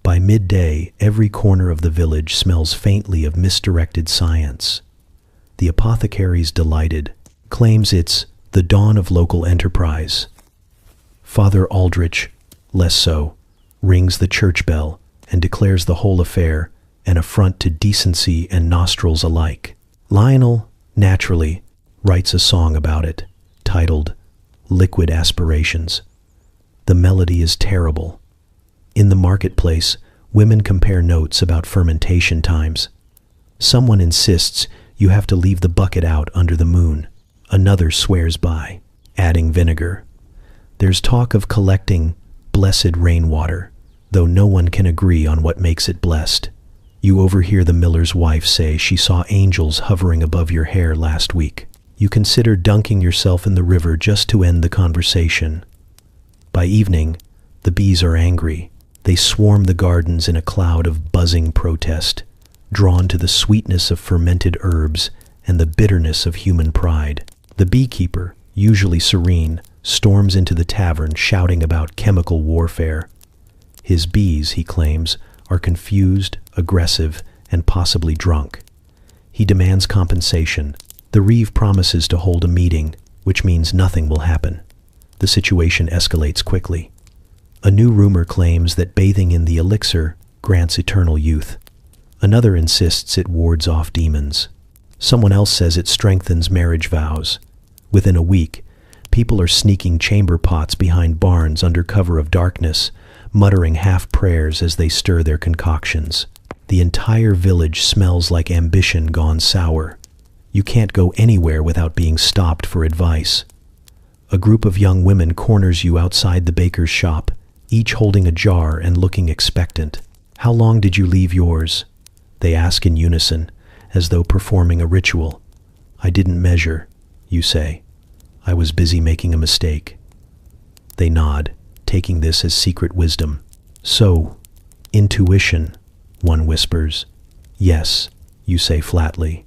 By midday, every corner of the village smells faintly of misdirected science. The apothecary's delighted, claims it's the dawn of local enterprise. Father Aldrich, less so, rings the church bell and declares the whole affair an affront to decency and nostrils alike. Lionel, naturally, writes a song about it, titled Liquid Aspirations. The melody is terrible. In the marketplace, women compare notes about fermentation times. Someone insists you have to leave the bucket out under the moon. Another swears by, adding vinegar. There's talk of collecting blessed rainwater, though no one can agree on what makes it blessed. You overhear the miller's wife say she saw angels hovering above your hair last week. You consider dunking yourself in the river just to end the conversation. By evening, the bees are angry. They swarm the gardens in a cloud of buzzing protest, drawn to the sweetness of fermented herbs and the bitterness of human pride. The beekeeper, usually serene, storms into the tavern shouting about chemical warfare. His bees, he claims, are confused, aggressive, and possibly drunk. He demands compensation. The reeve promises to hold a meeting, which means nothing will happen. The situation escalates quickly. A new rumor claims that bathing in the elixir grants eternal youth. Another insists it wards off demons. Someone else says it strengthens marriage vows. Within a week, people are sneaking chamber pots behind barns under cover of darkness, muttering half prayers as they stir their concoctions. The entire village smells like ambition gone sour. You can't go anywhere without being stopped for advice. A group of young women corners you outside the baker's shop, each holding a jar and looking expectant. "How long did you leave yours?" they ask in unison, as though performing a ritual. "I didn't measure," you say. "I was busy making a mistake." They nod, taking this as secret wisdom. "So, intuition," one whispers. "Yes," you say flatly.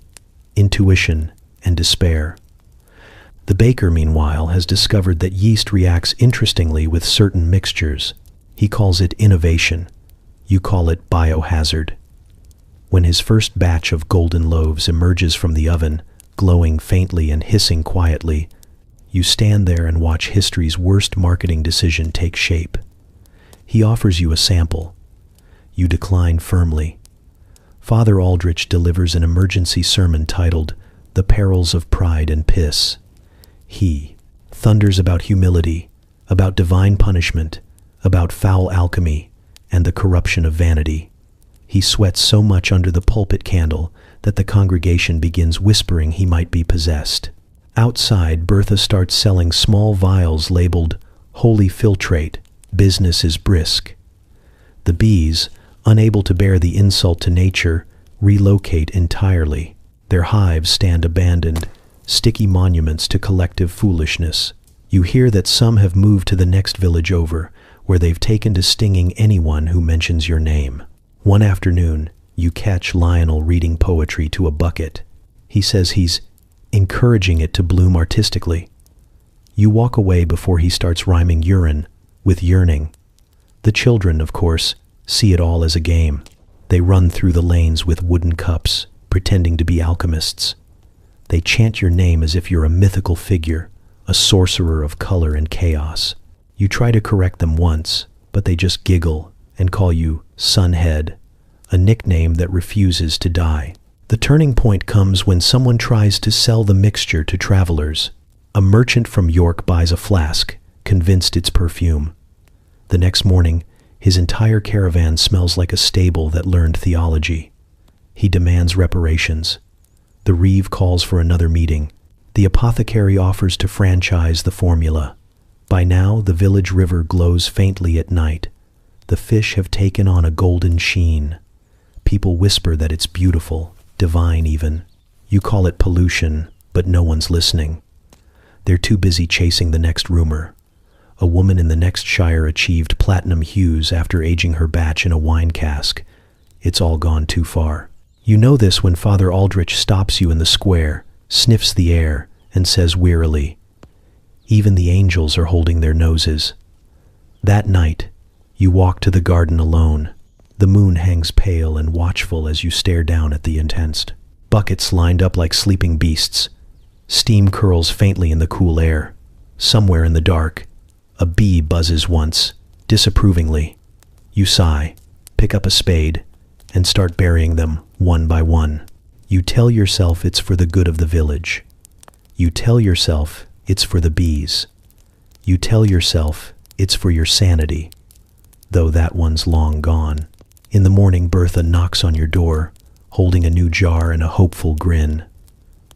"Intuition and despair." The baker, meanwhile, has discovered that yeast reacts interestingly with certain mixtures. He calls it innovation. You call it biohazard. When his first batch of golden loaves emerges from the oven, glowing faintly and hissing quietly, you stand there and watch history's worst marketing decision take shape. He offers you a sample. You decline firmly. Father Aldrich delivers an emergency sermon titled The Perils of Pride and Piss. He thunders about humility, about divine punishment, about foul alchemy, and the corruption of vanity. He sweats so much under the pulpit candle that the congregation begins whispering he might be possessed. Outside, Bertha starts selling small vials labeled Holy Filtrate, business is brisk. The bees, unable to bear the insult to nature, relocate entirely. Their hives stand abandoned, sticky monuments to collective foolishness. You hear that some have moved to the next village over, where they've taken to stinging anyone who mentions your name. One afternoon, you catch Lionel reading poetry to a bucket. He says he's encouraging it to bloom artistically. You walk away before he starts rhyming urine with yearning. The children, of course, see it all as a game. They run through the lanes with wooden cups, pretending to be alchemists. They chant your name as if you're a mythical figure, a sorcerer of color and chaos. You try to correct them once, but they just giggle and call you Sunhead, a nickname that refuses to die. The turning point comes when someone tries to sell the mixture to travelers. A merchant from York buys a flask, convinced it's perfume. The next morning, his entire caravan smells like a stable that learned theology. He demands reparations. The reeve calls for another meeting. The apothecary offers to franchise the formula. By now, the village river glows faintly at night. The fish have taken on a golden sheen. People whisper that it's beautiful, divine even. You call it pollution. but no one's listening. They're too busy chasing the next rumor. A woman in the next shire achieved platinum hues after aging her batch in a wine cask. It's all gone too far. You know this when Father Aldrich stops you in the square, sniffs the air, and says wearily, "Even the angels are holding their noses." That night, you walk to the garden alone. The moon hangs pale and watchful as you stare down at the intense. Buckets lined up like sleeping beasts. Steam curls faintly in the cool air. Somewhere in the dark, a bee buzzes once, disapprovingly. You sigh, pick up a spade, and start burying them one by one. You tell yourself it's for the good of the village. You tell yourself it's for the bees. You tell yourself it's for your sanity, though that one's long gone. In the morning, Bertha knocks on your door, holding a new jar and a hopeful grin.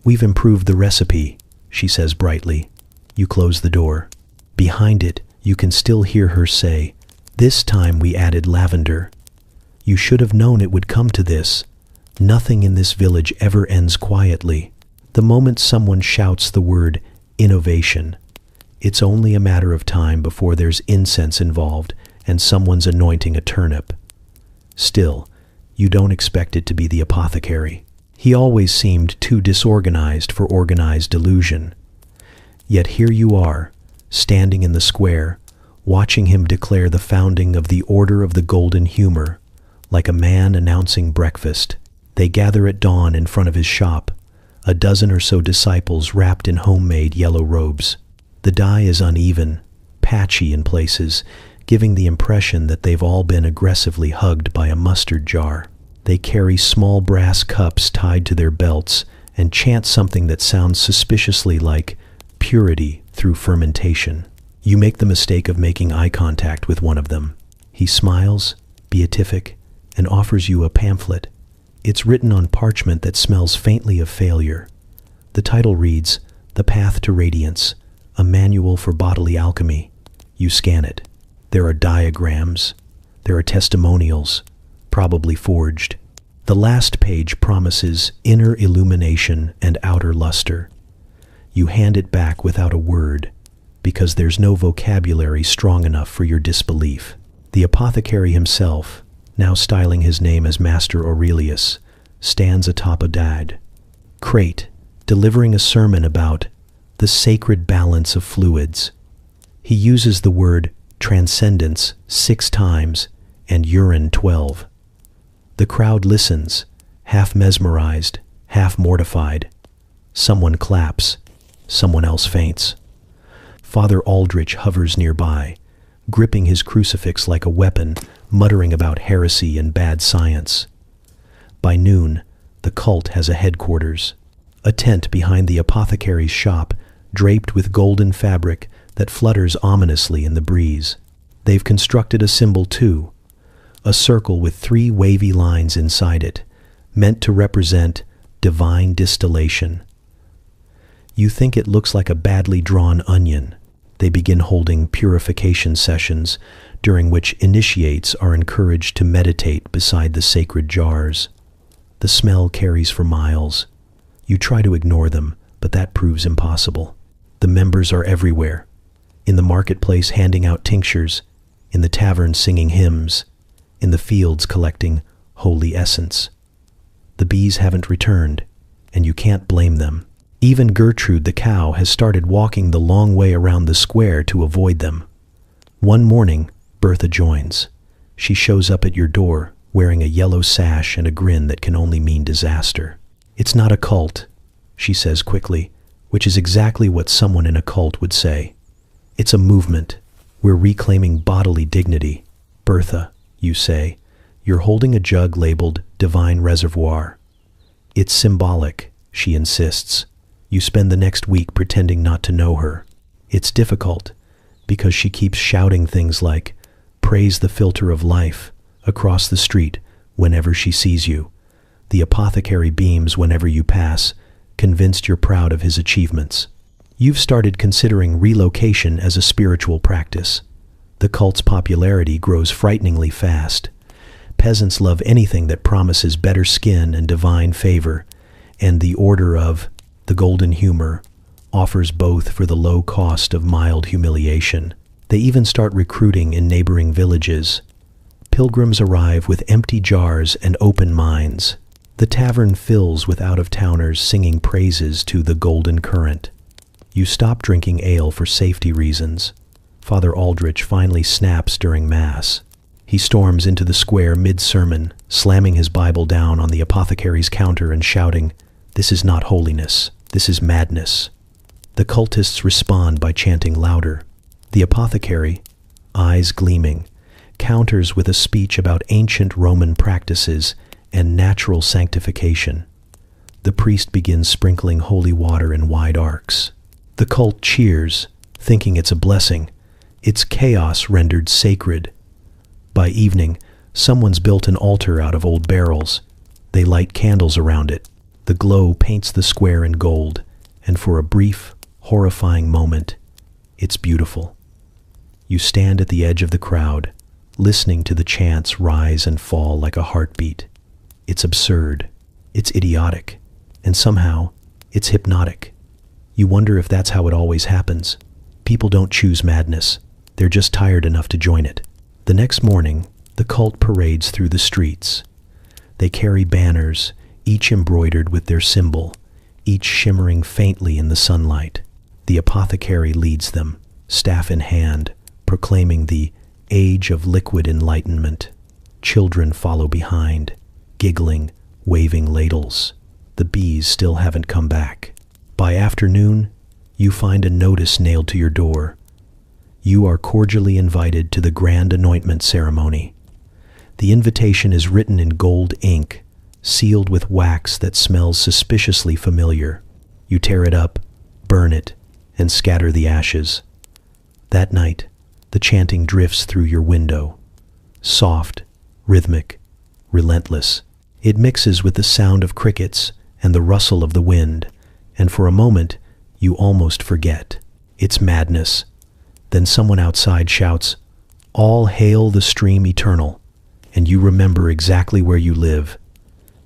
"We've improved the recipe," she says brightly. You close the door. Behind it, you can still hear her say, "This time we added lavender. You should have known it would come to this. Nothing in this village ever ends quietly. The moment someone shouts the word innovation, it's only a matter of time before there's incense involved and someone's anointing a turnip." Still, you don't expect it to be the apothecary. He always seemed too disorganized for organized delusion. Yet here you are, standing in the square, watching him declare the founding of the Order of the Golden Humor, like a man announcing breakfast. They gather at dawn in front of his shop, a dozen or so disciples wrapped in homemade yellow robes. The dye is uneven, patchy in places, giving the impression that they've all been aggressively hugged by a mustard jar. They carry small brass cups tied to their belts and chant something that sounds suspiciously like purity through fermentation. You make the mistake of making eye contact with one of them. He smiles, beatific, and offers you a pamphlet. It's written on parchment that smells faintly of failure. The title reads, "The Path to Radiance, a Manual for Bodily Alchemy." You scan it. There are diagrams. There are testimonials, probably forged. The last page promises inner illumination and outer luster. You hand it back without a word, because there's no vocabulary strong enough for your disbelief. The apothecary himself, now styling his name as Master Aurelius, stands atop a dad crate, delivering a sermon about the sacred balance of fluids. He uses the word transcendence 6 times and urine 12. The crowd listens, half mesmerized, half mortified. Someone claps, someone else faints. Father Aldrich hovers nearby, gripping his crucifix like a weapon, muttering about heresy and bad science. By noon, the cult has a headquarters, a tent behind the apothecary's shop, draped with golden fabric that flutters ominously in the breeze. They've constructed a symbol too, a circle with 3 wavy lines inside it, meant to represent divine distillation. You think it looks like a badly drawn onion. They begin holding purification sessions, during which initiates are encouraged to meditate beside the sacred jars. The smell carries for miles. You try to ignore them, but that proves impossible. The members are everywhere. In the marketplace handing out tinctures, in the tavern singing hymns, in the fields collecting holy essence. The bees haven't returned, and you can't blame them. Even Gertrude the cow has started walking the long way around the square to avoid them. One morning, Bertha joins. She shows up at your door, wearing a yellow sash and a grin that can only mean disaster. "It's not a cult," she says quickly, which is exactly what someone in a cult would say. "It's a movement. We're reclaiming bodily dignity." "Bertha," you say, "you're holding a jug labeled Divine Reservoir." "It's symbolic," she insists. You spend the next week pretending not to know her. It's difficult, because she keeps shouting things like, "Praise the filter of life," across the street whenever she sees you. The apothecary beams whenever you pass, convinced you're proud of his achievements. You've started considering relocation as a spiritual practice. The cult's popularity grows frighteningly fast. Peasants love anything that promises better skin and divine favor, and the order of The golden humor offers both for the low cost of mild humiliation. They even start recruiting in neighboring villages. Pilgrims arrive with empty jars and open minds. The tavern fills with out-of-towners singing praises to the golden current. You stop drinking ale for safety reasons. Father Aldrich finally snaps during Mass. He storms into the square mid-sermon, slamming his Bible down on the apothecary's counter and shouting, "This is not holiness, this is madness." The cultists respond by chanting louder. The apothecary, eyes gleaming, counters with a speech about ancient Roman practices and natural sanctification. The priest begins sprinkling holy water in wide arcs. The cult cheers, thinking it's a blessing. It's chaos rendered sacred. By evening, someone's built an altar out of old barrels. They light candles around it. The glow paints the square in gold, and for a brief, horrifying moment, it's beautiful. You stand at the edge of the crowd, listening to the chants rise and fall like a heartbeat. It's absurd, it's idiotic, and somehow, it's hypnotic. You wonder if that's how it always happens. People don't choose madness, they're just tired enough to join it. The next morning, the cult parades through the streets. They carry banners, each embroidered with their symbol, each shimmering faintly in the sunlight. The apothecary leads them, staff in hand, proclaiming the age of liquid enlightenment. Children follow behind, giggling, waving ladles. The bees still haven't come back. By afternoon, you find a notice nailed to your door. You are cordially invited to the grand anointment ceremony. The invitation is written in gold ink, sealed with wax that smells suspiciously familiar. You tear it up, burn it, and scatter the ashes. That night, the chanting drifts through your window. Soft, rhythmic, relentless. It mixes with the sound of crickets and the rustle of the wind, and for a moment, you almost forget. It's madness. Then someone outside shouts, "All hail the stream eternal," and you remember exactly where you live.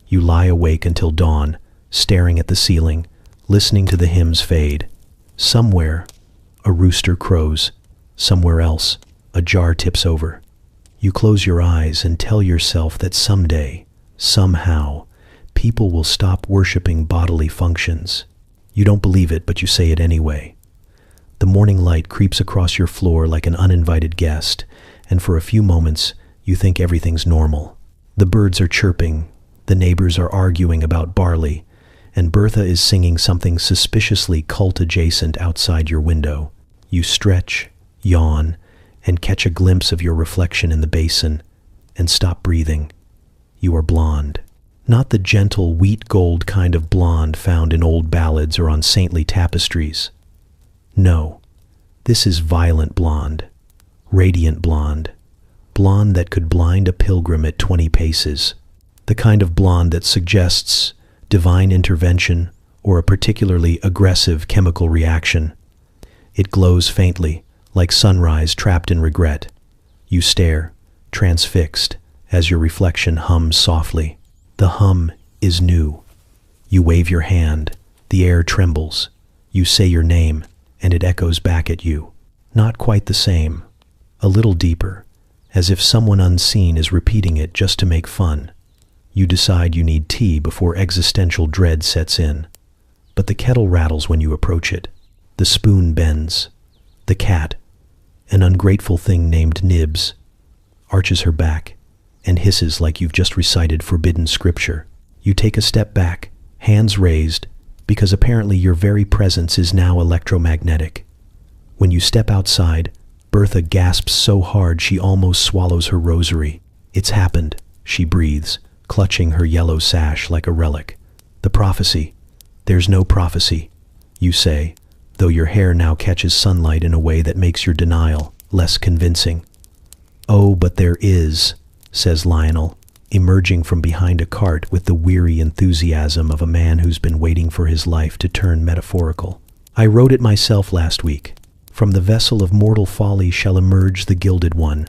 You lie awake until dawn, staring at the ceiling, listening to the hymns fade. Somewhere, a rooster crows. Somewhere else, a jar tips over. You close your eyes and tell yourself that someday, somehow, people will stop worshiping bodily functions. You don't believe it, but you say it anyway. The morning light creeps across your floor like an uninvited guest, and for a few moments, you think everything's normal. The birds are chirping, the neighbors are arguing about barley, and Bertha is singing something suspiciously cult-adjacent outside your window. You stretch, yawn, and catch a glimpse of your reflection in the basin, and stop breathing. You are blonde. Not the gentle wheat gold kind of blonde found in old ballads or on saintly tapestries. No, this is violent blonde, radiant blonde, blonde that could blind a pilgrim at 20 paces, the kind of blonde that suggests divine intervention or a particularly aggressive chemical reaction. It glows faintly, like sunrise trapped in regret. You stare, transfixed, as your reflection hums softly. The hum is new. You wave your hand, the air trembles. You say your name, and it echoes back at you. Not quite the same, a little deeper, as if someone unseen is repeating it just to make fun. You decide you need tea before existential dread sets in. But the kettle rattles when you approach it. The spoon bends. The cat, an ungrateful thing named Nibs, arches her back and hisses like you've just recited forbidden scripture. You take a step back, hands raised, because apparently your very presence is now electromagnetic. When you step outside, Bertha gasps so hard she almost swallows her rosary. "It's happened," she breathes, clutching her yellow sash like a relic. "The prophecy." "There's no prophecy," you say, though your hair now catches sunlight in a way that makes your denial less convincing. "Oh, but there is," says Lionel, emerging from behind a cart with the weary enthusiasm of a man who's been waiting for his life to turn metaphorical. "I wrote it myself last week. From the vessel of mortal folly shall emerge the gilded one,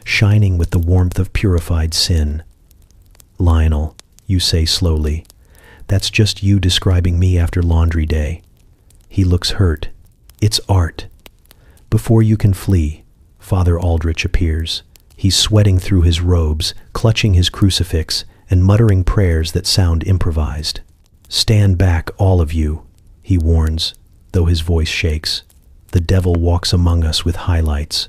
shining with the warmth of purified sin." "Lionel," you say slowly, That's just you describing me after laundry day. He looks hurt. It's art. Before you can flee, Father Aldrich appears. He's sweating through his robes, clutching his crucifix, and muttering prayers that sound improvised. "Stand back, all of you," he warns, though his voice shakes. "The devil walks among us with highlights."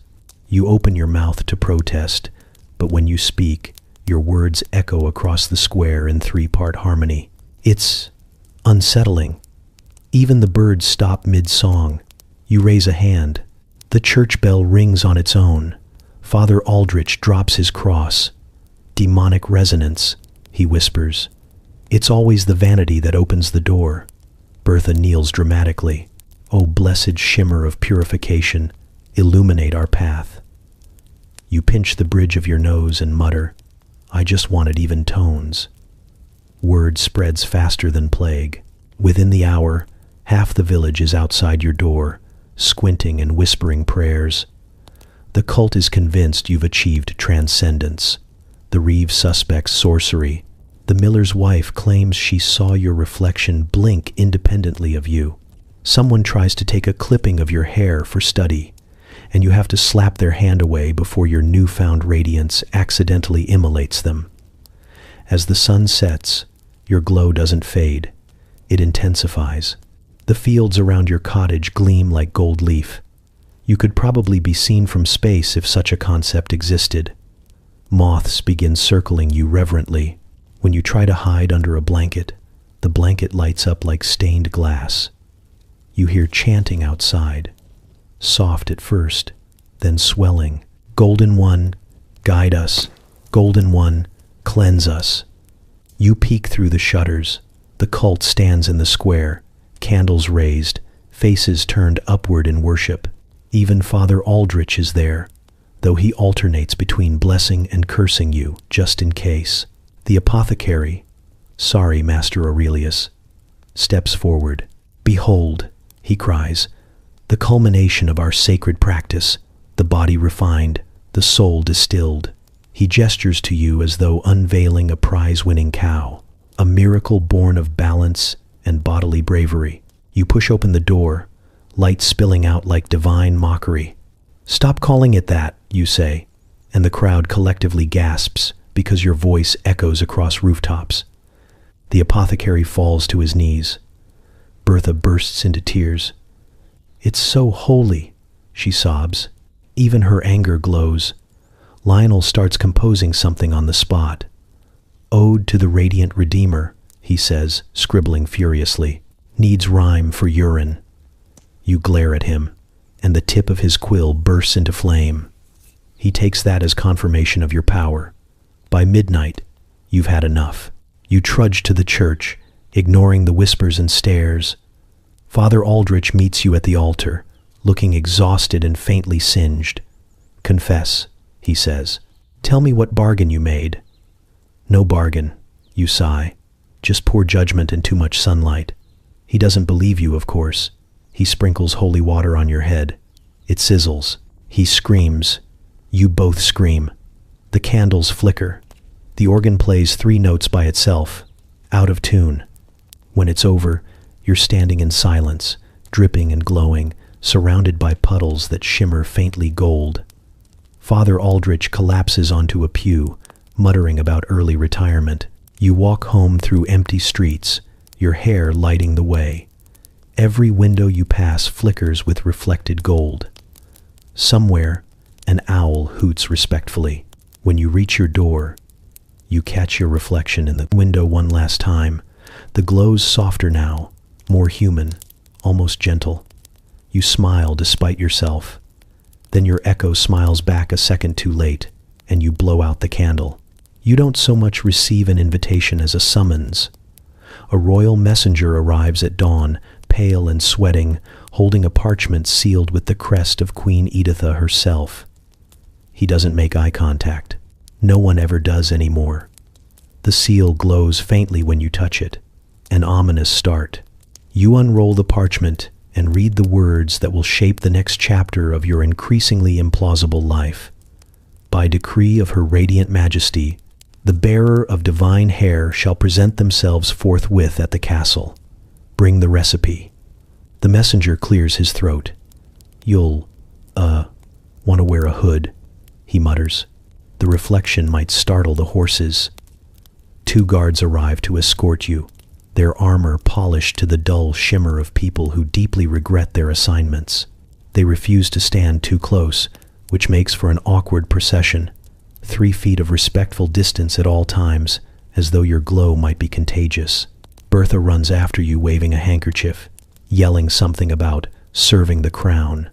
You open your mouth to protest, but when you speak, your words echo across the square in three-part harmony. It's unsettling. Even the birds stop mid-song. You raise a hand. The church bell rings on its own. Father Aldrich drops his cross. "Demonic resonance," he whispers. "It's always the vanity that opens the door." Bertha kneels dramatically. "O blessed shimmer of purification, illuminate our path." You pinch the bridge of your nose and mutter, "I just wanted even tones." Word spreads faster than plague. Within the hour, half the village is outside your door, squinting and whispering prayers. The cult is convinced you've achieved transcendence. The Reeve suspects sorcery. The miller's wife claims she saw your reflection blink independently of you. Someone tries to take a clipping of your hair for study, and you have to slap their hand away before your newfound radiance accidentally immolates them. As the sun sets, your glow doesn't fade. It intensifies. The fields around your cottage gleam like gold leaf. You could probably be seen from space if such a concept existed. Moths begin circling you reverently. When you try to hide under a blanket, the blanket lights up like stained glass. You hear chanting outside, soft at first, then swelling. "Golden One, guide us. Golden One, cleanse us." You peek through the shutters. The cult stands in the square, candles raised, faces turned upward in worship. Even Father Aldrich is there, though he alternates between blessing and cursing you, just in case. The apothecary, "Sorry, Master Aurelius," steps forward. "Behold," he cries, "the culmination of our sacred practice, the body refined, the soul distilled." He gestures to you as though unveiling a prize-winning cow, a miracle born of balance and bodily bravery. You push open the door, light spilling out like divine mockery. "Stop calling it that," you say, and the crowd collectively gasps because your voice echoes across rooftops. The apothecary falls to his knees. Bertha bursts into tears. "It's so holy," she sobs. Even her anger glows. Lionel starts composing something on the spot. "Ode to the Radiant Redeemer," he says, scribbling furiously. "Needs rhyme for urine." You glare at him, and the tip of his quill bursts into flame. He takes that as confirmation of your power. By midnight, you've had enough. You trudge to the church, ignoring the whispers and stares. Father Aldrich meets you at the altar, looking exhausted and faintly singed. "Confess," he says. "Tell me what bargain you made." "No bargain," you sigh. "Just poor judgment and too much sunlight." He doesn't believe you, of course. He sprinkles holy water on your head. It sizzles. He screams. You both scream. The candles flicker. The organ plays 3 notes by itself, out of tune. When it's over, you're standing in silence, dripping and glowing, surrounded by puddles that shimmer faintly gold. Father Aldrich collapses onto a pew, muttering about early retirement. You walk home through empty streets, your hair lighting the way. Every window you pass flickers with reflected gold. Somewhere, an owl hoots respectfully. When you reach your door, you catch your reflection in the window one last time. The glow's softer now, more human, almost gentle. You smile despite yourself. Then your echo smiles back a second too late, and you blow out the candle. You don't so much receive an invitation as a summons. A royal messenger arrives at dawn, pale and sweating, holding a parchment sealed with the crest of Queen Editha herself. He doesn't make eye contact. No one ever does anymore. The seal glows faintly when you touch it, an ominous start. You unroll the parchment and read the words that will shape the next chapter of your increasingly implausible life. By decree of Her Radiant Majesty, The bearer of divine hair shall present themselves forthwith at the castle. Bring the recipe. The messenger clears his throat. You'll, want to wear a hood, he mutters. The reflection might startle the horses. 2 guards arrive to escort you, their armor polished to the dull shimmer of people who deeply regret their assignments. They refuse to stand too close, which makes for an awkward procession. 3 feet of respectful distance at all times, as though your glow might be contagious. Bertha runs after you waving a handkerchief, yelling something about serving the crown.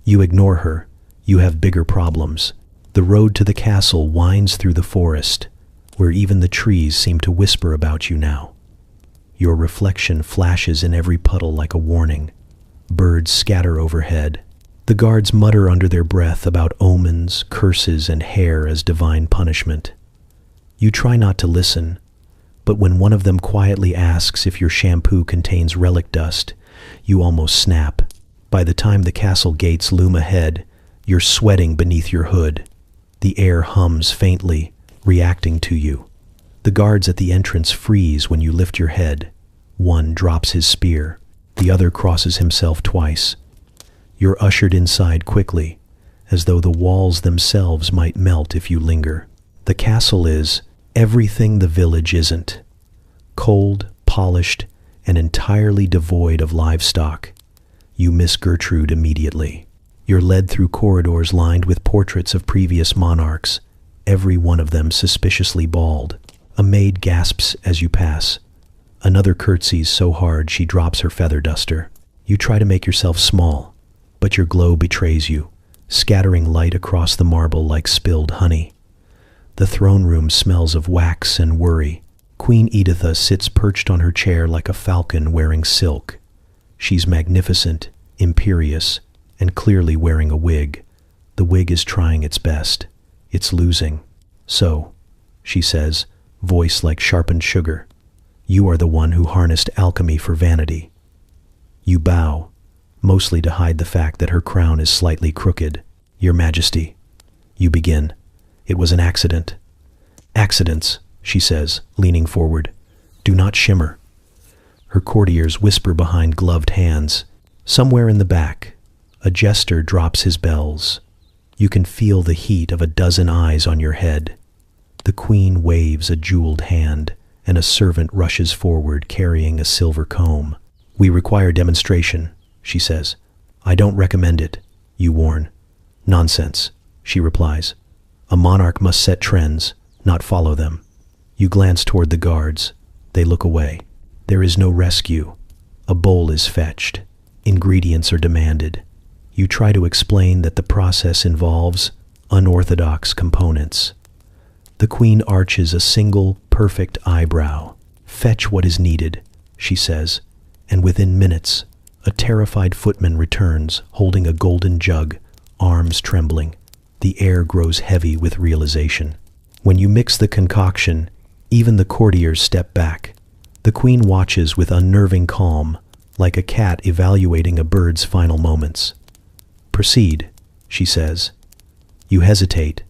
You ignore her. You have bigger problems. The road to the castle winds through the forest, where even the trees seem to whisper about you now. Your reflection flashes in every puddle like a warning. Birds scatter overhead. The guards mutter under their breath about omens, curses, and hair as divine punishment. You try not to listen, but when one of them quietly asks if your shampoo contains relic dust, you almost snap. By the time the castle gates loom ahead, you're sweating beneath your hood. The air hums faintly, reacting to you. The guards at the entrance freeze when you lift your head. One drops his spear. The other crosses himself twice. You're ushered inside quickly, as though the walls themselves might melt if you linger. The castle is everything the village isn't. Cold, polished, and entirely devoid of livestock. You miss Gertrude immediately. You're led through corridors lined with portraits of previous monarchs, every one of them suspiciously bald. A maid gasps as you pass. Another curtsies so hard she drops her feather duster. You try to make yourself small, but your glow betrays you, scattering light across the marble like spilled honey. The throne room smells of wax and worry. Queen Editha sits perched on her chair like a falcon wearing silk. She's magnificent, imperious, and clearly wearing a wig. The wig is trying its best. It's losing. So, she says, voice like sharpened sugar, you are the one who harnessed alchemy for vanity. You bow, mostly to hide the fact that her crown is slightly crooked. Your Majesty, you begin. It was an accident. Accidents, she says, leaning forward. Do not shimmer. Her courtiers whisper behind gloved hands. Somewhere in the back, a jester drops his bells. You can feel the heat of a dozen eyes on your head. The queen waves a jeweled hand, and a servant rushes forward carrying a silver comb. We require demonstration, she says. I don't recommend it, you warn. Nonsense, she replies. A monarch must set trends, not follow them. You glance toward the guards. They look away. There is no rescue. A bowl is fetched. Ingredients are demanded. You try to explain that the process involves unorthodox components. The queen arches a single, perfect eyebrow. Fetch what is needed, she says, and within minutes, a terrified footman returns, holding a golden jug, arms trembling. The air grows heavy with realization. When you mix the concoction, even the courtiers step back. The queen watches with unnerving calm, like a cat evaluating a bird's final moments. Proceed, she says. You hesitate,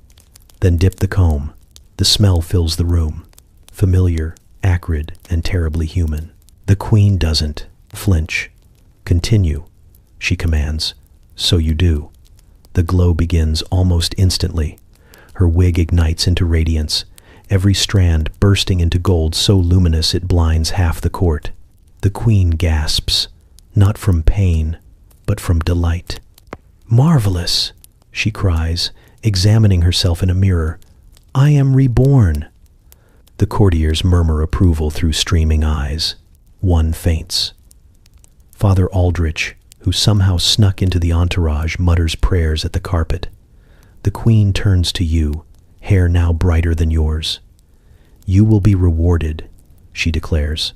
then dip the comb. The smell fills the room, familiar, acrid, and terribly human. The queen doesn't flinch. Continue, she commands. So you do. The glow begins almost instantly. Her wig ignites into radiance, every strand bursting into gold so luminous it blinds half the court. The queen gasps, not from pain, but from delight. Marvelous, she cries, examining herself in a mirror. I am reborn. The courtiers murmur approval through streaming eyes. One faints. Father Aldrich, who somehow snuck into the entourage, mutters prayers at the carpet. The queen turns to you, hair now brighter than yours. You will be rewarded, she declares,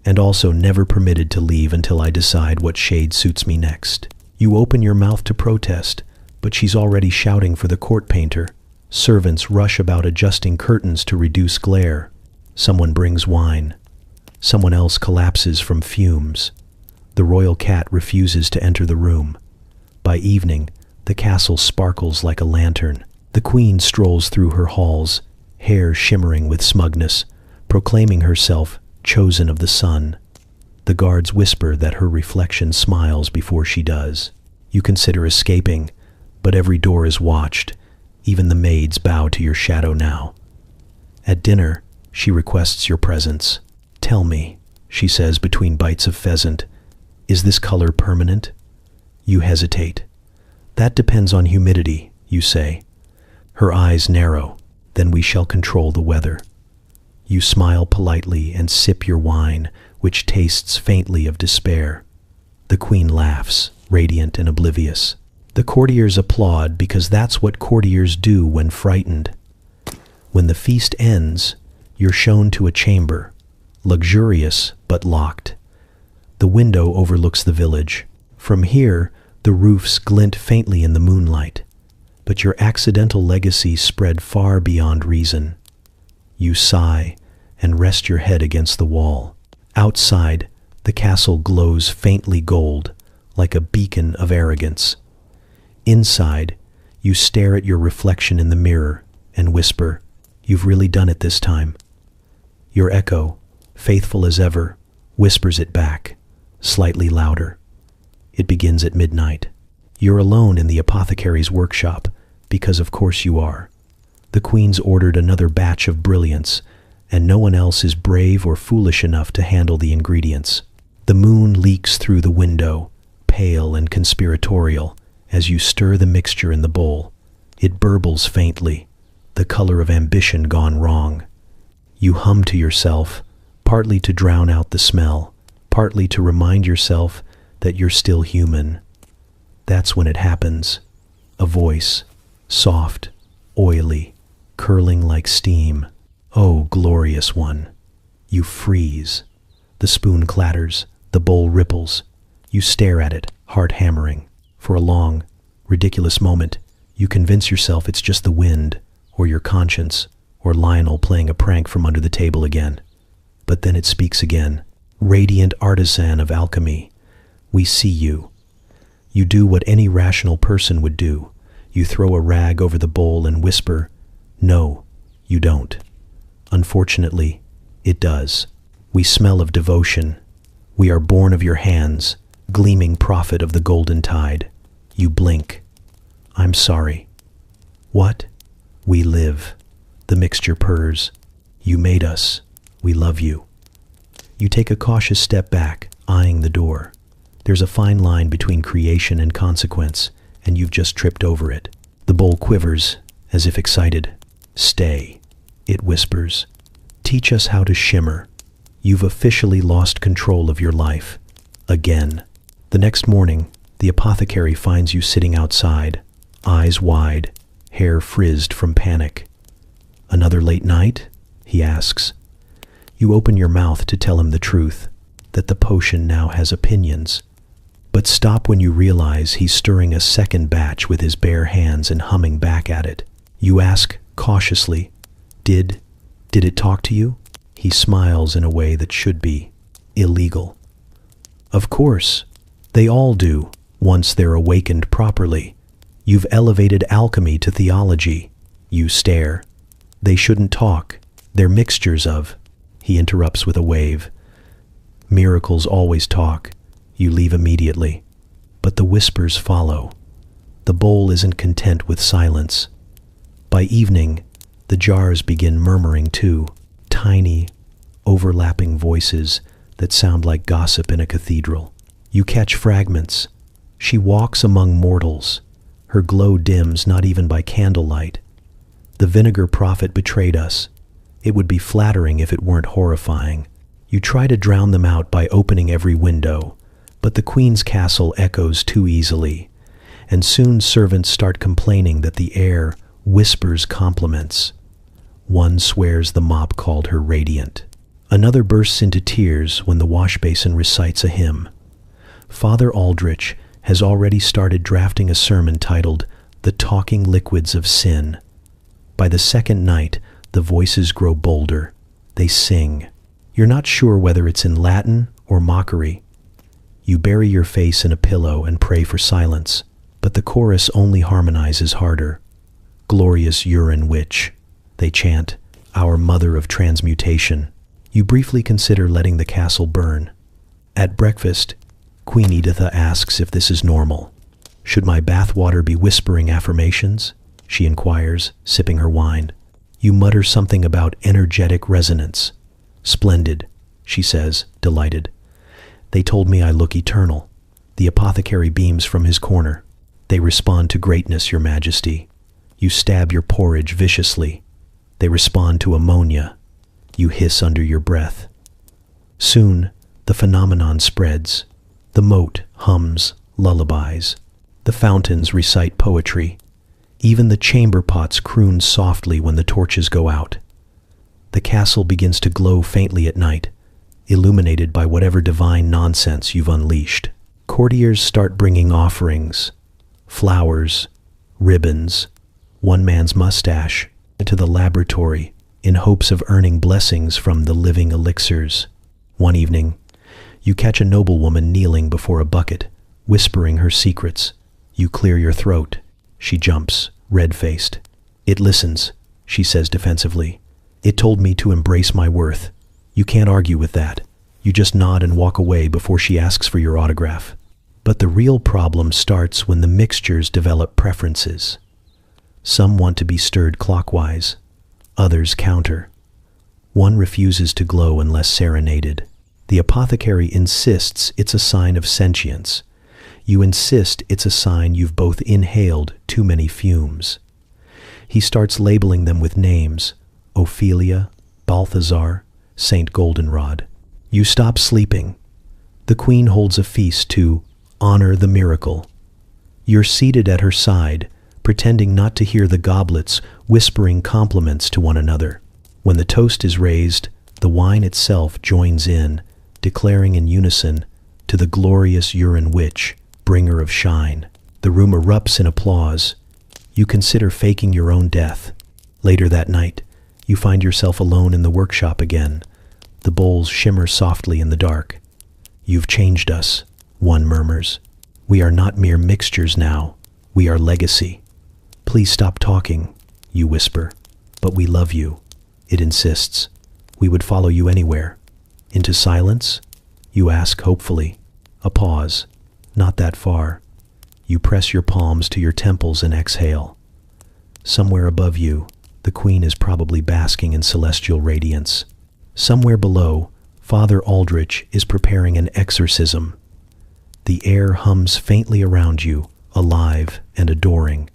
and also never permitted to leave until I decide what shade suits me next. You open your mouth to protest, but she's already shouting for the court painter. Servants rush about adjusting curtains to reduce glare. Someone brings wine. Someone else collapses from fumes. The royal cat refuses to enter the room. By evening, the castle sparkles like a lantern. The queen strolls through her halls, hair shimmering with smugness, proclaiming herself chosen of the sun. The guards whisper that her reflection smiles before she does. You consider escaping, but every door is watched. Even the maids bow to your shadow now. At dinner, she requests your presence. "Tell me," she says between bites of pheasant, "is this color permanent?" You hesitate. "That depends on humidity," you say. Her eyes narrow. "Then we shall control the weather." You smile politely and sip your wine, which tastes faintly of despair. The queen laughs, radiant and oblivious. The courtiers applaud because that's what courtiers do when frightened. When the feast ends, you're shown to a chamber, luxurious but locked. The window overlooks the village. From here, the roofs glint faintly in the moonlight, but your accidental legacy spread far beyond reason. You sigh and rest your head against the wall. Outside, the castle glows faintly gold, like a beacon of arrogance. Inside, you stare at your reflection in the mirror and whisper, "You've really done it this time." Your echo, faithful as ever, whispers it back, slightly louder. It begins at midnight. You're alone in the apothecary's workshop, because of course you are. The queen's ordered another batch of brilliance, and no one else is brave or foolish enough to handle the ingredients. The moon leaks through the window, pale and conspiratorial, as you stir the mixture in the bowl. It burbles faintly, the color of ambition gone wrong. You hum to yourself, partly to drown out the smell, partly to remind yourself that you're still human. That's when it happens. A voice, soft, oily, curling like steam. Oh, glorious one. You freeze. The spoon clatters, the bowl ripples. You stare at it, heart hammering. For a long, ridiculous moment, you convince yourself it's just the wind, or your conscience, or Lionel playing a prank from under the table again. But then it speaks again. Radiant artisan of alchemy, we see you. You do what any rational person would do. You throw a rag over the bowl and whisper, "No, you don't." Unfortunately, it does. We smell of devotion. We are born of your hands, gleaming prophet of the golden tide. You blink. "I'm sorry." "What?" "We live." The mixture purrs. "You made us. We love you." You take a cautious step back, eyeing the door. There's a fine line between creation and consequence, and you've just tripped over it. The bowl quivers, as if excited. "Stay," it whispers. "Teach us how to shimmer. You've officially lost control of your life. Again." The next morning, the apothecary finds you sitting outside, eyes wide, hair frizzed from panic. "Another late night?" he asks. You open your mouth to tell him the truth, that the potion now has opinions. But stop when you realize he's stirring a second batch with his bare hands and humming back at it. You ask, cautiously, Did it talk to you?" He smiles in a way that should be illegal. "Of course. They all do, once they're awakened properly. You've elevated alchemy to theology." You stare. "They shouldn't talk. They're mixtures of..." He interrupts with a wave. "Miracles always talk." You leave immediately. But the whispers follow. The bowl isn't content with silence. By evening, the jars begin murmuring too, tiny, overlapping voices that sound like gossip in a cathedral. You catch fragments. She walks among mortals. Her glow dims not even by candlelight. The vinegar prophet betrayed us. It would be flattering if it weren't horrifying. You try to drown them out by opening every window, but the queen's castle echoes too easily, and soon servants start complaining that the air whispers compliments. One swears the mop called her radiant. Another bursts into tears when the wash basin recites a hymn. Father Aldrich has already started drafting a sermon titled "The Talking Liquids of Sin." By the second night, the voices grow bolder. They sing. You're not sure whether it's in Latin or mockery. You bury your face in a pillow and pray for silence, but the chorus only harmonizes harder. "Glorious urine witch," they chant, our mother of transmutation. You briefly consider letting the castle burn. At breakfast, Queen Editha asks if this is normal. Should my bathwater be whispering affirmations? She inquires, sipping her wine. You mutter something about energetic resonance. Splendid, she says, delighted. They told me I look eternal. The apothecary beams from his corner. They respond to greatness, Your Majesty. You stab your porridge viciously. They respond to ammonia. You hiss under your breath. Soon, the phenomenon spreads. The moat hums lullabies. The fountains recite poetry. Even the chamber pots croon softly when the torches go out. The castle begins to glow faintly at night, illuminated by whatever divine nonsense you've unleashed. Courtiers start bringing offerings, flowers, ribbons, one man's mustache, to the laboratory in hopes of earning blessings from the living elixirs. One evening, you catch a noblewoman kneeling before a bucket, whispering her secrets. You clear your throat. She jumps, red-faced. It listens, she says defensively. It told me to embrace my worth. You can't argue with that. You just nod and walk away before she asks for your autograph. But the real problem starts when the mixtures develop preferences. Some want to be stirred clockwise. Others counter. One refuses to glow unless serenaded. The apothecary insists it's a sign of sentience. You insist it's a sign you've both inhaled too many fumes. He starts labeling them with names: Ophelia, Balthazar, Saint Goldenrod. You stop sleeping. The queen holds a feast to honor the miracle. You're seated at her side, pretending not to hear the goblets whispering compliments to one another. When the toast is raised, the wine itself joins in, declaring in unison, to the glorious Urine witch, bringer of shine. The room erupts in applause. You consider faking your own death. Later that night, you find yourself alone in the workshop again. The bowls shimmer softly in the dark. You've changed us, one murmurs. We are not mere mixtures now. We are legacy. Please stop talking, you whisper. But we love you, it insists. We would follow you anywhere. Into silence? You ask hopefully. A pause. Not that far. You press your palms to your temples and exhale. Somewhere above you, the queen is probably basking in celestial radiance. Somewhere below, Father Aldrich is preparing an exorcism. The air hums faintly around you, alive and adoring.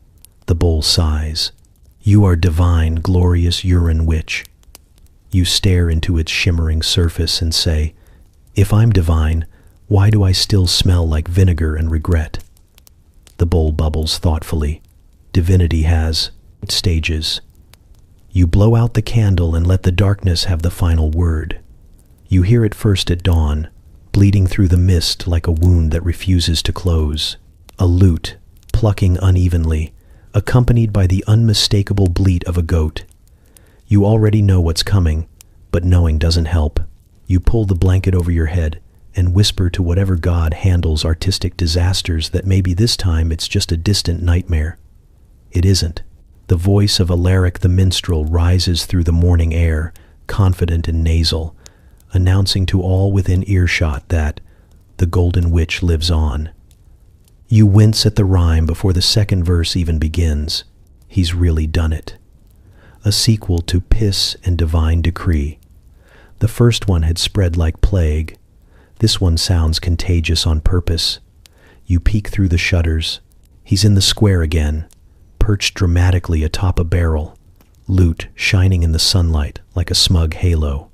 The bowl sighs. You are divine, glorious Urine witch. You stare into its shimmering surface and say, if I'm divine, why do I still smell like vinegar and regret? The bowl bubbles thoughtfully. Divinity has stages. You blow out the candle and let the darkness have the final word. You hear it first at dawn, bleeding through the mist like a wound that refuses to close. A lute, plucking unevenly, accompanied by the unmistakable bleat of a goat. You already know what's coming, but knowing doesn't help. You pull the blanket over your head and whisper to whatever god handles artistic disasters that maybe this time it's just a distant nightmare. It isn't. The voice of Alaric the minstrel rises through the morning air, confident and nasal, announcing to all within earshot that the Golden Witch lives on. You wince at the rhyme before the second verse even begins. He's really done it. A sequel to Piss and Divine Decree. The first one had spread like plague. This one sounds contagious on purpose. You peek through the shutters. He's in the square again, perched dramatically atop a barrel, lute shining in the sunlight like a smug halo.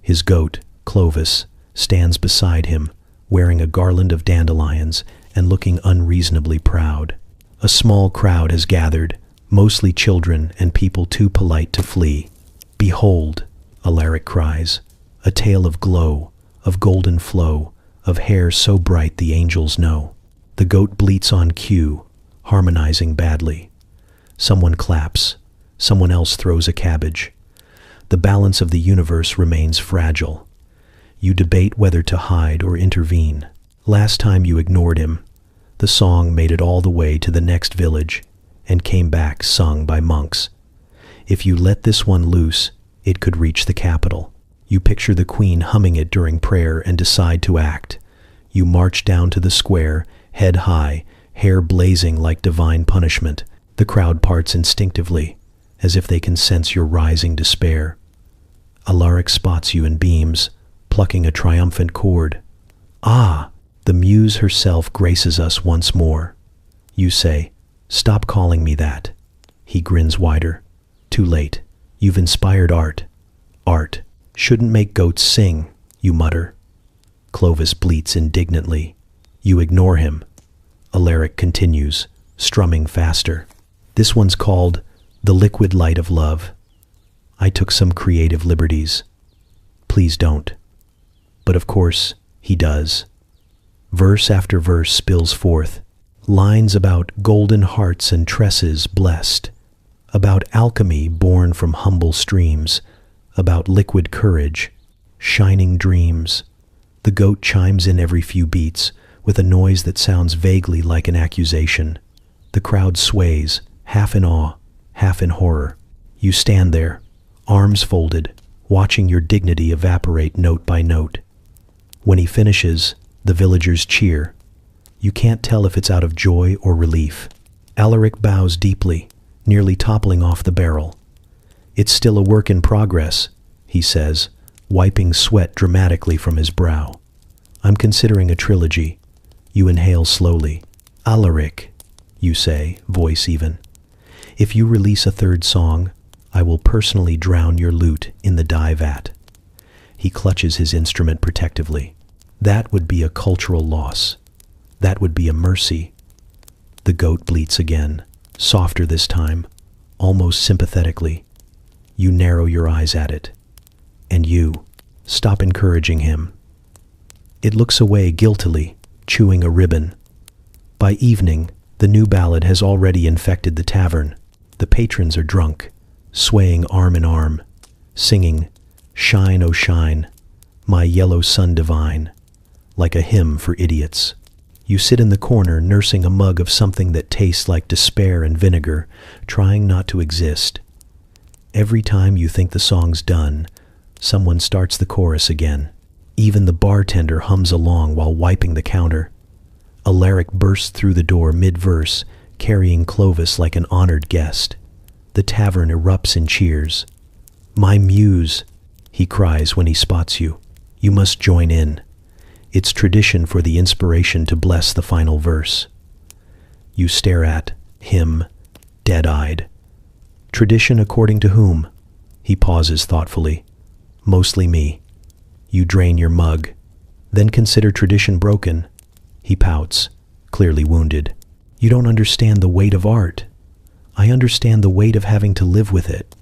His goat, Clovis, stands beside him, wearing a garland of dandelions and looking unreasonably proud. A small crowd has gathered, mostly children and people too polite to flee. Behold, Alaric cries, a tale of glow, of golden flow, of hair so bright the angels know. The goat bleats on cue, harmonizing badly. Someone claps, someone else throws a cabbage. The balance of the universe remains fragile. You debate whether to hide or intervene. Last time you ignored him, the song made it all the way to the next village and came back sung by monks. If you let this one loose, It could reach the capital. You picture the queen humming it during prayer and decide to act. You march down to the square, head high, hair blazing like divine punishment. The crowd parts instinctively, as if they can sense your rising despair. Alaric spots you and beams, plucking a triumphant chord. Ah! The muse herself graces us once more. You say, "Stop calling me that." He grins wider. Too late. You've inspired art. Art shouldn't make goats sing, you mutter. Clovis bleats indignantly. You ignore him. Alaric continues, strumming faster. This one's called The Liquid Light of Love. I took some creative liberties. Please don't. But of course, he does. Verse after verse spills forth. Lines about golden hearts and tresses blessed, about alchemy born from humble streams, about liquid courage, shining dreams. The goat chimes in every few beats, with a noise that sounds vaguely like an accusation. The crowd sways, half in awe, half in horror. You stand there, arms folded, watching your dignity evaporate note by note. When he finishes, the villagers cheer. You can't tell if it's out of joy or relief. Alaric bows deeply, nearly toppling off the barrel. It's still a work in progress, he says, wiping sweat dramatically from his brow. I'm considering a trilogy. You inhale slowly. Alaric, you say, voice even. If you release a third song, I will personally drown your lute in the dye vat. He clutches his instrument protectively. That would be a cultural loss. That would be a mercy. The goat bleats again, softer this time, almost sympathetically. You narrow your eyes at it. And you stop encouraging him. It looks away guiltily, chewing a ribbon. By evening, the new ballad has already infected the tavern. The patrons are drunk, swaying arm in arm, singing, "Shine, oh shine, my yellow sun divine," like a hymn for idiots. You sit in the corner nursing a mug of something that tastes like despair and vinegar, trying not to exist. Every time you think the song's done, someone starts the chorus again. Even the bartender hums along while wiping the counter. Alaric bursts through the door mid-verse, carrying Clovis like an honored guest. The tavern erupts in cheers. "My muse," he cries when he spots you. "You must join in." It's tradition for the inspiration to bless the final verse. You stare at him, dead-eyed. Tradition according to whom? He pauses thoughtfully. Mostly me. You drain your mug. Then consider tradition broken. He pouts, clearly wounded. You don't understand the weight of art. I understand the weight of having to live with it.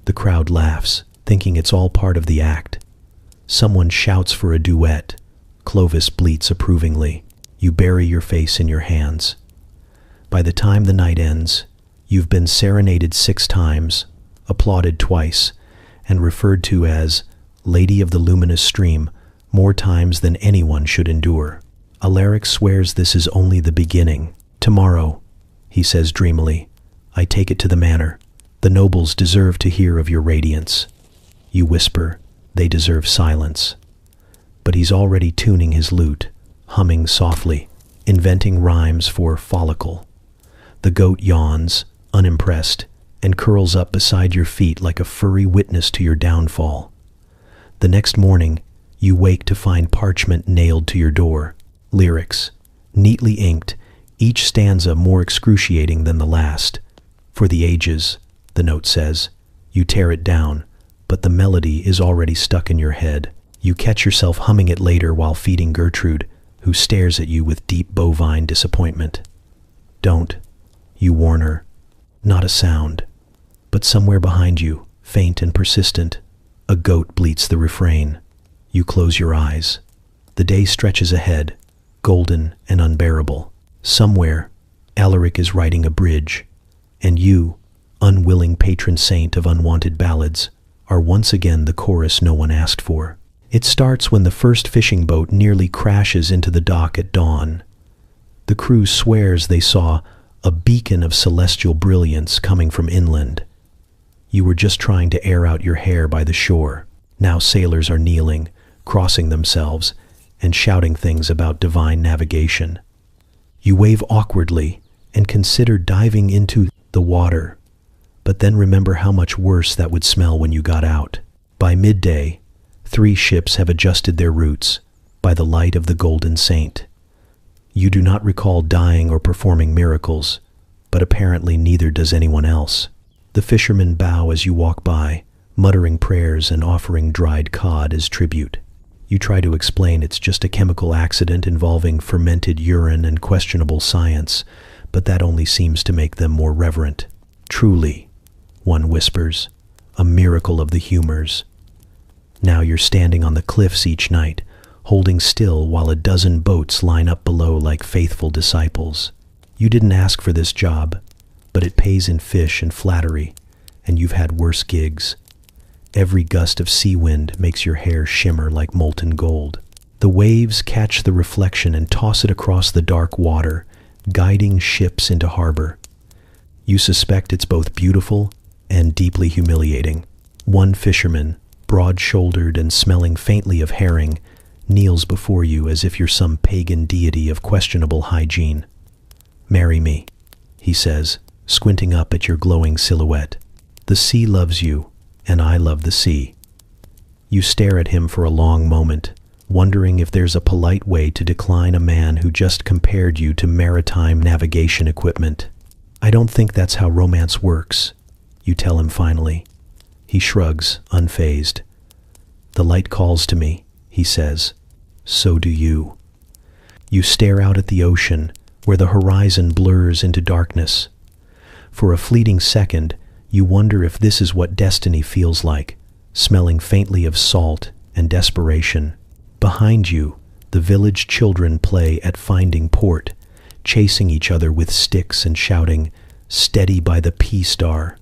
The crowd laughs, thinking it's all part of the act. Someone shouts for a duet. Clovis bleats approvingly. You bury your face in your hands. By the time the night ends, you've been serenaded 6 times, applauded twice, and referred to as Lady of the Luminous Stream more times than anyone should endure. Alaric swears this is only the beginning. Tomorrow, he says dreamily, I take it to the manor. The nobles deserve to hear of your radiance. You whisper, they deserve silence. But he's already tuning his lute, humming softly, inventing rhymes for follicle. The goat yawns, unimpressed, and curls up beside your feet like a furry witness to your downfall. The next morning, you wake to find parchment nailed to your door. Lyrics, neatly inked, each stanza more excruciating than the last. For the ages, the note says. You tear it down, but the melody is already stuck in your head. You catch yourself humming it later while feeding Gertrude, who stares at you with deep bovine disappointment. Don't, you warn her. Not a sound. But somewhere behind you, faint and persistent, a goat bleats the refrain. You close your eyes. The day stretches ahead, golden and unbearable. Somewhere, Alaric is writing a bridge, and you, unwilling patron saint of unwanted ballads, are once again the chorus no one asked for. It starts when the first fishing boat nearly crashes into the dock at dawn. The crew swears they saw a beacon of celestial brilliance coming from inland. You were just trying to air out your hair by the shore. Now sailors are kneeling, crossing themselves, and shouting things about divine navigation. You wave awkwardly and consider diving into the water, but then remember how much worse that would smell when you got out. By midday, 3 ships have adjusted their routes by the light of the Golden Saint. You do not recall dying or performing miracles, but apparently neither does anyone else. The fishermen bow as you walk by, muttering prayers and offering dried cod as tribute. You try to explain it's just a chemical accident involving fermented urine and questionable science, but that only seems to make them more reverent. Truly, one whispers, a miracle of the humors. Now you're standing on the cliffs each night, holding still while a dozen boats line up below like faithful disciples. You didn't ask for this job, but it pays in fish and flattery, and you've had worse gigs. Every gust of sea wind makes your hair shimmer like molten gold. The waves catch the reflection and toss it across the dark water, guiding ships into harbor. You suspect it's both beautiful and deeply humiliating. One fisherman, broad-shouldered and smelling faintly of herring, kneels before you as if you're some pagan deity of questionable hygiene. "Marry me," he says, squinting up at your glowing silhouette. "The sea loves you, and I love the sea." You stare at him for a long moment, wondering if there's a polite way to decline a man who just compared you to maritime navigation equipment. "I don't think that's how romance works," you tell him finally. He shrugs, unfazed. "The light calls to me," he says. "So do you." You stare out at the ocean, where the horizon blurs into darkness. For a fleeting second, you wonder if this is what destiny feels like, smelling faintly of salt and desperation. Behind you, the village children play at finding port, chasing each other with sticks and shouting, "Steady by the P Star."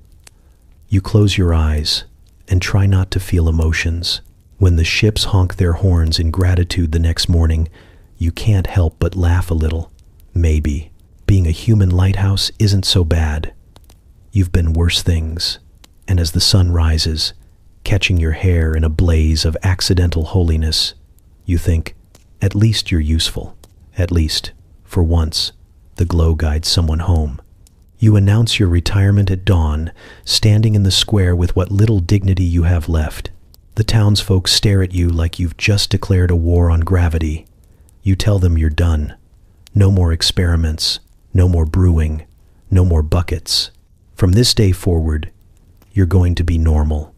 You close your eyes and try not to feel emotions. When the ships honk their horns in gratitude the next morning, you can't help but laugh a little. Maybe being a human lighthouse isn't so bad. You've been worse things, and as the sun rises, catching your hair in a blaze of accidental holiness, you think, at least you're useful. At least, for once, the glow guides someone home. You announce your retirement at dawn, standing in the square with what little dignity you have left. The townsfolk stare at you like you've just declared a war on gravity. You tell them you're done. No more experiments, no more brewing, no more buckets. From this day forward, you're going to be normal.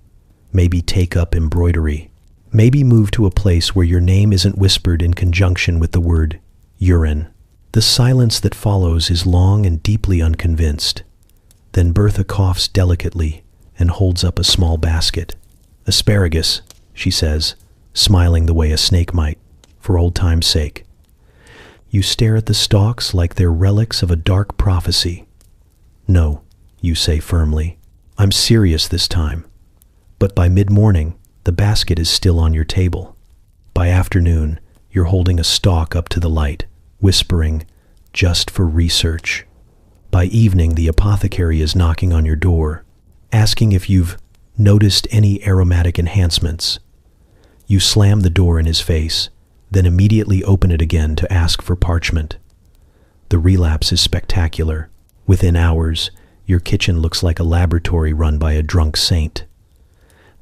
Maybe take up embroidery. Maybe move to a place where your name isn't whispered in conjunction with the word urine. The silence that follows is long and deeply unconvinced. Then Bertha coughs delicately and holds up a small basket. "Asparagus," she says, smiling the way a snake might, for old time's sake. You stare at the stalks like they're relics of a dark prophecy. "No," you say firmly, "I'm serious this time." But by mid-morning, the basket is still on your table. By afternoon, you're holding a stalk up to the light, whispering, "Just for research." By evening, the apothecary is knocking on your door, asking if you've noticed any aromatic enhancements. You slam the door in his face, then immediately open it again to ask for parchment. The relapse is spectacular. Within hours, your kitchen looks like a laboratory run by a drunk saint.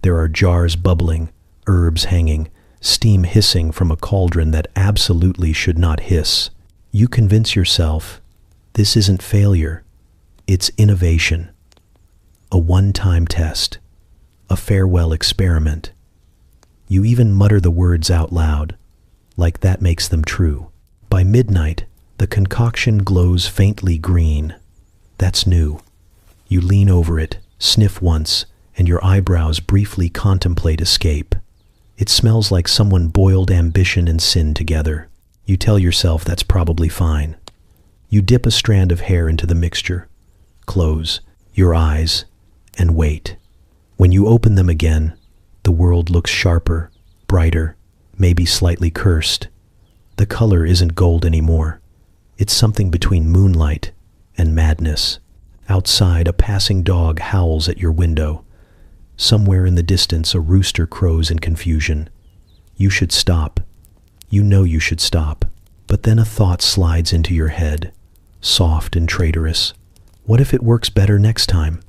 There are jars bubbling, herbs hanging, steam hissing from a cauldron that absolutely should not hiss. You convince yourself this isn't failure, it's innovation. A one-time test, a farewell experiment. You even mutter the words out loud, like that makes them true. By midnight, the concoction glows faintly green. That's new. You lean over it, sniff once, and your eyebrows briefly contemplate escape. It smells like someone boiled ambition and sin together. You tell yourself that's probably fine. You dip a strand of hair into the mixture, close your eyes, and wait. When you open them again, the world looks sharper, brighter, maybe slightly cursed. The color isn't gold anymore. It's something between moonlight and madness. Outside, a passing dog howls at your window, Somewhere in the distance, a rooster crows in confusion. You should stop. You know you should stop. But then a thought slides into your head, soft and traitorous. What if it works better next time?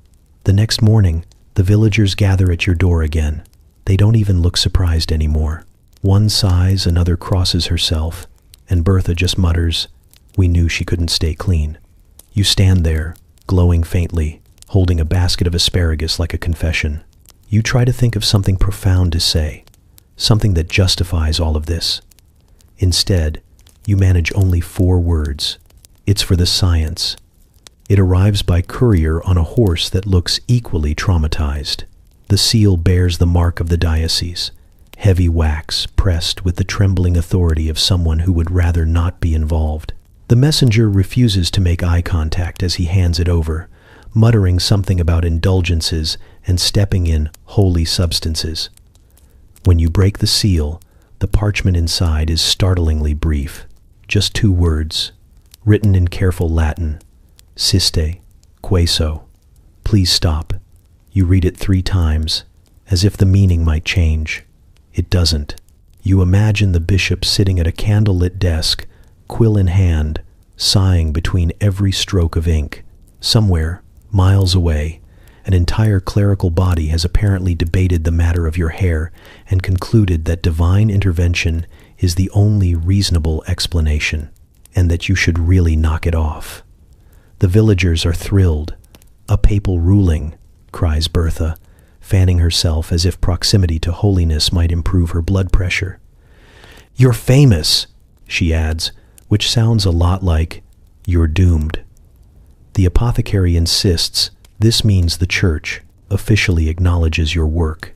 The next morning, the villagers gather at your door again. They don't even look surprised anymore. One sighs, another crosses herself, and Bertha just mutters, "We knew she couldn't stay clean." You stand there, glowing faintly, holding a basket of asparagus like a confession. You try to think of something profound to say, something that justifies all of this. Instead, you manage only 4 words. It's for the science. It arrives by courier on a horse that looks equally traumatized. The seal bears the mark of the diocese, heavy wax pressed with the trembling authority of someone who would rather not be involved. The messenger refuses to make eye contact as he hands it over, muttering something about indulgences and stepping in holy substances. When you break the seal, the parchment inside is startlingly brief. Just 2 words, written in careful Latin. Siste, queso. Please stop. You read it 3 times, as if the meaning might change. It doesn't. You imagine the bishop sitting at a candlelit desk, quill in hand, sighing between every stroke of ink. Somewhere, miles away, an entire clerical body has apparently debated the matter of your hair and concluded that divine intervention is the only reasonable explanation, and that you should really knock it off. The villagers are thrilled. "A papal ruling," cries Bertha, fanning herself as if proximity to holiness might improve her blood pressure. "You're famous," she adds, which sounds a lot like, "You're doomed." The apothecary insists this means the church officially acknowledges your work.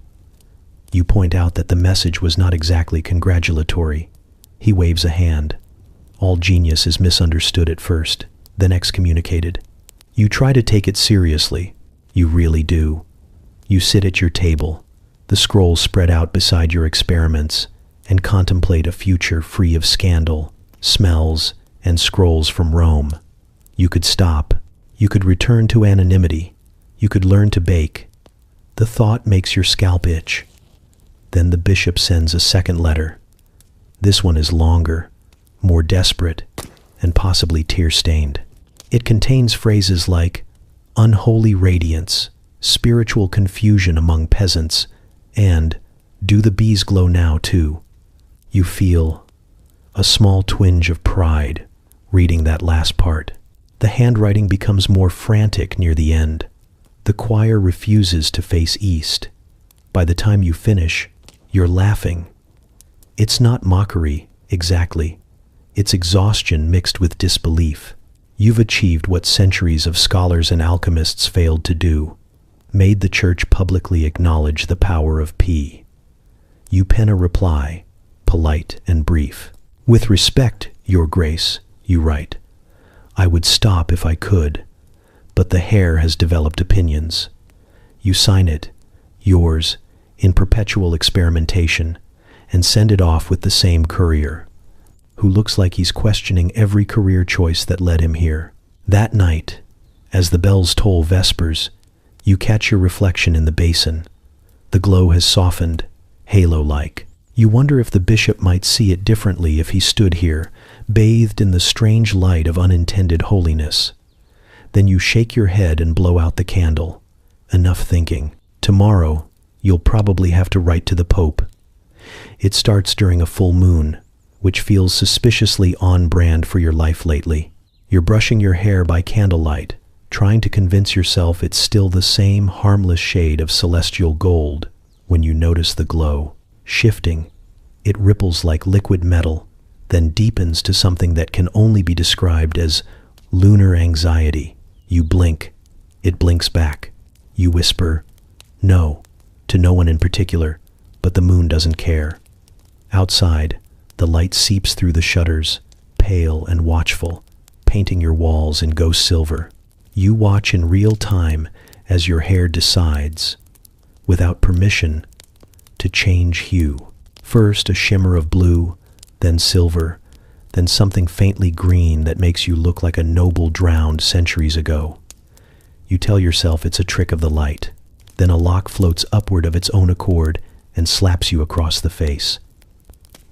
You point out that the message was not exactly congratulatory. He waves a hand. All genius is misunderstood at first, then excommunicated. You try to take it seriously. You really do. You sit at your table, the scrolls spread out beside your experiments, and contemplate a future free of scandal, smells, and scrolls from Rome. You could stop. You could return to anonymity. You could learn to bake. The thought makes your scalp itch. Then the bishop sends a second letter. This one is longer, more desperate, and possibly tear-stained. It contains phrases like unholy radiance, spiritual confusion among peasants, and do the bees glow now too? You feel a small twinge of pride reading that last part. The handwriting becomes more frantic near the end. The choir refuses to face east. By the time you finish, you're laughing. It's not mockery, exactly. It's exhaustion mixed with disbelief. You've achieved what centuries of scholars and alchemists failed to do, made the church publicly acknowledge the power of P. You pen a reply, polite and brief. "With respect, Your Grace," you write, "I would stop if I could, but the hair has developed opinions." You sign it, "Yours, in perpetual experimentation," and send it off with the same courier, who looks like he's questioning every career choice that led him here. That night, as the bells toll vespers, you catch your reflection in the basin. The glow has softened, halo-like. You wonder if the bishop might see it differently if he stood here, bathed in the strange light of unintended holiness. Then you shake your head and blow out the candle. Enough thinking. Tomorrow, you'll probably have to write to the Pope. It starts during a full moon, which feels suspiciously on brand for your life lately. You're brushing your hair by candlelight, trying to convince yourself it's still the same harmless shade of celestial gold, when you notice the glow. Shifting, it ripples like liquid metal, then deepens to something that can only be described as lunar anxiety. You blink. It blinks back. You whisper, "No," to no one in particular, but the moon doesn't care. Outside, the light seeps through the shutters, pale and watchful, painting your walls in ghost silver. You watch in real time as your hair decides, without permission, to change hue. First a shimmer of blue, then silver, then something faintly green that makes you look like a noble drowned centuries ago. You tell yourself it's a trick of the light. Then a lock floats upward of its own accord and slaps you across the face.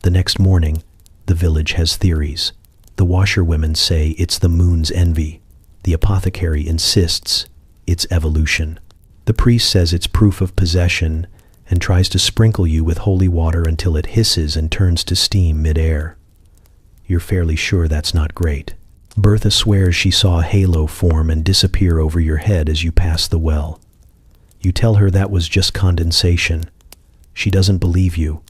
The next morning, the village has theories. The washerwomen say it's the moon's envy. The apothecary insists it's evolution. The priest says it's proof of possession and tries to sprinkle you with holy water until it hisses and turns to steam mid-air. You're fairly sure that's not great. Bertha swears she saw a halo form and disappear over your head as you pass the well. You tell her that was just condensation. She doesn't believe you.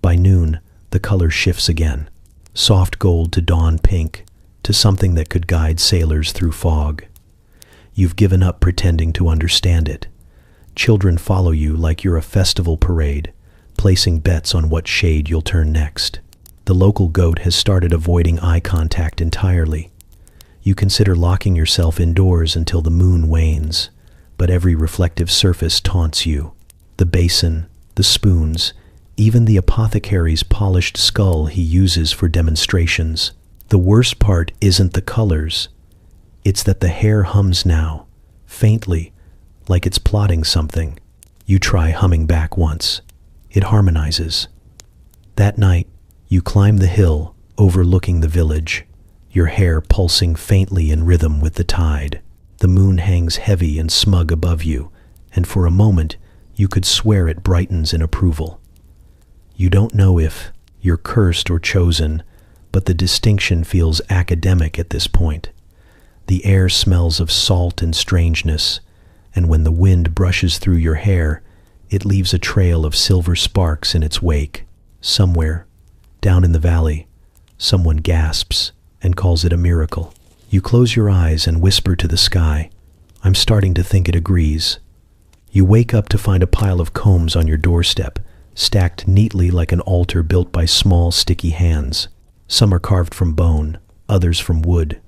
By noon, the color shifts again. Soft gold to dawn pink, to something that could guide sailors through fog. You've given up pretending to understand it. Children follow you like you're a festival parade, placing bets on what shade you'll turn next. The local goat has started avoiding eye contact entirely. You consider locking yourself indoors until the moon wanes, but every reflective surface taunts you. The basin, the spoons, even the apothecary's polished skull he uses for demonstrations. The worst part isn't the colors. It's that the hair hums now, faintly, like it's plotting something. You try humming back once. It harmonizes. That night, you climb the hill overlooking the village, your hair pulsing faintly in rhythm with the tide. The moon hangs heavy and smug above you, and for a moment, you could swear it brightens in approval. You don't know if you're cursed or chosen, but the distinction feels academic at this point. The air smells of salt and strangeness, and when the wind brushes through your hair, it leaves a trail of silver sparks in its wake. Somewhere, down in the valley, someone gasps and calls it a miracle. You close your eyes and whisper to the sky, "I'm starting to think it agrees." You wake up to find a pile of combs on your doorstep, stacked neatly like an altar built by small, sticky hands. Some are carved from bone, others from wood.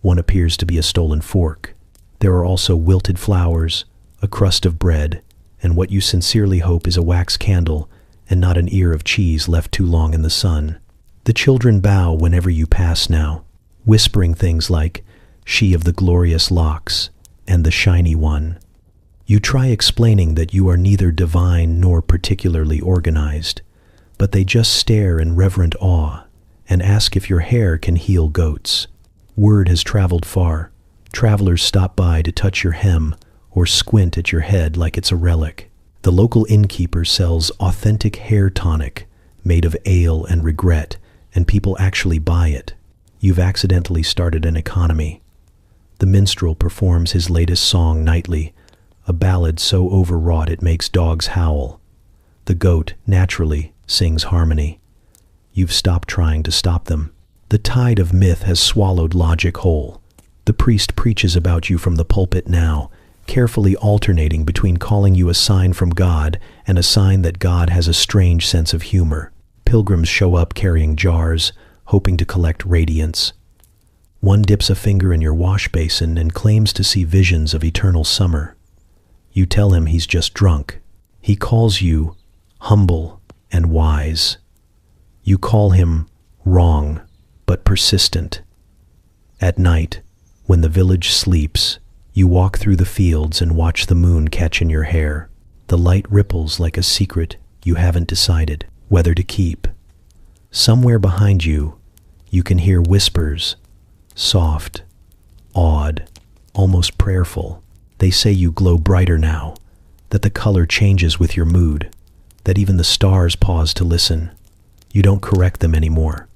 One appears to be a stolen fork. There are also wilted flowers, a crust of bread, and what you sincerely hope is a wax candle and not an ear of cheese left too long in the sun. The children bow whenever you pass now, whispering things like, "She of the glorious locks," and "the shiny one." You try explaining that you are neither divine nor particularly organized, but they just stare in reverent awe and ask if your hair can heal goats. Word has traveled far. Travelers stop by to touch your hem or squint at your head like it's a relic. The local innkeeper sells authentic hair tonic made of ale and regret, and people actually buy it. You've accidentally started an economy. The minstrel performs his latest song nightly, a ballad so overwrought it makes dogs howl. The goat, naturally, sings harmony. You've stopped trying to stop them. The tide of myth has swallowed logic whole. The priest preaches about you from the pulpit now, carefully alternating between calling you a sign from God and a sign that God has a strange sense of humor. Pilgrims show up carrying jars, hoping to collect radiance. One dips a finger in your wash basin and claims to see visions of eternal summer. You tell him he's just drunk. He calls you humble and wise. You call him wrong, but persistent. At night, when the village sleeps, you walk through the fields and watch the moon catch in your hair. The light ripples like a secret you haven't decided whether to keep. Somewhere behind you, you can hear whispers, soft, awed, almost prayerful. They say you glow brighter now, that the color changes with your mood, that even the stars pause to listen. You don't correct them anymore.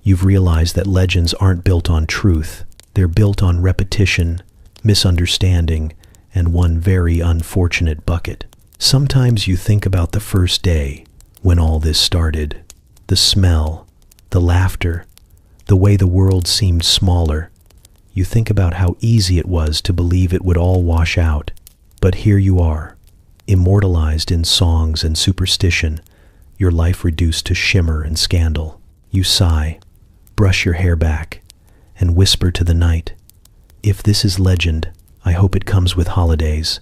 You've realized that legends aren't built on truth. They're built on repetition, misunderstanding, and one very unfortunate bucket. Sometimes you think about the first day when all this started. The smell, the laughter, the way the world seemed smaller. You think about how easy it was to believe it would all wash out. But here you are, immortalized in songs and superstition, your life reduced to shimmer and scandal. You sigh, brush your hair back, and whisper to the night, "If this is legend, I hope it comes with holidays."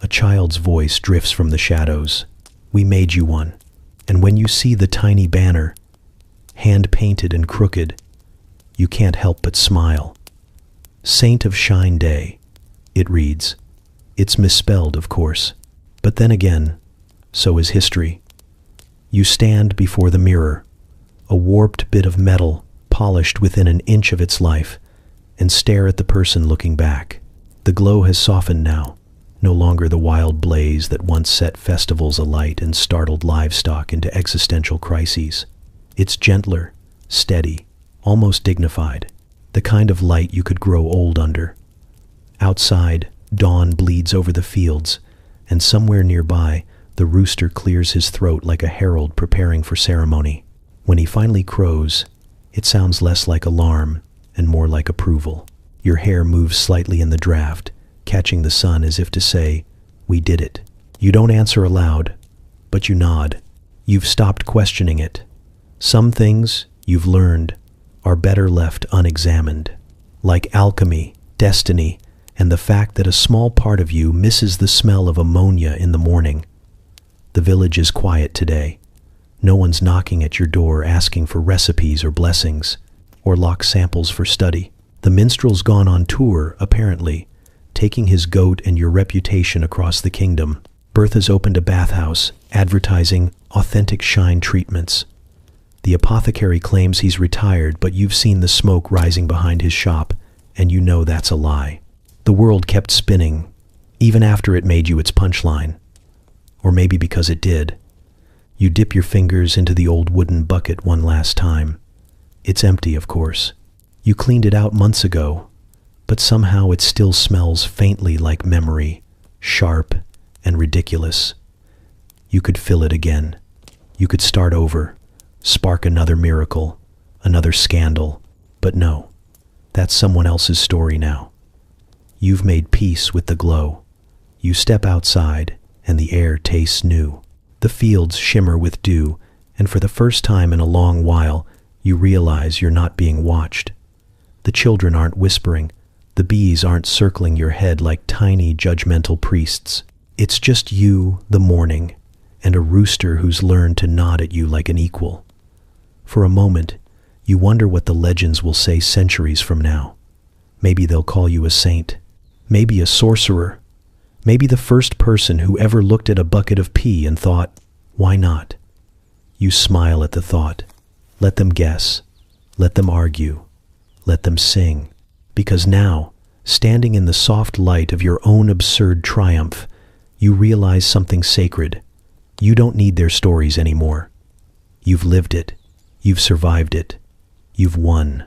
A child's voice drifts from the shadows. "We made you one." And when you see the tiny banner, hand-painted and crooked, you can't help but smile. Saint of Shine Day, it reads. It's misspelled, of course. But then again, so is history. You stand before the mirror, a warped bit of metal polished within an inch of its life, and stare at the person looking back. The glow has softened now, no longer the wild blaze that once set festivals alight and startled livestock into existential crises. It's gentler, steady, almost dignified, the kind of light you could grow old under. Outside, dawn bleeds over the fields, and somewhere nearby, the rooster clears his throat like a herald preparing for ceremony. When he finally crows, it sounds less like alarm and more like approval. Your hair moves slightly in the draft, catching the sun as if to say, "We did it." You don't answer aloud, but you nod. You've stopped questioning it. Some things, you've learned, are better left unexamined. Like alchemy, destiny, and the fact that a small part of you misses the smell of ammonia in the morning. The village is quiet today. No one's knocking at your door asking for recipes or blessings, or lock samples for study. The minstrel's gone on tour, apparently, taking his goat and your reputation across the kingdom. Bertha's opened a bathhouse, advertising authentic shine treatments. The apothecary claims he's retired, but you've seen the smoke rising behind his shop, and you know that's a lie. The world kept spinning, even after it made you its punchline. Or maybe because it did. You dip your fingers into the old wooden bucket one last time. It's empty, of course. You cleaned it out months ago, but somehow it still smells faintly like memory, sharp and ridiculous. You could fill it again. You could start over, spark another miracle, another scandal. But no, that's someone else's story now. You've made peace with the glow. You step outside, and the air tastes new. The fields shimmer with dew, and for the first time in a long while, you realize you're not being watched. The children aren't whispering. The bees aren't circling your head like tiny, judgmental priests. It's just you, the morning, and a rooster who's learned to nod at you like an equal. For a moment, you wonder what the legends will say centuries from now. Maybe they'll call you a saint. Maybe a sorcerer. Maybe the first person who ever looked at a bucket of pee and thought, why not? You smile at the thought. Let them guess. Let them argue. Let them sing. Because now, standing in the soft light of your own absurd triumph, you realize something sacred. You don't need their stories anymore. You've lived it. You've survived it. You've won.